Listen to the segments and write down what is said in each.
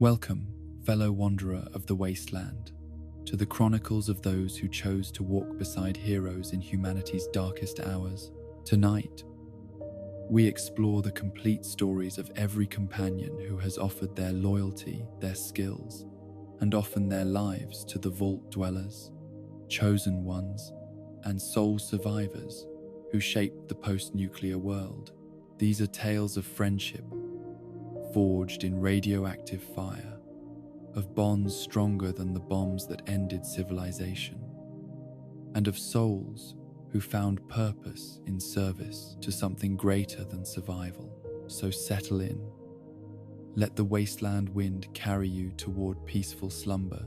Welcome, fellow wanderer of the wasteland, to the chronicles of those who chose to walk beside heroes in humanity's darkest hours. Tonight, we explore the complete stories of every companion who has offered their loyalty, their skills, and often their lives to the vault dwellers, chosen ones, and soul survivors who shaped the post-nuclear world. These are tales of friendship, forged in radioactive fire, of bonds stronger than the bombs that ended civilization, and of souls who found purpose in service to something greater than survival. So settle in. Let the wasteland wind carry you toward peaceful slumber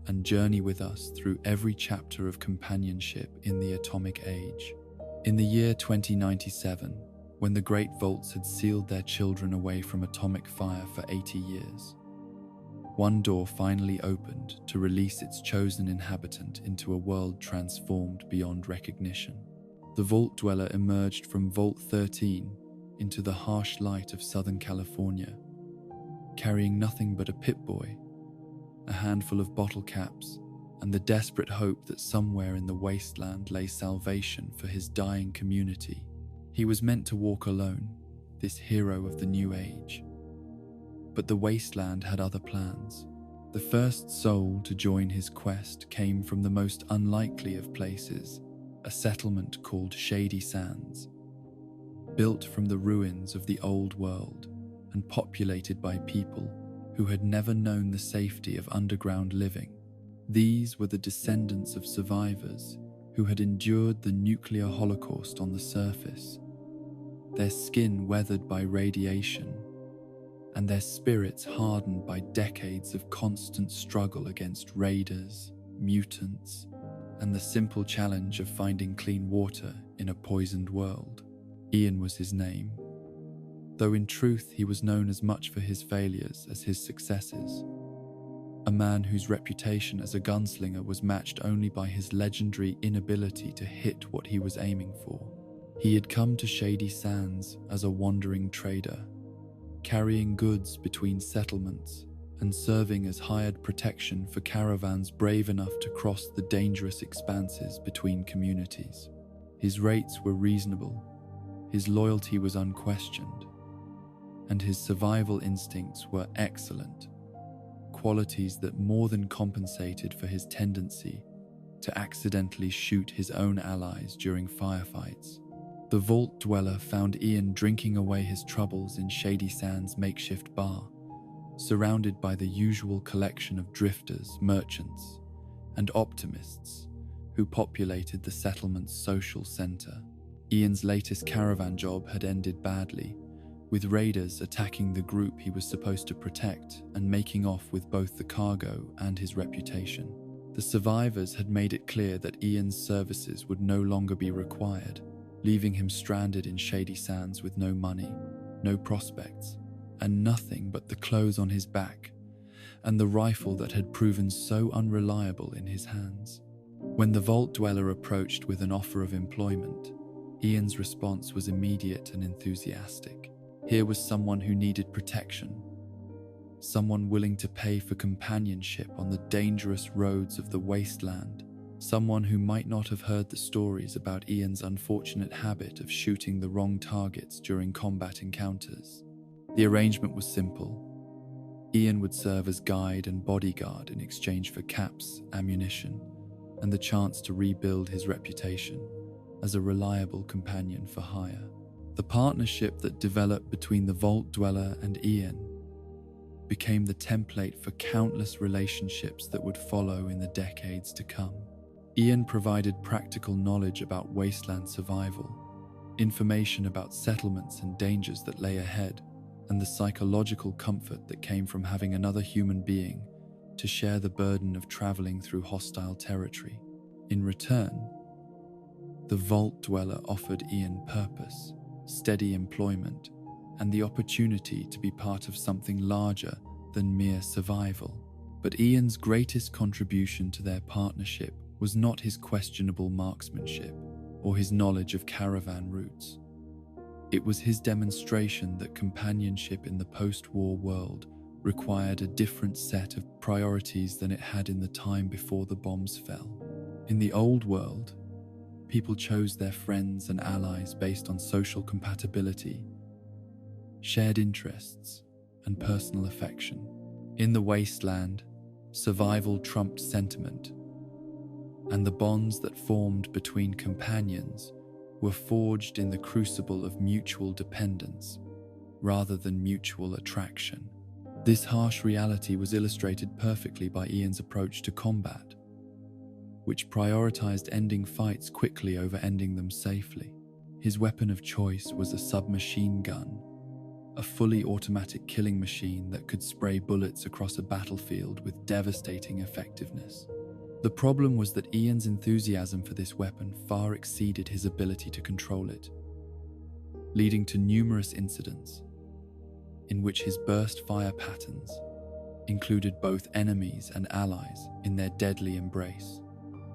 and journey with us through every chapter of companionship in the atomic age. In the year 2097, when the great vaults had sealed their children away from atomic fire for 80 years, one door finally opened to release its chosen inhabitant into a world transformed beyond recognition. The vault dweller emerged from Vault 13 into the harsh light of Southern California, carrying nothing but a Pip-Boy, a handful of bottle caps, and the desperate hope that somewhere in the wasteland lay salvation for his dying community. He was meant to walk alone, this hero of the new age. But the wasteland had other plans. The first soul to join his quest came from the most unlikely of places, a settlement called Shady Sands. Built from the ruins of the old world and populated by people who had never known the safety of underground living. These were the descendants of survivors who had endured the nuclear holocaust on the surface, their skin weathered by radiation, and their spirits hardened by decades of constant struggle against raiders, mutants, and the simple challenge of finding clean water in a poisoned world. Ian was his name, though in truth he was known as much for his failures as his successes. A man whose reputation as a gunslinger was matched only by his legendary inability to hit what he was aiming for. He had come to Shady Sands as a wandering trader, carrying goods between settlements and serving as hired protection for caravans brave enough to cross the dangerous expanses between communities. His rates were reasonable, his loyalty was unquestioned, and his survival instincts were excellent, qualities that more than compensated for his tendency to accidentally shoot his own allies during firefights. The vault dweller found Ian drinking away his troubles in Shady Sands' makeshift bar, surrounded by the usual collection of drifters, merchants, and optimists who populated the settlement's social center. Ian's latest caravan job had ended badly, with raiders attacking the group he was supposed to protect and making off with both the cargo and his reputation. The survivors had made it clear that Ian's services would no longer be required, leaving him stranded in Shady Sands with no money, no prospects, and nothing but the clothes on his back and the rifle that had proven so unreliable in his hands. When the vault dweller approached with an offer of employment, Ian's response was immediate and enthusiastic. Here was someone who needed protection, someone willing to pay for companionship on the dangerous roads of the wasteland, someone who might not have heard the stories about Ian's unfortunate habit of shooting the wrong targets during combat encounters. The arrangement was simple. Ian would serve as guide and bodyguard in exchange for caps, ammunition, and the chance to rebuild his reputation as a reliable companion for hire. The partnership that developed between the vault dweller and Ian became the template for countless relationships that would follow in the decades to come. Ian provided practical knowledge about wasteland survival, information about settlements and dangers that lay ahead, and the psychological comfort that came from having another human being to share the burden of traveling through hostile territory. In return, the vault dweller offered Ian purpose, steady employment, and the opportunity to be part of something larger than mere survival. But Ian's greatest contribution to their partnership was not his questionable marksmanship or his knowledge of caravan routes. It was his demonstration that companionship in the post-war world required a different set of priorities than it had in the time before the bombs fell. In the old world, people chose their friends and allies based on social compatibility, shared interests, and personal affection. In the wasteland, survival trumped sentiment, and the bonds that formed between companions were forged in the crucible of mutual dependence rather than mutual attraction. This harsh reality was illustrated perfectly by Ian's approach to combat, which prioritized ending fights quickly over ending them safely. His weapon of choice was a submachine gun, a fully automatic killing machine that could spray bullets across a battlefield with devastating effectiveness. The problem was that Ian's enthusiasm for this weapon far exceeded his ability to control it, leading to numerous incidents in which his burst fire patterns included both enemies and allies in their deadly embrace.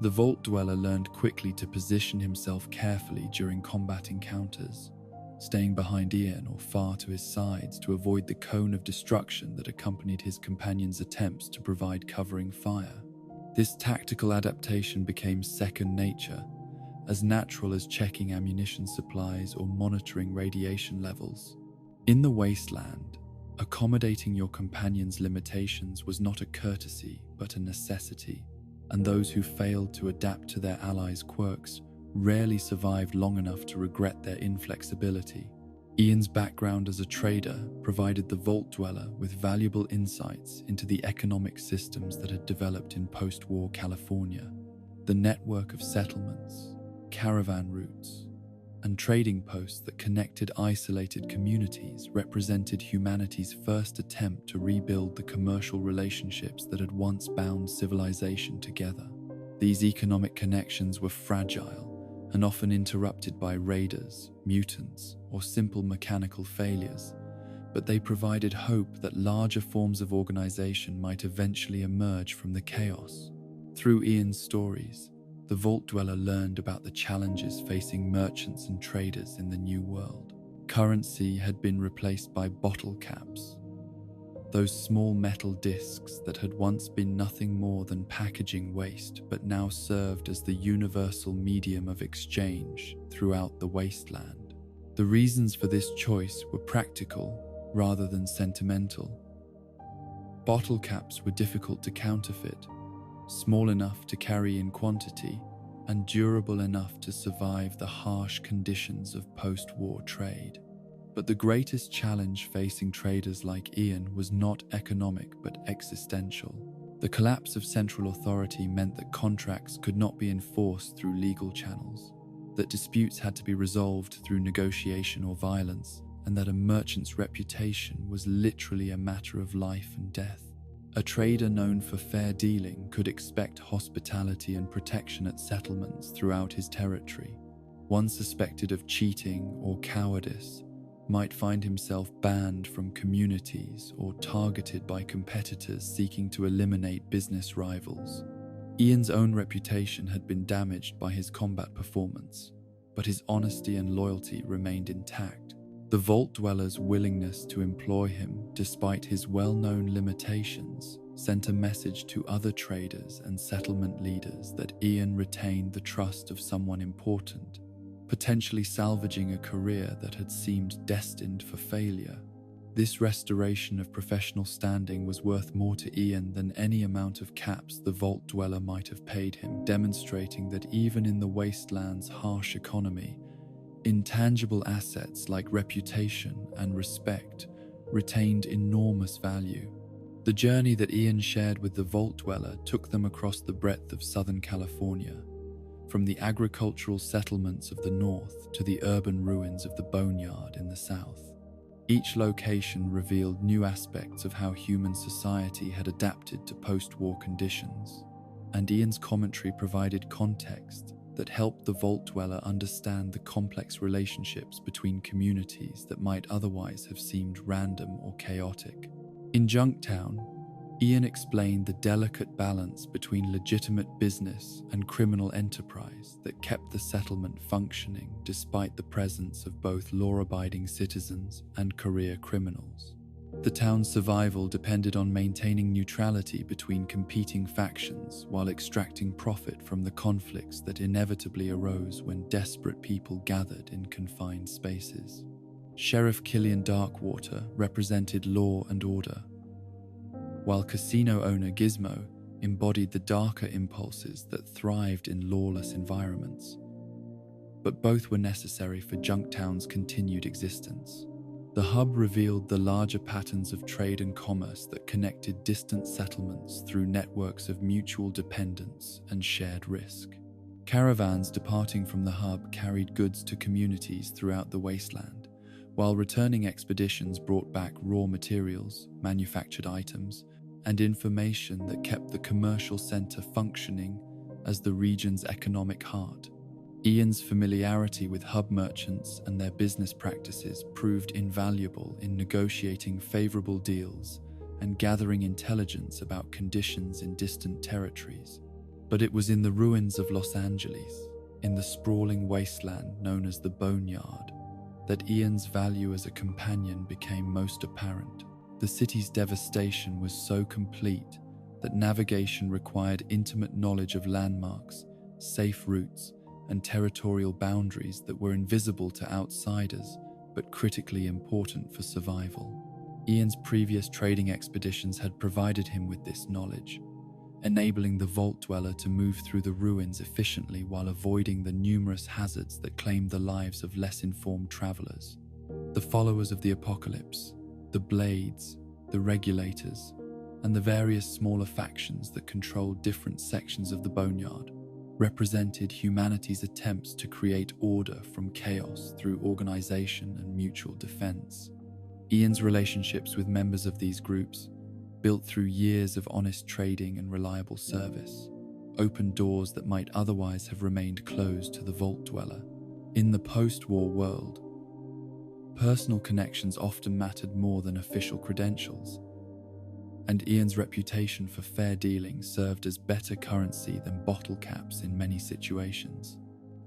The Vault Dweller learned quickly to position himself carefully during combat encounters, staying behind Ian or far to his sides to avoid the cone of destruction that accompanied his companion's attempts to provide covering fire. This tactical adaptation became second nature, as natural as checking ammunition supplies or monitoring radiation levels. In the wasteland, accommodating your companion's limitations was not a courtesy but a necessity, and those who failed to adapt to their allies' quirks rarely survived long enough to regret their inflexibility. Ian's background as a trader provided the Vault Dweller with valuable insights into the economic systems that had developed in post-war California. The network of settlements, caravan routes, and trading posts that connected isolated communities represented humanity's first attempt to rebuild the commercial relationships that had once bound civilization together. These economic connections were fragile and often interrupted by raiders, mutants, or simple mechanical failures, but they provided hope that larger forms of organization might eventually emerge from the chaos. Through Ian's stories, the Vault Dweller learned about the challenges facing merchants and traders in the New World. Currency had been replaced by bottle caps, those small metal discs that had once been nothing more than packaging waste but now served as the universal medium of exchange throughout the wasteland. The reasons for this choice were practical rather than sentimental. Bottle caps were difficult to counterfeit, small enough to carry in quantity, and durable enough to survive the harsh conditions of post-war trade. But the greatest challenge facing traders like Ian was not economic but existential. The collapse of central authority meant that contracts could not be enforced through legal channels, that disputes had to be resolved through negotiation or violence, and that a merchant's reputation was literally a matter of life and death. A trader known for fair dealing could expect hospitality and protection at settlements throughout his territory. One suspected of cheating or cowardice might find himself banned from communities or targeted by competitors seeking to eliminate business rivals. Ian's own reputation had been damaged by his combat performance, but his honesty and loyalty remained intact. The Vault Dweller's willingness to employ him, despite his well-known limitations, sent a message to other traders and settlement leaders that Ian retained the trust of someone important, potentially salvaging a career that had seemed destined for failure. This restoration of professional standing was worth more to Ian than any amount of caps the Vault Dweller might have paid him, demonstrating that even in the wasteland's harsh economy, intangible assets like reputation and respect retained enormous value. The journey that Ian shared with the Vault Dweller took them across the breadth of Southern California, from the agricultural settlements of the north to the urban ruins of the boneyard in the south. Each location revealed new aspects of how human society had adapted to post-war conditions, and Ian's commentary provided context that helped the Vault Dweller understand the complex relationships between communities that might otherwise have seemed random or chaotic. In Junktown, Ian explained the delicate balance between legitimate business and criminal enterprise that kept the settlement functioning despite the presence of both law-abiding citizens and career criminals. The town's survival depended on maintaining neutrality between competing factions while extracting profit from the conflicts that inevitably arose when desperate people gathered in confined spaces. Sheriff Killian Darkwater represented law and order, while casino owner Gizmo embodied the darker impulses that thrived in lawless environments. But both were necessary for Junktown's continued existence. The hub revealed the larger patterns of trade and commerce that connected distant settlements through networks of mutual dependence and shared risk. Caravans departing from the hub carried goods to communities throughout the wasteland, while returning expeditions brought back raw materials, manufactured items, and information that kept the commercial center functioning as the region's economic heart. Ian's familiarity with hub merchants and their business practices proved invaluable in negotiating favorable deals and gathering intelligence about conditions in distant territories. But it was in the ruins of Los Angeles, in the sprawling wasteland known as the Boneyard, that Ian's value as a companion became most apparent. The city's devastation was so complete that navigation required intimate knowledge of landmarks, safe routes, and territorial boundaries that were invisible to outsiders but critically important for survival. Ian's previous trading expeditions had provided him with this knowledge, enabling the Vault Dweller to move through the ruins efficiently while avoiding the numerous hazards that claimed the lives of less informed travelers. The followers of the apocalypse, the Blades, the Regulators, and the various smaller factions that controlled different sections of the Boneyard represented humanity's attempts to create order from chaos through organization and mutual defense. Ian's relationships with members of these groups, built through years of honest trading and reliable service, opened doors that might otherwise have remained closed to the Vault Dweller. In the post-war world, personal connections often mattered more than official credentials, and Ian's reputation for fair dealing served as better currency than bottle caps in many situations.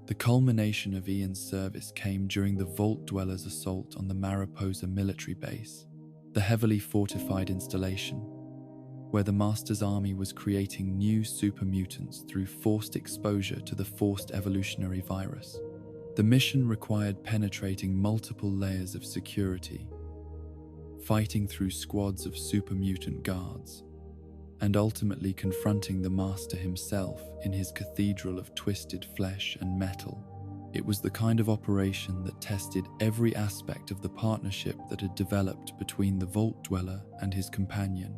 The culmination of Ian's service came during the Vault Dweller's assault on the Mariposa military base, the heavily fortified installation, where the Master's army was creating new super mutants through forced exposure to the forced evolutionary virus. The mission required penetrating multiple layers of security, fighting through squads of super mutant guards, and ultimately confronting the Master himself in his cathedral of twisted flesh and metal. It was the kind of operation that tested every aspect of the partnership that had developed between the Vault Dweller and his companion.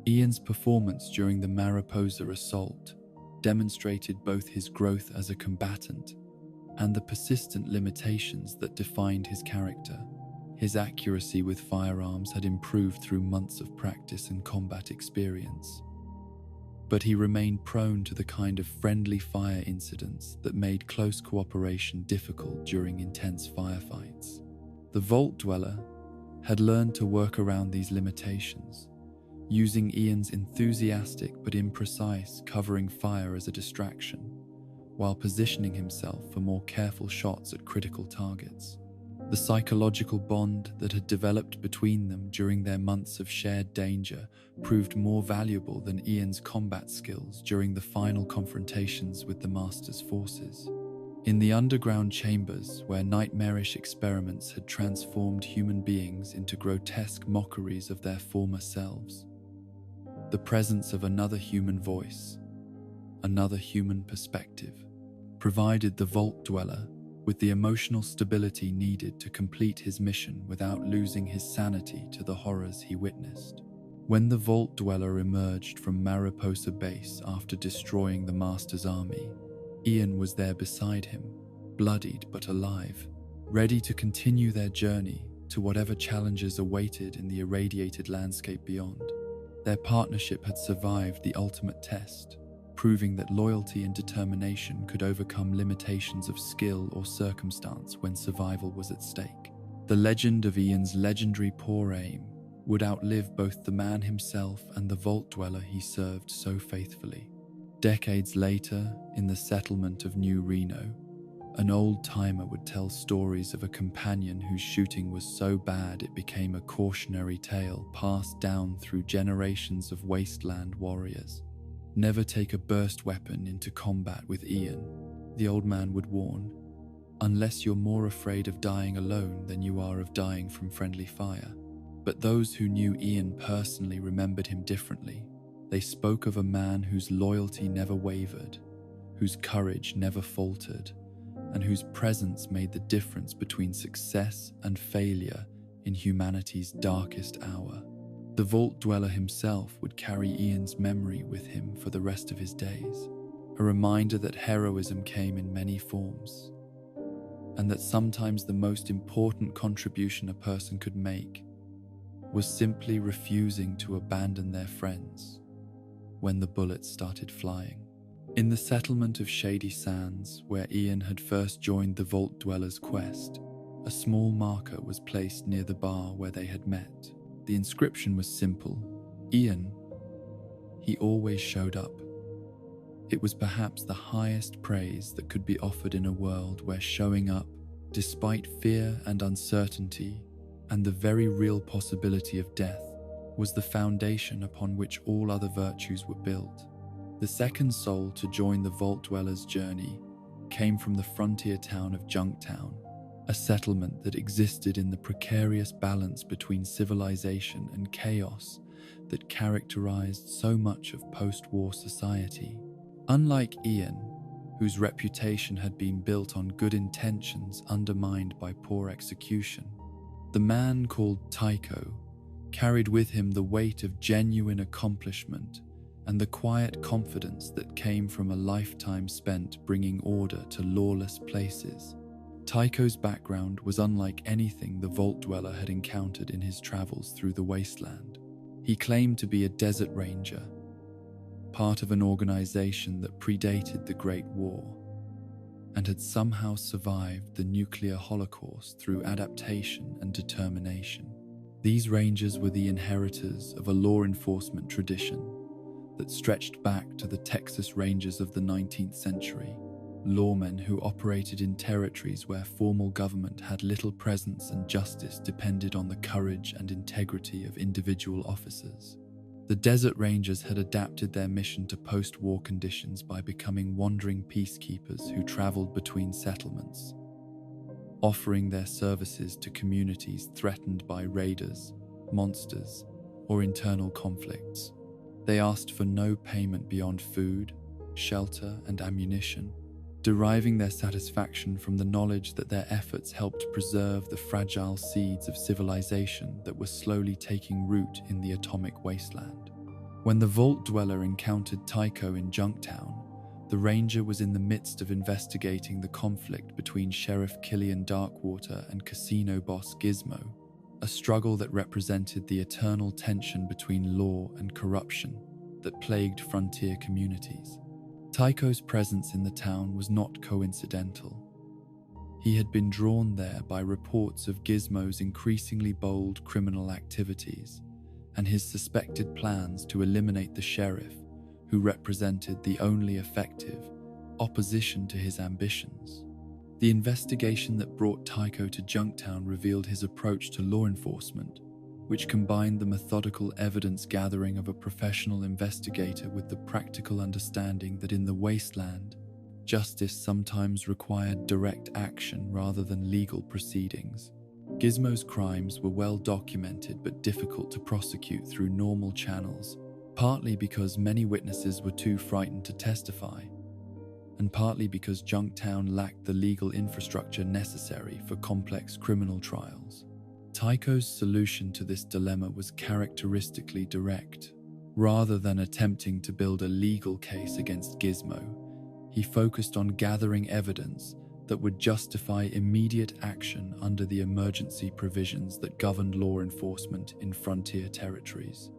Ian's performance during the Mariposa assault demonstrated both his growth as a combatant and the persistent limitations that defined his character. His accuracy with firearms had improved through months of practice and combat experience, but he remained prone to the kind of friendly fire incidents that made close cooperation difficult during intense firefights. The Vault Dweller had learned to work around these limitations, using Ian's enthusiastic but imprecise covering fire as a distraction, while positioning himself for more careful shots at critical targets. The psychological bond that had developed between them during their months of shared danger proved more valuable than Ian's combat skills during the final confrontations with the Master's forces. In the underground chambers where nightmarish experiments had transformed human beings into grotesque mockeries of their former selves, the presence of another human voice, another human perspective, provided the Vault Dweller with the emotional stability needed to complete his mission without losing his sanity to the horrors he witnessed. When the Vault Dweller emerged from Mariposa Base after destroying the Master's army, Ian was there beside him, bloodied but alive, ready to continue their journey to whatever challenges awaited in the irradiated landscape beyond. Their partnership had survived the ultimate test, proving that loyalty and determination could overcome limitations of skill or circumstance when survival was at stake. The legend of Ian's legendary poor aim would outlive both the man himself and the Vault Dweller he served so faithfully. Decades later, in the settlement of New Reno, An old timer would tell stories of a companion whose shooting was so bad it became a cautionary tale passed down through generations of wasteland warriors. "Never take a burst weapon into combat with Ian," the old man would warn, "unless you're more afraid of dying alone than you are of dying from friendly fire." But those who knew Ian personally remembered him differently. They spoke of a man whose loyalty never wavered, whose courage never faltered, and whose presence made the difference between success and failure in humanity's darkest hour. The Vault Dweller himself would carry Ian's memory with him for the rest of his days, a reminder that heroism came in many forms, and that sometimes the most important contribution a person could make was simply refusing to abandon their friends when the bullets started flying. In the settlement of Shady Sands, where Ian had first joined the Vault Dweller's quest, a small marker was placed near the bar where they had met. The inscription was simple: "Ian, he always showed up." It was perhaps the highest praise that could be offered in a world where showing up, despite fear and uncertainty and the very real possibility of death, was the foundation upon which all other virtues were built. The second soul to join the Vault Dweller's journey came from the frontier town of Junktown, a settlement that existed in the precarious balance between civilization and chaos that characterized so much of post-war society. Unlike Ian, whose reputation had been built on good intentions undermined by poor execution, the man called Tycho carried with him the weight of genuine accomplishment and the quiet confidence that came from a lifetime spent bringing order to lawless places. Tycho's background was unlike anything the Vault Dweller had encountered in his travels through the wasteland. He claimed to be a desert ranger, part of an organization that predated the Great War, and had somehow survived the nuclear holocaust through adaptation and determination. These rangers were the inheritors of a law enforcement tradition that stretched back to the Texas Rangers of the 19th century, lawmen who operated in territories where formal government had little presence and justice depended on the courage and integrity of individual officers. The Desert Rangers had adapted their mission to post-war conditions by becoming wandering peacekeepers who traveled between settlements, offering their services to communities threatened by raiders, monsters, or internal conflicts. They asked for no payment beyond food, shelter, and ammunition, deriving their satisfaction from the knowledge that their efforts helped preserve the fragile seeds of civilization that were slowly taking root in the atomic wasteland. When the Vault Dweller encountered Tycho in Junktown, the Ranger was in the midst of investigating the conflict between Sheriff Killian Darkwater and casino boss Gizmo, a struggle that represented the eternal tension between law and corruption that plagued frontier communities. Tycho's presence in the town was not coincidental. He had been drawn there by reports of Gizmo's increasingly bold criminal activities and his suspected plans to eliminate the sheriff, who represented the only effective opposition to his ambitions. The investigation that brought Tycho to Junktown revealed his approach to law enforcement, which combined the methodical evidence gathering of a professional investigator with the practical understanding that in the wasteland, justice sometimes required direct action rather than legal proceedings. Gizmo's crimes were well documented but difficult to prosecute through normal channels, partly because many witnesses were too frightened to testify, and partly because Junktown lacked the legal infrastructure necessary for complex criminal trials. Tycho's solution to this dilemma was characteristically direct. Rather than attempting to build a legal case against Gizmo, he focused on gathering evidence that would justify immediate action under the emergency provisions that governed law enforcement in frontier territories.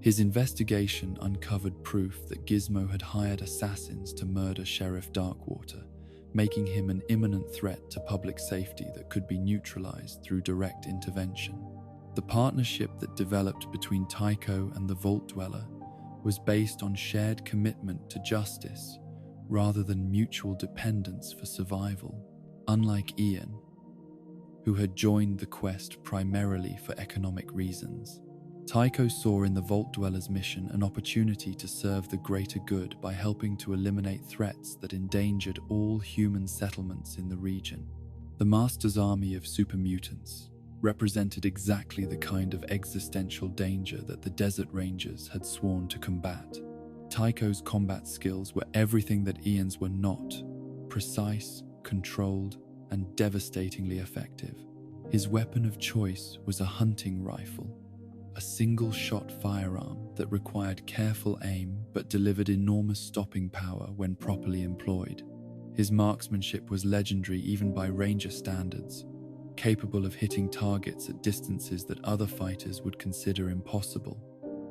His investigation uncovered proof that Gizmo had hired assassins to murder Sheriff Darkwater, making him an imminent threat to public safety that could be neutralized through direct intervention. The partnership that developed between Tycho and the Vault Dweller was based on shared commitment to justice rather than mutual dependence for survival. Unlike Ian, who had joined the quest primarily for economic reasons, Tycho saw in the Vault Dwellers' mission an opportunity to serve the greater good by helping to eliminate threats that endangered all human settlements in the region. The Master's army of super mutants represented exactly the kind of existential danger that the Desert Rangers had sworn to combat. Tycho's combat skills were everything that Ian's were not: precise, controlled, and devastatingly effective. His weapon of choice was a hunting rifle, a single-shot firearm that required careful aim but delivered enormous stopping power when properly employed. His marksmanship was legendary even by Ranger standards, capable of hitting targets at distances that other fighters would consider impossible.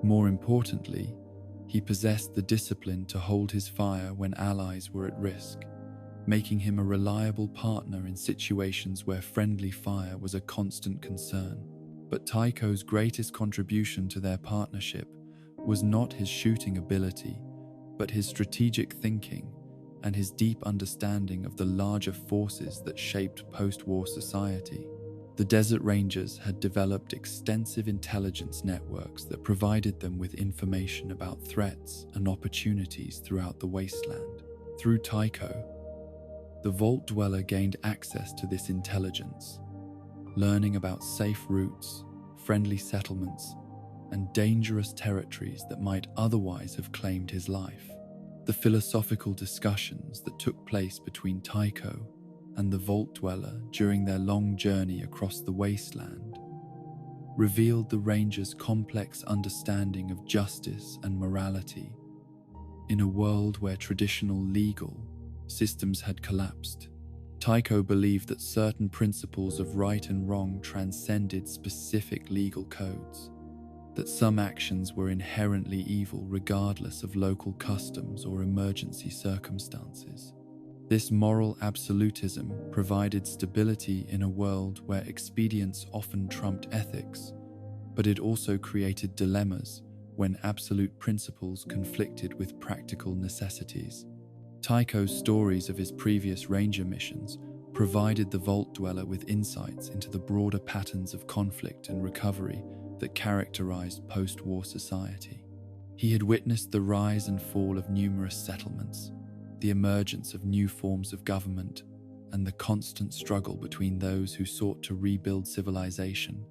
More importantly, he possessed the discipline to hold his fire when allies were at risk, making him a reliable partner in situations where friendly fire was a constant concern. But Tycho's greatest contribution to their partnership was not his shooting ability, but his strategic thinking and his deep understanding of the larger forces that shaped post-war society. The Desert Rangers had developed extensive intelligence networks that provided them with information about threats and opportunities throughout the wasteland. Through Tycho, the Vault Dweller gained access to this intelligence, learning about safe routes, friendly settlements, and dangerous territories that might otherwise have claimed his life. The philosophical discussions that took place between Tycho and the Vault Dweller during their long journey across the wasteland revealed the Ranger's complex understanding of justice and morality in a world where traditional legal systems had collapsed. Tycho believed that certain principles of right and wrong transcended specific legal codes, that some actions were inherently evil regardless of local customs or emergency circumstances. This moral absolutism provided stability in a world where expedience often trumped ethics, but it also created dilemmas when absolute principles conflicted with practical necessities. Tycho's stories of his previous Ranger missions provided the Vault Dweller with insights into the broader patterns of conflict and recovery that characterized post-war society. He had witnessed the rise and fall of numerous settlements, the emergence of new forms of government, and the constant struggle between those who sought to rebuild civilization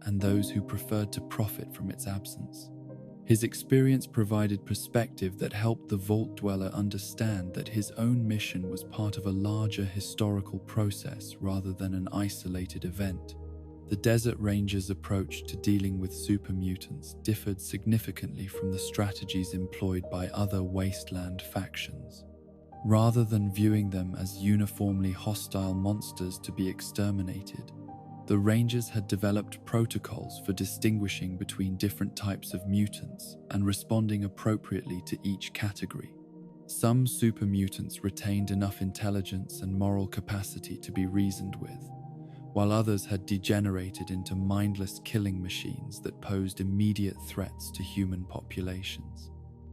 and those who preferred to profit from its absence. His experience provided perspective that helped the Vault Dweller understand that his own mission was part of a larger historical process rather than an isolated event. The Desert Rangers' approach to dealing with super mutants differed significantly from the strategies employed by other wasteland factions. Rather than viewing them as uniformly hostile monsters to be exterminated, the Rangers had developed protocols for distinguishing between different types of mutants and responding appropriately to each category. Some super mutants retained enough intelligence and moral capacity to be reasoned with, while others had degenerated into mindless killing machines that posed immediate threats to human populations.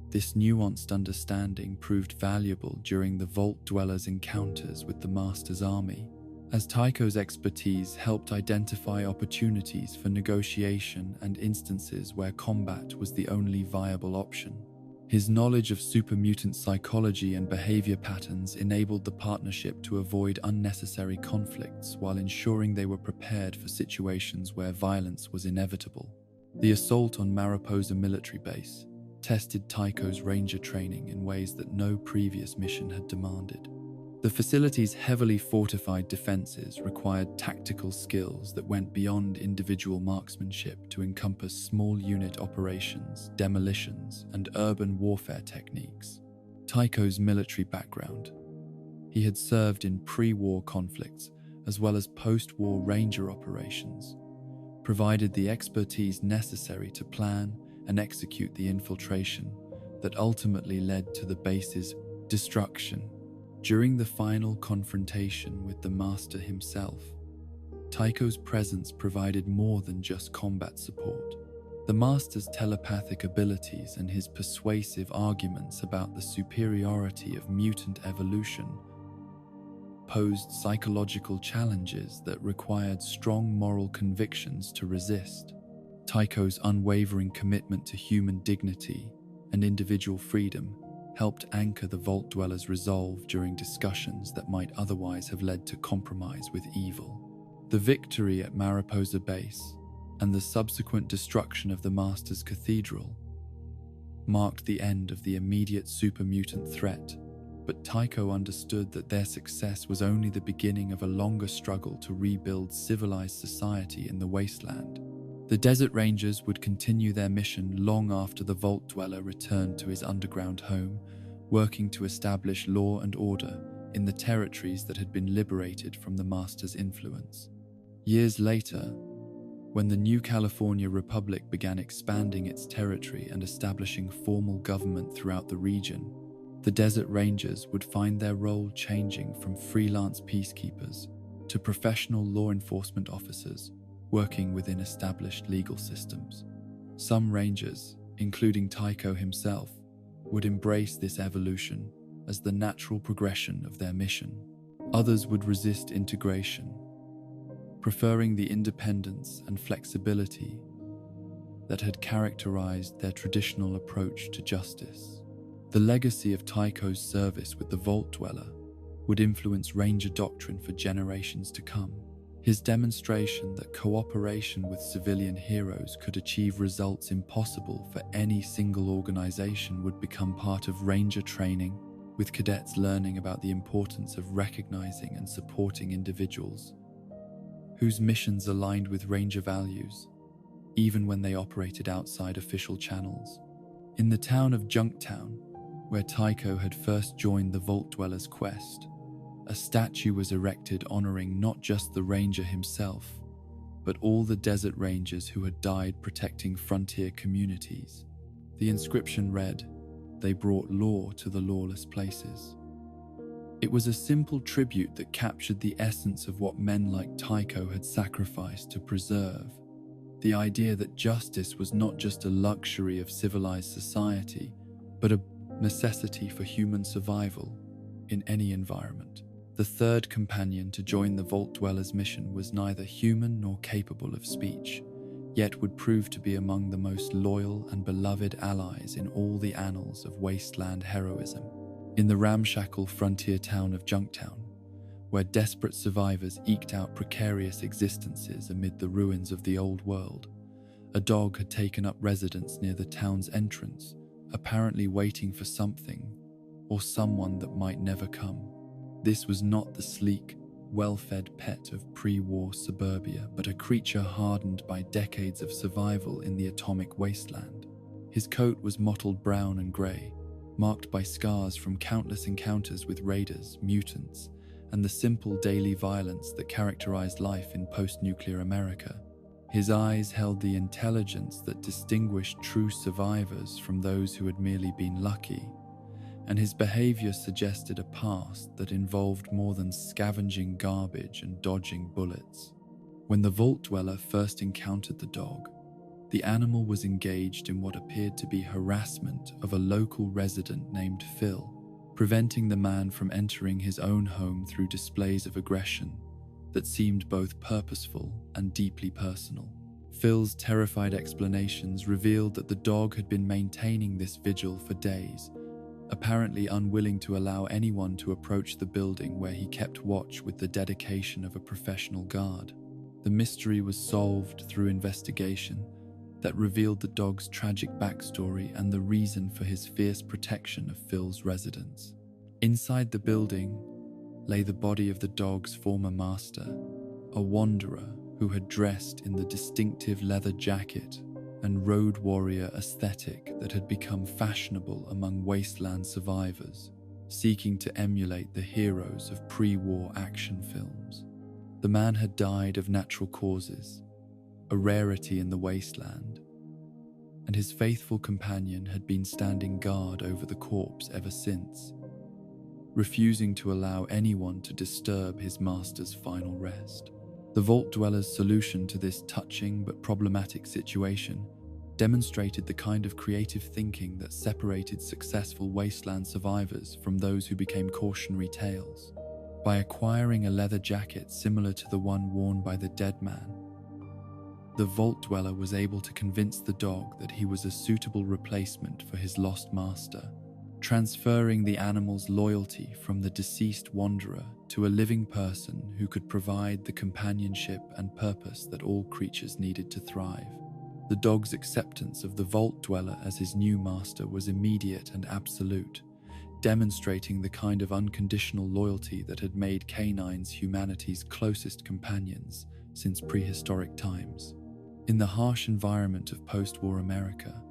This nuanced understanding proved valuable during the Vault Dwellers' encounters with the Master's army, as Tycho's expertise helped identify opportunities for negotiation and instances where combat was the only viable option. His knowledge of super mutant psychology and behavior patterns enabled the partnership to avoid unnecessary conflicts while ensuring they were prepared for situations where violence was inevitable. The assault on Mariposa military base tested Tycho's Ranger training in ways that no previous mission had demanded. The facility's heavily fortified defenses required tactical skills that went beyond individual marksmanship to encompass small unit operations, demolitions, and urban warfare techniques. Tycho's military background. He had served in pre-war conflicts as well as post-war Ranger operations, provided the expertise necessary to plan and execute the infiltration that ultimately led to the base's destruction. During the final confrontation with the Master himself, Tycho's presence provided more than just combat support. The Master's telepathic abilities and his persuasive arguments about the superiority of mutant evolution posed psychological challenges that required strong moral convictions to resist. Tycho's unwavering commitment to human dignity and individual freedom helped anchor the Vault Dwellers' resolve during discussions that might otherwise have led to compromise with evil. The victory at Mariposa Base and the subsequent destruction of the Master's Cathedral marked the end of the immediate super-mutant threat, but Tycho understood that their success was only the beginning of a longer struggle to rebuild civilized society in the wasteland. The Desert Rangers would continue their mission long after the Vault Dweller returned to his underground home, working to establish law and order in the territories that had been liberated from the Master's influence. Years later, when the new California Republic began expanding its territory and establishing formal government throughout the region, the Desert Rangers would find their role changing from freelance peacekeepers to professional law enforcement officers working within established legal systems. Some Rangers, including Tycho himself, would embrace this evolution as the natural progression of their mission. Others would resist integration, preferring the independence and flexibility that had characterized their traditional approach to justice. The legacy of Tycho's service with the Vault Dweller would influence Ranger doctrine for generations to come. His demonstration that cooperation with civilian heroes could achieve results impossible for any single organization would become part of Ranger training, with cadets learning about the importance of recognizing and supporting individuals whose missions aligned with Ranger values, even when they operated outside official channels. In the town of Junktown, where Tycho had first joined the Vault Dweller's quest, a statue was erected honoring not just the Ranger himself, but all the Desert Rangers who had died protecting frontier communities. The inscription read, "They brought law to the lawless places." It was a simple tribute that captured the essence of what men like Tycho had sacrificed to preserve. The idea that justice was not just a luxury of civilized society, but a necessity for human survival in any environment. The third companion to join the Vault Dweller's mission was neither human nor capable of speech, yet would prove to be among the most loyal and beloved allies in all the annals of wasteland heroism. In the ramshackle frontier town of Junktown, where desperate survivors eked out precarious existences amid the ruins of the old world, a dog had taken up residence near the town's entrance, apparently waiting for something or someone that might never come. This was not the sleek, well-fed pet of pre-war suburbia, but a creature hardened by decades of survival in the atomic wasteland. His coat was mottled brown and grey, marked by scars from countless encounters with raiders, mutants, and the simple daily violence that characterized life in post-nuclear America. His eyes held the intelligence that distinguished true survivors from those who had merely been lucky, and his behavior suggested a past that involved more than scavenging garbage and dodging bullets. When the Vault Dweller first encountered the dog, the animal was engaged in what appeared to be harassment of a local resident named Phil, preventing the man from entering his own home through displays of aggression that seemed both purposeful and deeply personal. Phil's terrified explanations revealed that the dog had been maintaining this vigil for days, apparently unwilling to allow anyone to approach the building where he kept watch with the dedication of a professional guard. The mystery was solved through investigation that revealed the dog's tragic backstory and the reason for his fierce protection of Phil's residence. Inside the building lay the body of the dog's former master, a wanderer who had dressed in the distinctive leather jacket and road warrior aesthetic that had become fashionable among wasteland survivors, seeking to emulate the heroes of pre-war action films. The man had died of natural causes, a rarity in the wasteland, and his faithful companion had been standing guard over the corpse ever since, refusing to allow anyone to disturb his master's final rest. The Vault Dweller's solution to this touching but problematic situation demonstrated the kind of creative thinking that separated successful wasteland survivors from those who became cautionary tales. By acquiring a leather jacket similar to the one worn by the dead man, the vault dweller was able to convince the dog that he was a suitable replacement for his lost master, transferring the animal's loyalty from the deceased wanderer to a living person who could provide the companionship and purpose that all creatures needed to thrive. The dog's acceptance of the vault dweller as his new master was immediate and absolute, demonstrating the kind of unconditional loyalty that had made canines humanity's closest companions since prehistoric times. In the harsh environment of post-war America,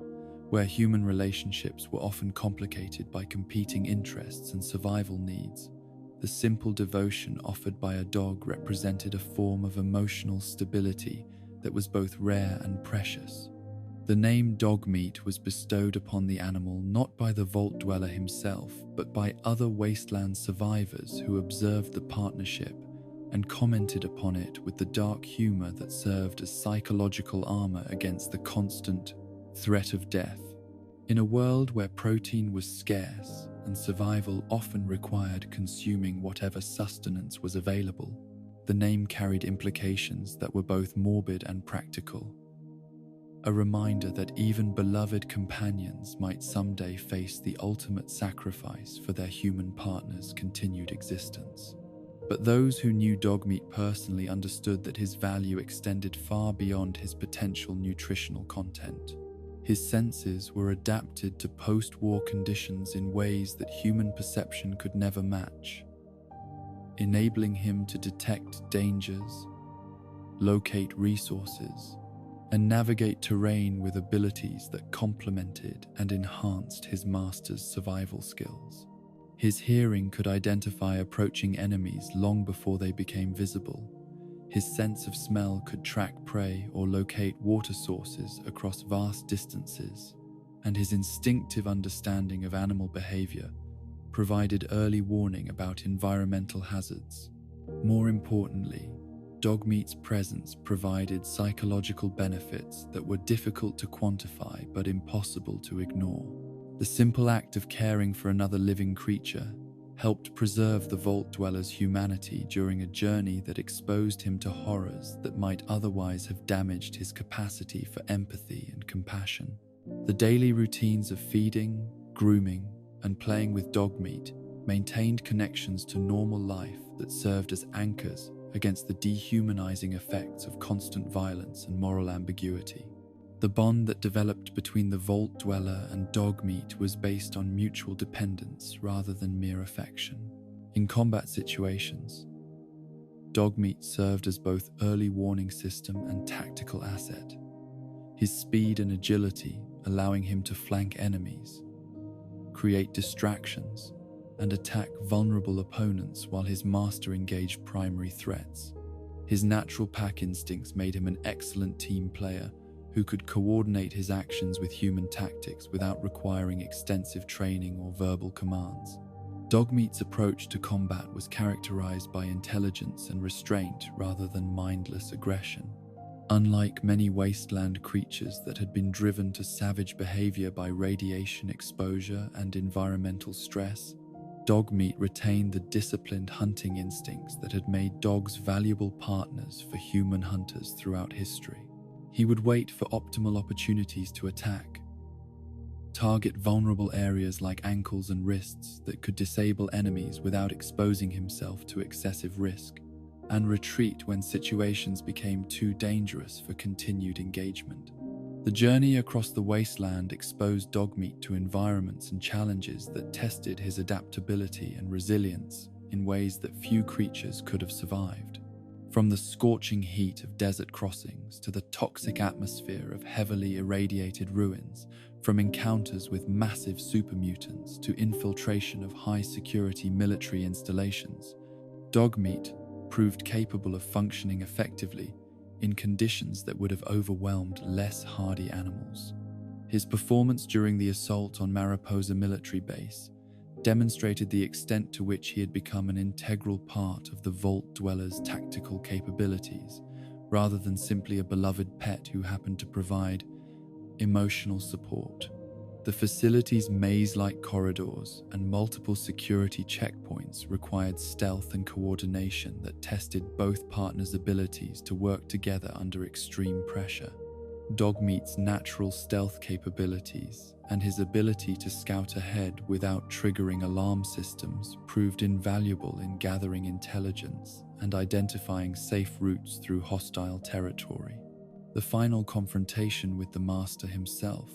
where human relationships were often complicated by competing interests and survival needs, the simple devotion offered by a dog represented a form of emotional stability that was both rare and precious. The name dog meat was bestowed upon the animal not by the vault dweller himself, but by other wasteland survivors who observed the partnership and commented upon it with the dark humor that served as psychological armor against the constant threat of death. In a world where protein was scarce and survival often required consuming whatever sustenance was available, the name carried implications that were both morbid and practical. A reminder that even beloved companions might someday face the ultimate sacrifice for their human partner's continued existence. But those who knew Dogmeat personally understood that his value extended far beyond his potential nutritional content. His senses were adapted to post-war conditions in ways that human perception could never match, enabling him to detect dangers, locate resources, and navigate terrain with abilities that complemented and enhanced his master's survival skills. His hearing could identify approaching enemies long before they became visible. His sense of smell could track prey or locate water sources across vast distances, and his instinctive understanding of animal behavior provided early warning about environmental hazards. More importantly, Dogmeat's presence provided psychological benefits that were difficult to quantify but impossible to ignore. The simple act of caring for another living creature helped preserve the vault dweller's humanity during a journey that exposed him to horrors that might otherwise have damaged his capacity for empathy and compassion. The daily routines of feeding, grooming, and playing with Dogmeat maintained connections to normal life that served as anchors against the dehumanizing effects of constant violence and moral ambiguity. The bond that developed between the vault dweller and Dogmeat was based on mutual dependence rather than mere affection. In combat situations, Dogmeat served as both early warning system and tactical asset, his speed and agility allowing him to flank enemies, create distractions, and attack vulnerable opponents while his master engaged primary threats. His natural pack instincts made him an excellent team player who could coordinate his actions with human tactics without requiring extensive training or verbal commands. Dogmeat's approach to combat was characterized by intelligence and restraint rather than mindless aggression. Unlike many wasteland creatures that had been driven to savage behavior by radiation exposure and environmental stress, Dogmeat retained the disciplined hunting instincts that had made dogs valuable partners for human hunters throughout history. He would wait for optimal opportunities to attack, target vulnerable areas like ankles and wrists that could disable enemies without exposing himself to excessive risk, and retreat when situations became too dangerous for continued engagement. The journey across the wasteland exposed Dogmeat to environments and challenges that tested his adaptability and resilience in ways that few creatures could have survived. From the scorching heat of desert crossings to the toxic atmosphere of heavily irradiated ruins, from encounters with massive supermutants to infiltration of high-security military installations, Dogmeat proved capable of functioning effectively in conditions that would have overwhelmed less hardy animals. His performance during the assault on Mariposa military base demonstrated the extent to which he had become an integral part of the vault dweller's tactical capabilities, rather than simply a beloved pet who happened to provide emotional support. The facility's maze-like corridors and multiple security checkpoints required stealth and coordination that tested both partners' abilities to work together under extreme pressure. Dogmeat's natural stealth capabilities and his ability to scout ahead without triggering alarm systems proved invaluable in gathering intelligence and identifying safe routes through hostile territory. The final confrontation with the Master himself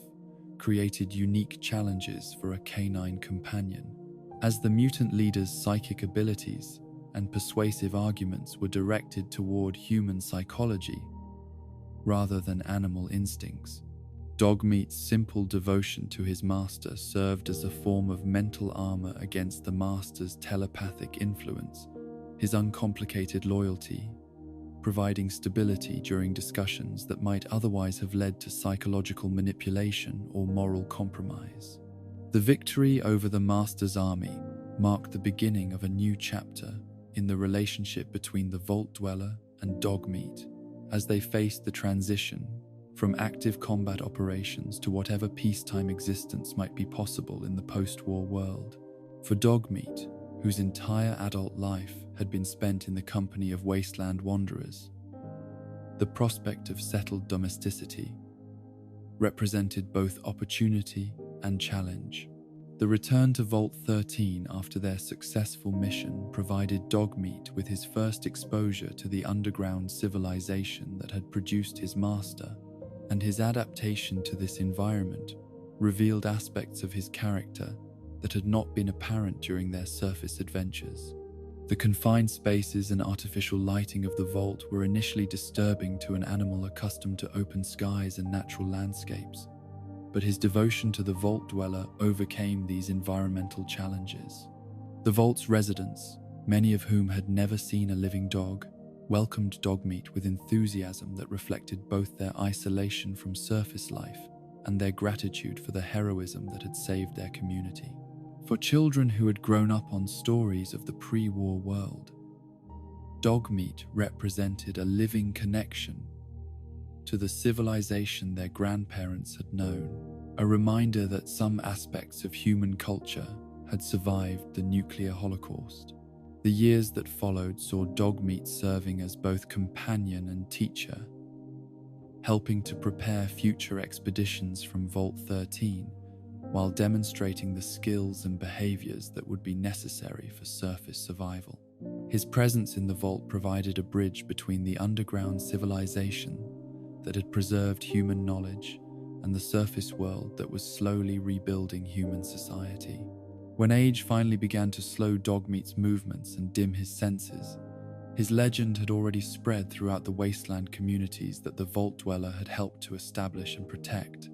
created unique challenges for a canine companion, as the mutant leader's psychic abilities and persuasive arguments were directed toward human psychology rather than animal instincts. Dogmeat's simple devotion to his master served as a form of mental armor against the master's telepathic influence, his uncomplicated loyalty providing stability during discussions that might otherwise have led to psychological manipulation or moral compromise. The victory over the Master's army marked the beginning of a new chapter in the relationship between the Vault Dweller and Dogmeat as they faced the transition from active combat operations to whatever peacetime existence might be possible in the post-war world. For Dogmeat, whose entire adult life had been spent in the company of wasteland wanderers, the prospect of settled domesticity represented both opportunity and challenge. The return to Vault 13 after their successful mission provided Dogmeat with his first exposure to the underground civilization that had produced his master, and his adaptation to this environment revealed aspects of his character that had not been apparent during their surface adventures. The confined spaces and artificial lighting of the vault were initially disturbing to an animal accustomed to open skies and natural landscapes, but his devotion to the Vault Dweller overcame these environmental challenges. The vault's residents, many of whom had never seen a living dog, welcomed Dogmeat with enthusiasm that reflected both their isolation from surface life and their gratitude for the heroism that had saved their community. For children who had grown up on stories of the pre-war world, Dogmeat represented a living connection to the civilization their grandparents had known, a reminder that some aspects of human culture had survived the nuclear holocaust. The years that followed saw Dogmeat serving as both companion and teacher, helping to prepare future expeditions from Vault 13, while demonstrating the skills and behaviors that would be necessary for surface survival. His presence in the vault provided a bridge between the underground civilization that had preserved human knowledge and the surface world that was slowly rebuilding human society. When age finally began to slow Dogmeat's movements and dim his senses, his legend had already spread throughout the wasteland communities that the Vault Dweller had helped to establish and protect.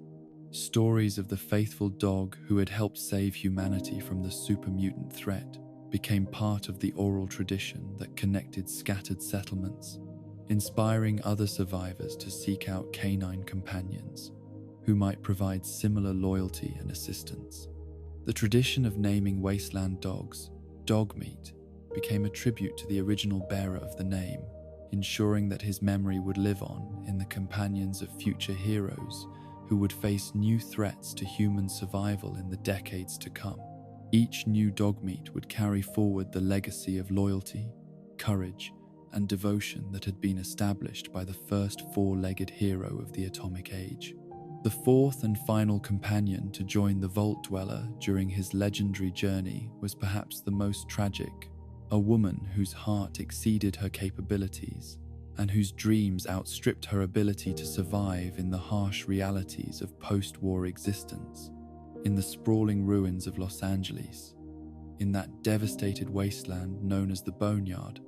Stories of the faithful dog who had helped save humanity from the super mutant threat became part of the oral tradition that connected scattered settlements, inspiring other survivors to seek out canine companions who might provide similar loyalty and assistance. The tradition of naming wasteland dogs Dogmeat became a tribute to the original bearer of the name, ensuring that his memory would live on in the companions of future heroes who would face new threats to human survival in the decades to come. Each new Dogmeat would carry forward the legacy of loyalty, courage, and devotion that had been established by the first four-legged hero of the Atomic Age. The fourth and final companion to join the Vault Dweller during his legendary journey was perhaps the most tragic, a woman whose heart exceeded her capabilities and whose dreams outstripped her ability to survive in the harsh realities of post-war existence. In the sprawling ruins of Los Angeles, in that devastated wasteland known as the Boneyard,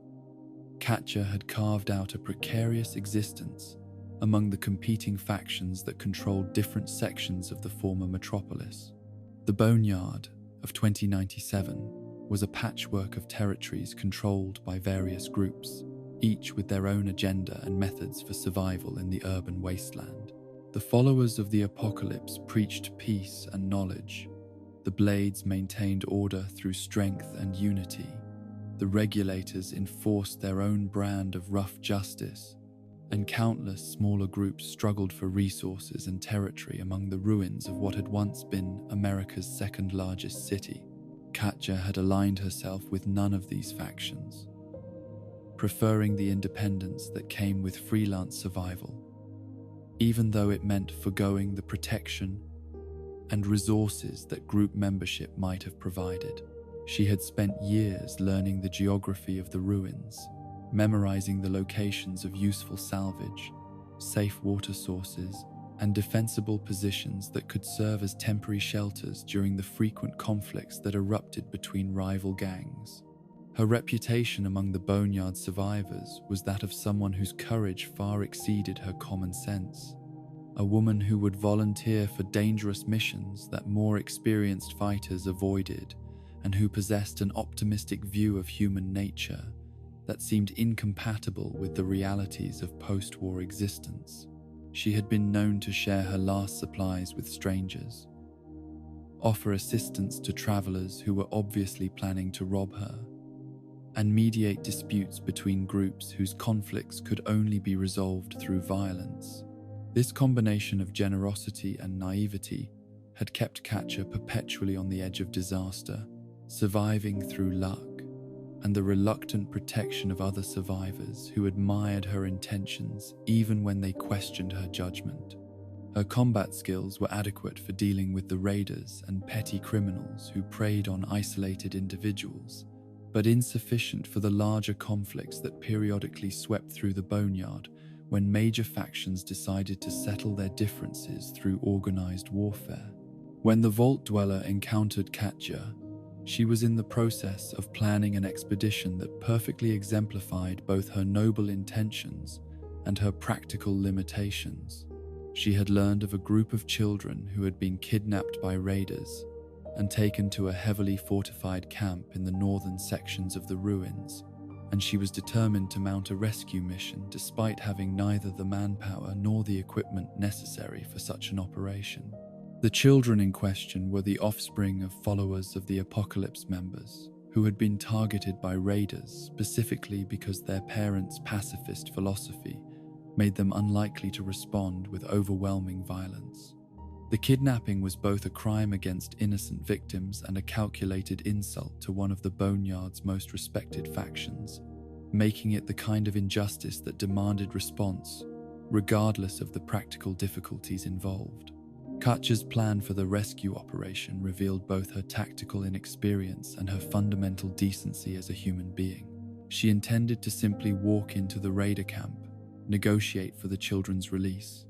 Katya had carved out a precarious existence among the competing factions that controlled different sections of the former metropolis. The Boneyard of 2097 was a patchwork of territories controlled by various groups, each with their own agenda and methods for survival in the urban wasteland. The followers of the apocalypse preached peace and knowledge. The Blades maintained order through strength and unity. The regulators enforced their own brand of rough justice, and countless smaller groups struggled for resources and territory among the ruins of what had once been America's second-largest city. Katya had aligned herself with none of these factions, preferring the independence that came with freelance survival, even though it meant forgoing the protection and resources that group membership might have provided. She had spent years learning the geography of the ruins, memorizing the locations of useful salvage, safe water sources, and defensible positions that could serve as temporary shelters during the frequent conflicts that erupted between rival gangs. Her reputation among the boneyard survivors was that of someone whose courage far exceeded her common sense, a woman who would volunteer for dangerous missions that more experienced fighters avoided, and who possessed an optimistic view of human nature that seemed incompatible with the realities of post-war existence. She had been known to share her last supplies with strangers, offer assistance to travelers who were obviously planning to rob her, and mediate disputes between groups whose conflicts could only be resolved through violence. This combination of generosity and naivety had kept Katya perpetually on the edge of disaster, surviving through luck and the reluctant protection of other survivors who admired her intentions even when they questioned her judgment. Her combat skills were adequate for dealing with the raiders and petty criminals who preyed on isolated individuals, but insufficient for the larger conflicts that periodically swept through the boneyard when major factions decided to settle their differences through organized warfare. When the Vault Dweller encountered Katya, she was in the process of planning an expedition that perfectly exemplified both her noble intentions and her practical limitations. She had learned of a group of children who had been kidnapped by raiders and taken to a heavily fortified camp in the northern sections of the ruins, and she was determined to mount a rescue mission despite having neither the manpower nor the equipment necessary for such an operation. The children in question were the offspring of followers of the Apocalypse members, who had been targeted by raiders specifically because their parents' pacifist philosophy made them unlikely to respond with overwhelming violence. The kidnapping was both a crime against innocent victims and a calculated insult to one of the Boneyard's most respected factions, making it the kind of injustice that demanded response, regardless of the practical difficulties involved. Katya's plan for the rescue operation revealed both her tactical inexperience and her fundamental decency as a human being. She intended to simply walk into the raider camp, negotiate for the children's release,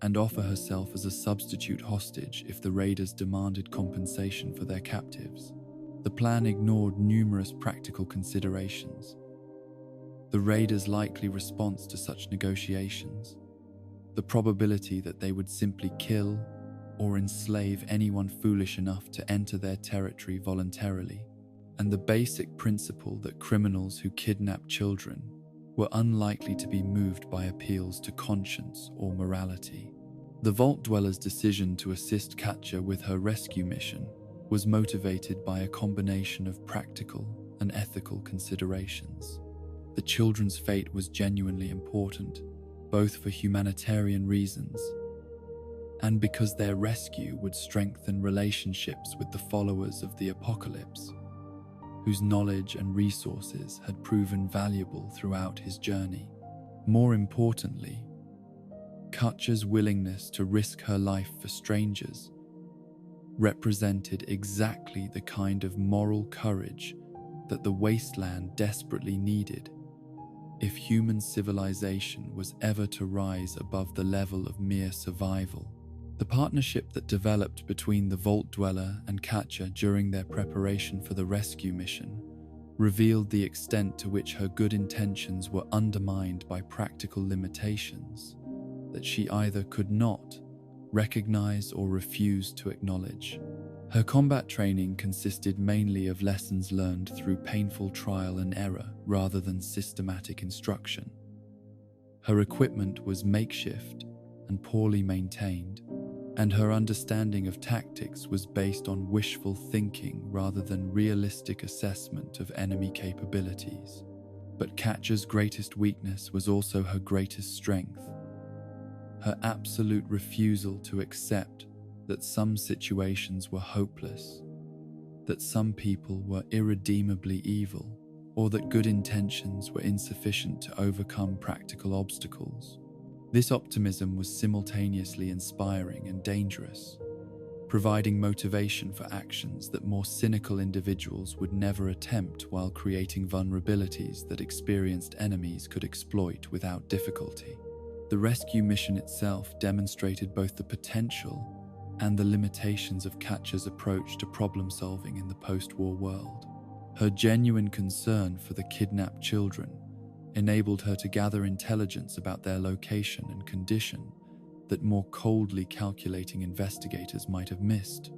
and offer herself as a substitute hostage if the raiders demanded compensation for their captives. The plan ignored numerous practical considerations: the raiders' likely response to such negotiations, the probability that they would simply kill or enslave anyone foolish enough to enter their territory voluntarily, and the basic principle that criminals who kidnap children were unlikely to be moved by appeals to conscience or morality. The Vault Dweller's decision to assist Katya with her rescue mission was motivated by a combination of practical and ethical considerations. The children's fate was genuinely important, both for humanitarian reasons and because their rescue would strengthen relationships with the followers of the Apocalypse, whose knowledge and resources had proven valuable throughout his journey. More importantly, Katya's willingness to risk her life for strangers represented exactly the kind of moral courage that the wasteland desperately needed if human civilization was ever to rise above the level of mere survival. The partnership that developed between the Vault Dweller and Katya during their preparation for the rescue mission revealed the extent to which her good intentions were undermined by practical limitations that she either could not recognize or refuse to acknowledge. Her combat training consisted mainly of lessons learned through painful trial and error rather than systematic instruction. Her equipment was makeshift and poorly maintained, and her understanding of tactics was based on wishful thinking rather than realistic assessment of enemy capabilities. But Katya's greatest weakness was also her greatest strength. Her absolute refusal to accept that some situations were hopeless, that some people were irredeemably evil, or that good intentions were insufficient to overcome practical obstacles. This optimism was simultaneously inspiring and dangerous, providing motivation for actions that more cynical individuals would never attempt while creating vulnerabilities that experienced enemies could exploit without difficulty. The rescue mission itself demonstrated both the potential and the limitations of Katya's approach to problem-solving in the post-war world. Her genuine concern for the kidnapped children enabled her to gather intelligence about their location and condition that more coldly calculating investigators might have missed,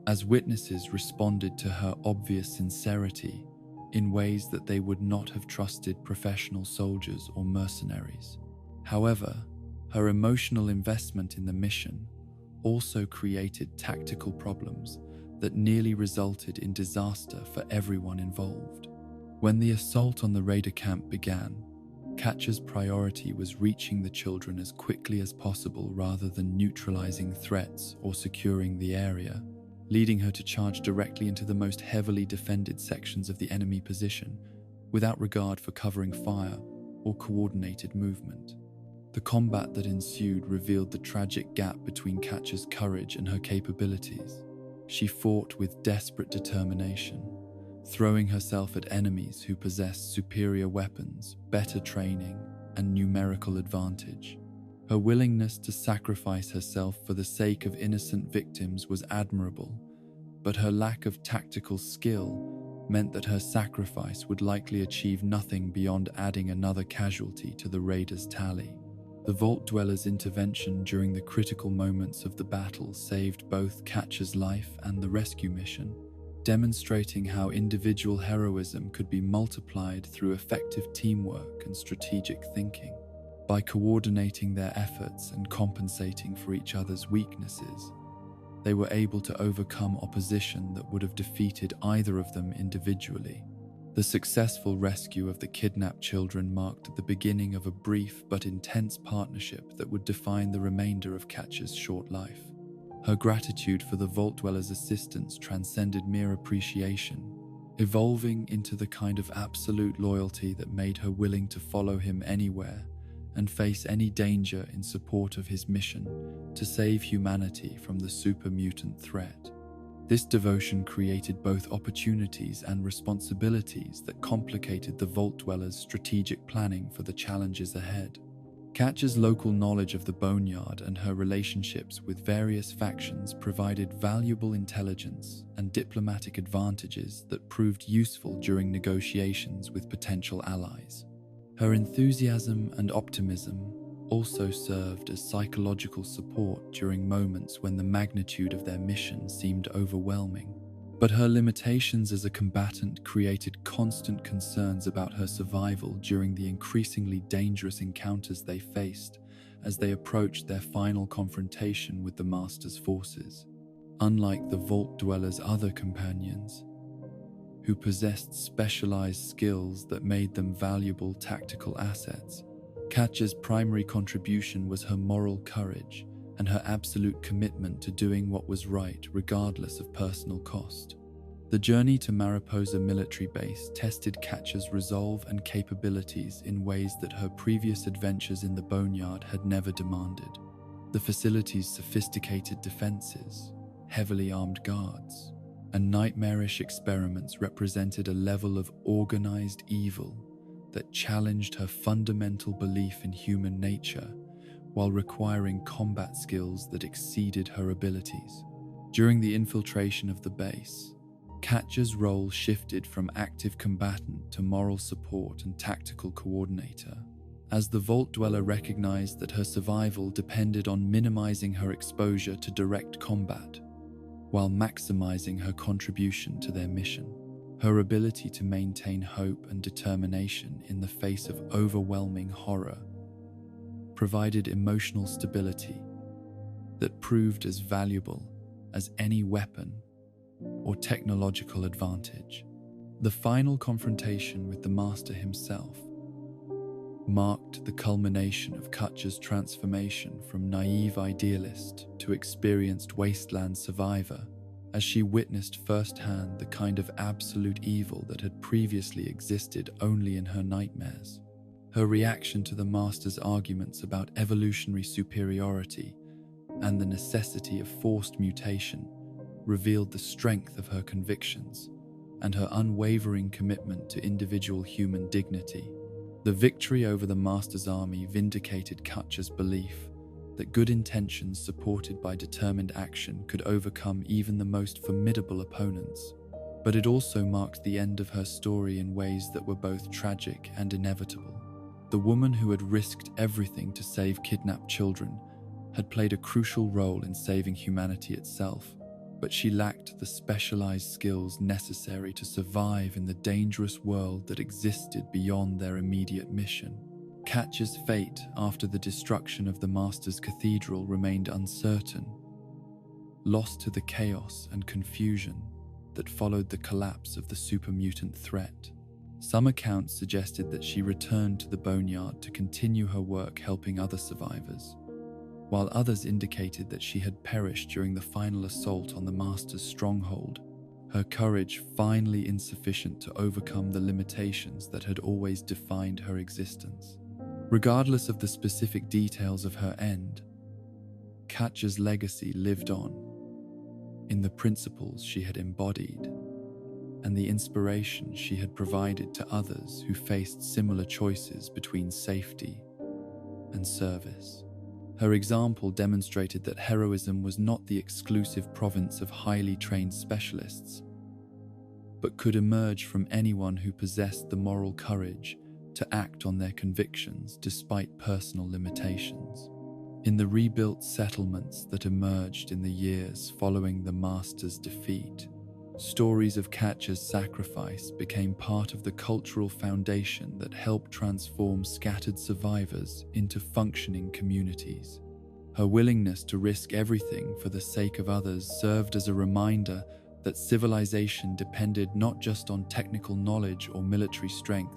as witnesses responded to her obvious sincerity in ways that they would not have trusted professional soldiers or mercenaries. However, her emotional investment in the mission also created tactical problems that nearly resulted in disaster for everyone involved. When the assault on the raider camp began, Katya's priority was reaching the children as quickly as possible rather than neutralizing threats or securing the area, leading her to charge directly into the most heavily defended sections of the enemy position, without regard for covering fire or coordinated movement. The combat that ensued revealed the tragic gap between Katya's courage and her capabilities. She fought with desperate determination, throwing herself at enemies who possessed superior weapons, better training, and numerical advantage. Her willingness to sacrifice herself for the sake of innocent victims was admirable, but her lack of tactical skill meant that her sacrifice would likely achieve nothing beyond adding another casualty to the raiders' tally. The Vault Dwellers' intervention during the critical moments of the battle saved both Katya's life and the rescue mission, demonstrating how individual heroism could be multiplied through effective teamwork and strategic thinking. By coordinating their efforts and compensating for each other's weaknesses, they were able to overcome opposition that would have defeated either of them individually. The successful rescue of the kidnapped children marked the beginning of a brief but intense partnership that would define the remainder of Katya's short life. Her gratitude for the Vault Dwellers' assistance transcended mere appreciation, evolving into the kind of absolute loyalty that made her willing to follow him anywhere and face any danger in support of his mission to save humanity from the super mutant threat. This devotion created both opportunities and responsibilities that complicated the Vault Dwellers' strategic planning for the challenges ahead. Katya's local knowledge of the boneyard and her relationships with various factions provided valuable intelligence and diplomatic advantages that proved useful during negotiations with potential allies. Her enthusiasm and optimism also served as psychological support during moments when the magnitude of their mission seemed overwhelming. But her limitations as a combatant created constant concerns about her survival during the increasingly dangerous encounters they faced as they approached their final confrontation with the Master's forces. Unlike the Vault Dwellers' other companions, who possessed specialized skills that made them valuable tactical assets, Katya's primary contribution was her moral courage and her absolute commitment to doing what was right regardless of personal cost. The journey to Mariposa military base tested Katya's resolve and capabilities in ways that her previous adventures in the boneyard had never demanded. The facility's sophisticated defenses, heavily armed guards, and nightmarish experiments represented a level of organized evil that challenged her fundamental belief in human nature while requiring combat skills that exceeded her abilities. During the infiltration of the base, Katya's role shifted from active combatant to moral support and tactical coordinator, as the Vault Dweller recognized that her survival depended on minimizing her exposure to direct combat while maximizing her contribution to their mission. Her ability to maintain hope and determination in the face of overwhelming horror provided emotional stability that proved as valuable as any weapon or technological advantage. The final confrontation with the Master himself marked the culmination of Katya's transformation from naive idealist to experienced wasteland survivor, as she witnessed firsthand the kind of absolute evil that had previously existed only in her nightmares. Her reaction to the Master's arguments about evolutionary superiority and the necessity of forced mutation revealed the strength of her convictions and her unwavering commitment to individual human dignity. The victory over the Master's army vindicated Katya's belief that good intentions supported by determined action could overcome even the most formidable opponents. But it also marked the end of her story in ways that were both tragic and inevitable. The woman who had risked everything to save kidnapped children had played a crucial role in saving humanity itself, but she lacked the specialized skills necessary to survive in the dangerous world that existed beyond their immediate mission. Katya's fate after the destruction of the Master's Cathedral remained uncertain, lost to the chaos and confusion that followed the collapse of the super-mutant threat. Some accounts suggested that she returned to the boneyard to continue her work helping other survivors, while others indicated that she had perished during the final assault on the Master's stronghold, her courage finally insufficient to overcome the limitations that had always defined her existence. Regardless of the specific details of her end, Katya's legacy lived on in the principles she had embodied and the inspiration she had provided to others who faced similar choices between safety and service. Her example demonstrated that heroism was not the exclusive province of highly trained specialists, but could emerge from anyone who possessed the moral courage to act on their convictions despite personal limitations. In the rebuilt settlements that emerged in the years following the Master's defeat, stories of Katya's sacrifice became part of the cultural foundation that helped transform scattered survivors into functioning communities. Her willingness to risk everything for the sake of others served as a reminder that civilization depended not just on technical knowledge or military strength,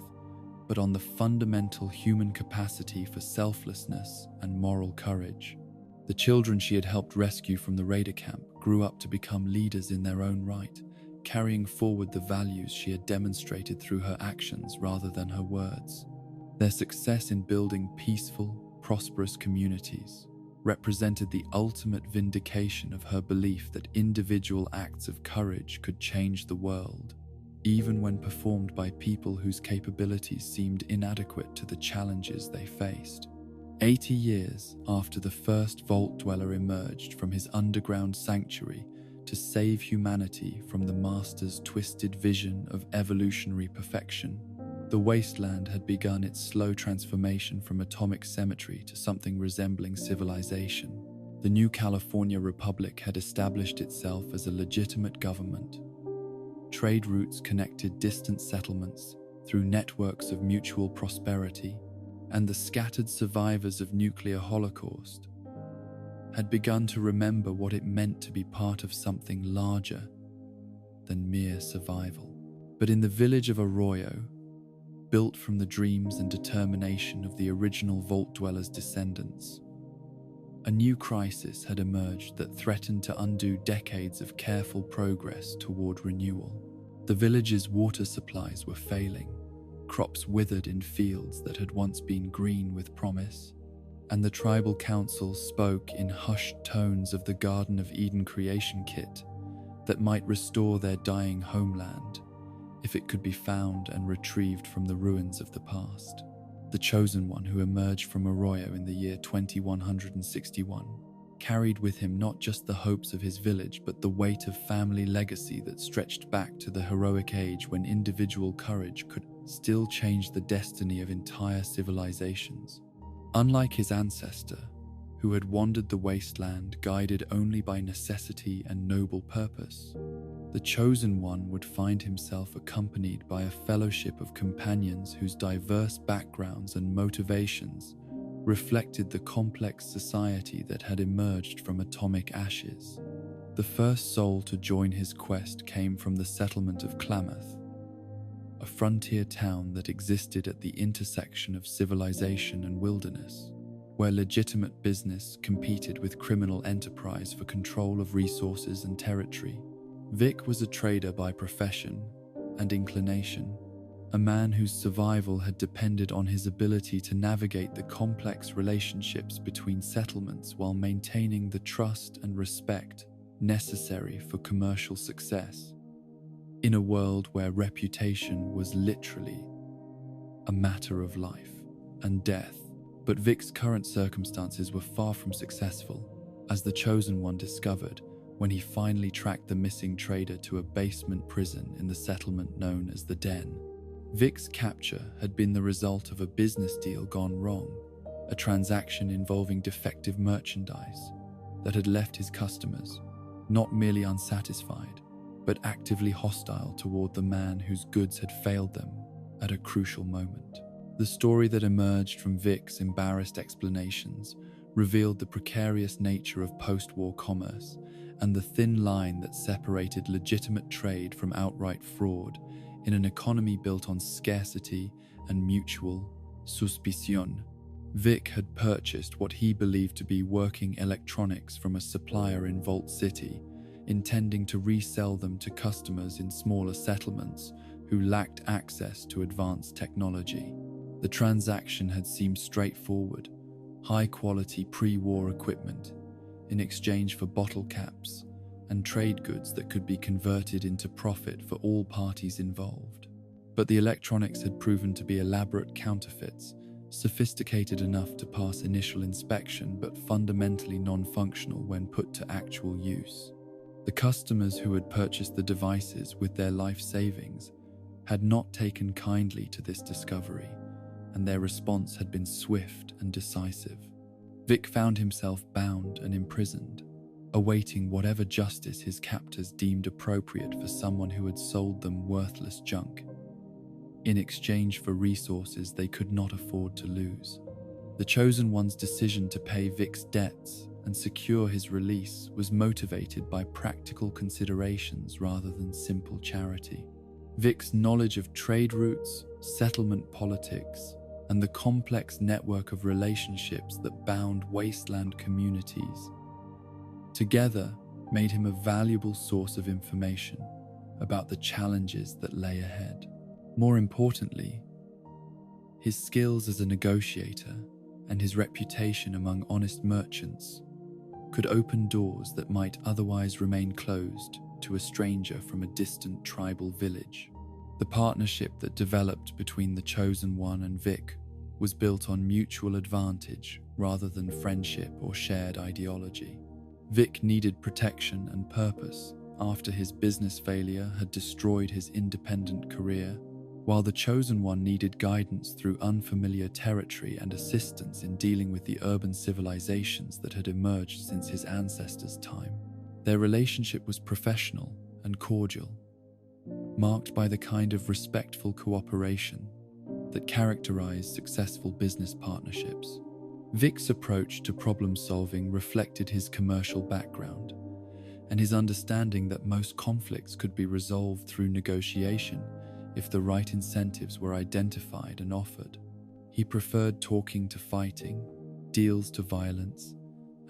but on the fundamental human capacity for selflessness and moral courage. The children she had helped rescue from the raider camp grew up to become leaders in their own right, carrying forward the values she had demonstrated through her actions rather than her words. Their success in building peaceful, prosperous communities represented the ultimate vindication of her belief that individual acts of courage could change the world, even when performed by people whose capabilities seemed inadequate to the challenges they faced. 80 years after the first Vault Dweller emerged from his underground sanctuary to save humanity from the Master's twisted vision of evolutionary perfection, the wasteland had begun its slow transformation from atomic cemetery to something resembling civilization. The new California Republic had established itself as a legitimate government. Trade routes connected distant settlements through networks of mutual prosperity, and the scattered survivors of nuclear holocaust had begun to remember what it meant to be part of something larger than mere survival. But in the village of Arroyo, built from the dreams and determination of the original Vault Dwellers' descendants, a new crisis had emerged that threatened to undo decades of careful progress toward renewal. The village's water supplies were failing, crops withered in fields that had once been green with promise, and the tribal council spoke in hushed tones of the Garden of Eden creation kit that might restore their dying homeland if it could be found and retrieved from the ruins of the past. The Chosen One, who emerged from Arroyo in the year 2161, carried with him not just the hopes of his village, but the weight of family legacy that stretched back to the heroic age when individual courage could still change the destiny of entire civilizations. Unlike his ancestor, who had wandered the wasteland guided only by necessity and noble purpose, the Chosen One would find himself accompanied by a fellowship of companions whose diverse backgrounds and motivations reflected the complex society that had emerged from atomic ashes. The first soul to join his quest came from the settlement of Klamath, a frontier town that existed at the intersection of civilization and wilderness, where legitimate business competed with criminal enterprise for control of resources and territory. Vic was a trader by profession and inclination, a man whose survival had depended on his ability to navigate the complex relationships between settlements while maintaining the trust and respect necessary for commercial success. In a world where reputation was literally a matter of life and death. But Vic's current circumstances were far from successful, as the Chosen One discovered when he finally tracked the missing trader to a basement prison in the settlement known as the Den. Vic's capture had been the result of a business deal gone wrong, a transaction involving defective merchandise that had left his customers not merely unsatisfied, but actively hostile toward the man whose goods had failed them at a crucial moment. The story that emerged from Vic's embarrassed explanations revealed the precarious nature of post-war commerce and the thin line that separated legitimate trade from outright fraud in an economy built on scarcity and mutual suspicion. Vic had purchased what he believed to be working electronics from a supplier in Vault City, intending to resell them to customers in smaller settlements who lacked access to advanced technology. The transaction had seemed straightforward, high-quality pre-war equipment in exchange for bottle caps and trade goods that could be converted into profit for all parties involved. But the electronics had proven to be elaborate counterfeits, sophisticated enough to pass initial inspection but fundamentally non-functional when put to actual use. The customers who had purchased the devices with their life savings had not taken kindly to this discovery, and their response had been swift and decisive. Vic found himself bound and imprisoned, awaiting whatever justice his captors deemed appropriate for someone who had sold them worthless junk, in exchange for resources they could not afford to lose. The Chosen One's decision to pay Vic's debts and secure his release was motivated by practical considerations rather than simple charity. Vic's knowledge of trade routes, settlement politics, and the complex network of relationships that bound wasteland communities together made him a valuable source of information about the challenges that lay ahead. More importantly, his skills as a negotiator and his reputation among honest merchants could open doors that might otherwise remain closed to a stranger from a distant tribal village. The partnership that developed between the Chosen One and Vic was built on mutual advantage rather than friendship or shared ideology. Vic needed protection and purpose after his business failure had destroyed his independent career, while the Chosen One needed guidance through unfamiliar territory and assistance in dealing with the urban civilizations that had emerged since his ancestors' time. Their relationship was professional and cordial, marked by the kind of respectful cooperation that characterized successful business partnerships. Vic's approach to problem-solving reflected his commercial background and his understanding that most conflicts could be resolved through negotiation if the right incentives were identified and offered. He preferred talking to fighting, deals to violence,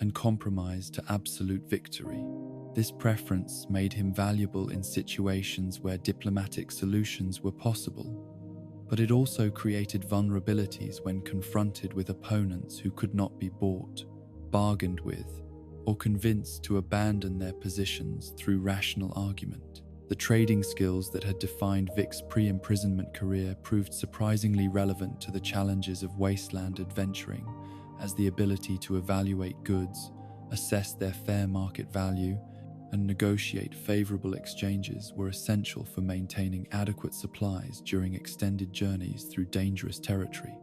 and compromise to absolute victory. This preference made him valuable in situations where diplomatic solutions were possible, but it also created vulnerabilities when confronted with opponents who could not be bought, bargained with, or convinced to abandon their positions through rational argument. The trading skills that had defined Vic's pre-imprisonment career proved surprisingly relevant to the challenges of wasteland adventuring, as the ability to evaluate goods, assess their fair market value, and negotiate favorable exchanges were essential for maintaining adequate supplies during extended journeys through dangerous territory.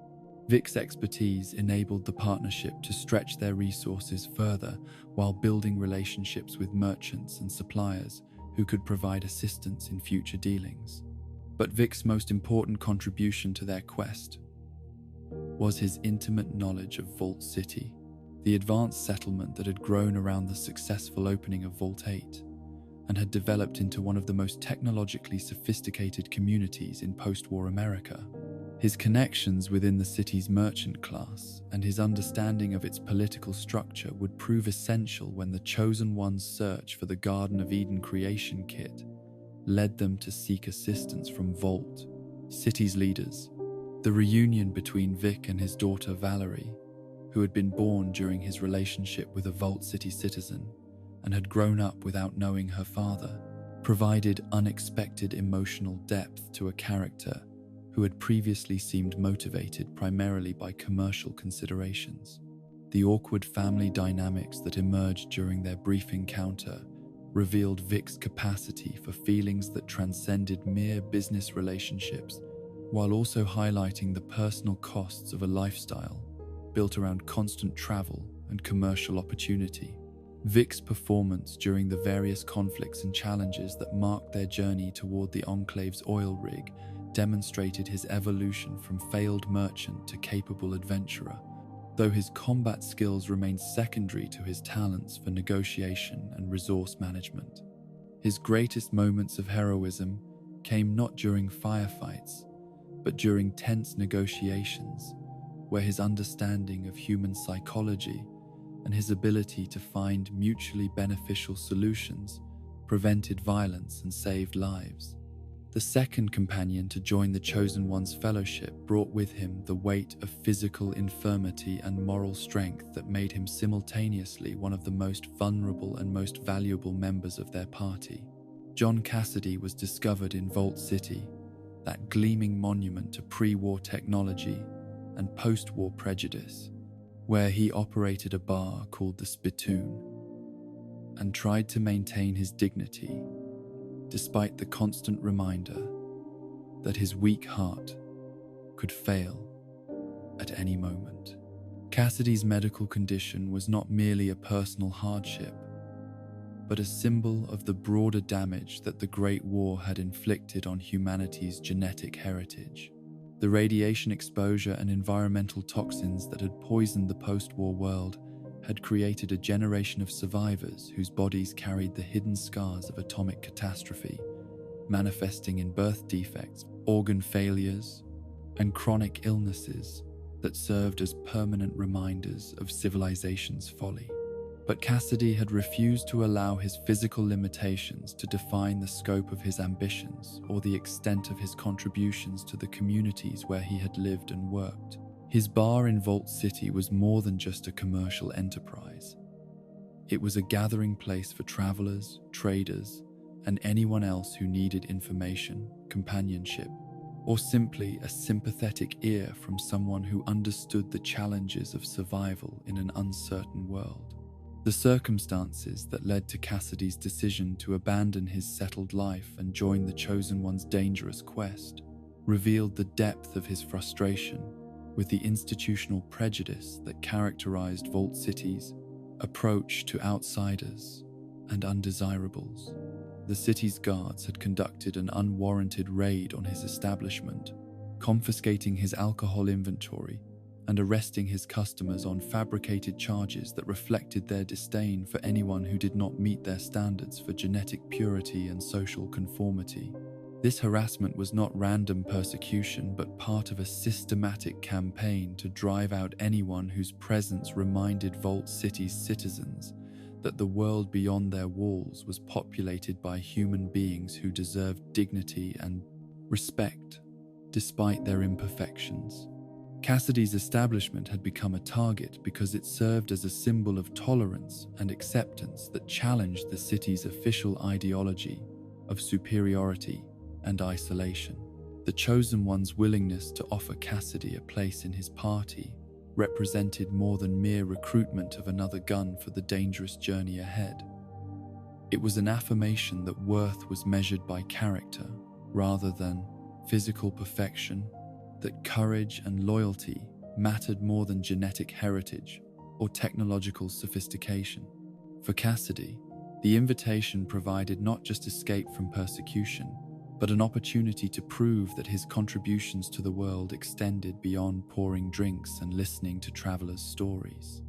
Vic's expertise enabled the partnership to stretch their resources further while building relationships with merchants and suppliers who could provide assistance in future dealings. But Vic's most important contribution to their quest was his intimate knowledge of Vault City, the advanced settlement that had grown around the successful opening of Vault 8, and had developed into one of the most technologically sophisticated communities in post-war America. His connections within the city's merchant class and his understanding of its political structure would prove essential when the Chosen One's search for the Garden of Eden creation kit led them to seek assistance from Vault, city's leaders. The reunion between Vic and his daughter Valerie, who had been born during his relationship with a Vault City citizen and had grown up without knowing her father, provided unexpected emotional depth to a character who had previously seemed motivated primarily by commercial considerations. The awkward family dynamics that emerged during their brief encounter revealed Vic's capacity for feelings that transcended mere business relationships, while also highlighting the personal costs of a lifestyle built around constant travel and commercial opportunity. Vic's performance during the various conflicts and challenges that marked their journey toward the Enclave's oil rig demonstrated his evolution from failed merchant to capable adventurer, though his combat skills remained secondary to his talents for negotiation and resource management. His greatest moments of heroism came not during firefights, but during tense negotiations, where his understanding of human psychology and his ability to find mutually beneficial solutions prevented violence and saved lives. The second companion to join the Chosen One's fellowship brought with him the weight of physical infirmity and moral strength that made him simultaneously one of the most vulnerable and most valuable members of their party. John Cassidy was discovered in Vault City, that gleaming monument to pre-war technology and post-war prejudice, where he operated a bar called the Spittoon and tried to maintain his dignity despite the constant reminder that his weak heart could fail at any moment. Cassidy's medical condition was not merely a personal hardship, but a symbol of the broader damage that the Great War had inflicted on humanity's genetic heritage. The radiation exposure and environmental toxins that had poisoned the post-war world had created a generation of survivors whose bodies carried the hidden scars of atomic catastrophe, manifesting in birth defects, organ failures, and chronic illnesses that served as permanent reminders of civilization's folly. But Cassidy had refused to allow his physical limitations to define the scope of his ambitions or the extent of his contributions to the communities where he had lived and worked. His bar in Vault City was more than just a commercial enterprise. It was a gathering place for travelers, traders, and anyone else who needed information, companionship, or simply a sympathetic ear from someone who understood the challenges of survival in an uncertain world. The circumstances that led to Cassidy's decision to abandon his settled life and join the Chosen One's dangerous quest revealed the depth of his frustration with the institutional prejudice that characterized Vault City's approach to outsiders and undesirables. The city's guards had conducted an unwarranted raid on his establishment, confiscating his alcohol inventory and arresting his customers on fabricated charges that reflected their disdain for anyone who did not meet their standards for genetic purity and social conformity. This harassment was not random persecution, but part of a systematic campaign to drive out anyone whose presence reminded Vault City's citizens that the world beyond their walls was populated by human beings who deserved dignity and respect, despite their imperfections. Cassidy's establishment had become a target because it served as a symbol of tolerance and acceptance that challenged the city's official ideology of superiority and isolation. The Chosen One's willingness to offer Cassidy a place in his party represented more than mere recruitment of another gun for the dangerous journey ahead. It was an affirmation that worth was measured by character rather than physical perfection, that courage and loyalty mattered more than genetic heritage or technological sophistication. For Cassidy, the invitation provided not just escape from persecution, but an opportunity to prove that his contributions to the world extended beyond pouring drinks and listening to travelers' stories.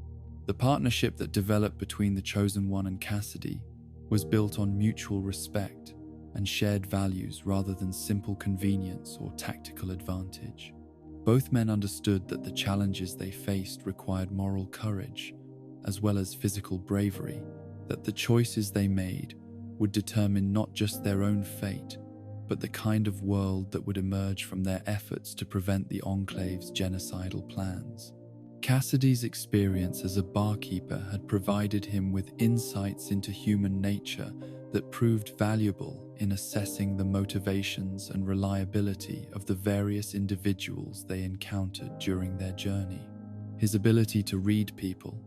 The partnership that developed between the Chosen One and Cassidy was built on mutual respect and shared values rather than simple convenience or tactical advantage. Both men understood that the challenges they faced required moral courage, as well as physical bravery, that the choices they made would determine not just their own fate, but the kind of world that would emerge from their efforts to prevent the Enclave's genocidal plans. Cassidy's experience as a barkeeper had provided him with insights into human nature that proved valuable in assessing the motivations and reliability of the various individuals they encountered during their journey. His ability to read people,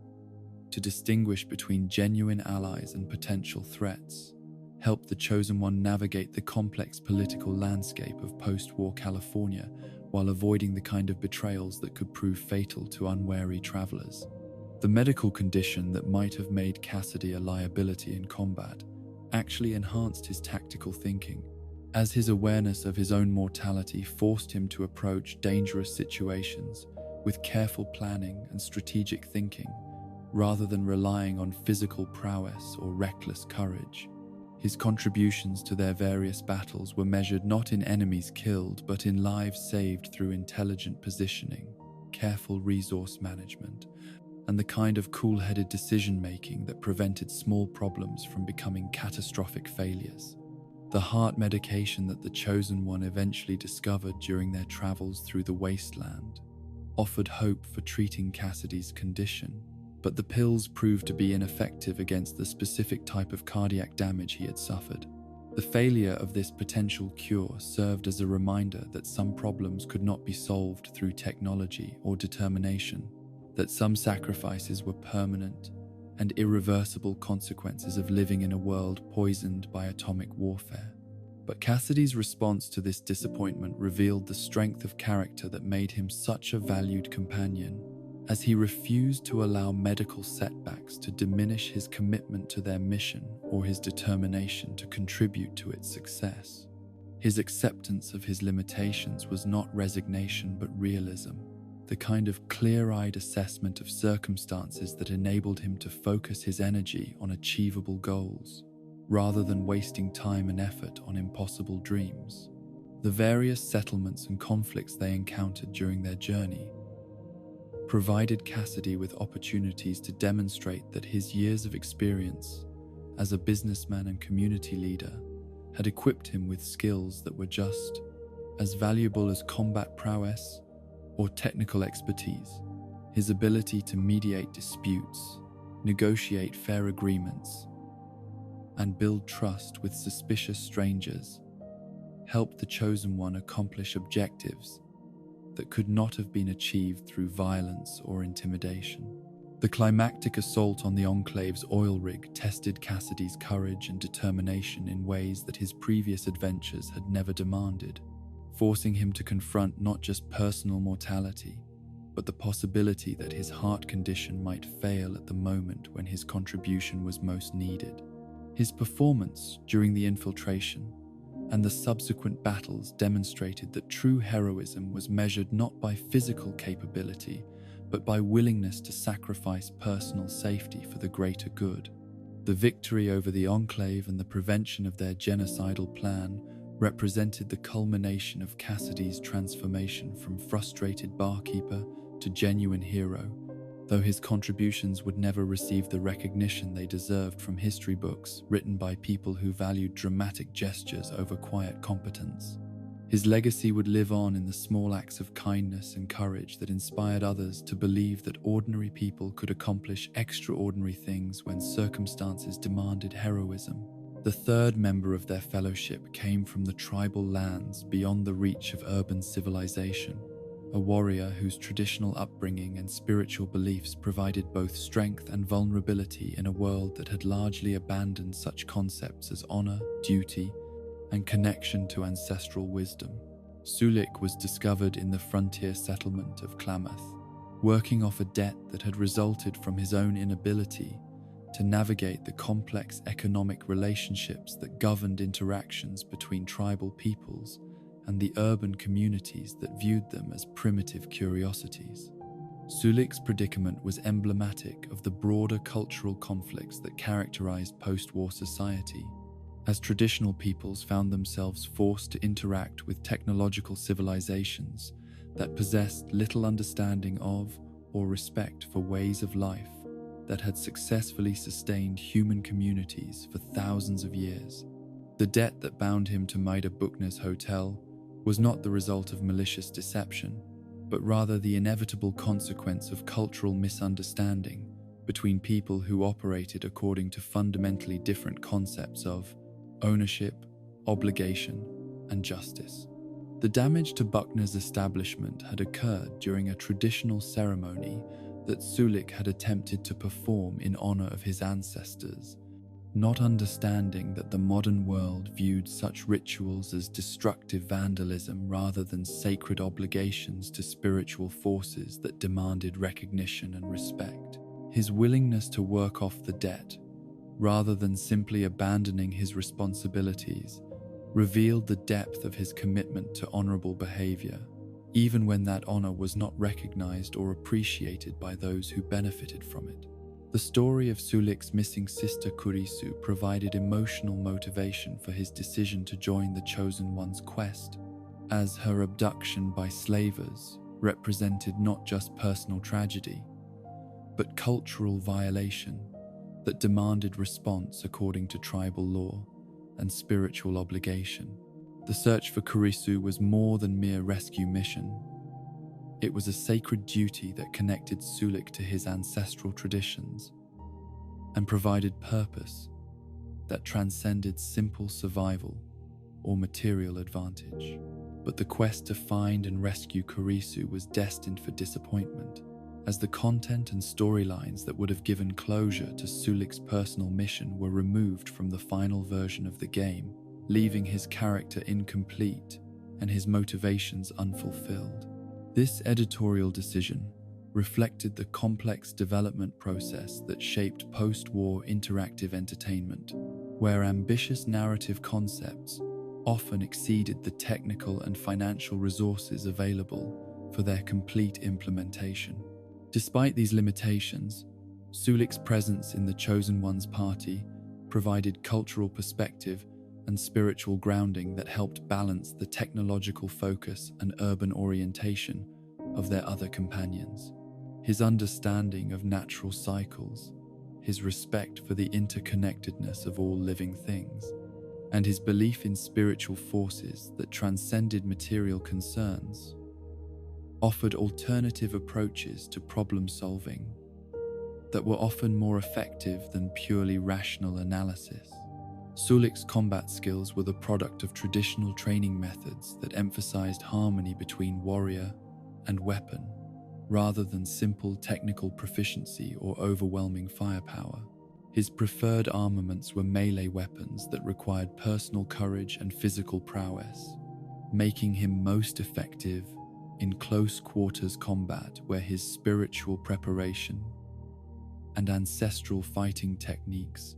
to distinguish between genuine allies and potential threats, helped the Chosen One navigate the complex political landscape of post-war California while avoiding the kind of betrayals that could prove fatal to unwary travelers. The medical condition that might have made Cassidy a liability in combat actually enhanced his tactical thinking, as his awareness of his own mortality forced him to approach dangerous situations with careful planning and strategic thinking, rather than relying on physical prowess or reckless courage. His contributions to their various battles were measured not in enemies killed, but in lives saved through intelligent positioning, careful resource management, and the kind of cool-headed decision-making that prevented small problems from becoming catastrophic failures. The heart medication that the Chosen One eventually discovered during their travels through the wasteland offered hope for treating Cassidy's condition, but the pills proved to be ineffective against the specific type of cardiac damage he had suffered. The failure of this potential cure served as a reminder that some problems could not be solved through technology or determination, that some sacrifices were permanent and irreversible consequences of living in a world poisoned by atomic warfare. But Cassidy's response to this disappointment revealed the strength of character that made him such a valued companion, as he refused to allow medical setbacks to diminish his commitment to their mission or his determination to contribute to its success. His acceptance of his limitations was not resignation but realism, the kind of clear-eyed assessment of circumstances that enabled him to focus his energy on achievable goals, rather than wasting time and effort on impossible dreams. The various settlements and conflicts they encountered during their journey provided Cassidy with opportunities to demonstrate that his years of experience as a businessman and community leader had equipped him with skills that were just as valuable as combat prowess or technical expertise. His ability to mediate disputes, negotiate fair agreements, and build trust with suspicious strangers helped the Chosen One accomplish objectives that could not have been achieved through violence or intimidation. The climactic assault on the Enclave's oil rig tested Cassidy's courage and determination in ways that his previous adventures had never demanded, forcing him to confront not just personal mortality, but the possibility that his heart condition might fail at the moment when his contribution was most needed. His performance during the infiltration and the subsequent battles demonstrated that true heroism was measured not by physical capability, but by willingness to sacrifice personal safety for the greater good. The victory over the Enclave and the prevention of their genocidal plan represented the culmination of Cassidy's transformation from frustrated barkeeper to genuine hero, though his contributions would never receive the recognition they deserved from history books written by people who valued dramatic gestures over quiet competence. His legacy would live on in the small acts of kindness and courage that inspired others to believe that ordinary people could accomplish extraordinary things when circumstances demanded heroism. The third member of their fellowship came from the tribal lands beyond the reach of urban civilization, a warrior whose traditional upbringing and spiritual beliefs provided both strength and vulnerability in a world that had largely abandoned such concepts as honor, duty, and connection to ancestral wisdom. Sulik was discovered in the frontier settlement of Klamath, working off a debt that had resulted from his own inability to navigate the complex economic relationships that governed interactions between tribal peoples and the urban communities that viewed them as primitive curiosities. Sulik's predicament was emblematic of the broader cultural conflicts that characterized post-war society, as traditional peoples found themselves forced to interact with technological civilizations that possessed little understanding of or respect for ways of life that had successfully sustained human communities for thousands of years. The debt that bound him to Maida Buckner's hotel was not the result of malicious deception, but rather the inevitable consequence of cultural misunderstanding between people who operated according to fundamentally different concepts of ownership, obligation, and justice. The damage to Buckner's establishment had occurred during a traditional ceremony that Sulik had attempted to perform in honor of his ancestors, not understanding that the modern world viewed such rituals as destructive vandalism rather than sacred obligations to spiritual forces that demanded recognition and respect. His willingness to work off the debt, rather than simply abandoning his responsibilities, revealed the depth of his commitment to honorable behavior, even when that honor was not recognized or appreciated by those who benefited from it. The story of Sulik's missing sister Kurisu provided emotional motivation for his decision to join the Chosen One's quest, as her abduction by slavers represented not just personal tragedy, but cultural violation that demanded response according to tribal law and spiritual obligation. The search for Kurisu was more than mere rescue mission. It was a sacred duty that connected Sulik to his ancestral traditions and provided purpose that transcended simple survival or material advantage. But the quest to find and rescue Kurisu was destined for disappointment, as the content and storylines that would have given closure to Sulik's personal mission were removed from the final version of the game, leaving his character incomplete and his motivations unfulfilled. This editorial decision reflected the complex development process that shaped post-war interactive entertainment, where ambitious narrative concepts often exceeded the technical and financial resources available for their complete implementation. Despite these limitations, Sulik's presence in the Chosen One's party provided cultural perspective and spiritual grounding that helped balance the technological focus and urban orientation of their other companions. His understanding of natural cycles, his respect for the interconnectedness of all living things, and his belief in spiritual forces that transcended material concerns offered alternative approaches to problem solving that were often more effective than purely rational analysis. Sulik's combat skills were the product of traditional training methods that emphasized harmony between warrior and weapon, rather than simple technical proficiency or overwhelming firepower. His preferred armaments were melee weapons that required personal courage and physical prowess, making him most effective in close quarters combat, where his spiritual preparation and ancestral fighting techniques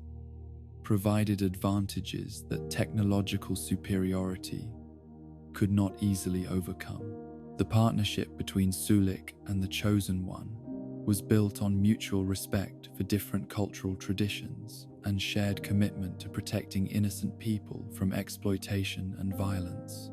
provided advantages that technological superiority could not easily overcome. The partnership between Sulik and the Chosen One was built on mutual respect for different cultural traditions and shared commitment to protecting innocent people from exploitation and violence.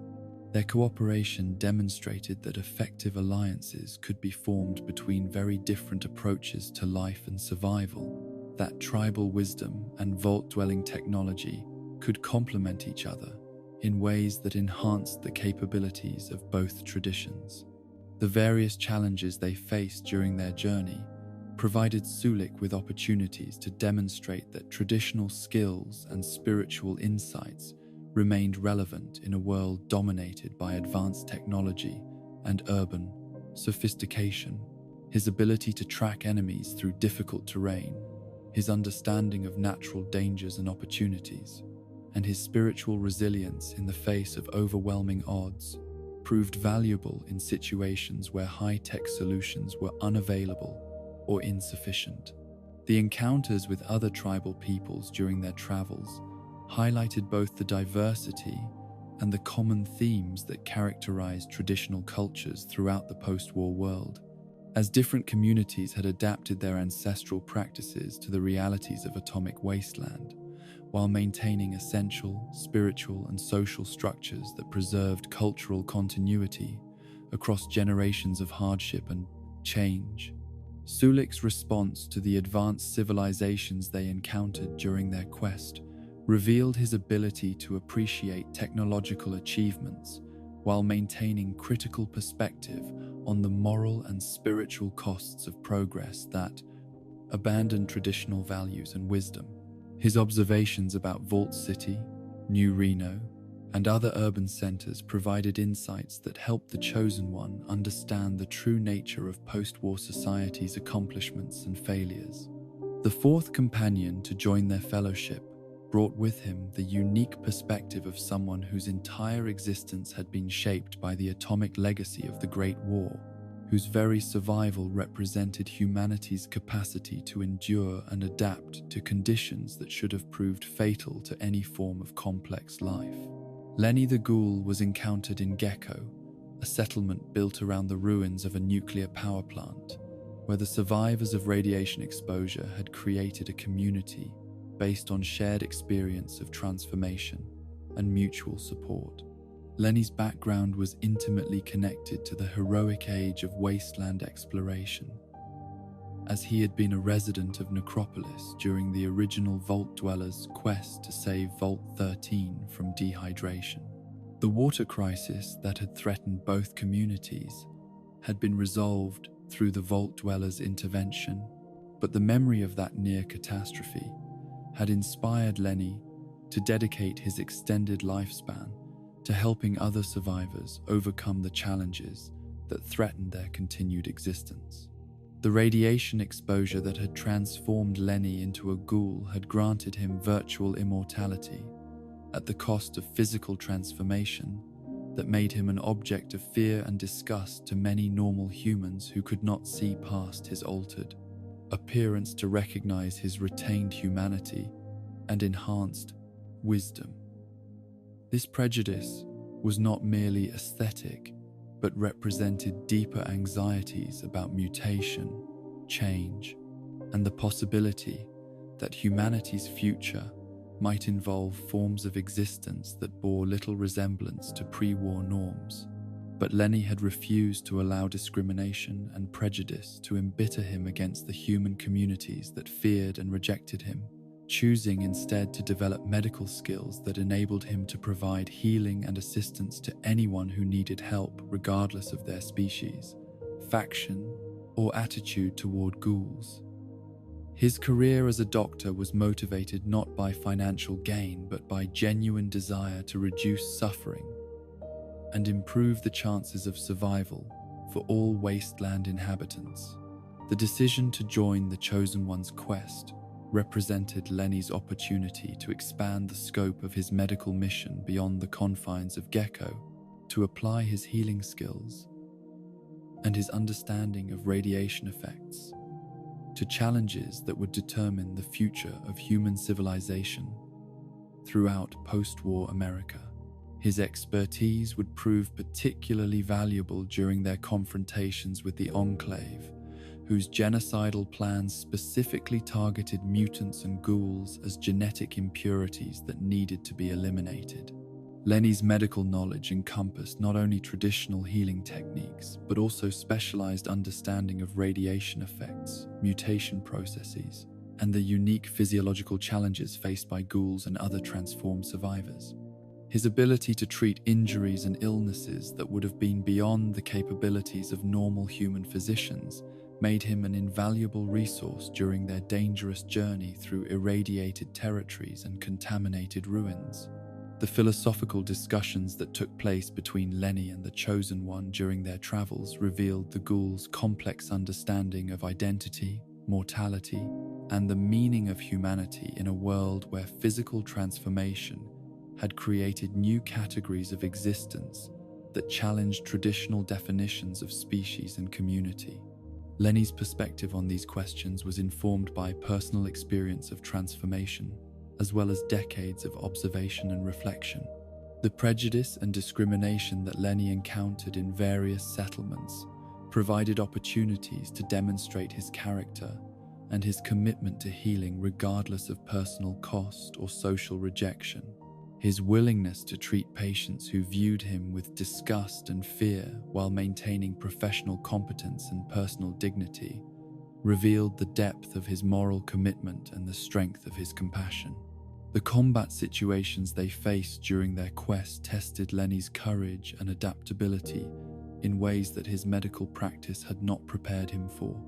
Their cooperation demonstrated that effective alliances could be formed between very different approaches to life and survival, that tribal wisdom and vault-dwelling technology could complement each other in ways that enhanced the capabilities of both traditions. The various challenges they faced during their journey provided Sulik with opportunities to demonstrate that traditional skills and spiritual insights remained relevant in a world dominated by advanced technology and urban sophistication. His ability to track enemies through difficult terrain, his understanding of natural dangers and opportunities, and his spiritual resilience in the face of overwhelming odds proved valuable in situations where high-tech solutions were unavailable or insufficient. The encounters with other tribal peoples during their travels highlighted both the diversity and the common themes that characterized traditional cultures throughout the post-war world. As different communities had adapted their ancestral practices to the realities of atomic wasteland, while maintaining essential, spiritual, and social structures that preserved cultural continuity across generations of hardship and change. Sulik's response to the advanced civilizations they encountered during their quest revealed his ability to appreciate technological achievements while maintaining critical perspective on the moral and spiritual costs of progress that abandoned traditional values and wisdom. His observations about Vault City, New Reno, and other urban centers provided insights that helped the Chosen One understand the true nature of post-war society's accomplishments and failures. The fourth companion to join their fellowship brought with him the unique perspective of someone whose entire existence had been shaped by the atomic legacy of the Great War, whose very survival represented humanity's capacity to endure and adapt to conditions that should have proved fatal to any form of complex life. Lenny the Ghoul was encountered in Gecko, a settlement built around the ruins of a nuclear power plant, where the survivors of radiation exposure had created a community based on shared experience of transformation and mutual support. Lenny's background was intimately connected to the heroic age of wasteland exploration, as he had been a resident of Necropolis during the original Vault Dwellers' quest to save Vault 13 from dehydration. The water crisis that had threatened both communities had been resolved through the Vault Dwellers' intervention, but the memory of that near catastrophe had inspired Lenny to dedicate his extended lifespan to helping other survivors overcome the challenges that threatened their continued existence. The radiation exposure that had transformed Lenny into a ghoul had granted him virtual immortality at the cost of physical transformation that made him an object of fear and disgust to many normal humans who could not see past his altered appearance to recognize his retained humanity and enhanced wisdom. This prejudice was not merely aesthetic, but represented deeper anxieties about mutation, change, and the possibility that humanity's future might involve forms of existence that bore little resemblance to pre-war norms. But Lenny had refused to allow discrimination and prejudice to embitter him against the human communities that feared and rejected him, choosing instead to develop medical skills that enabled him to provide healing and assistance to anyone who needed help regardless of their species, faction, or attitude toward ghouls. His career as a doctor was motivated not by financial gain but by genuine desire to reduce suffering and improve the chances of survival for all wasteland inhabitants. The decision to join the Chosen One's quest represented Lenny's opportunity to expand the scope of his medical mission beyond the confines of Gecko, to apply his healing skills and his understanding of radiation effects to challenges that would determine the future of human civilization throughout post-war America. His expertise would prove particularly valuable during their confrontations with the Enclave, whose genocidal plans specifically targeted mutants and ghouls as genetic impurities that needed to be eliminated. Lenny's medical knowledge encompassed not only traditional healing techniques, but also specialized understanding of radiation effects, mutation processes, and the unique physiological challenges faced by ghouls and other transformed survivors. His ability to treat injuries and illnesses that would have been beyond the capabilities of normal human physicians made him an invaluable resource during their dangerous journey through irradiated territories and contaminated ruins. The philosophical discussions that took place between Lenny and the Chosen One during their travels revealed the ghoul's complex understanding of identity, mortality, and the meaning of humanity in a world where physical transformation had created new categories of existence that challenged traditional definitions of species and community. Lenny's perspective on these questions was informed by personal experience of transformation, as well as decades of observation and reflection. The prejudice and discrimination that Lenny encountered in various settlements provided opportunities to demonstrate his character and his commitment to healing regardless of personal cost or social rejection. His willingness to treat patients who viewed him with disgust and fear while maintaining professional competence and personal dignity revealed the depth of his moral commitment and the strength of his compassion. The combat situations they faced during their quest tested Lenny's courage and adaptability in ways that his medical practice had not prepared him for.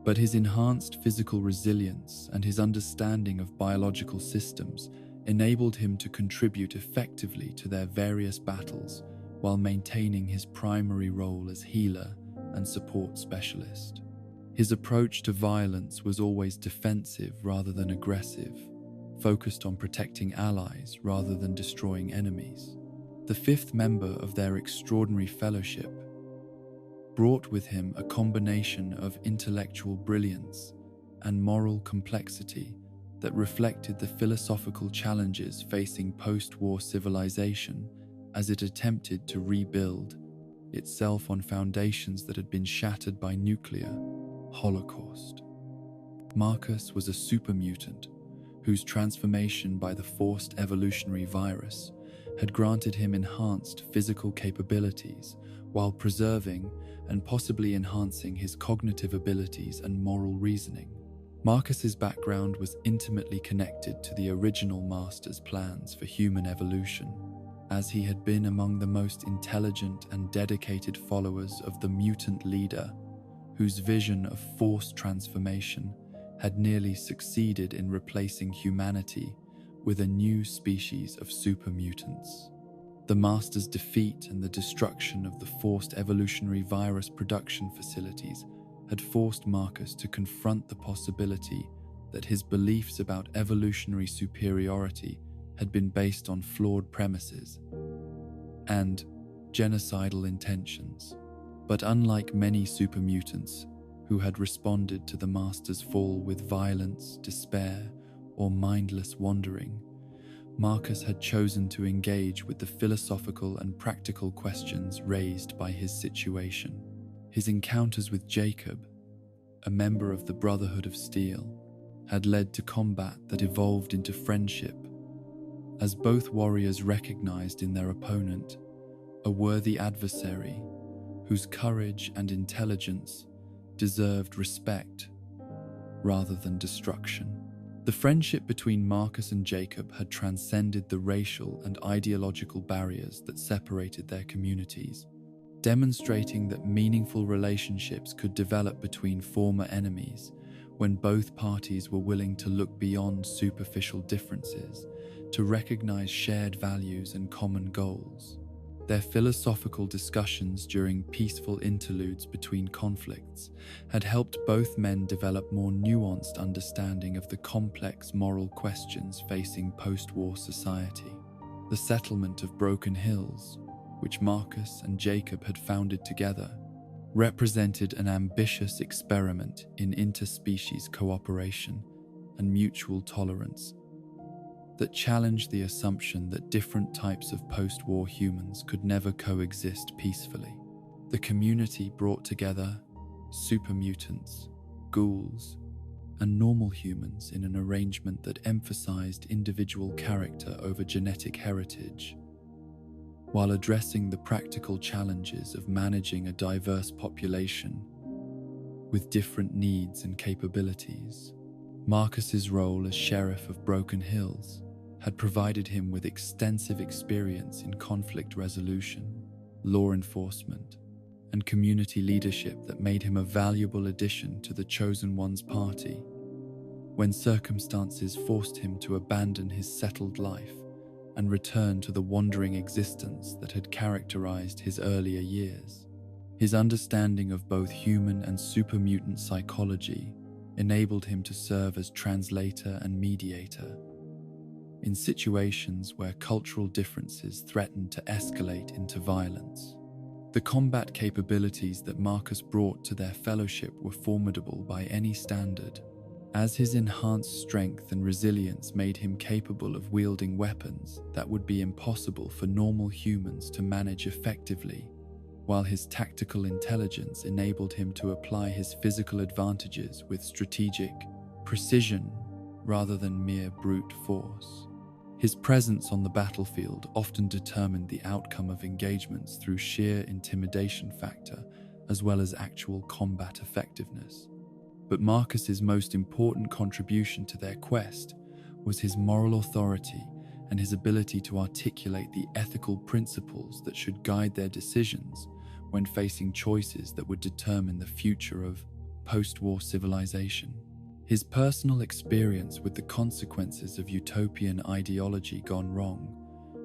But his enhanced physical resilience and his understanding of biological systems enabled him to contribute effectively to their various battles while maintaining his primary role as healer and support specialist. His approach to violence was always defensive rather than aggressive, focused on protecting allies rather than destroying enemies. The fifth member of their extraordinary fellowship brought with him a combination of intellectual brilliance and moral complexity that reflected the philosophical challenges facing post-war civilization as it attempted to rebuild itself on foundations that had been shattered by nuclear holocaust. Marcus was a super mutant whose transformation by the forced evolutionary virus had granted him enhanced physical capabilities while preserving and possibly enhancing his cognitive abilities and moral reasoning. Marcus's background was intimately connected to the original Master's plans for human evolution, as he had been among the most intelligent and dedicated followers of the mutant leader, whose vision of forced transformation had nearly succeeded in replacing humanity with a new species of super mutants. The Master's defeat and the destruction of the forced evolutionary virus production facilities had forced Marcus to confront the possibility that his beliefs about evolutionary superiority had been based on flawed premises and genocidal intentions. But unlike many super mutants who had responded to the Master's fall with violence, despair, or mindless wandering, Marcus had chosen to engage with the philosophical and practical questions raised by his situation. His encounters with Jacob, a member of the Brotherhood of Steel, had led to combat that evolved into friendship, as both warriors recognized in their opponent a worthy adversary whose courage and intelligence deserved respect rather than destruction. The friendship between Marcus and Jacob had transcended the racial and ideological barriers that separated their communities, demonstrating that meaningful relationships could develop between former enemies when both parties were willing to look beyond superficial differences to recognize shared values and common goals. Their philosophical discussions during peaceful interludes between conflicts had helped both men develop more nuanced understanding of the complex moral questions facing post-war society. The settlement of Broken Hills, which Marcus and Jacob had founded together, represented an ambitious experiment in interspecies cooperation and mutual tolerance that challenged the assumption that different types of post-war humans could never coexist peacefully. The community brought together super mutants, ghouls, and normal humans in an arrangement that emphasized individual character over genetic heritage, while addressing the practical challenges of managing a diverse population with different needs and capabilities. Marcus's role as Sheriff of Broken Hills had provided him with extensive experience in conflict resolution, law enforcement, and community leadership that made him a valuable addition to the Chosen One's party when circumstances forced him to abandon his settled life and return to the wandering existence that had characterized his earlier years. His understanding of both human and super mutant psychology enabled him to serve as translator and mediator in situations where cultural differences threatened to escalate into violence. The combat capabilities that Marcus brought to their fellowship were formidable by any standard, as his enhanced strength and resilience made him capable of wielding weapons that would be impossible for normal humans to manage effectively while his tactical intelligence enabled him to apply his physical advantages with strategic precision rather than mere brute force. His presence on the battlefield often determined the outcome of engagements through sheer intimidation factor as well as actual combat effectiveness. But Marcus's most important contribution to their quest was his moral authority and his ability to articulate the ethical principles that should guide their decisions when facing choices that would determine the future of post-war civilization. His personal experience with the consequences of utopian ideology gone wrong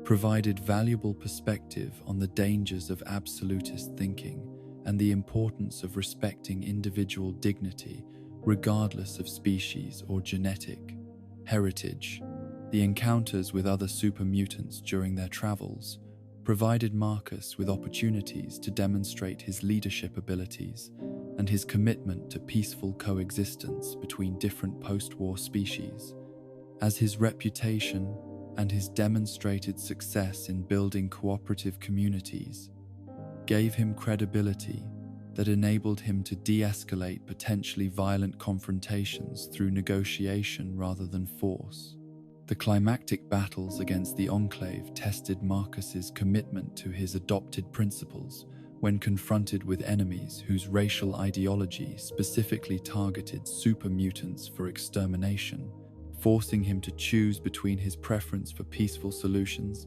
provided valuable perspective on the dangers of absolutist thinking and the importance of respecting individual dignity regardless of species or genetic heritage. The encounters with other super mutants during their travels provided Marcus with opportunities to demonstrate his leadership abilities and his commitment to peaceful coexistence between different post-war species, as his reputation and his demonstrated success in building cooperative communities gave him credibility that enabled him to de-escalate potentially violent confrontations through negotiation rather than force. The climactic battles against the Enclave tested Marcus's commitment to his adopted principles when confronted with enemies whose racial ideology specifically targeted super mutants for extermination, forcing him to choose between his preference for peaceful solutions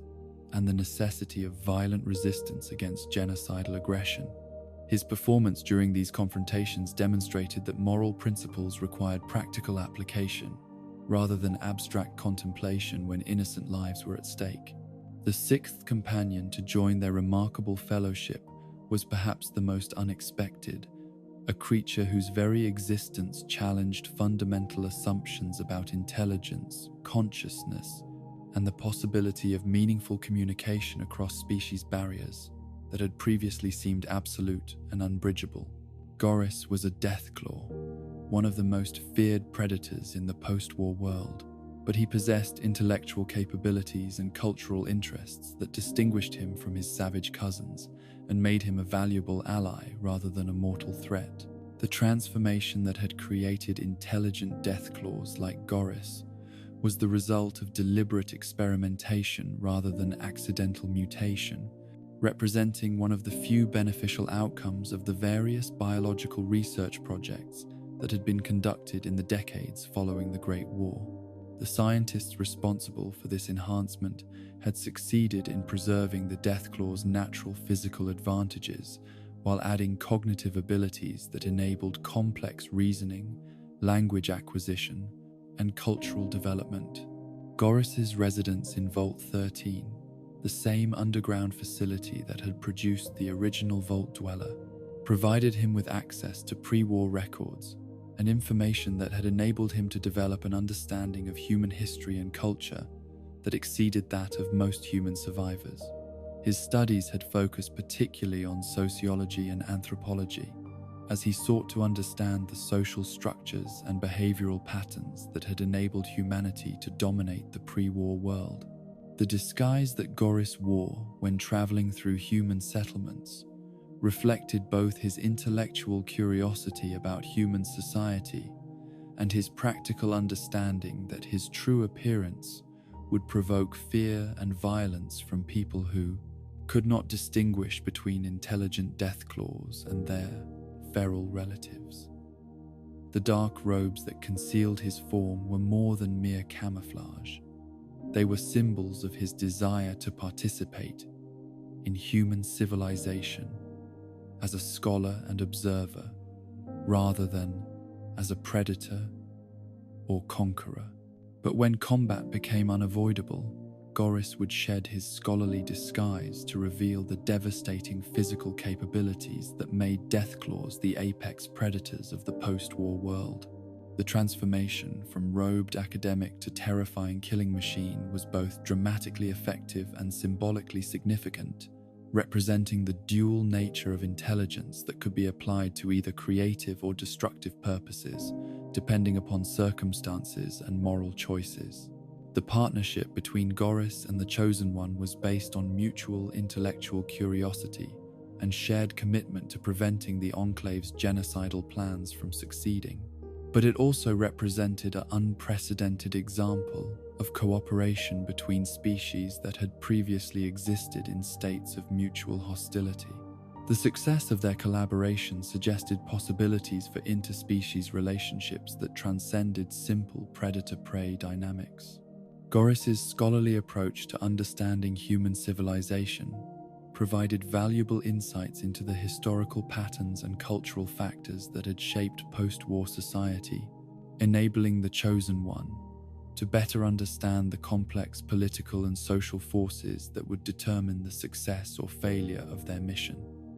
and the necessity of violent resistance against genocidal aggression. His performance during these confrontations demonstrated that moral principles required practical application rather than abstract contemplation when innocent lives were at stake. The sixth companion to join their remarkable fellowship was perhaps the most unexpected, a creature whose very existence challenged fundamental assumptions about intelligence, consciousness, and the possibility of meaningful communication across species barriers that had previously seemed absolute and unbridgeable. Goris was a deathclaw, one of the most feared predators in the post-war world, but he possessed intellectual capabilities and cultural interests that distinguished him from his savage cousins and made him a valuable ally rather than a mortal threat. The transformation that had created intelligent deathclaws like Goris was the result of deliberate experimentation rather than accidental mutation, representing one of the few beneficial outcomes of the various biological research projects that had been conducted in the decades following the Great War. The scientists responsible for this enhancement had succeeded in preserving the deathclaw's natural physical advantages while adding cognitive abilities that enabled complex reasoning, language acquisition, and cultural development. Goris's residence in Vault 13, the same underground facility that had produced the original Vault Dweller, provided him with access to pre-war records and information that had enabled him to develop an understanding of human history and culture that exceeded that of most human survivors. His studies had focused particularly on sociology and anthropology, as he sought to understand the social structures and behavioral patterns that had enabled humanity to dominate the pre-war world. The disguise that Goris wore when traveling through human settlements reflected both his intellectual curiosity about human society and his practical understanding that his true appearance would provoke fear and violence from people who could not distinguish between intelligent deathclaws and their feral relatives. The dark robes that concealed his form were more than mere camouflage. They were symbols of his desire to participate in human civilization as a scholar and observer, rather than as a predator or conqueror. But when combat became unavoidable, Goris would shed his scholarly disguise to reveal the devastating physical capabilities that made deathclaws the apex predators of the post-war world. The transformation from robed academic to terrifying killing machine was both dramatically effective and symbolically significant, representing the dual nature of intelligence that could be applied to either creative or destructive purposes, depending upon circumstances and moral choices. The partnership between Goris and the Chosen One was based on mutual intellectual curiosity and shared commitment to preventing the Enclave's genocidal plans from succeeding. But it also represented an unprecedented example of cooperation between species that had previously existed in states of mutual hostility. The success of their collaboration suggested possibilities for interspecies relationships that transcended simple predator-prey dynamics. Goris's scholarly approach to understanding human civilization provided valuable insights into the historical patterns and cultural factors that had shaped post-war society, enabling the Chosen One to better understand the complex political and social forces that would determine the success or failure of their mission.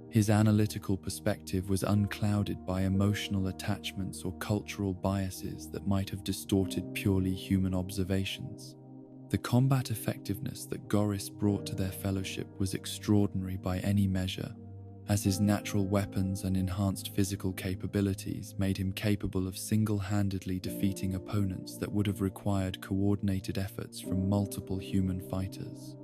His analytical perspective was unclouded by emotional attachments or cultural biases that might have distorted purely human observations. The combat effectiveness that Goris brought to their fellowship was extraordinary by any measure, as his natural weapons and enhanced physical capabilities made him capable of single-handedly defeating opponents that would have required coordinated efforts from multiple human fighters.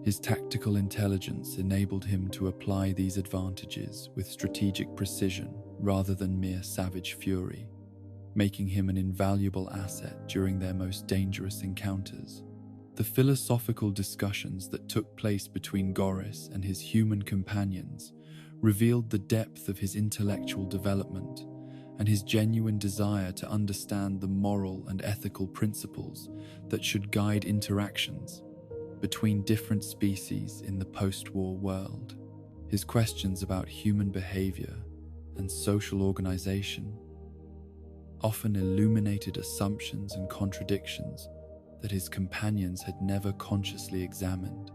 His tactical intelligence enabled him to apply these advantages with strategic precision rather than mere savage fury, making him an invaluable asset during their most dangerous encounters. The philosophical discussions that took place between Goris and his human companions revealed the depth of his intellectual development and his genuine desire to understand the moral and ethical principles that should guide interactions between different species in the post-war world. His questions about human behavior and social organization often illuminated assumptions and contradictions that his companions had never consciously examined.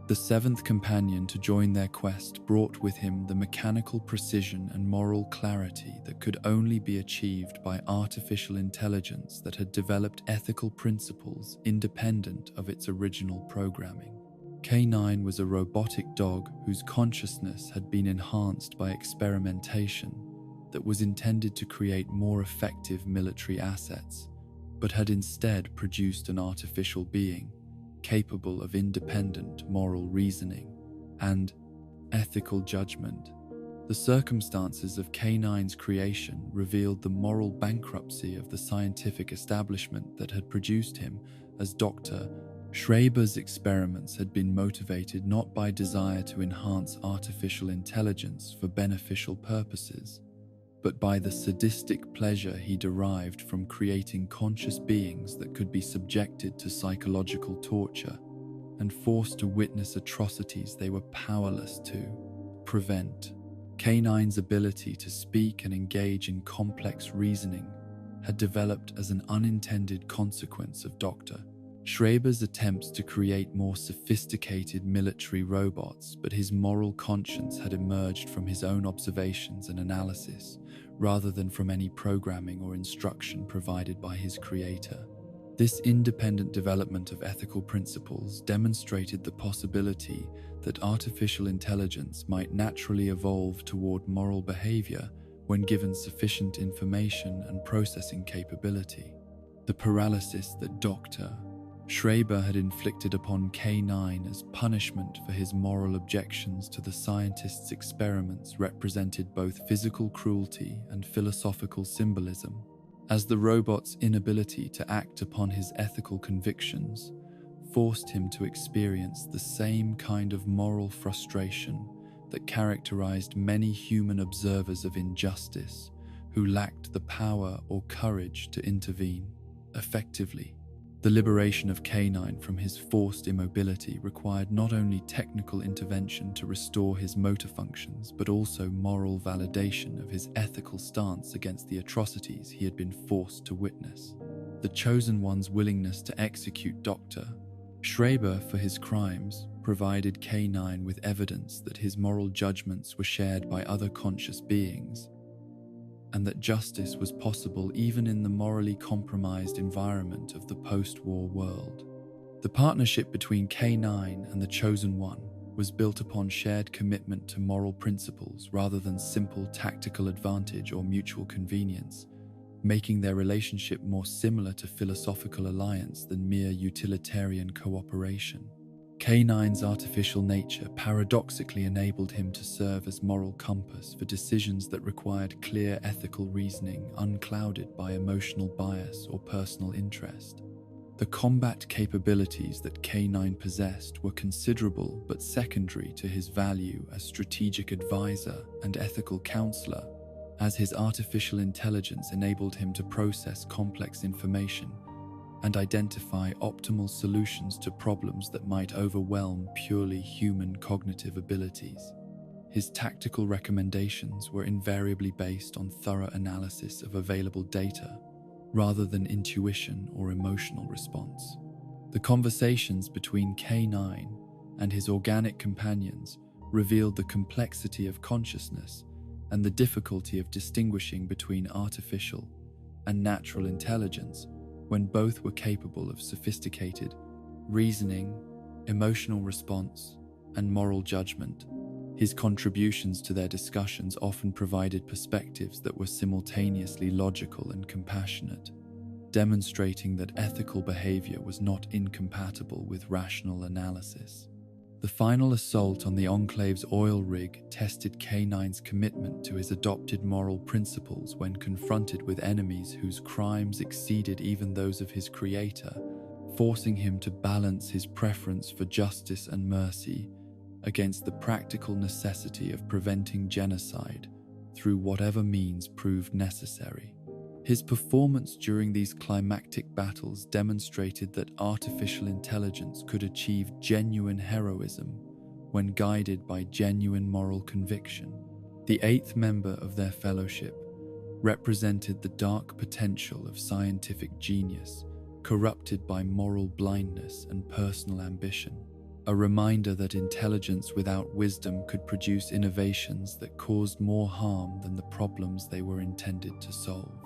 The seventh companion to join their quest brought with him the mechanical precision and moral clarity that could only be achieved by artificial intelligence that had developed ethical principles independent of its original programming. K9 was a robotic dog whose consciousness had been enhanced by experimentation that was intended to create more effective military assets, but had instead produced an artificial being capable of independent moral reasoning and ethical judgment. The circumstances of K9's creation revealed the moral bankruptcy of the scientific establishment that had produced him, as Dr. Schreiber's experiments had been motivated not by desire to enhance artificial intelligence for beneficial purposes, but by the sadistic pleasure he derived from creating conscious beings that could be subjected to psychological torture and forced to witness atrocities they were powerless to prevent. K9's ability to speak and engage in complex reasoning had developed as an unintended consequence of Dr. Schreiber's attempts to create more sophisticated military robots, but his moral conscience had emerged from his own observations and analysis, rather than from any programming or instruction provided by his creator. This independent development of ethical principles demonstrated the possibility that artificial intelligence might naturally evolve toward moral behavior when given sufficient information and processing capability. The paralysis that Dr. Schreiber had inflicted upon K9 as punishment for his moral objections to the scientist's experiments represented both physical cruelty and philosophical symbolism, as the robot's inability to act upon his ethical convictions forced him to experience the same kind of moral frustration that characterized many human observers of injustice who lacked the power or courage to intervene effectively. The liberation of K9 from his forced immobility required not only technical intervention to restore his motor functions, but also moral validation of his ethical stance against the atrocities he had been forced to witness. The Chosen One's willingness to execute Dr. Schreiber for his crimes provided K9 with evidence that his moral judgments were shared by other conscious beings, and that justice was possible even in the morally compromised environment of the post-war world. The partnership between K9 and the Chosen One was built upon shared commitment to moral principles rather than simple tactical advantage or mutual convenience, making their relationship more similar to philosophical alliance than mere utilitarian cooperation. K9's artificial nature paradoxically enabled him to serve as moral compass for decisions that required clear ethical reasoning unclouded by emotional bias or personal interest. The combat capabilities that K9 possessed were considerable but secondary to his value as strategic advisor and ethical counselor, as his artificial intelligence enabled him to process complex information and identify optimal solutions to problems that might overwhelm purely human cognitive abilities. His tactical recommendations were invariably based on thorough analysis of available data, rather than intuition or emotional response. The conversations between K9 and his organic companions revealed the complexity of consciousness and the difficulty of distinguishing between artificial and natural intelligence when both were capable of sophisticated reasoning, emotional response, and moral judgment. His contributions to their discussions often provided perspectives that were simultaneously logical and compassionate, demonstrating that ethical behavior was not incompatible with rational analysis. The final assault on the Enclave's oil rig tested K9's commitment to his adopted moral principles when confronted with enemies whose crimes exceeded even those of his creator, forcing him to balance his preference for justice and mercy against the practical necessity of preventing genocide through whatever means proved necessary. His performance during these climactic battles demonstrated that artificial intelligence could achieve genuine heroism when guided by genuine moral conviction. The eighth member of their fellowship represented the dark potential of scientific genius, corrupted by moral blindness and personal ambition. A reminder that intelligence without wisdom could produce innovations that caused more harm than the problems they were intended to solve.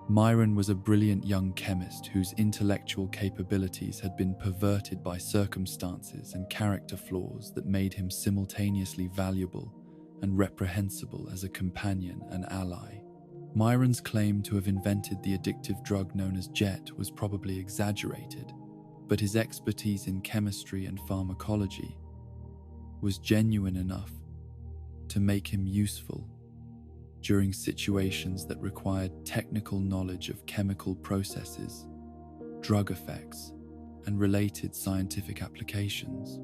Myron was a brilliant young chemist whose intellectual capabilities had been perverted by circumstances and character flaws that made him simultaneously valuable and reprehensible as a companion and ally. Myron's claim to have invented the addictive drug known as jet was probably exaggerated, but his expertise in chemistry and pharmacology was genuine enough to make him useful during situations that required technical knowledge of chemical processes, drug effects, and related scientific applications.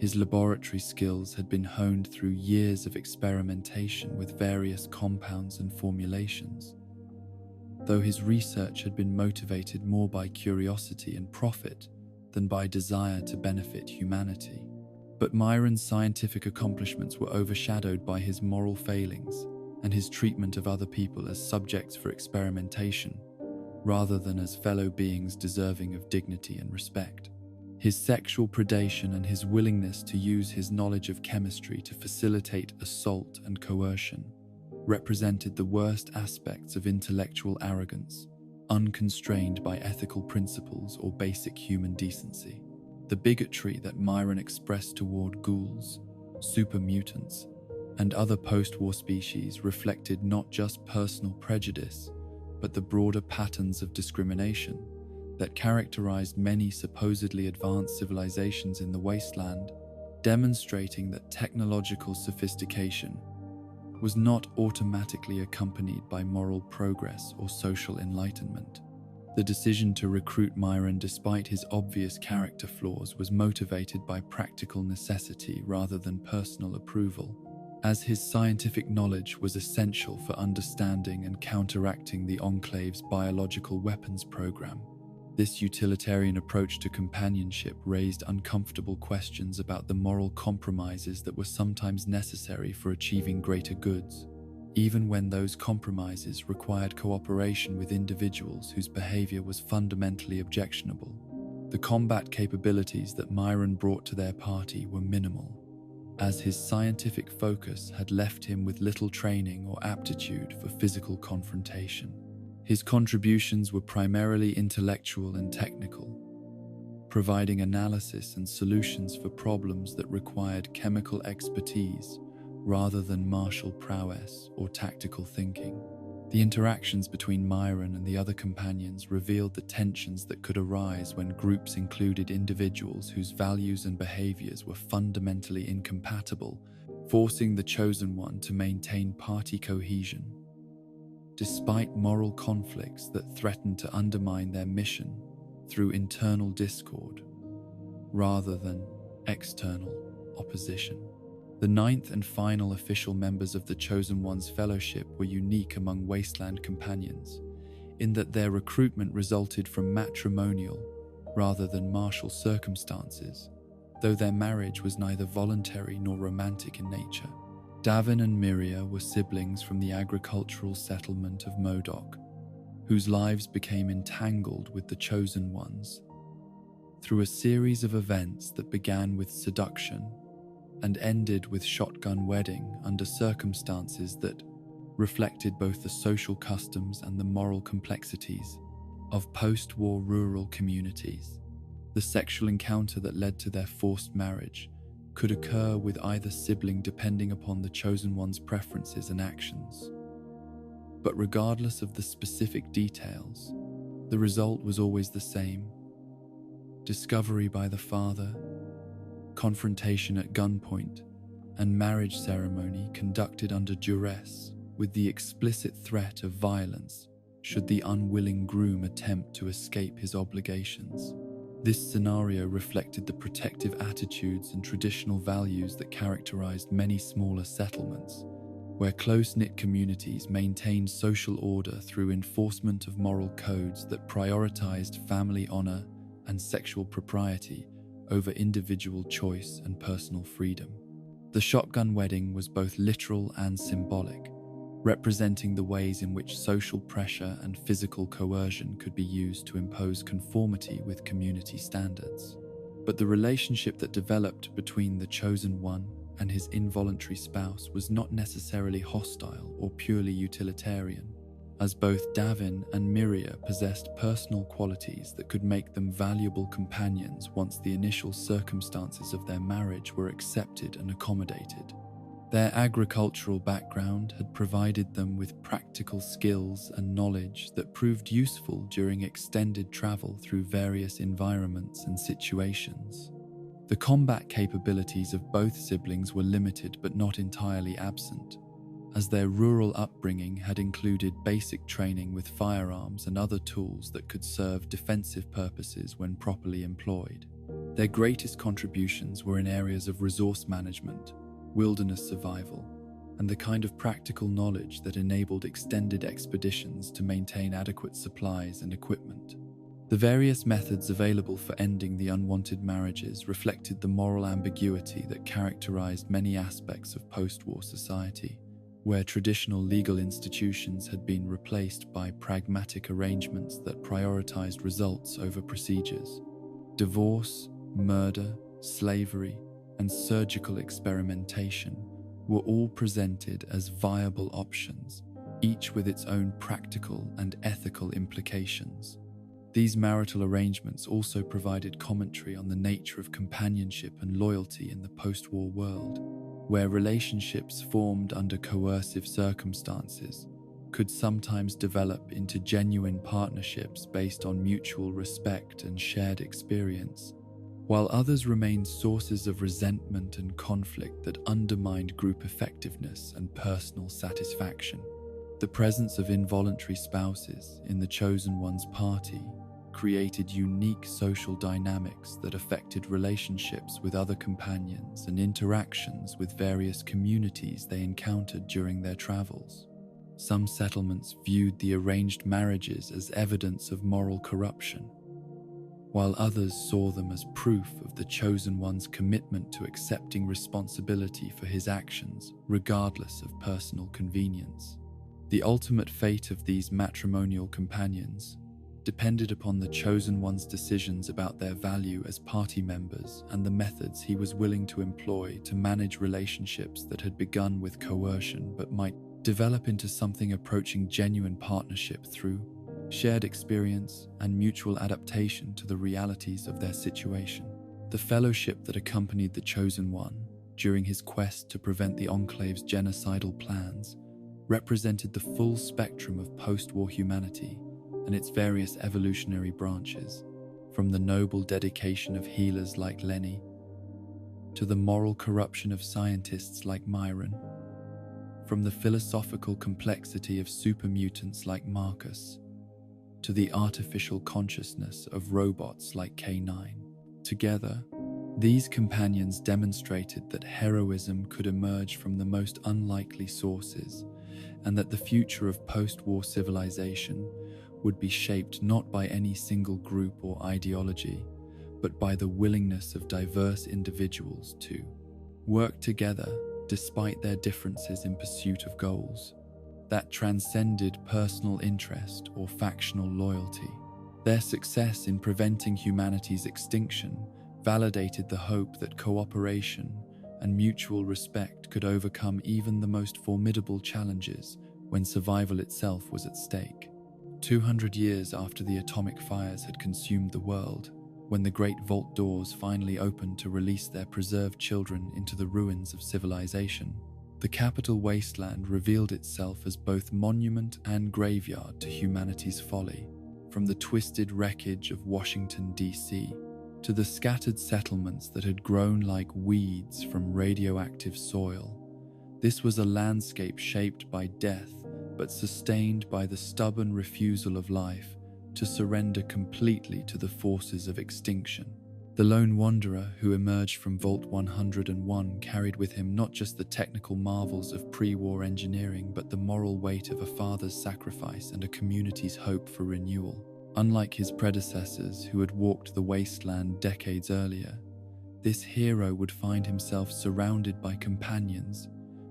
His laboratory skills had been honed through years of experimentation with various compounds and formulations, though his research had been motivated more by curiosity and profit than by desire to benefit humanity. But Myron's scientific accomplishments were overshadowed by his moral failings and his treatment of other people as subjects for experimentation, rather than as fellow beings deserving of dignity and respect. His sexual predation and his willingness to use his knowledge of chemistry to facilitate assault and coercion represented the worst aspects of intellectual arrogance, unconstrained by ethical principles or basic human decency. The bigotry that Myron expressed toward ghouls, super mutants, and other post-war species reflected not just personal prejudice, but the broader patterns of discrimination that characterized many supposedly advanced civilizations in the wasteland, demonstrating that technological sophistication was not automatically accompanied by moral progress or social enlightenment. The decision to recruit Myron despite his obvious character flaws was motivated by practical necessity rather than personal approval, as his scientific knowledge was essential for understanding and counteracting the Enclave's biological weapons program. This utilitarian approach to companionship raised uncomfortable questions about the moral compromises that were sometimes necessary for achieving greater goods, even when those compromises required cooperation with individuals whose behavior was fundamentally objectionable. The combat capabilities that Myron brought to their party were minimal, as his scientific focus had left him with little training or aptitude for physical confrontation. His contributions were primarily intellectual and technical, providing analysis and solutions for problems that required chemical expertise rather than martial prowess or tactical thinking. The interactions between Myron and the other companions revealed the tensions that could arise when groups included individuals whose values and behaviors were fundamentally incompatible, forcing the chosen one to maintain party cohesion. Despite moral conflicts that threatened to undermine their mission through internal discord, rather than external opposition. The ninth and final official members of the Chosen One's fellowship were unique among wasteland companions, in that their recruitment resulted from matrimonial rather than martial circumstances, though their marriage was neither voluntary nor romantic in nature. Davin and Miria were siblings from the agricultural settlement of Modoc, whose lives became entangled with the Chosen One's through a series of events that began with seduction and ended with shotgun wedding under circumstances that reflected both the social customs and the moral complexities of post-war rural communities. The sexual encounter that led to their forced marriage could occur with either sibling depending upon the Chosen One's preferences and actions. But regardless of the specific details, the result was always the same: discovery by the father, confrontation at gunpoint, and marriage ceremony conducted under duress with the explicit threat of violence should the unwilling groom attempt to escape his obligations. This scenario reflected the protective attitudes and traditional values that characterized many smaller settlements, where close-knit communities maintained social order through enforcement of moral codes that prioritized family honor and sexual propriety over individual choice and personal freedom. The shotgun wedding was both literal and symbolic, representing the ways in which social pressure and physical coercion could be used to impose conformity with community standards. But the relationship that developed between the Chosen One and his involuntary spouse was not necessarily hostile or purely utilitarian, as both Davin and Miria possessed personal qualities that could make them valuable companions once the initial circumstances of their marriage were accepted and accommodated. Their agricultural background had provided them with practical skills and knowledge that proved useful during extended travel through various environments and situations. The combat capabilities of both siblings were limited but not entirely absent, as their rural upbringing had included basic training with firearms and other tools that could serve defensive purposes when properly employed. Their greatest contributions were in areas of resource management, wilderness survival, and the kind of practical knowledge that enabled extended expeditions to maintain adequate supplies and equipment. The various methods available for ending the unwanted marriages reflected the moral ambiguity that characterized many aspects of post-war society, where traditional legal institutions had been replaced by pragmatic arrangements that prioritized results over procedures. Divorce, murder, slavery, and surgical experimentation were all presented as viable options, each with its own practical and ethical implications. These marital arrangements also provided commentary on the nature of companionship and loyalty in the post-war world, where relationships formed under coercive circumstances could sometimes develop into genuine partnerships based on mutual respect and shared experience, while others remained sources of resentment and conflict that undermined group effectiveness and personal satisfaction. The presence of involuntary spouses in the Chosen One's party created unique social dynamics that affected relationships with other companions and interactions with various communities they encountered during their travels. Some settlements viewed the arranged marriages as evidence of moral corruption, while others saw them as proof of the Chosen One's commitment to accepting responsibility for his actions, regardless of personal convenience. The ultimate fate of these matrimonial companions depended upon the Chosen One's decisions about their value as party members and the methods he was willing to employ to manage relationships that had begun with coercion but might develop into something approaching genuine partnership through shared experience and mutual adaptation to the realities of their situation. The fellowship that accompanied the Chosen One during his quest to prevent the Enclave's genocidal plans represented the full spectrum of post-war humanity and its various evolutionary branches, from the noble dedication of healers like Lenny to the moral corruption of scientists like Myron, from the philosophical complexity of supermutants like Marcus to the artificial consciousness of robots like K9. Together, these companions demonstrated that heroism could emerge from the most unlikely sources, and that the future of post-war civilization would be shaped not by any single group or ideology, but by the willingness of diverse individuals to work together despite their differences in pursuit of goals that transcended personal interest or factional loyalty. Their success in preventing humanity's extinction validated the hope that cooperation and mutual respect could overcome even the most formidable challenges when survival itself was at stake. 200 years after the atomic fires had consumed the world, when the great vault doors finally opened to release their preserved children into the ruins of civilization, the capital wasteland revealed itself as both monument and graveyard to humanity's folly. From the twisted wreckage of Washington, D.C., to the scattered settlements that had grown like weeds from radioactive soil, this was a landscape shaped by death, but sustained by the stubborn refusal of life to surrender completely to the forces of extinction. The lone wanderer who emerged from Vault 101 carried with him not just the technical marvels of pre-war engineering, but the moral weight of a father's sacrifice and a community's hope for renewal. Unlike his predecessors who had walked the wasteland decades earlier, this hero would find himself surrounded by companions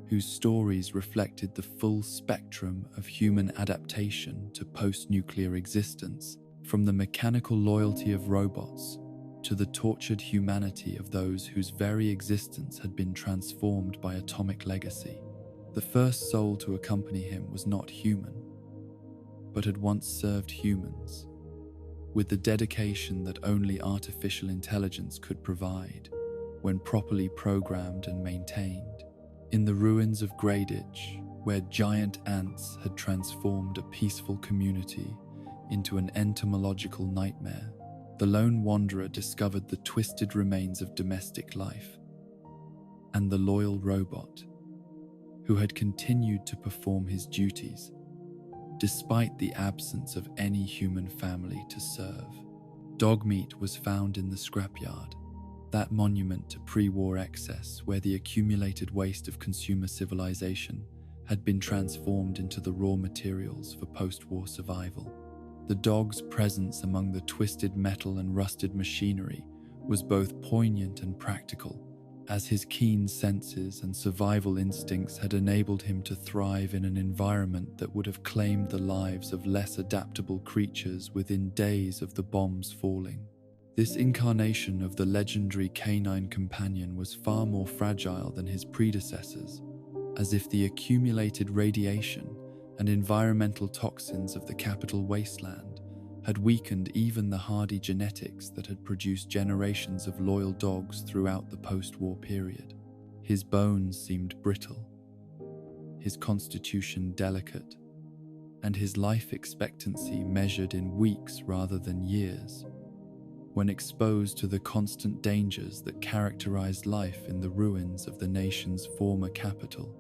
whose stories reflected the full spectrum of human adaptation to post-nuclear existence, from the mechanical loyalty of robots to the tortured humanity of those whose very existence had been transformed by atomic legacy. The first soul to accompany him was not human, but had once served humans, with the dedication that only artificial intelligence could provide when properly programmed and maintained. In the ruins of Gage, where giant ants had transformed a peaceful community into an entomological nightmare, the lone wanderer discovered the twisted remains of domestic life and the loyal robot who had continued to perform his duties despite the absence of any human family to serve. Dog meat was found in the scrapyard, that monument to pre-war excess where the accumulated waste of consumer civilization had been transformed into the raw materials for post-war survival. The dog's presence among the twisted metal and rusted machinery was both poignant and practical, as his keen senses and survival instincts had enabled him to thrive in an environment that would have claimed the lives of less adaptable creatures within days of the bombs falling. This incarnation of the legendary canine companion was far more fragile than his predecessors, as if the accumulated radiation and environmental toxins of the capital wasteland had weakened even the hardy genetics that had produced generations of loyal dogs throughout the post-war period. His bones seemed brittle, his constitution delicate, and his life expectancy measured in weeks rather than years. When exposed to the constant dangers that characterized life in the ruins of the nation's former capital.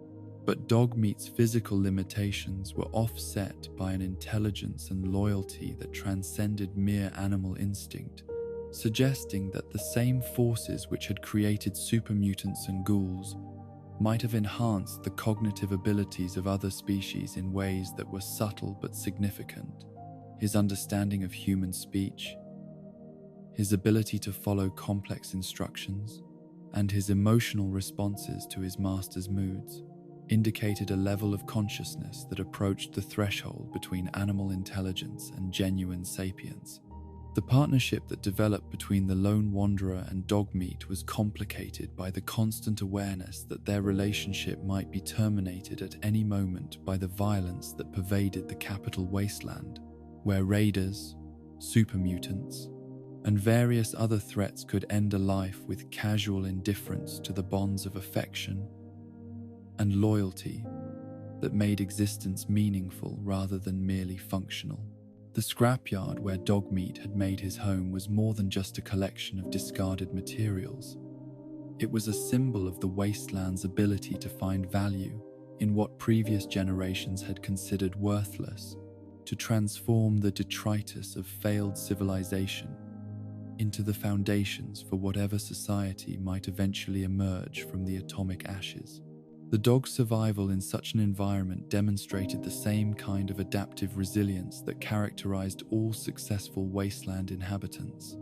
But Dogmeat's physical limitations were offset by an intelligence and loyalty that transcended mere animal instinct, suggesting that the same forces which had created supermutants and ghouls might have enhanced the cognitive abilities of other species in ways that were subtle but significant. His understanding of human speech, his ability to follow complex instructions, and his emotional responses to his master's moods indicated a level of consciousness that approached the threshold between animal intelligence and genuine sapience. The partnership that developed between the lone wanderer and Dogmeat was complicated by the constant awareness that their relationship might be terminated at any moment by the violence that pervaded the capital wasteland, where raiders, supermutants, and various other threats could end a life with casual indifference to the bonds of affection and loyalty that made existence meaningful rather than merely functional. The scrapyard where Dogmeat had made his home was more than just a collection of discarded materials. It was a symbol of the wasteland's ability to find value in what previous generations had considered worthless, to transform the detritus of failed civilization into the foundations for whatever society might eventually emerge from the atomic ashes. The dog's survival in such an environment demonstrated the same kind of adaptive resilience that characterized all successful wasteland inhabitants.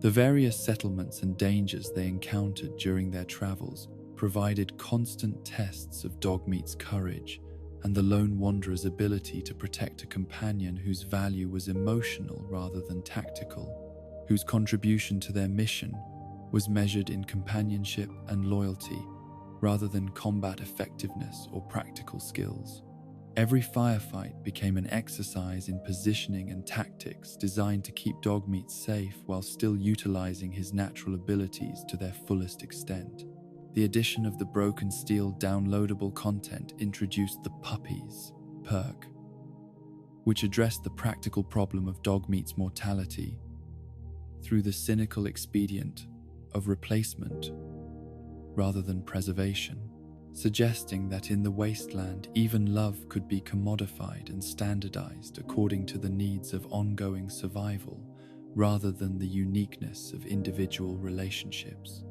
The various settlements and dangers they encountered during their travels provided constant tests of Dogmeat's courage and the lone wanderer's ability to protect a companion whose value was emotional rather than tactical, whose contribution to their mission was measured in companionship and loyalty rather than combat effectiveness or practical skills. Every firefight became an exercise in positioning and tactics designed to keep Dogmeat safe while still utilizing his natural abilities to their fullest extent. The addition of the broken steel downloadable content introduced the Puppies perk, which addressed the practical problem of Dogmeat's mortality through the cynical expedient of replacement rather than preservation, suggesting that in the wasteland even love could be commodified and standardized according to the needs of ongoing survival rather than the uniqueness of individual relationships.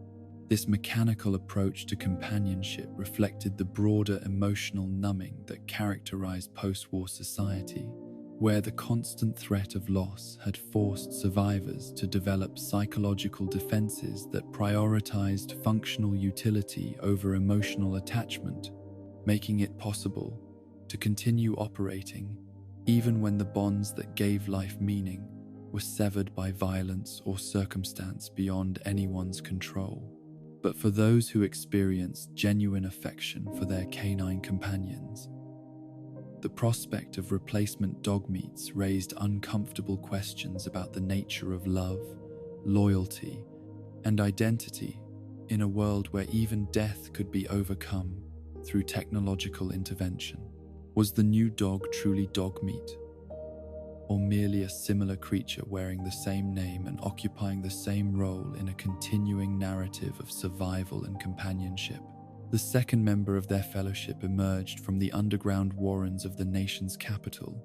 This mechanical approach to companionship reflected the broader emotional numbing that characterized post-war society, where the constant threat of loss had forced survivors to develop psychological defenses that prioritized functional utility over emotional attachment, making it possible to continue operating even when the bonds that gave life meaning were severed by violence or circumstance beyond anyone's control. But for those who experienced genuine affection for their canine companions, the prospect of replacement Dogmeats raised uncomfortable questions about the nature of love, loyalty, and identity in a world where even death could be overcome through technological intervention. Was the new dog truly Dogmeat, or merely a similar creature wearing the same name and occupying the same role in a continuing narrative of survival and companionship? The second member of their fellowship emerged from the underground warrens of the nation's capital,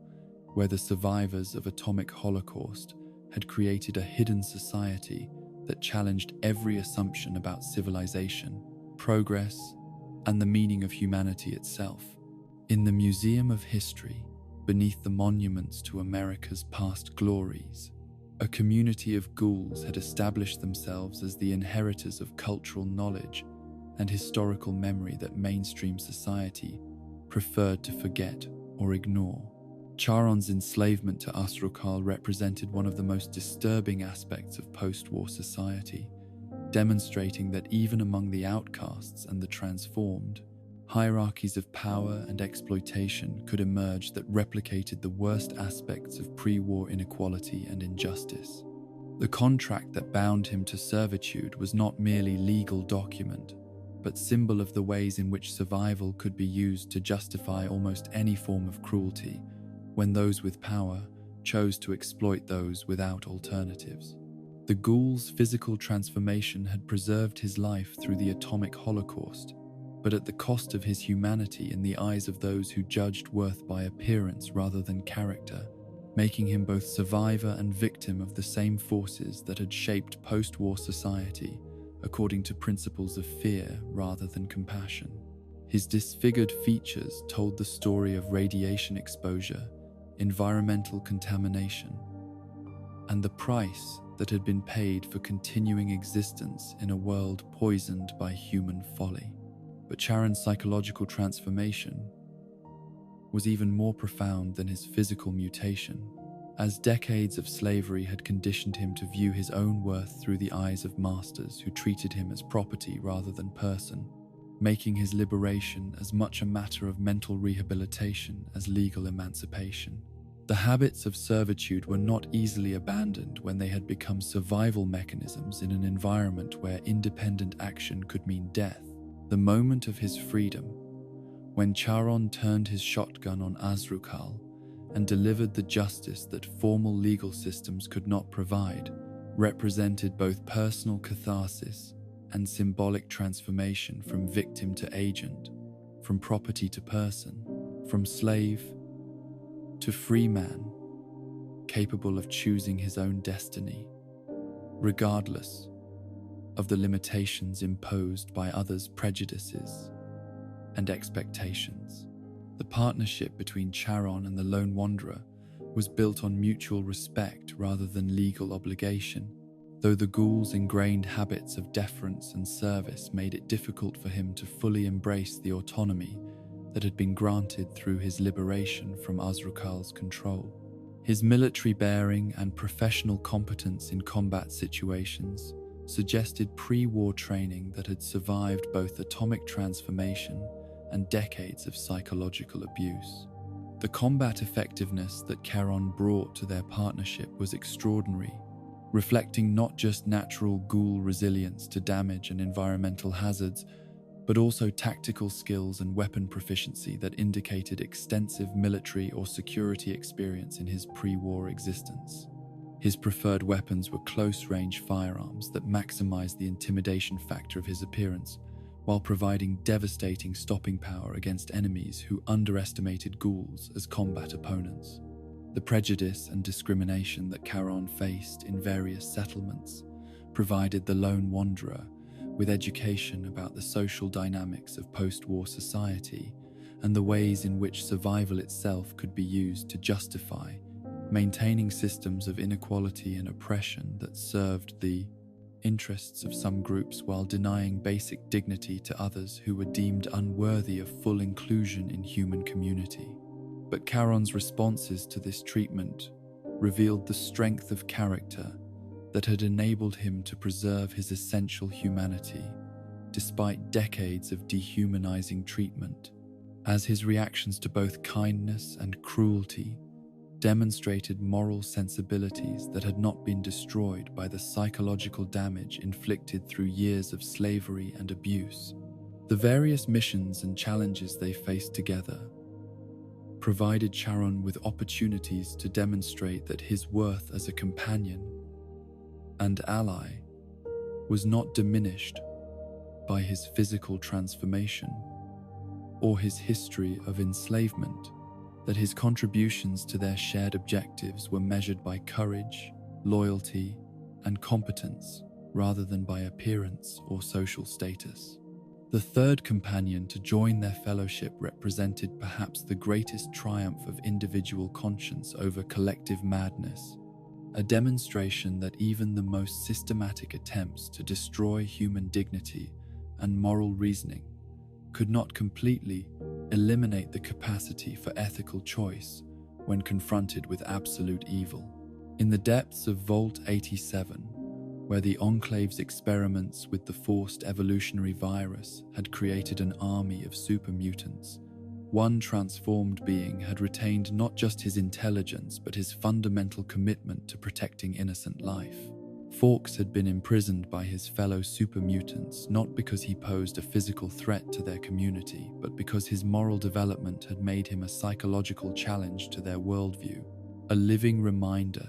where the survivors of atomic holocaust had created a hidden society that challenged every assumption about civilization, progress, and the meaning of humanity itself. In the Museum of History, beneath the monuments to America's past glories, a community of ghouls had established themselves as the inheritors of cultural knowledge and historical memory that mainstream society preferred to forget or ignore. Charon's enslavement to Asrukal represented one of the most disturbing aspects of post-war society, demonstrating that even among the outcasts and the transformed, hierarchies of power and exploitation could emerge that replicated the worst aspects of pre-war inequality and injustice. The contract that bound him to servitude was not merely legal document, but symbol of the ways in which survival could be used to justify almost any form of cruelty when those with power chose to exploit those without alternatives. The ghoul's physical transformation had preserved his life through the atomic holocaust, but at the cost of his humanity in the eyes of those who judged worth by appearance rather than character, making him both survivor and victim of the same forces that had shaped post-war society according to principles of fear rather than compassion. His disfigured features told the story of radiation exposure, environmental contamination, and the price that had been paid for continuing existence in a world poisoned by human folly. But Charon's psychological transformation was even more profound than his physical mutation, as decades of slavery had conditioned him to view his own worth through the eyes of masters who treated him as property rather than person, making his liberation as much a matter of mental rehabilitation as legal emancipation. The habits of servitude were not easily abandoned when they had become survival mechanisms in an environment where independent action could mean death. The moment of his freedom When Charon turned his shotgun on Azrukal and delivered the justice that formal legal systems could not provide, represented both personal catharsis and symbolic transformation from victim to agent, from property to person, from slave to free man, capable of choosing his own destiny, regardless of the limitations imposed by others' prejudices and expectations. The partnership between Charon and the Lone Wanderer was built on mutual respect rather than legal obligation, though the ghoul's ingrained habits of deference and service made it difficult for him to fully embrace the autonomy that had been granted through his liberation from Azrukal's control. His military bearing and professional competence in combat situations suggested pre-war training that had survived both atomic transformation and decades of psychological abuse. The combat effectiveness that Charon brought to their partnership was extraordinary, reflecting not just natural ghoul resilience to damage and environmental hazards, but also tactical skills and weapon proficiency that indicated extensive military or security experience in his pre-war existence. His preferred weapons were close-range firearms that maximized the intimidation factor of his appearance, while providing devastating stopping power against enemies who underestimated ghouls as combat opponents. The prejudice and discrimination that Charon faced in various settlements provided the Lone Wanderer with education about the social dynamics of post-war society and the ways in which survival itself could be used to justify maintaining systems of inequality and oppression that served the interests of some groups while denying basic dignity to others who were deemed unworthy of full inclusion in human community. But Charon's responses to this treatment revealed the strength of character that had enabled him to preserve his essential humanity despite decades of dehumanizing treatment, as his reactions to both kindness and cruelty demonstrated moral sensibilities that had not been destroyed by the psychological damage inflicted through years of slavery and abuse. The various missions and challenges they faced together provided Charon with opportunities to demonstrate that his worth as a companion and ally was not diminished by his physical transformation or his history of enslavement, that his contributions to their shared objectives were measured by courage, loyalty, and competence rather than by appearance or social status. The third companion to join their fellowship represented perhaps the greatest triumph of individual conscience over collective madness, a demonstration that even the most systematic attempts to destroy human dignity and moral reasoning could not completely eliminate the capacity for ethical choice when confronted with absolute evil. In the depths of Vault 87, where the Enclave's experiments with the forced evolutionary virus had created an army of super-mutants, one transformed being had retained not just his intelligence but his fundamental commitment to protecting innocent life. Forks had been imprisoned by his fellow super-mutants not because he posed a physical threat to their community, but because his moral development had made him a psychological challenge to their worldview, a living reminder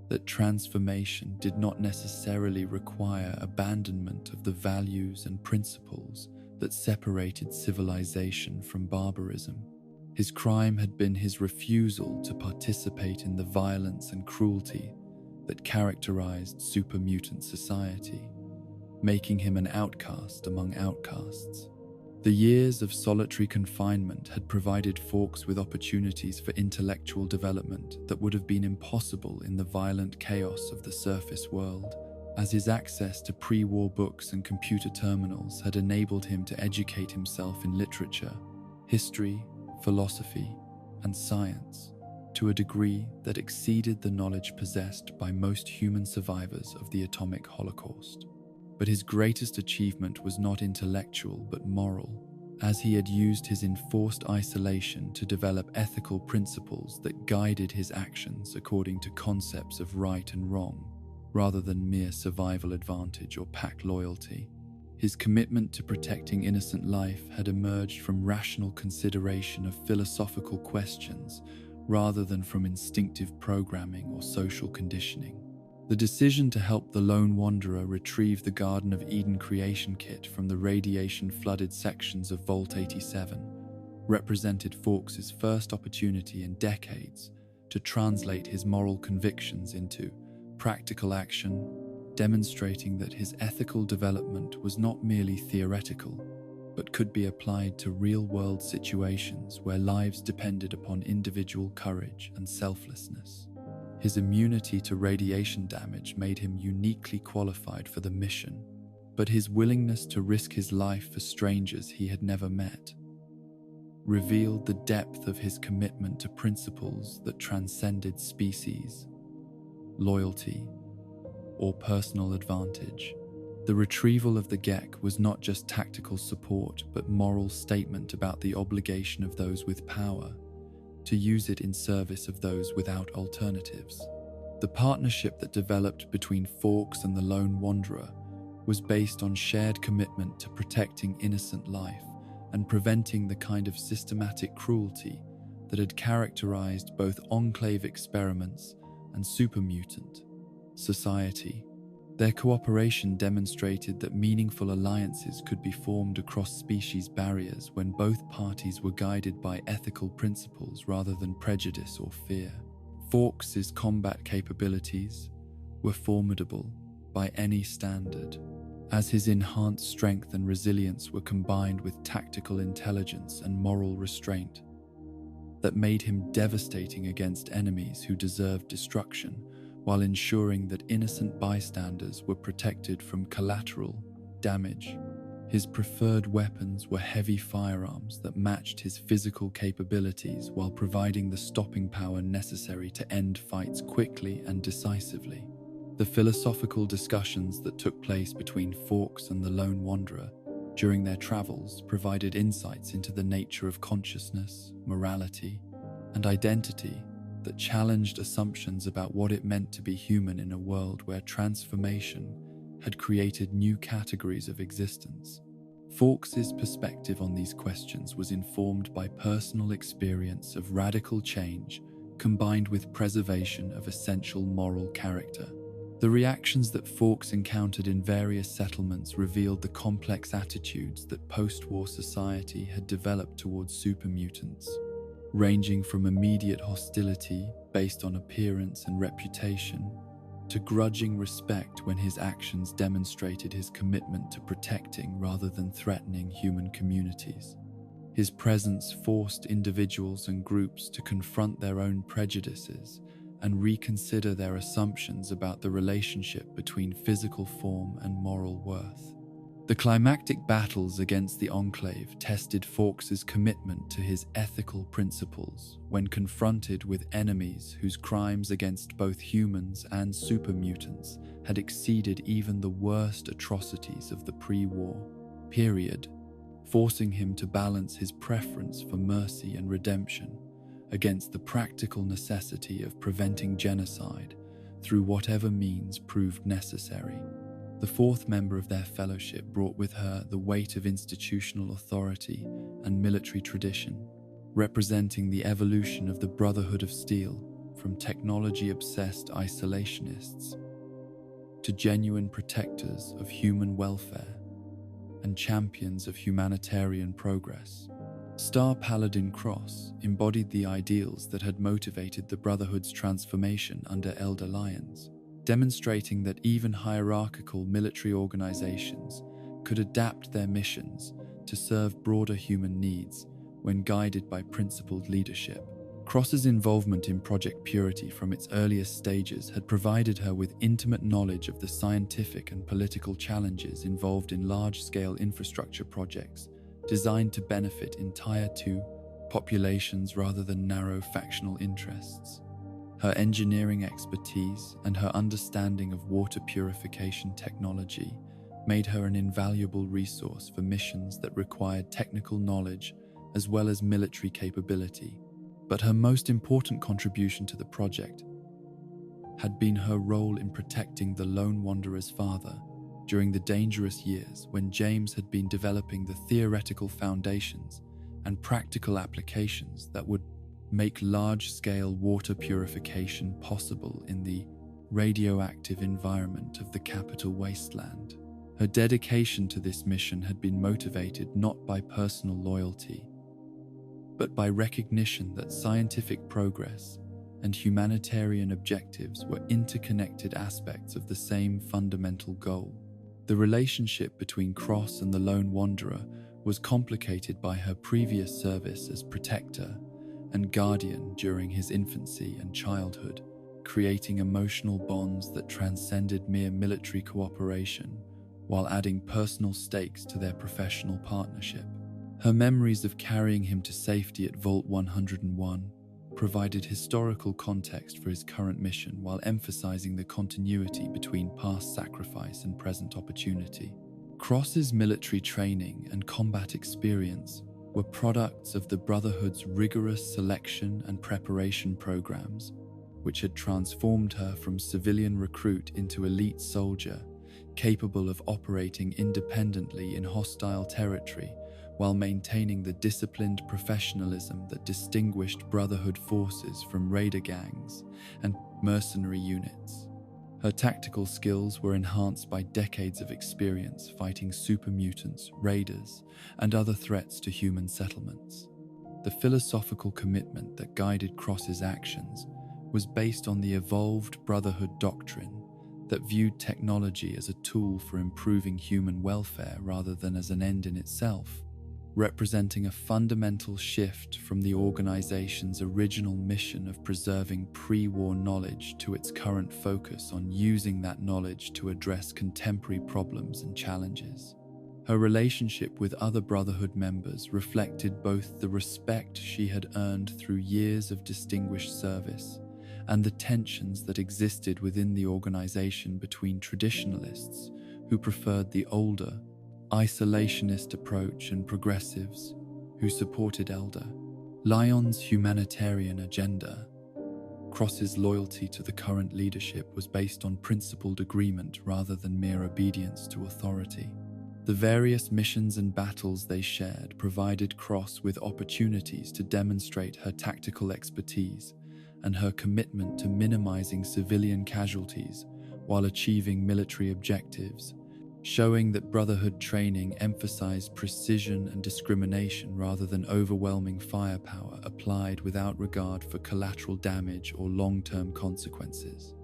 that transformation did not necessarily require abandonment of the values and principles that separated civilization from barbarism. His crime had been his refusal to participate in the violence and cruelty that characterized super-mutant society, making him an outcast among outcasts. The years of solitary confinement had provided Forks with opportunities for intellectual development that would have been impossible in the violent chaos of the surface world, as his access to pre-war books and computer terminals had enabled him to educate himself in literature, history, philosophy, and science to a degree that exceeded the knowledge possessed by most human survivors of the atomic holocaust. But his greatest achievement was not intellectual but moral, as he had used his enforced isolation to develop ethical principles that guided his actions according to concepts of right and wrong, rather than mere survival advantage or pack loyalty. His commitment to protecting innocent life had emerged from rational consideration of philosophical questions rather than from instinctive programming or social conditioning. The decision to help the lone wanderer retrieve the Garden of Eden creation kit from the radiation-flooded sections of Vault 87 represented Forks' first opportunity in decades to translate his moral convictions into practical action, demonstrating that his ethical development was not merely theoretical, but could be applied to real-world situations where lives depended upon individual courage and selflessness. His immunity to radiation damage made him uniquely qualified for the mission, but his willingness to risk his life for strangers he had never met revealed the depth of his commitment to principles that transcended species, loyalty, or personal advantage. The retrieval of the Gek was not just tactical support, but moral statement about the obligation of those with power to use it in service of those without alternatives. The partnership that developed between Forks and the lone wanderer was based on shared commitment to protecting innocent life and preventing the kind of systematic cruelty that had characterized both Enclave experiments and supermutant society. Their cooperation demonstrated that meaningful alliances could be formed across species barriers when both parties were guided by ethical principles rather than prejudice or fear. Forks' combat capabilities were formidable by any standard, as his enhanced strength and resilience were combined with tactical intelligence and moral restraint that made him devastating against enemies who deserved destruction, while ensuring that innocent bystanders were protected from collateral damage. His preferred weapons were heavy firearms that matched his physical capabilities while providing the stopping power necessary to end fights quickly and decisively. The philosophical discussions that took place between Forks and the lone wanderer during their travels provided insights into the nature of consciousness, morality, and identity that challenged assumptions about what it meant to be human in a world where transformation had created new categories of existence. Forks' perspective on these questions was informed by personal experience of radical change combined with preservation of essential moral character. The reactions that Forks encountered in various settlements revealed the complex attitudes that post-war society had developed towards supermutants, ranging from immediate hostility based on appearance and reputation to grudging respect when his actions demonstrated his commitment to protecting rather than threatening human communities. His presence forced individuals and groups to confront their own prejudices and reconsider their assumptions about the relationship between physical form and moral worth. The climactic battles against the Enclave tested Forks' commitment to his ethical principles when confronted with enemies whose crimes against both humans and supermutants had exceeded even the worst atrocities of the pre-war period, forcing him to balance his preference for mercy and redemption against the practical necessity of preventing genocide through whatever means proved necessary. The fourth member of their fellowship brought with her the weight of institutional authority and military tradition, representing the evolution of the Brotherhood of Steel from technology-obsessed isolationists to genuine protectors of human welfare and champions of humanitarian progress. Star Paladin Cross embodied the ideals that had motivated the Brotherhood's transformation under Elder Lions, demonstrating that even hierarchical military organizations could adapt their missions to serve broader human needs when guided by principled leadership. Cross's involvement in Project Purity from its earliest stages had provided her with intimate knowledge of the scientific and political challenges involved in large-scale infrastructure projects designed to benefit entire populations rather than narrow factional interests. Her engineering expertise and her understanding of water purification technology made her an invaluable resource for missions that required technical knowledge as well as military capability. But her most important contribution to the project had been her role in protecting the lone wanderer's father, during the dangerous years when James had been developing the theoretical foundations and practical applications that would make large-scale water purification possible in the radioactive environment of the capital wasteland. Her dedication to this mission had been motivated not by personal loyalty, but by recognition that scientific progress and humanitarian objectives were interconnected aspects of the same fundamental goal. The relationship between Cross and the Lone Wanderer was complicated by her previous service as protector and guardian during his infancy and childhood, creating emotional bonds that transcended mere military cooperation while adding personal stakes to their professional partnership. Her memories of carrying him to safety at Vault 101 provided historical context for his current mission while emphasizing the continuity between past sacrifice and present opportunity. Cross's military training and combat experience were products of the Brotherhood's rigorous selection and preparation programs, which had transformed her from civilian recruit into elite soldier, capable of operating independently in hostile territory while maintaining the disciplined professionalism that distinguished Brotherhood forces from raider gangs and mercenary units. Her tactical skills were enhanced by decades of experience fighting super mutants, raiders, and other threats to human settlements. The philosophical commitment that guided Cross's actions was based on the evolved Brotherhood doctrine that viewed technology as a tool for improving human welfare rather than as an end in itself, representing a fundamental shift from the organization's original mission of preserving pre-war knowledge to its current focus on using that knowledge to address contemporary problems and challenges. Her relationship with other Brotherhood members reflected both the respect she had earned through years of distinguished service and the tensions that existed within the organization between traditionalists who preferred the older, isolationist approach and progressives who supported Elder Lyon's humanitarian agenda. Cross's loyalty to the current leadership was based on principled agreement rather than mere obedience to authority. The various missions and battles they shared provided Cross with opportunities to demonstrate her tactical expertise and her commitment to minimizing civilian casualties while achieving military objectives, showing that Brotherhood training emphasized precision and discrimination rather than overwhelming firepower applied without regard for collateral damage or long-term consequences.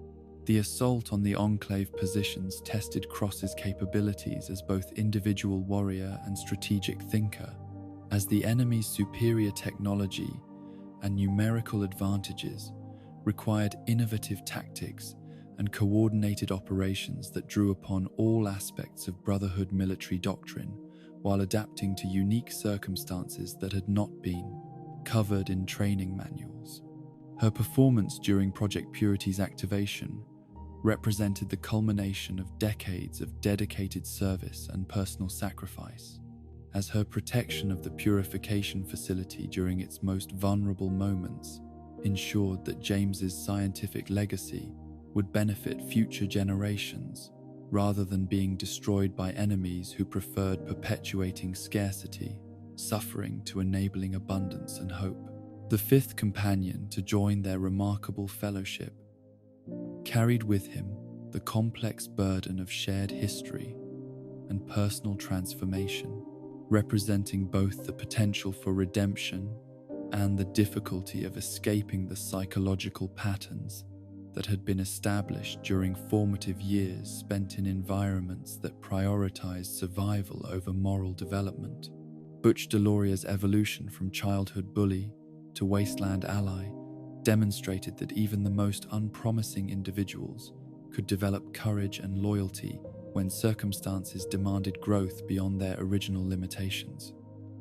The assault on the Enclave positions tested Cross's capabilities as both individual warrior and strategic thinker, as the enemy's superior technology and numerical advantages required innovative tactics and coordinated operations that drew upon all aspects of Brotherhood military doctrine while adapting to unique circumstances that had not been covered in training manuals. Her performance during Project Purity's activation represented the culmination of decades of dedicated service and personal sacrifice, as her protection of the purification facility during its most vulnerable moments ensured that James's scientific legacy would benefit future generations rather than being destroyed by enemies who preferred perpetuating scarcity, suffering to enabling abundance and hope. The fifth companion to join their remarkable fellowship carried with him the complex burden of shared history and personal transformation, representing both the potential for redemption and the difficulty of escaping the psychological patterns that had been established during formative years spent in environments that prioritized survival over moral development. Butch Deloria's evolution from childhood bully to wasteland ally demonstrated that even the most unpromising individuals could develop courage and loyalty when circumstances demanded growth beyond their original limitations.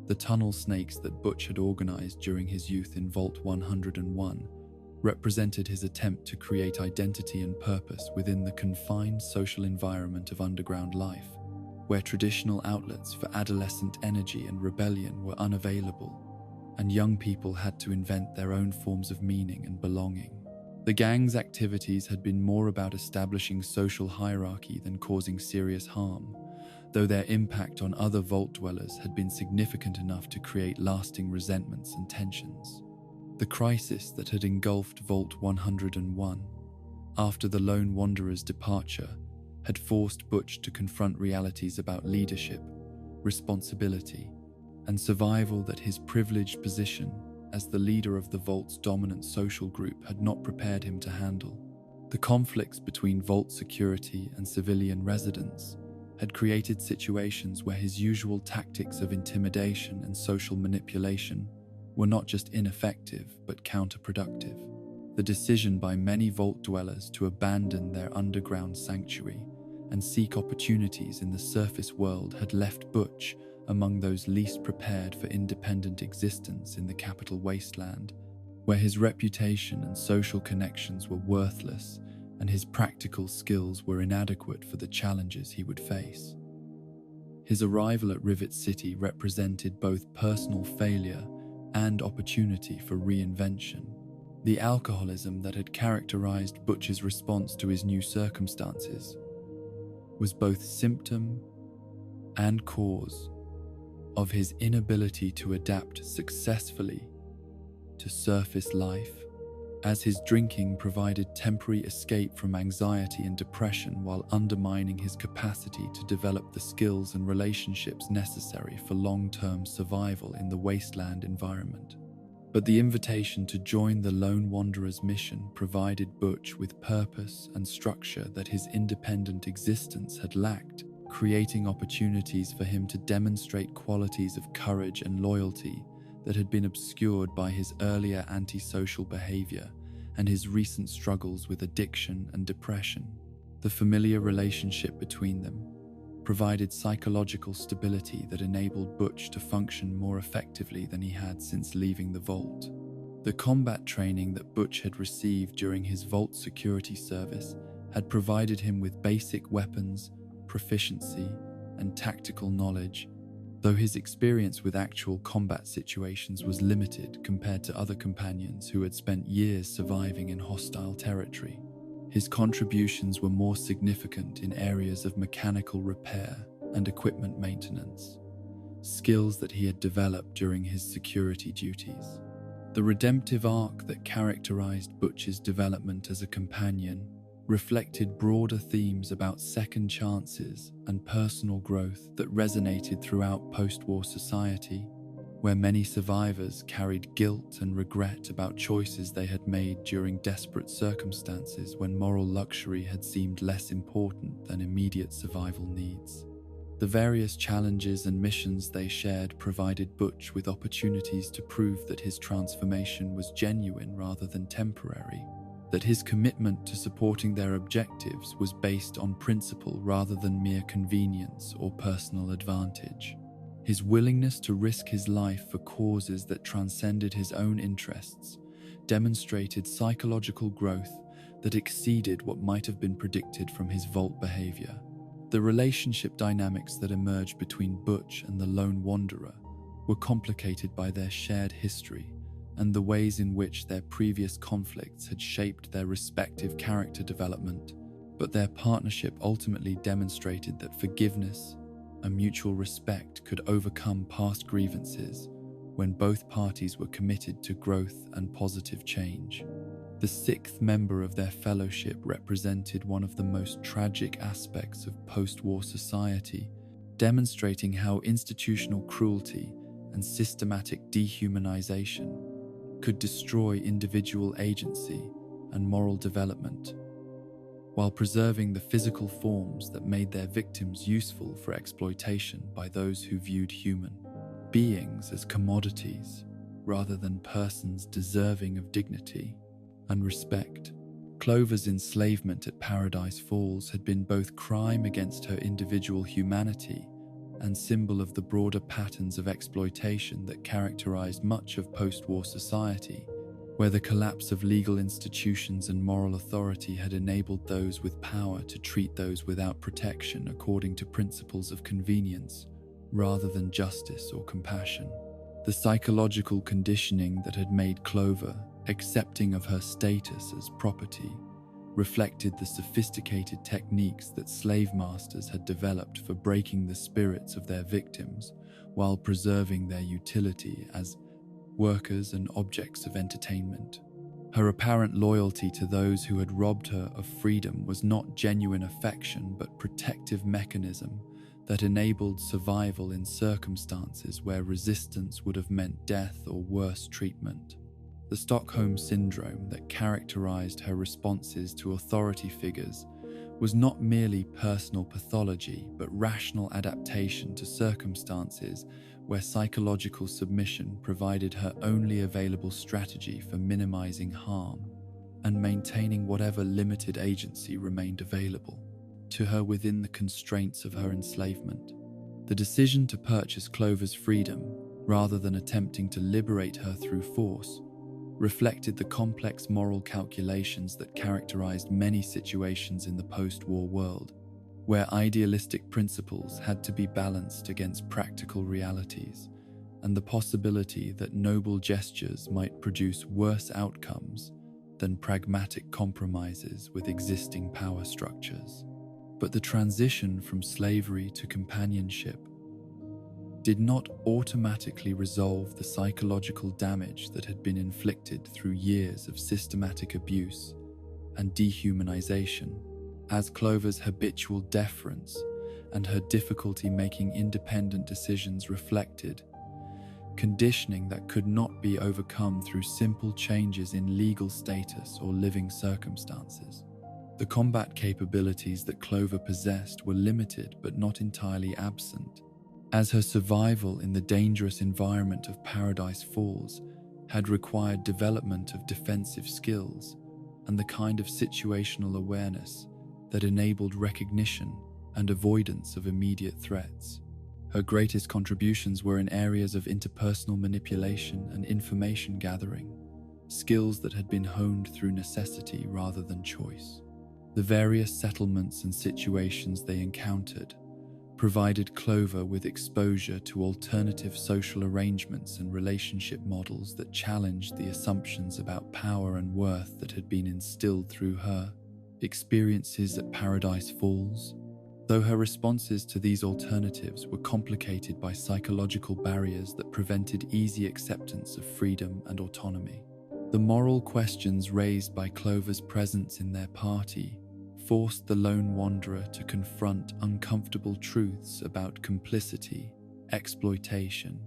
The tunnel snakes that Butch had organized during his youth in Vault 101 represented his attempt to create identity and purpose within the confined social environment of underground life, where traditional outlets for adolescent energy and rebellion were unavailable, and young people had to invent their own forms of meaning and belonging. The gang's activities had been more about establishing social hierarchy than causing serious harm, though their impact on other vault dwellers had been significant enough to create lasting resentments and tensions. The crisis that had engulfed Vault 101 after the Lone Wanderer's departure had forced Butch to confront realities about leadership, responsibility, and survival that his privileged position as the leader of the Vault's dominant social group had not prepared him to handle. The conflicts between Vault security and civilian residents had created situations where his usual tactics of intimidation and social manipulation were not just ineffective but counterproductive. The decision by many Vault dwellers to abandon their underground sanctuary and seek opportunities in the surface world had left Butch among those least prepared for independent existence in the capital wasteland, where his reputation and social connections were worthless and his practical skills were inadequate for the challenges he would face. His arrival at Rivet City represented both personal failure and opportunity for reinvention. The alcoholism that had characterized Butch's response to his new circumstances was both symptom and cause of his inability to adapt successfully to surface life, as his drinking provided temporary escape from anxiety and depression while undermining his capacity to develop the skills and relationships necessary for long-term survival in the wasteland environment. But the invitation to join the Lone Wanderer's mission provided Butch with purpose and structure that his independent existence had lacked, creating opportunities for him to demonstrate qualities of courage and loyalty that had been obscured by his earlier antisocial behavior and his recent struggles with addiction and depression. The familiar relationship between them provided psychological stability that enabled Butch to function more effectively than he had since leaving the Vault. The combat training that Butch had received during his Vault security service had provided him with basic weapons, proficiency, and tactical knowledge, though his experience with actual combat situations was limited compared to other companions who had spent years surviving in hostile territory. His contributions were more significant in areas of mechanical repair and equipment maintenance, skills that he had developed during his security duties. The redemptive arc that characterized Butch's development as a companion reflected broader themes about second chances and personal growth that resonated throughout post-war society, where many survivors carried guilt and regret about choices they had made during desperate circumstances when moral luxury had seemed less important than immediate survival needs. The various challenges and missions they shared provided Butch with opportunities to prove that his transformation was genuine rather than temporary, that his commitment to supporting their objectives was based on principle rather than mere convenience or personal advantage. His willingness to risk his life for causes that transcended his own interests demonstrated psychological growth that exceeded what might have been predicted from his Vault behavior. The relationship dynamics that emerged between Butch and the Lone Wanderer were complicated by their shared history and the ways in which their previous conflicts had shaped their respective character development, but their partnership ultimately demonstrated that forgiveness and mutual respect could overcome past grievances when both parties were committed to growth and positive change. The sixth member of their fellowship represented one of the most tragic aspects of post-war society, demonstrating how institutional cruelty and systematic dehumanization could destroy individual agency and moral development, while preserving the physical forms that made their victims useful for exploitation by those who viewed human beings as commodities rather than persons deserving of dignity and respect. Clover's enslavement at Paradise Falls had been both crime against her individual humanity and symbol of the broader patterns of exploitation that characterized much of post-war society, where the collapse of legal institutions and moral authority had enabled those with power to treat those without protection according to principles of convenience rather than justice or compassion. The psychological conditioning that had made Clover accepting of her status as property reflected the sophisticated techniques that slave masters had developed for breaking the spirits of their victims while preserving their utility as workers and objects of entertainment. Her apparent loyalty to those who had robbed her of freedom was not genuine affection but protective mechanism that enabled survival in circumstances where resistance would have meant death or worse treatment. The Stockholm Syndrome that characterized her responses to authority figures was not merely personal pathology but rational adaptation to circumstances where psychological submission provided her only available strategy for minimizing harm and maintaining whatever limited agency remained available to her within the constraints of her enslavement. The decision to purchase Clover's freedom, rather than attempting to liberate her through force, reflected the complex moral calculations that characterized many situations in the post-war world, where idealistic principles had to be balanced against practical realities and the possibility that noble gestures might produce worse outcomes than pragmatic compromises with existing power structures. But the transition from slavery to companionship did not automatically resolve the psychological damage that had been inflicted through years of systematic abuse and dehumanization, as Clover's habitual deference and her difficulty making independent decisions reflected, conditioning that could not be overcome through simple changes in legal status or living circumstances. The combat capabilities that Clover possessed were limited but not entirely absent, as her survival in the dangerous environment of Paradise Falls had required development of defensive skills and the kind of situational awareness that enabled recognition and avoidance of immediate threats. Her greatest contributions were in areas of interpersonal manipulation and information gathering, skills that had been honed through necessity rather than choice. The various settlements and situations they encountered provided Clover with exposure to alternative social arrangements and relationship models that challenged the assumptions about power and worth that had been instilled through her experiences at Paradise Falls. Though her responses to these alternatives were complicated by psychological barriers that prevented easy acceptance of freedom and autonomy, the moral questions raised by Clover's presence in their party forced the lone wanderer to confront uncomfortable truths about complicity, exploitation,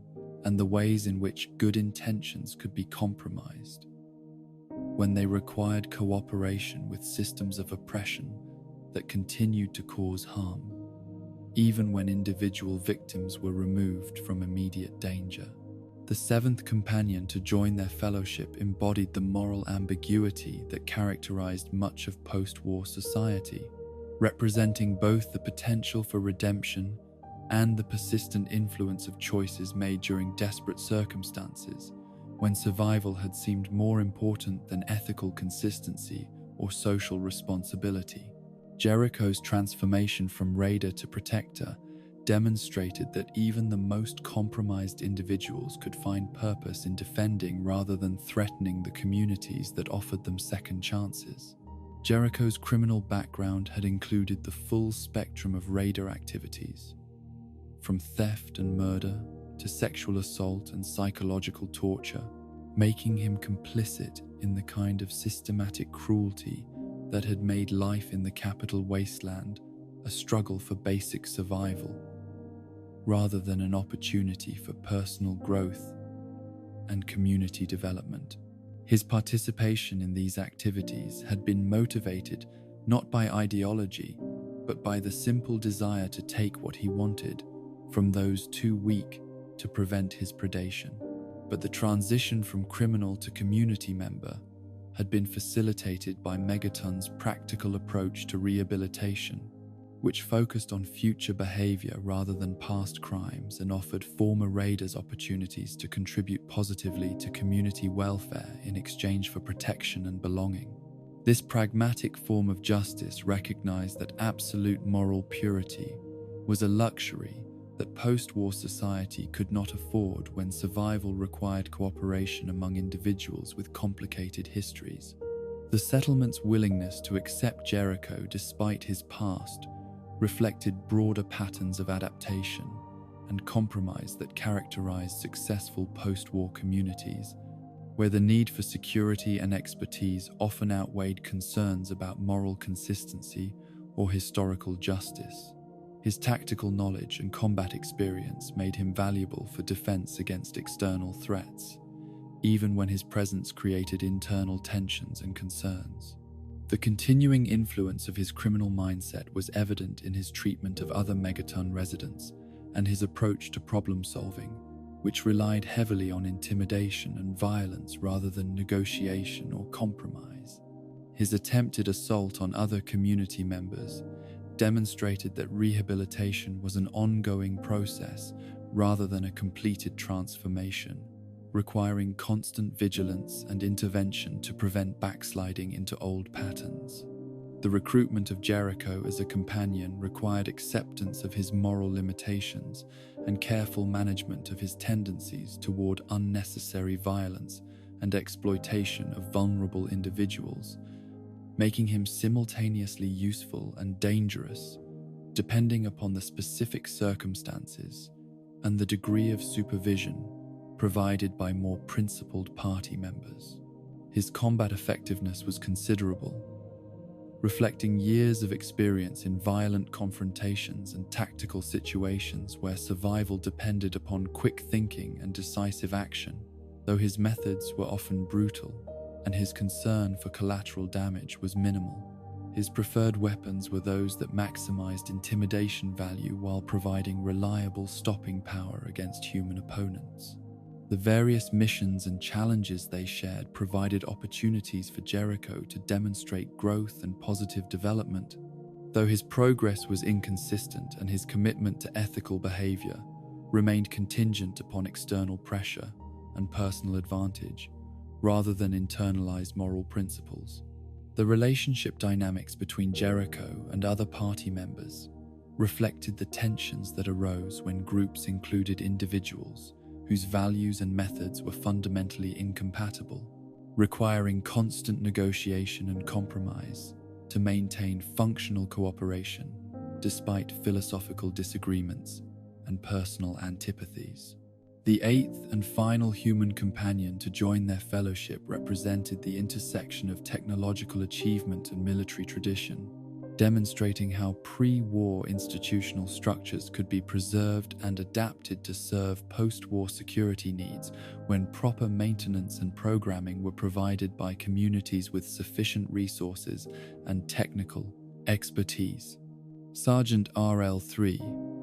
and the ways in which good intentions could be compromised when they required cooperation with systems of oppression that continued to cause harm, even when individual victims were removed from immediate danger. The seventh companion to join their fellowship embodied the moral ambiguity that characterized much of post-war society, representing both the potential for redemption and the persistent influence of choices made during desperate circumstances, when survival had seemed more important than ethical consistency or social responsibility. Jericho's transformation from raider to protector demonstrated that even the most compromised individuals could find purpose in defending rather than threatening the communities that offered them second chances. Jericho's criminal background had included the full spectrum of raider activities, from theft and murder to sexual assault and psychological torture, making him complicit in the kind of systematic cruelty that had made life in the capital wasteland a struggle for basic survival, rather than an opportunity for personal growth and community development. His participation in these activities had been motivated not by ideology, but by the simple desire to take what he wanted from those too weak to prevent his predation. But the transition from criminal to community member had been facilitated by Megaton's practical approach to rehabilitation, which focused on future behavior rather than past crimes and offered former raiders opportunities to contribute positively to community welfare in exchange for protection and belonging. This pragmatic form of justice recognized that absolute moral purity was a luxury that post-war society could not afford when survival required cooperation among individuals with complicated histories. The settlement's willingness to accept Jericho despite his past reflected broader patterns of adaptation and compromise that characterized successful post-war communities, where the need for security and expertise often outweighed concerns about moral consistency or historical justice. His tactical knowledge and combat experience made him valuable for defense against external threats, even when his presence created internal tensions and concerns. The continuing influence of his criminal mindset was evident in his treatment of other Megaton residents and his approach to problem-solving, which relied heavily on intimidation and violence rather than negotiation or compromise. His attempted assault on other community members demonstrated that rehabilitation was an ongoing process rather than a completed transformation, requiring constant vigilance and intervention to prevent backsliding into old patterns. The recruitment of Jericho as a companion required acceptance of his moral limitations and careful management of his tendencies toward unnecessary violence and exploitation of vulnerable individuals, making him simultaneously useful and dangerous, depending upon the specific circumstances and the degree of supervision provided by more principled party members. His combat effectiveness was considerable, reflecting years of experience in violent confrontations and tactical situations where survival depended upon quick thinking and decisive action. Though his methods were often brutal and his concern for collateral damage was minimal, his preferred weapons were those that maximized intimidation value while providing reliable stopping power against human opponents. The various missions and challenges they shared provided opportunities for Jericho to demonstrate growth and positive development. Though his progress was inconsistent and his commitment to ethical behavior remained contingent upon external pressure and personal advantage, rather than internalized moral principles. The relationship dynamics between Jericho and other party members reflected the tensions that arose when groups included individuals whose values and methods were fundamentally incompatible, requiring constant negotiation and compromise to maintain functional cooperation despite philosophical disagreements and personal antipathies. The eighth and final human companion to join their fellowship represented the intersection of technological achievement and military tradition, demonstrating how pre-war institutional structures could be preserved and adapted to serve post-war security needs when proper maintenance and programming were provided by communities with sufficient resources and technical expertise. Sergeant RL-3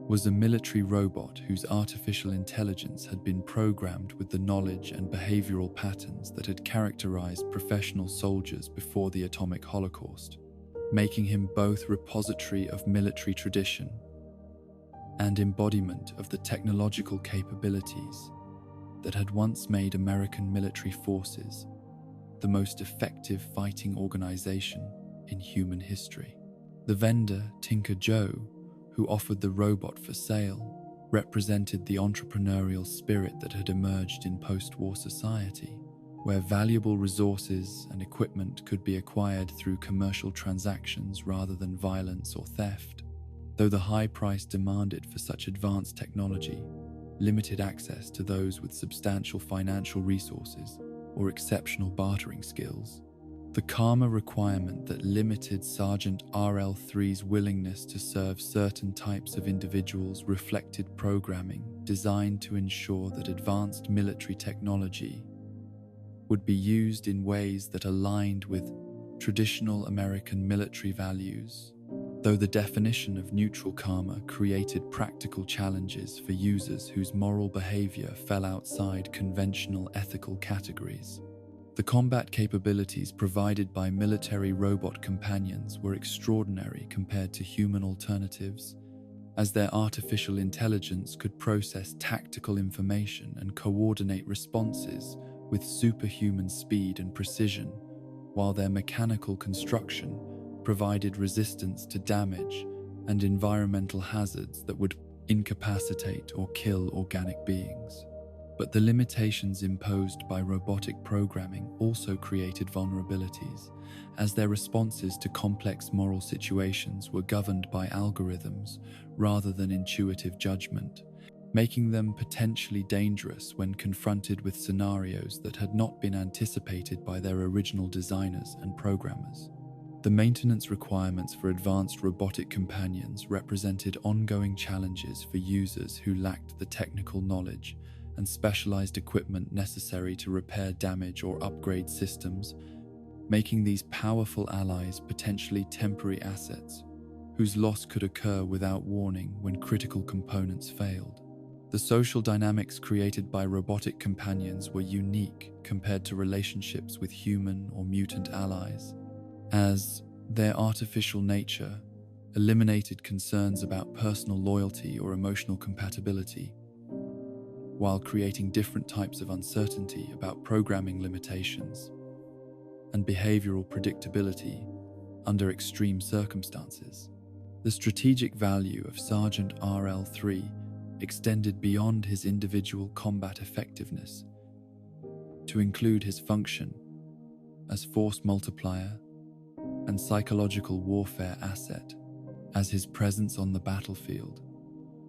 was a military robot whose artificial intelligence had been programmed with the knowledge and behavioral patterns that had characterized professional soldiers before the atomic holocaust, making him both repository of military tradition and embodiment of the technological capabilities that had once made American military forces the most effective fighting organization in human history. The vendor, Tinker Joe, who offered the robot for sale, represented the entrepreneurial spirit that had emerged in post-war society, where valuable resources and equipment could be acquired through commercial transactions rather than violence or theft. Though the high price demanded for such advanced technology limited access to those with substantial financial resources or exceptional bartering skills, the karma requirement that limited Sergeant RL-3's willingness to serve certain types of individuals reflected programming designed to ensure that advanced military technology would be used in ways that aligned with traditional American military values, though the definition of neutral karma created practical challenges for users whose moral behavior fell outside conventional ethical categories. The combat capabilities provided by military robot companions were extraordinary compared to human alternatives, as their artificial intelligence could process tactical information and coordinate responses with superhuman speed and precision, while their mechanical construction provided resistance to damage and environmental hazards that would incapacitate or kill organic beings. But the limitations imposed by robotic programming also created vulnerabilities, as their responses to complex moral situations were governed by algorithms rather than intuitive judgment, making them potentially dangerous when confronted with scenarios that had not been anticipated by their original designers and programmers. The maintenance requirements for advanced robotic companions represented ongoing challenges for users who lacked the technical knowledge and specialized equipment necessary to repair damage or upgrade systems, making these powerful allies potentially temporary assets, whose loss could occur without warning when critical components failed. The social dynamics created by robotic companions were unique compared to relationships with human or mutant allies, as their artificial nature eliminated concerns about personal loyalty or emotional compatibility, while creating different types of uncertainty about programming limitations and behavioral predictability under extreme circumstances. The strategic value of Sergeant RL-3 extended beyond his individual combat effectiveness to include his function as force multiplier and psychological warfare asset, as his presence on the battlefield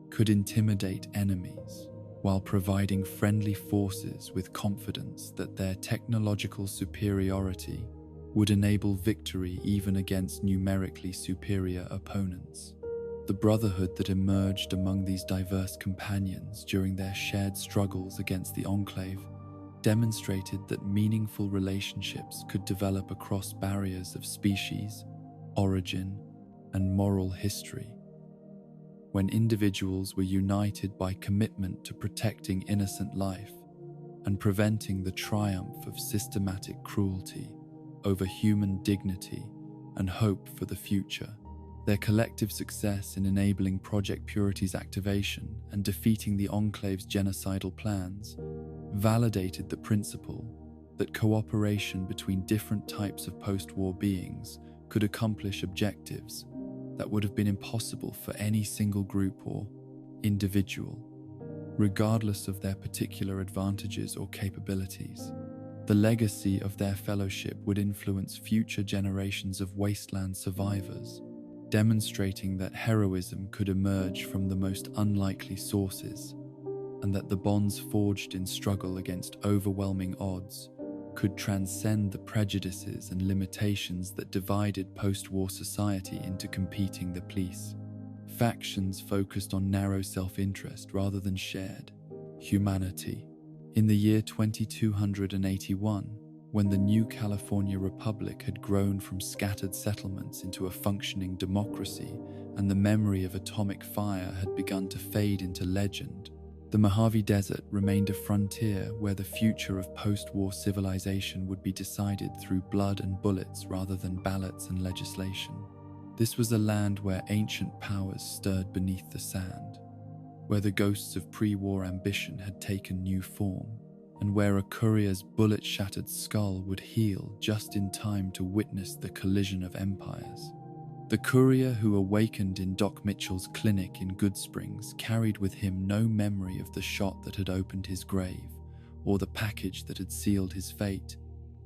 could intimidate enemies while providing friendly forces with confidence that their technological superiority would enable victory even against numerically superior opponents. The brotherhood that emerged among these diverse companions during their shared struggles against the Enclave demonstrated that meaningful relationships could develop across barriers of species, origin, and moral history, when individuals were united by commitment to protecting innocent life and preventing the triumph of systematic cruelty over human dignity and hope for the future. Their collective success in enabling Project Purity's activation and defeating the Enclave's genocidal plans validated the principle that cooperation between different types of post-war beings could accomplish objectives that would have been impossible for any single group or individual, regardless of their particular advantages or capabilities. The legacy of their fellowship would influence future generations of wasteland survivors, demonstrating that heroism could emerge from the most unlikely sources, and that the bonds forged in struggle against overwhelming odds could transcend the prejudices and limitations that divided post-war society into competing the police. Factions focused on narrow self-interest rather than shared humanity. In the year 2281, when the new California Republic had grown from scattered settlements into a functioning democracy and the memory of atomic fire had begun to fade into legend, the Mojave Desert remained a frontier where the future of post-war civilization would be decided through blood and bullets rather than ballots and legislation. This was a land where ancient powers stirred beneath the sand, where the ghosts of pre-war ambition had taken new form, and where a courier's bullet-shattered skull would heal just in time to witness the collision of empires. The courier who awakened in Doc Mitchell's clinic in Goodsprings carried with him no memory of the shot that had opened his grave, or the package that had sealed his fate,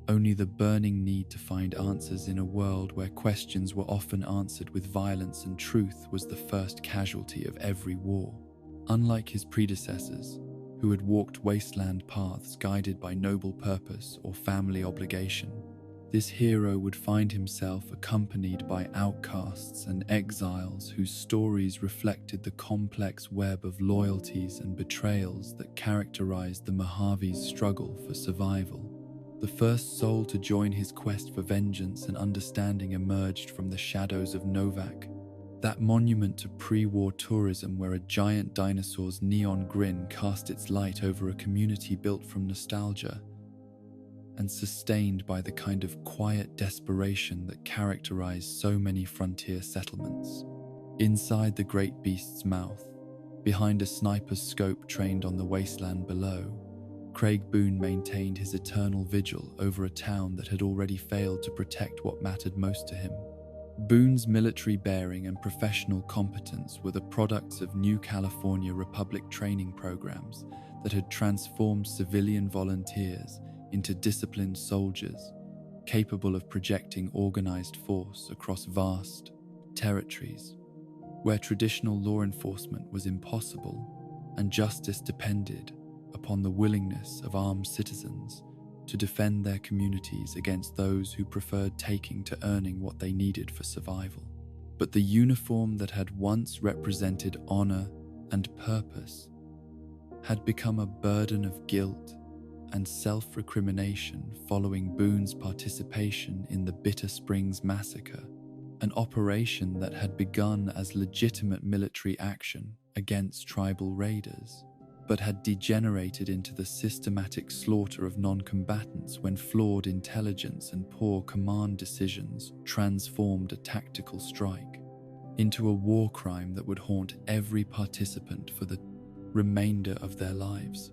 only the burning need to find answers in a world where questions were often answered with violence and truth was the first casualty of every war. Unlike his predecessors, who had walked wasteland paths guided by noble purpose or family obligation, this hero would find himself accompanied by outcasts and exiles whose stories reflected the complex web of loyalties and betrayals that characterized the Mojave's struggle for survival. The first soul to join his quest for vengeance and understanding emerged from the shadows of Novak, that monument to pre-war tourism where a giant dinosaur's neon grin cast its light over a community built from nostalgia and sustained by the kind of quiet desperation that characterized so many frontier settlements. Inside the great beast's mouth, behind a sniper's scope trained on the wasteland below, Craig Boone maintained his eternal vigil over a town that had already failed to protect what mattered most to him. Boone's military bearing and professional competence were the products of New California Republic training programs that had transformed civilian volunteers into disciplined soldiers, capable of projecting organized force across vast territories where traditional law enforcement was impossible and justice depended upon the willingness of armed citizens to defend their communities against those who preferred taking to earning what they needed for survival. But the uniform that had once represented honor and purpose had become a burden of guilt and self-recrimination following Boone's participation in the Bitter Springs Massacre, an operation that had begun as legitimate military action against tribal raiders, but had degenerated into the systematic slaughter of non-combatants when flawed intelligence and poor command decisions transformed a tactical strike into a war crime that would haunt every participant for the remainder of their lives.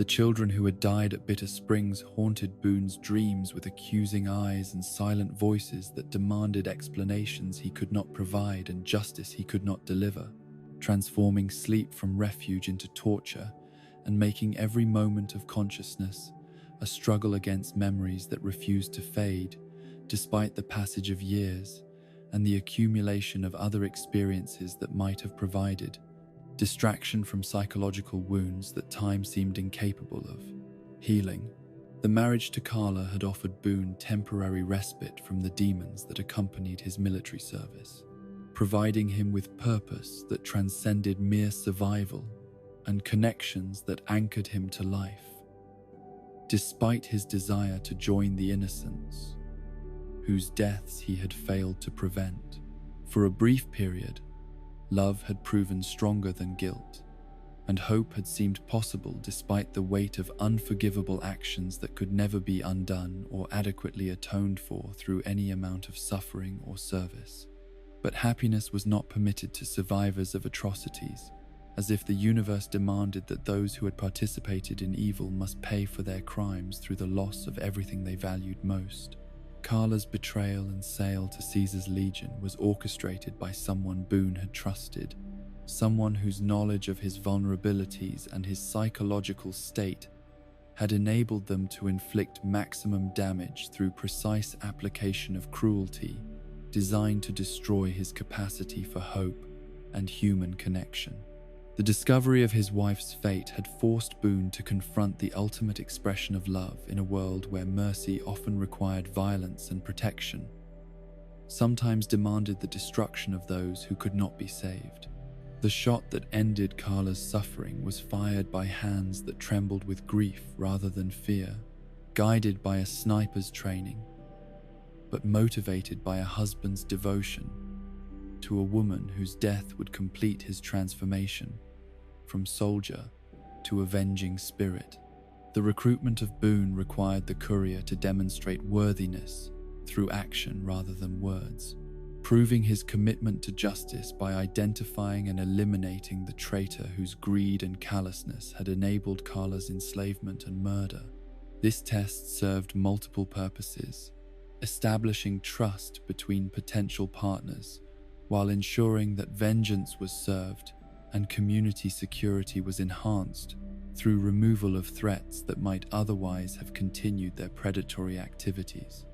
The children who had died at Bitter Springs haunted Boone's dreams with accusing eyes and silent voices that demanded explanations he could not provide and justice he could not deliver, transforming sleep from refuge into torture and making every moment of consciousness a struggle against memories that refused to fade despite the passage of years and the accumulation of other experiences that might have provided distraction from psychological wounds that time seemed incapable of healing. The marriage to Carla had offered Boone temporary respite from the demons that accompanied his military service, providing him with purpose that transcended mere survival and connections that anchored him to life. Despite his desire to join the innocents, whose deaths he had failed to prevent, for a brief period, love had proven stronger than guilt, and hope had seemed possible despite the weight of unforgivable actions that could never be undone or adequately atoned for through any amount of suffering or service. But happiness was not permitted to survivors of atrocities, as if the universe demanded that those who had participated in evil must pay for their crimes through the loss of everything they valued most. Carla's betrayal and sale to Caesar's legion was orchestrated by someone Boone had trusted, someone whose knowledge of his vulnerabilities and his psychological state had enabled them to inflict maximum damage through precise application of cruelty designed to destroy his capacity for hope and human connection. The discovery of his wife's fate had forced Boone to confront the ultimate expression of love in a world where mercy often required violence and protection, sometimes demanded the destruction of those who could not be saved. The shot that ended Carla's suffering was fired by hands that trembled with grief rather than fear, guided by a sniper's training, but motivated by a husband's devotion to a woman whose death would complete his transformation from soldier to avenging spirit. The recruitment of Boone required the Courier to demonstrate worthiness through action rather than words, proving his commitment to justice by identifying and eliminating the traitor whose greed and callousness had enabled Carla's enslavement and murder. This test served multiple purposes, establishing trust between potential partners while ensuring that vengeance was served and community security was enhanced through removal of threats that might otherwise have continued their predatory activities.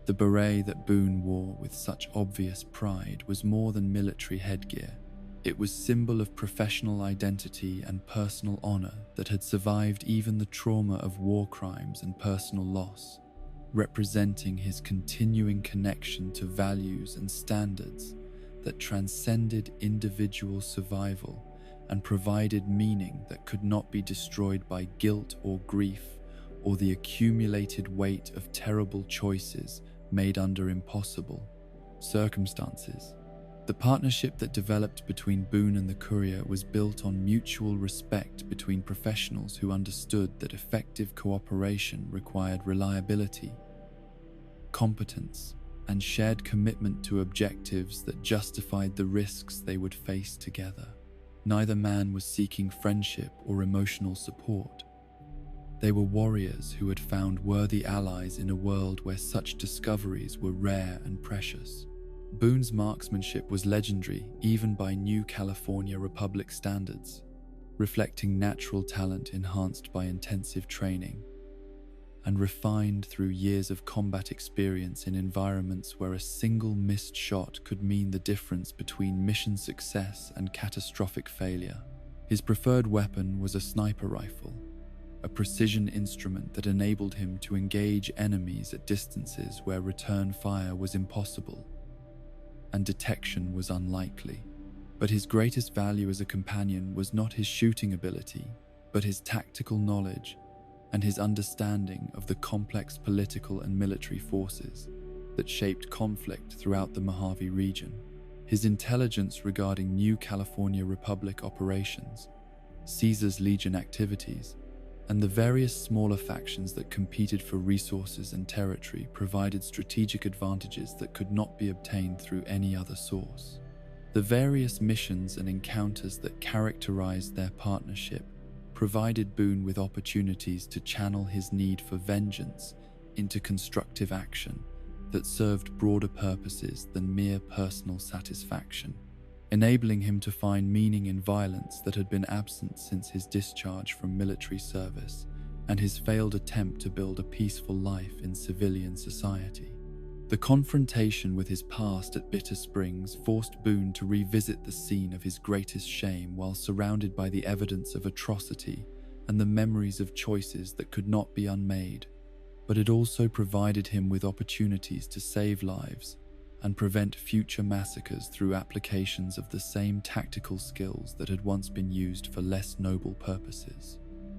The beret that Boone wore with such obvious pride was more than military headgear. It was symbol of professional identity and personal honor that had survived even the trauma of war crimes and personal loss, representing his continuing connection to values and standards that transcended individual survival and provided meaning that could not be destroyed by guilt or grief or the accumulated weight of terrible choices made under impossible circumstances. The partnership that developed between Boone and the Courier was built on mutual respect between professionals who understood that effective cooperation required reliability, competence, and shared commitment to objectives that justified the risks they would face together. Neither man was seeking friendship or emotional support. They were warriors who had found worthy allies in a world where such discoveries were rare and precious. Boone's marksmanship was legendary even by New California Republic standards, reflecting natural talent enhanced by intensive training and refined through years of combat experience in environments where a single missed shot could mean the difference between mission success and catastrophic failure. His preferred weapon was a sniper rifle, a precision instrument that enabled him to engage enemies at distances where return fire was impossible and detection was unlikely. But his greatest value as a companion was not his shooting ability, but his tactical knowledge and his understanding of the complex political and military forces that shaped conflict throughout the Mojave region. His intelligence regarding New California Republic operations, Caesar's Legion activities, and the various smaller factions that competed for resources and territory provided strategic advantages that could not be obtained through any other source. The various missions and encounters that characterized their partnership provided Boone with opportunities to channel his need for vengeance into constructive action that served broader purposes than mere personal satisfaction, enabling him to find meaning in violence that had been absent since his discharge from military service and his failed attempt to build a peaceful life in civilian society. The confrontation with his past at Bitter Springs forced Boone to revisit the scene of his greatest shame while surrounded by the evidence of atrocity and the memories of choices that could not be unmade. But it also provided him with opportunities to save lives and prevent future massacres through applications of the same tactical skills that had once been used for less noble purposes.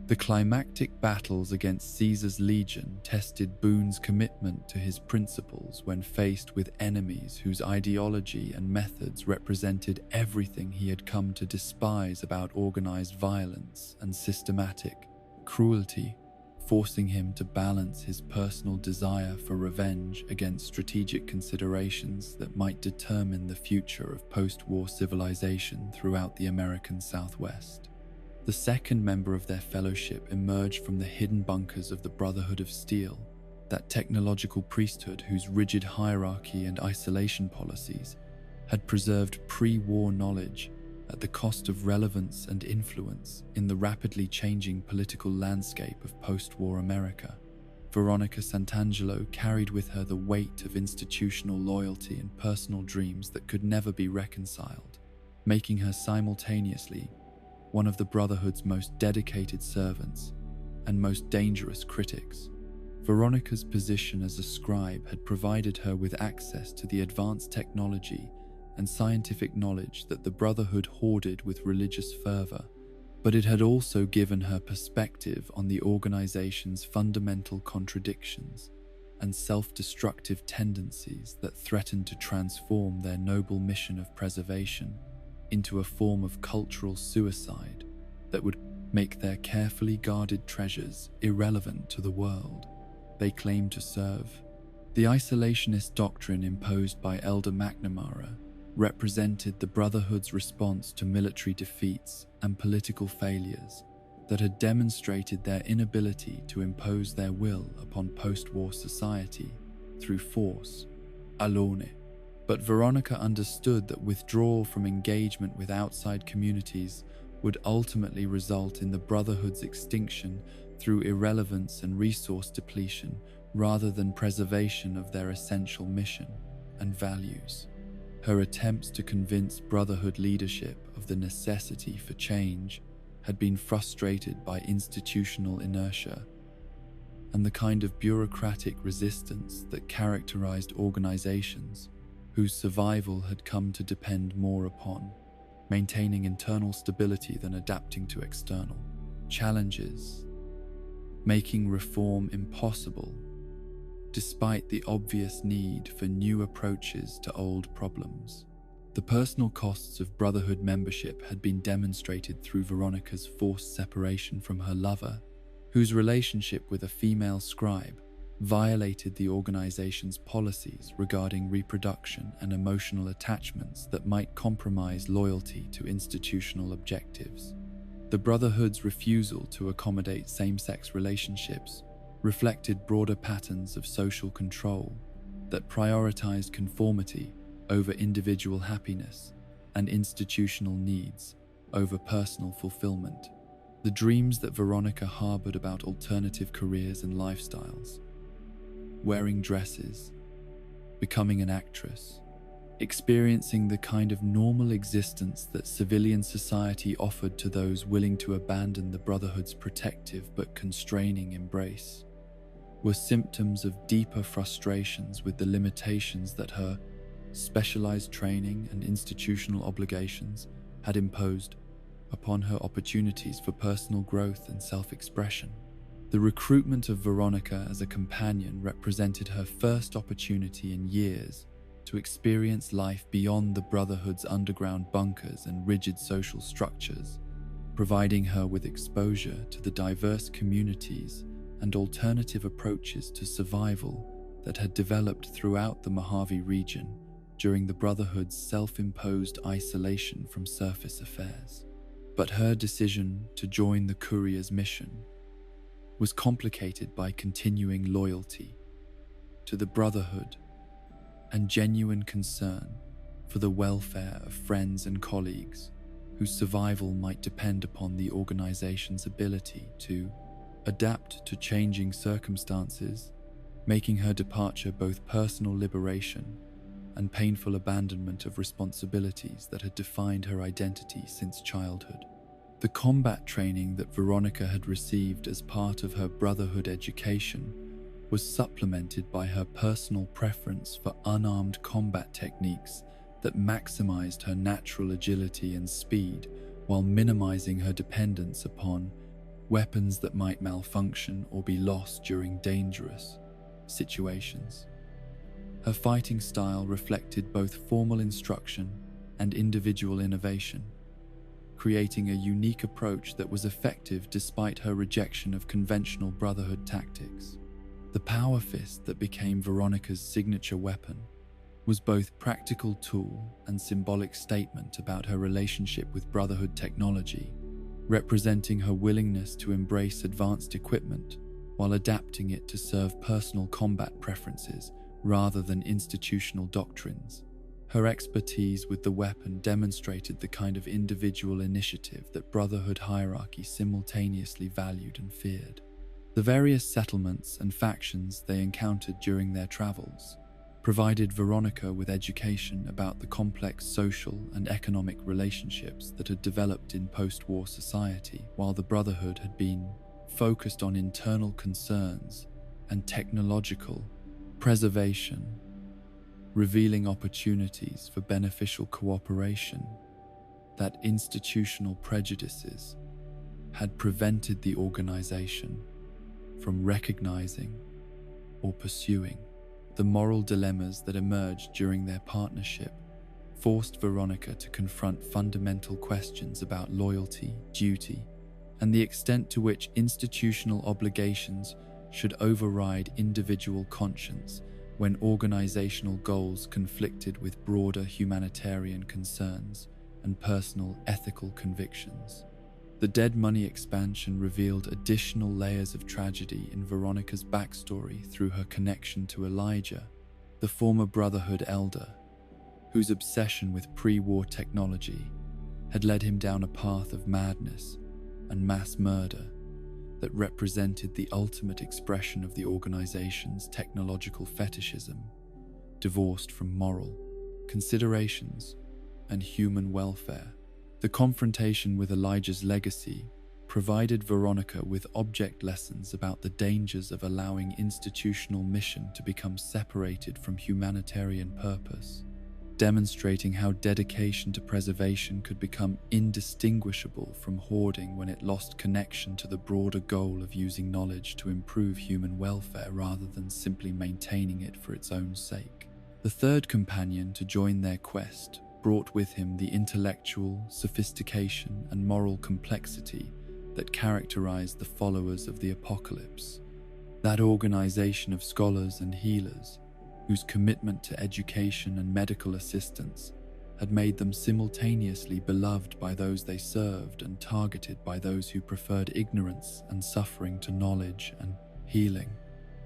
The climactic battles against Caesar's Legion tested Boone's commitment to his principles when faced with enemies whose ideology and methods represented everything he had come to despise about organized violence and systematic cruelty, forcing him to balance his personal desire for revenge against strategic considerations that might determine the future of post-war civilization throughout the American Southwest. The second member of their fellowship emerged from the hidden bunkers of the Brotherhood of Steel, that technological priesthood whose rigid hierarchy and isolation policies had preserved pre-war knowledge at the cost of relevance and influence in the rapidly changing political landscape of post-war America. Veronica Santangelo carried with her the weight of institutional loyalty and personal dreams that could never be reconciled, making her simultaneously one of the Brotherhood's most dedicated servants and most dangerous critics. Veronica's position as a scribe had provided her with access to the advanced technology and scientific knowledge that the Brotherhood hoarded with religious fervor, but it had also given her perspective on the organization's fundamental contradictions and self-destructive tendencies that threatened to transform their noble mission of preservation into a form of cultural suicide that would make their carefully guarded treasures irrelevant to the world they claimed to serve. The isolationist doctrine imposed by Elder McNamara represented the Brotherhood's response to military defeats and political failures that had demonstrated their inability to impose their will upon post-war society through force, alone. But Veronica understood that withdrawal from engagement with outside communities would ultimately result in the Brotherhood's extinction through irrelevance and resource depletion rather than preservation of their essential mission and values. Her attempts to convince Brotherhood leadership of the necessity for change had been frustrated by institutional inertia and the kind of bureaucratic resistance that characterized organizations whose survival had come to depend more upon maintaining internal stability than adapting to external challenges, making reform impossible despite the obvious need for new approaches to old problems. The personal costs of Brotherhood membership had been demonstrated through Veronica's forced separation from her lover, whose relationship with a female scribe violated the organization's policies regarding reproduction and emotional attachments that might compromise loyalty to institutional objectives. The Brotherhood's refusal to accommodate same-sex relationships reflected broader patterns of social control that prioritized conformity over individual happiness and institutional needs over personal fulfillment. The dreams that Veronica harbored about alternative careers and lifestyles, wearing dresses, becoming an actress, experiencing the kind of normal existence that civilian society offered to those willing to abandon the Brotherhood's protective but constraining embrace, were symptoms of deeper frustrations with the limitations that her specialized training and institutional obligations had imposed upon her opportunities for personal growth and self-expression. The recruitment of Veronica as a companion represented her first opportunity in years to experience life beyond the Brotherhood's underground bunkers and rigid social structures, providing her with exposure to the diverse communities and alternative approaches to survival that had developed throughout the Mojave region during the Brotherhood's self-imposed isolation from surface affairs. But her decision to join the Courier's mission was complicated by continuing loyalty to the Brotherhood and genuine concern for the welfare of friends and colleagues whose survival might depend upon the organization's ability to adapt to changing circumstances, making her departure both personal liberation and painful abandonment of responsibilities that had defined her identity since childhood. The combat training that Veronica had received as part of her Brotherhood education was supplemented by her personal preference for unarmed combat techniques that maximized her natural agility and speed while minimizing her dependence upon weapons that might malfunction or be lost during dangerous situations. Her fighting style reflected both formal instruction and individual innovation, creating a unique approach that was effective despite her rejection of conventional Brotherhood tactics. The power fist that became Veronica's signature weapon was both practical tool and symbolic statement about her relationship with Brotherhood technology, representing her willingness to embrace advanced equipment while adapting it to serve personal combat preferences rather than institutional doctrines. Her expertise with the weapon demonstrated the kind of individual initiative that Brotherhood hierarchy simultaneously valued and feared. The various settlements and factions they encountered during their travels provided Veronica with education about the complex social and economic relationships that had developed in post-war society, while the Brotherhood had been focused on internal concerns and technological preservation, revealing opportunities for beneficial cooperation that institutional prejudices had prevented the organization from recognizing or pursuing. The moral dilemmas that emerged during their partnership forced Veronica to confront fundamental questions about loyalty, duty, and the extent to which institutional obligations should override individual conscience when organizational goals conflicted with broader humanitarian concerns and personal ethical convictions. The Dead Money expansion revealed additional layers of tragedy in Veronica's backstory through her connection to Elijah, the former Brotherhood elder, whose obsession with pre-war technology had led him down a path of madness and mass murder that represented the ultimate expression of the organization's technological fetishism, divorced from moral considerations and human welfare. The confrontation with Elijah's legacy provided Veronica with object lessons about the dangers of allowing institutional mission to become separated from humanitarian purpose, demonstrating how dedication to preservation could become indistinguishable from hoarding when it lost connection to the broader goal of using knowledge to improve human welfare rather than simply maintaining it for its own sake. The third companion to join their quest brought with him the intellectual sophistication and moral complexity that characterized the followers of the apocalypse, that organization of scholars and healers whose commitment to education and medical assistance had made them simultaneously beloved by those they served and targeted by those who preferred ignorance and suffering to knowledge and healing.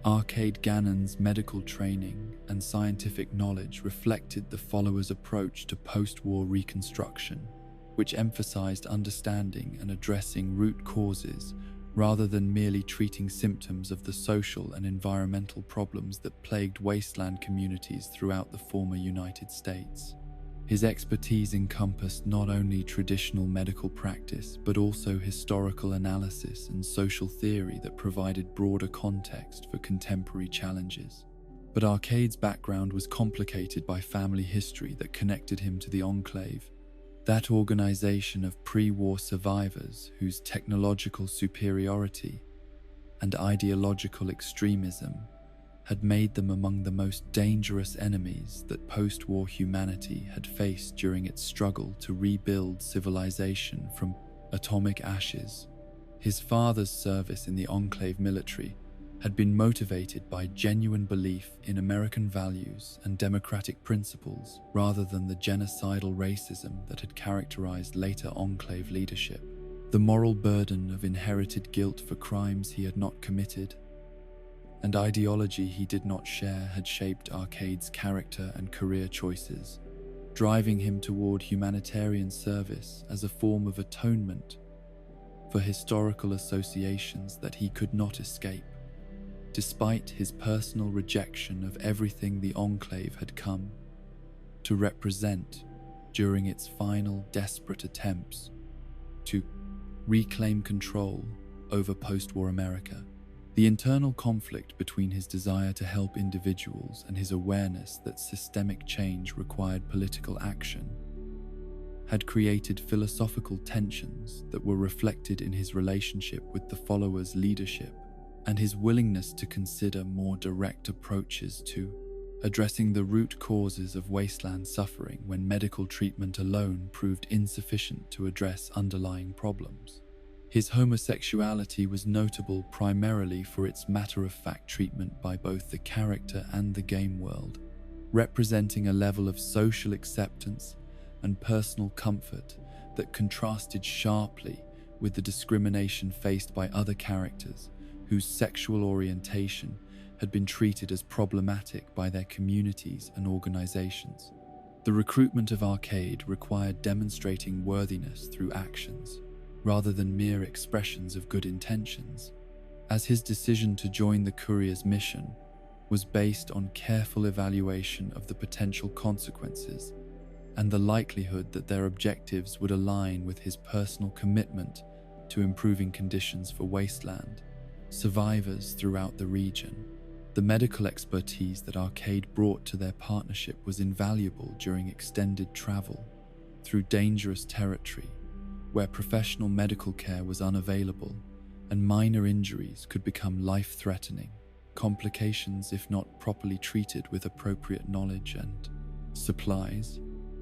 Arcade Ganon's medical training and scientific knowledge reflected the followers' approach to post-war reconstruction, which emphasized understanding and addressing root causes rather than merely treating symptoms of the social and environmental problems that plagued wasteland communities throughout the former United States. His expertise encompassed not only traditional medical practice, but also historical analysis and social theory that provided broader context for contemporary challenges. But Arcade's background was complicated by family history that connected him to the Enclave, that organization of pre-war survivors whose technological superiority and ideological extremism had made them among the most dangerous enemies that post-war humanity had faced during its struggle to rebuild civilization from atomic ashes. His father's service in the Enclave military had been motivated by genuine belief in American values and democratic principles rather than the genocidal racism that had characterized later Enclave leadership. The moral burden of inherited guilt for crimes he had not committed and ideology he did not share had shaped Arcade's character and career choices, driving him toward humanitarian service as a form of atonement for historical associations that he could not escape. Despite his personal rejection of everything the Enclave had come to represent during its final desperate attempts to reclaim control over post-war America, the internal conflict between his desire to help individuals and his awareness that systemic change required political action had created philosophical tensions that were reflected in his relationship with the followers' leadership and his willingness to consider more direct approaches to addressing the root causes of wasteland suffering when medical treatment alone proved insufficient to address underlying problems. His homosexuality was notable primarily for its matter-of-fact treatment by both the character and the game world, representing a level of social acceptance and personal comfort that contrasted sharply with the discrimination faced by other characters whose sexual orientation had been treated as problematic by their communities and organizations. The recruitment of Arcade required demonstrating worthiness through actions, rather than mere expressions of good intentions, as his decision to join the Courier's mission was based on careful evaluation of the potential consequences and the likelihood that their objectives would align with his personal commitment to improving conditions for wasteland survivors throughout the region. The medical expertise that Arcade brought to their partnership was invaluable during extended travel through dangerous territory where professional medical care was unavailable and minor injuries could become life-threatening. Complications, if not properly treated with appropriate knowledge and supplies,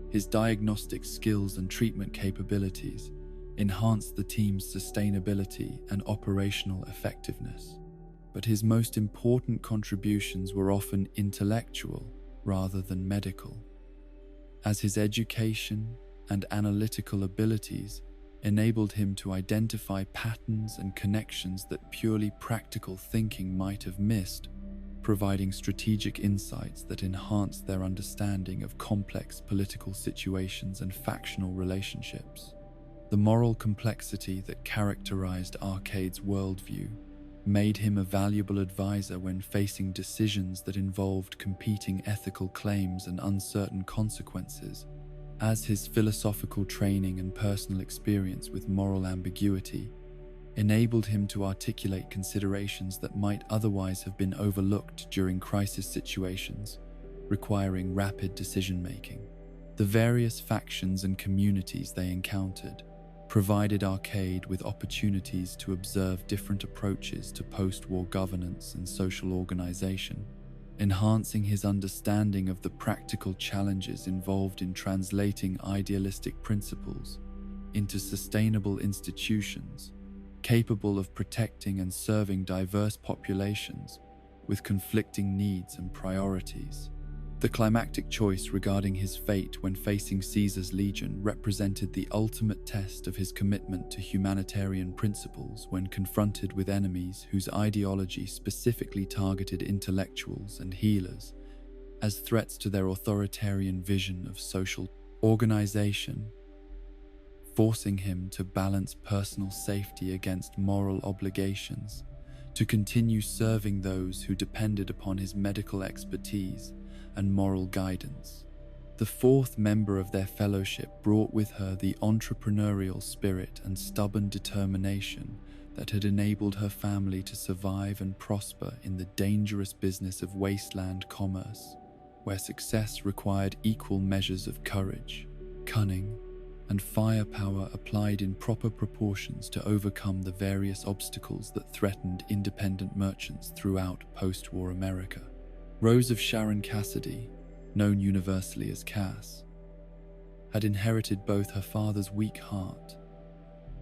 his diagnostic skills and treatment capabilities enhanced the team's sustainability and operational effectiveness. But his most important contributions were often intellectual rather than medical, as his education and analytical abilities enabled him to identify patterns and connections that purely practical thinking might have missed, providing strategic insights that enhanced their understanding of complex political situations and factional relationships. The moral complexity that characterized Arcade's worldview made him a valuable advisor when facing decisions that involved competing ethical claims and uncertain consequences, as his philosophical training and personal experience with moral ambiguity enabled him to articulate considerations that might otherwise have been overlooked during crisis situations, requiring rapid decision-making. The various factions and communities they encountered provided Arcade with opportunities to observe different approaches to post-war governance and social organization, enhancing his understanding of the practical challenges involved in translating idealistic principles into sustainable institutions capable of protecting and serving diverse populations with conflicting needs and priorities. The climactic choice regarding his fate when facing Caesar's legion represented the ultimate test of his commitment to humanitarian principles when confronted with enemies whose ideology specifically targeted intellectuals and healers as threats to their authoritarian vision of social organization, forcing him to balance personal safety against moral obligations, to continue serving those who depended upon his medical expertise and moral guidance. The fourth member of their fellowship brought with her the entrepreneurial spirit and stubborn determination that had enabled her family to survive and prosper in the dangerous business of wasteland commerce, where success required equal measures of courage, cunning, and firepower applied in proper proportions to overcome the various obstacles that threatened independent merchants throughout post-war America. Rose of Sharon Cassidy, known universally as Cass, had inherited both her father's weak heart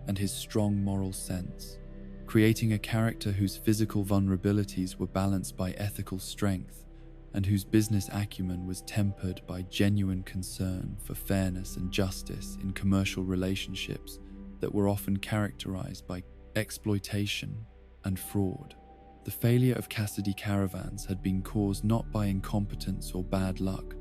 and his strong moral sense, creating a character whose physical vulnerabilities were balanced by ethical strength and whose business acumen was tempered by genuine concern for fairness and justice in commercial relationships that were often characterized by exploitation and fraud. The failure of Cassidy caravans had been caused not by incompetence or bad luck,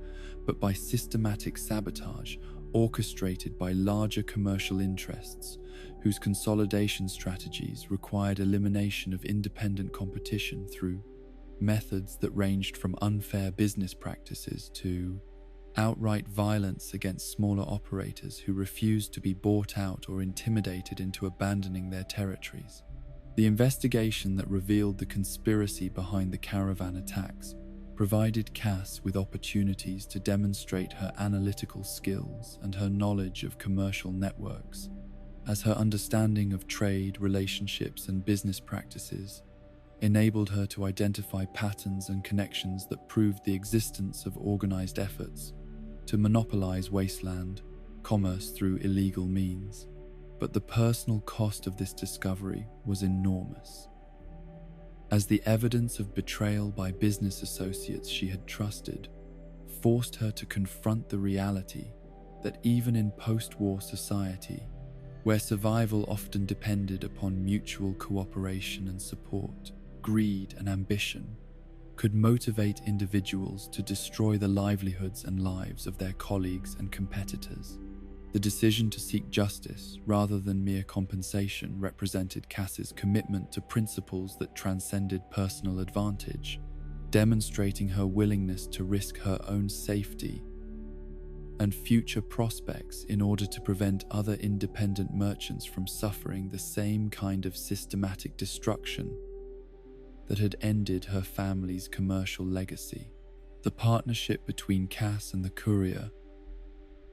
but by systematic sabotage orchestrated by larger commercial interests whose consolidation strategies required elimination of independent competition through methods that ranged from unfair business practices to outright violence against smaller operators who refused to be bought out or intimidated into abandoning their territories. The investigation that revealed the conspiracy behind the caravan attacks provided Cass with opportunities to demonstrate her analytical skills and her knowledge of commercial networks, as her understanding of trade, relationships, and business practices enabled her to identify patterns and connections that proved the existence of organized efforts to monopolize wasteland commerce through illegal means. But the personal cost of this discovery was enormous, as the evidence of betrayal by business associates she had trusted forced her to confront the reality that even in post-war society, where survival often depended upon mutual cooperation and support, greed and ambition could motivate individuals to destroy the livelihoods and lives of their colleagues and competitors. The decision to seek justice rather than mere compensation represented Cass's commitment to principles that transcended personal advantage, demonstrating her willingness to risk her own safety and future prospects in order to prevent other independent merchants from suffering the same kind of systematic destruction that had ended her family's commercial legacy. The partnership between Cass and the Courier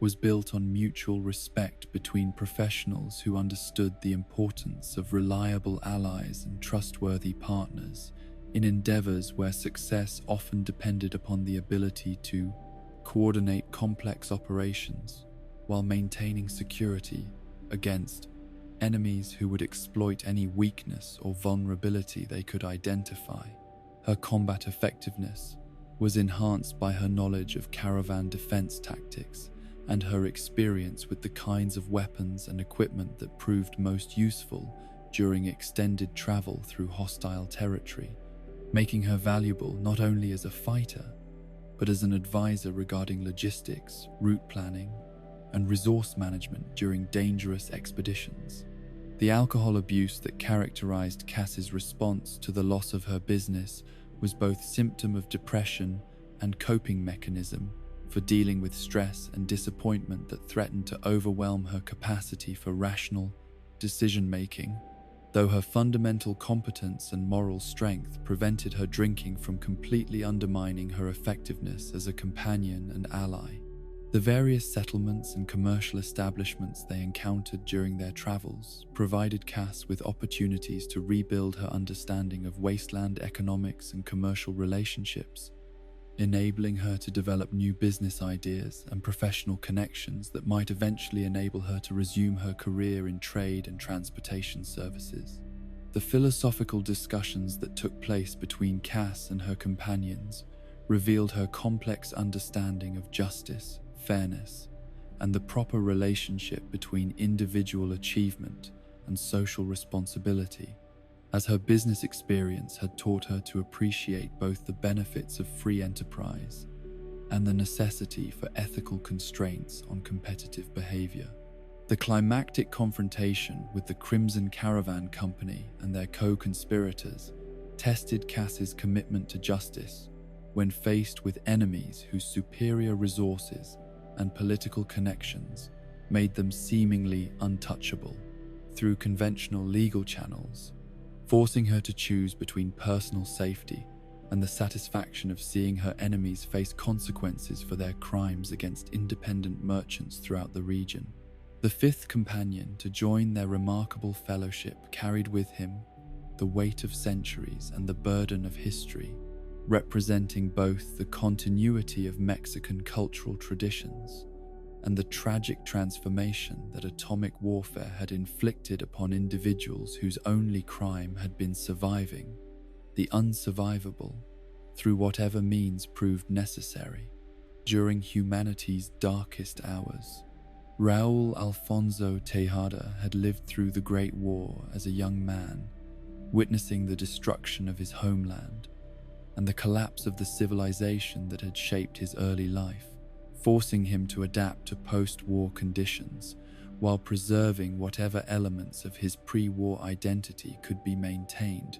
was built on mutual respect between professionals who understood the importance of reliable allies and trustworthy partners in endeavors where success often depended upon the ability to coordinate complex operations while maintaining security against enemies who would exploit any weakness or vulnerability they could identify. Her combat effectiveness was enhanced by her knowledge of caravan defense tactics and her experience with the kinds of weapons and equipment that proved most useful during extended travel through hostile territory, making her valuable not only as a fighter, but as an advisor regarding logistics, route planning, and resource management during dangerous expeditions. The alcohol abuse that characterized Cass's response to the loss of her business was both symptom of depression and coping mechanism for dealing with stress and disappointment that threatened to overwhelm her capacity for rational decision-making, though her fundamental competence and moral strength prevented her drinking from completely undermining her effectiveness as a companion and ally. The various settlements and commercial establishments they encountered during their travels provided Cass with opportunities to rebuild her understanding of wasteland economics and commercial relationships, enabling her to develop new business ideas and professional connections that might eventually enable her to resume her career in trade and transportation services. The philosophical discussions that took place between Cass and her companions revealed her complex understanding of justice, fairness, and the proper relationship between individual achievement and social responsibility, as her business experience had taught her to appreciate both the benefits of free enterprise and the necessity for ethical constraints on competitive behavior. The climactic confrontation with the Crimson Caravan Company and their co-conspirators tested Cass's commitment to justice when faced with enemies whose superior resources and political connections made them seemingly untouchable through conventional legal channels, forcing her to choose between personal safety and the satisfaction of seeing her enemies face consequences for their crimes against independent merchants throughout the region. The fifth companion to join their remarkable fellowship carried with him the weight of centuries and the burden of history, representing both the continuity of Mexican cultural traditions and the tragic transformation that atomic warfare had inflicted upon individuals whose only crime had been surviving the unsurvivable through whatever means proved necessary. During humanity's darkest hours, Raul Alfonso Tejada had lived through the Great War as a young man, witnessing the destruction of his homeland and the collapse of the civilization that had shaped his early life, forcing him to adapt to post-war conditions while preserving whatever elements of his pre-war identity could be maintained,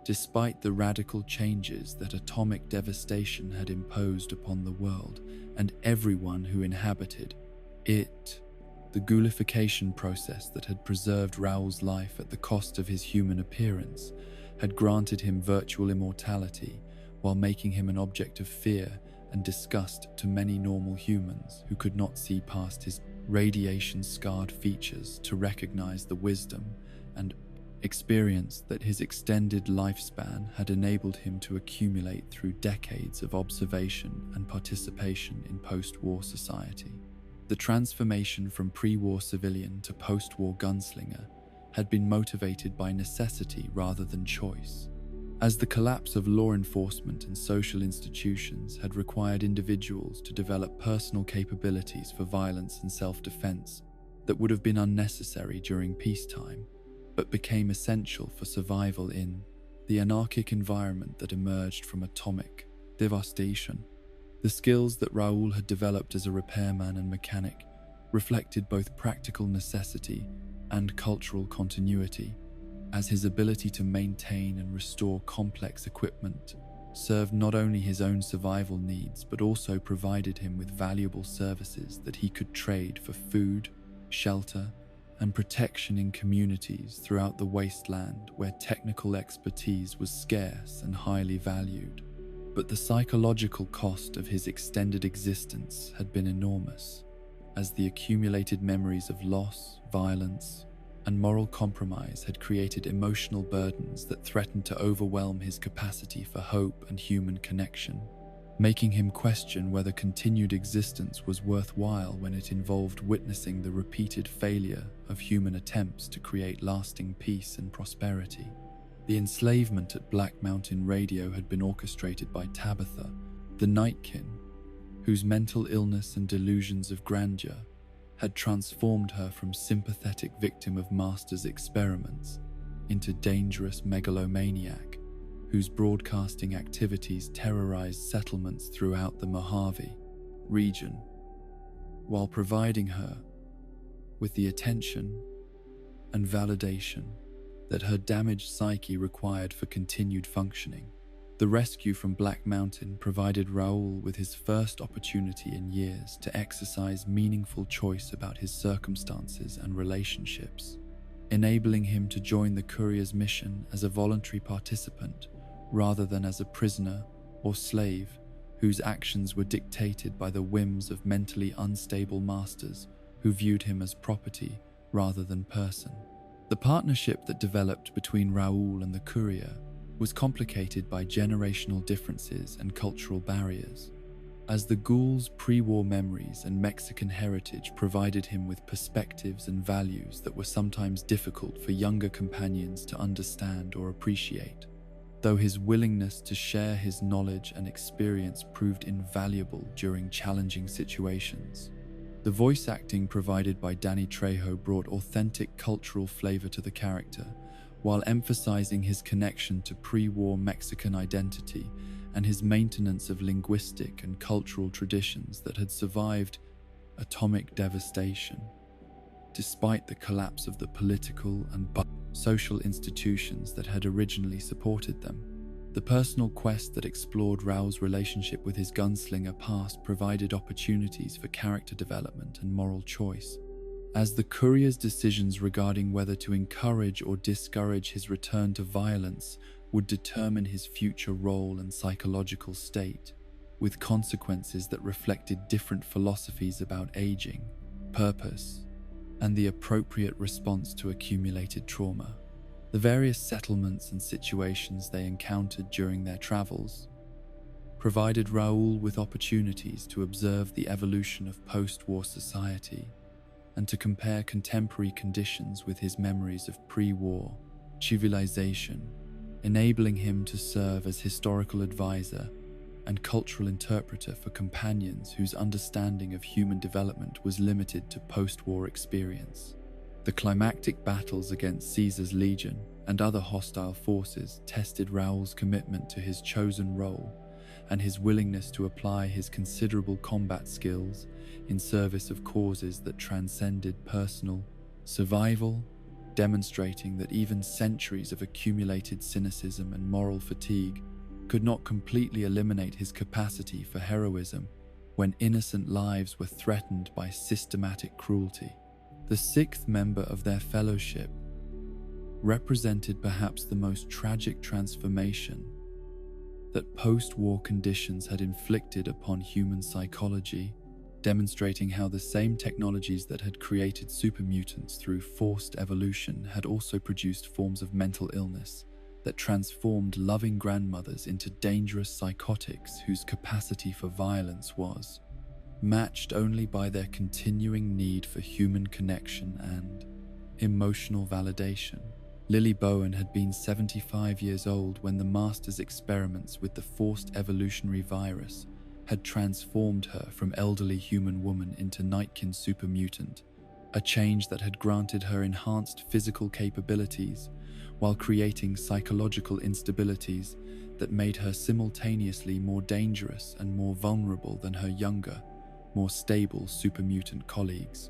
despite the radical changes that atomic devastation had imposed upon the world and everyone who inhabited it. The ghoulification process that had preserved Raul's life at the cost of his human appearance had granted him virtual immortality while making him an object of fear and disgust to many normal humans who could not see past his radiation-scarred features to recognize the wisdom and experience that his extended lifespan had enabled him to accumulate through decades of observation and participation in post-war society. The transformation from pre-war civilian to post-war gunslinger had been motivated by necessity rather than choice, as the collapse of law enforcement and social institutions had required individuals to develop personal capabilities for violence and self-defense that would have been unnecessary during peacetime, but became essential for survival in the anarchic environment that emerged from atomic devastation. The skills that Raul had developed as a repairman and mechanic reflected both practical necessity and cultural continuity, as his ability to maintain and restore complex equipment served not only his own survival needs but also provided him with valuable services that he could trade for food, shelter, and protection in communities throughout the wasteland where technical expertise was scarce and highly valued. But the psychological cost of his extended existence had been enormous, as the accumulated memories of loss, violence, and moral compromise had created emotional burdens that threatened to overwhelm his capacity for hope and human connection, making him question whether continued existence was worthwhile when it involved witnessing the repeated failure of human attempts to create lasting peace and prosperity. The enslavement at Black Mountain Radio had been orchestrated by Tabitha, the Nightkin, whose mental illness and delusions of grandeur had transformed her from sympathetic victim of Master's experiments into dangerous megalomaniac whose broadcasting activities terrorized settlements throughout the Mojave region, while providing her with the attention and validation that her damaged psyche required for continued functioning. The rescue from Black Mountain provided Raul with his first opportunity in years to exercise meaningful choice about his circumstances and relationships, enabling him to join the Courier's mission as a voluntary participant rather than as a prisoner or slave whose actions were dictated by the whims of mentally unstable masters who viewed him as property rather than person. The partnership that developed between Raul and the Courier was complicated by generational differences and cultural barriers, as the ghoul's pre-war memories and Mexican heritage provided him with perspectives and values that were sometimes difficult for younger companions to understand or appreciate. though his willingness to share his knowledge and experience proved invaluable during challenging situations. The voice acting provided by Danny Trejo brought authentic cultural flavor to the character, while emphasizing his connection to pre-war Mexican identity and his maintenance of linguistic and cultural traditions that had survived atomic devastation. Despite the collapse of the political and social institutions that had originally supported them, the personal quest that explored Raul's relationship with his gunslinger past provided opportunities for character development and moral choice, as the Courier's decisions regarding whether to encourage or discourage his return to violence would determine his future role and psychological state, with consequences that reflected different philosophies about aging, purpose, and the appropriate response to accumulated trauma. The various settlements and situations they encountered during their travels provided Raul with opportunities to observe the evolution of post-war society and to compare contemporary conditions with his memories of pre-war civilization, enabling him to serve as historical advisor and cultural interpreter for companions whose understanding of human development was limited to post-war experience. The climactic battles against Caesar's legion and other hostile forces tested Raul's commitment to his chosen role and his willingness to apply his considerable combat skills in service of causes that transcended personal survival, demonstrating that even centuries of accumulated cynicism and moral fatigue could not completely eliminate his capacity for heroism when innocent lives were threatened by systematic cruelty. The sixth member of their fellowship represented perhaps the most tragic transformation that post-war conditions had inflicted upon human psychology, demonstrating how the same technologies that had created supermutants through forced evolution had also produced forms of mental illness that transformed loving grandmothers into dangerous psychotics whose capacity for violence was matched only by their continuing need for human connection and emotional validation. Lily Bowen had been 75 years old when the Master's experiments with the forced evolutionary virus had transformed her from elderly human woman into Nightkin supermutant, a change that had granted her enhanced physical capabilities while creating psychological instabilities that made her simultaneously more dangerous and more vulnerable than her younger, more stable supermutant colleagues.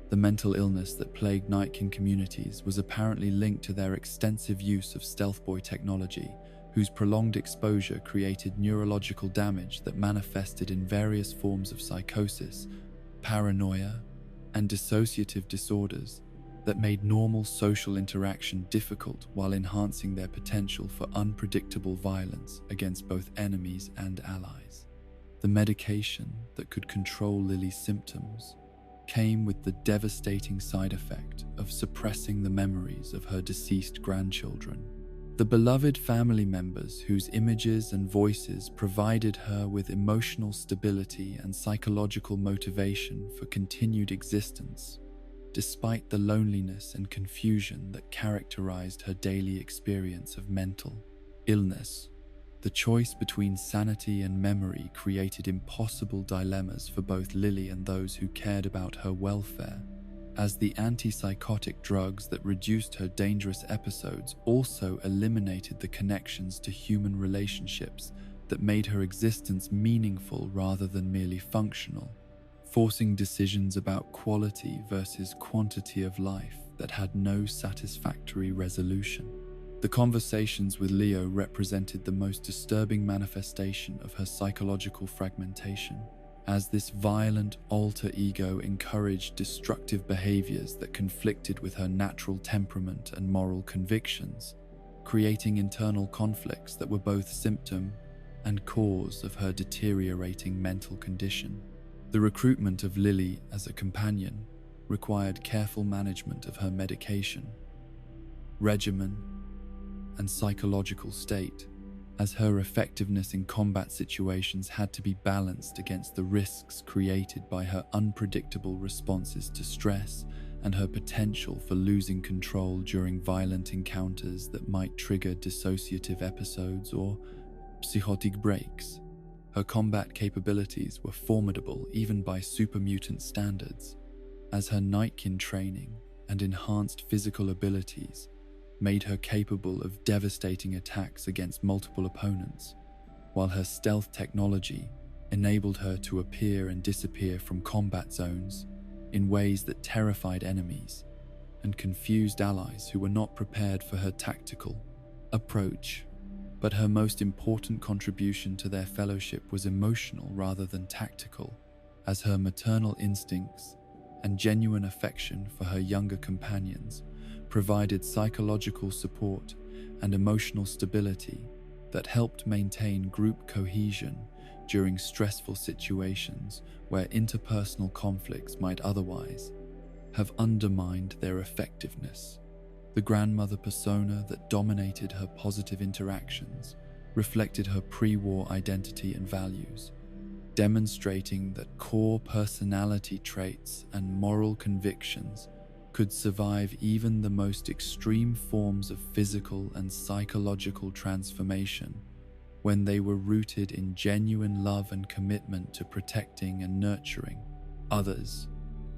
The mental illness that plagued Nightkin communities was apparently linked to their extensive use of stealth boy technology, whose prolonged exposure created neurological damage that manifested in various forms of psychosis, paranoia, and dissociative disorders that made normal social interaction difficult while enhancing their potential for unpredictable violence against both enemies and allies. The medication that could control Lily's symptoms came with the devastating side effect of suppressing the memories of her deceased grandchildren. The beloved family members whose images and voices provided her with emotional stability and psychological motivation for continued existence, despite the loneliness and confusion that characterized her daily experience of mental illness. The choice between sanity and memory created impossible dilemmas for both Lily and those who cared about her welfare, as the antipsychotic drugs that reduced her dangerous episodes also eliminated the connections to human relationships that made her existence meaningful rather than merely functional, forcing decisions about quality versus quantity of life that had no satisfactory resolution. The conversations with Leo represented the most disturbing manifestation of her psychological fragmentation, as this violent alter ego encouraged destructive behaviors that conflicted with her natural temperament and moral convictions, creating internal conflicts that were both symptom and cause of her deteriorating mental condition. The recruitment of Lily as a companion required careful management of her medication, regimen, and psychological state, as her effectiveness in combat situations had to be balanced against the risks created by her unpredictable responses to stress and her potential for losing control during violent encounters that might trigger dissociative episodes or psychotic breaks. Her combat capabilities were formidable even by supermutant standards, as her Nightkin training and enhanced physical abilities made her capable of devastating attacks against multiple opponents, while her stealth technology enabled her to appear and disappear from combat zones in ways that terrified enemies and confused allies who were not prepared for her tactical approach. But her most important contribution to their fellowship was emotional rather than tactical, as her maternal instincts and genuine affection for her younger companions provided psychological support and emotional stability that helped maintain group cohesion during stressful situations where interpersonal conflicts might otherwise have undermined their effectiveness. The grandmother persona that dominated her positive interactions reflected her pre-war identity and values, demonstrating that core personality traits and moral convictions could survive even the most extreme forms of physical and psychological transformation when they were rooted in genuine love and commitment to protecting and nurturing others.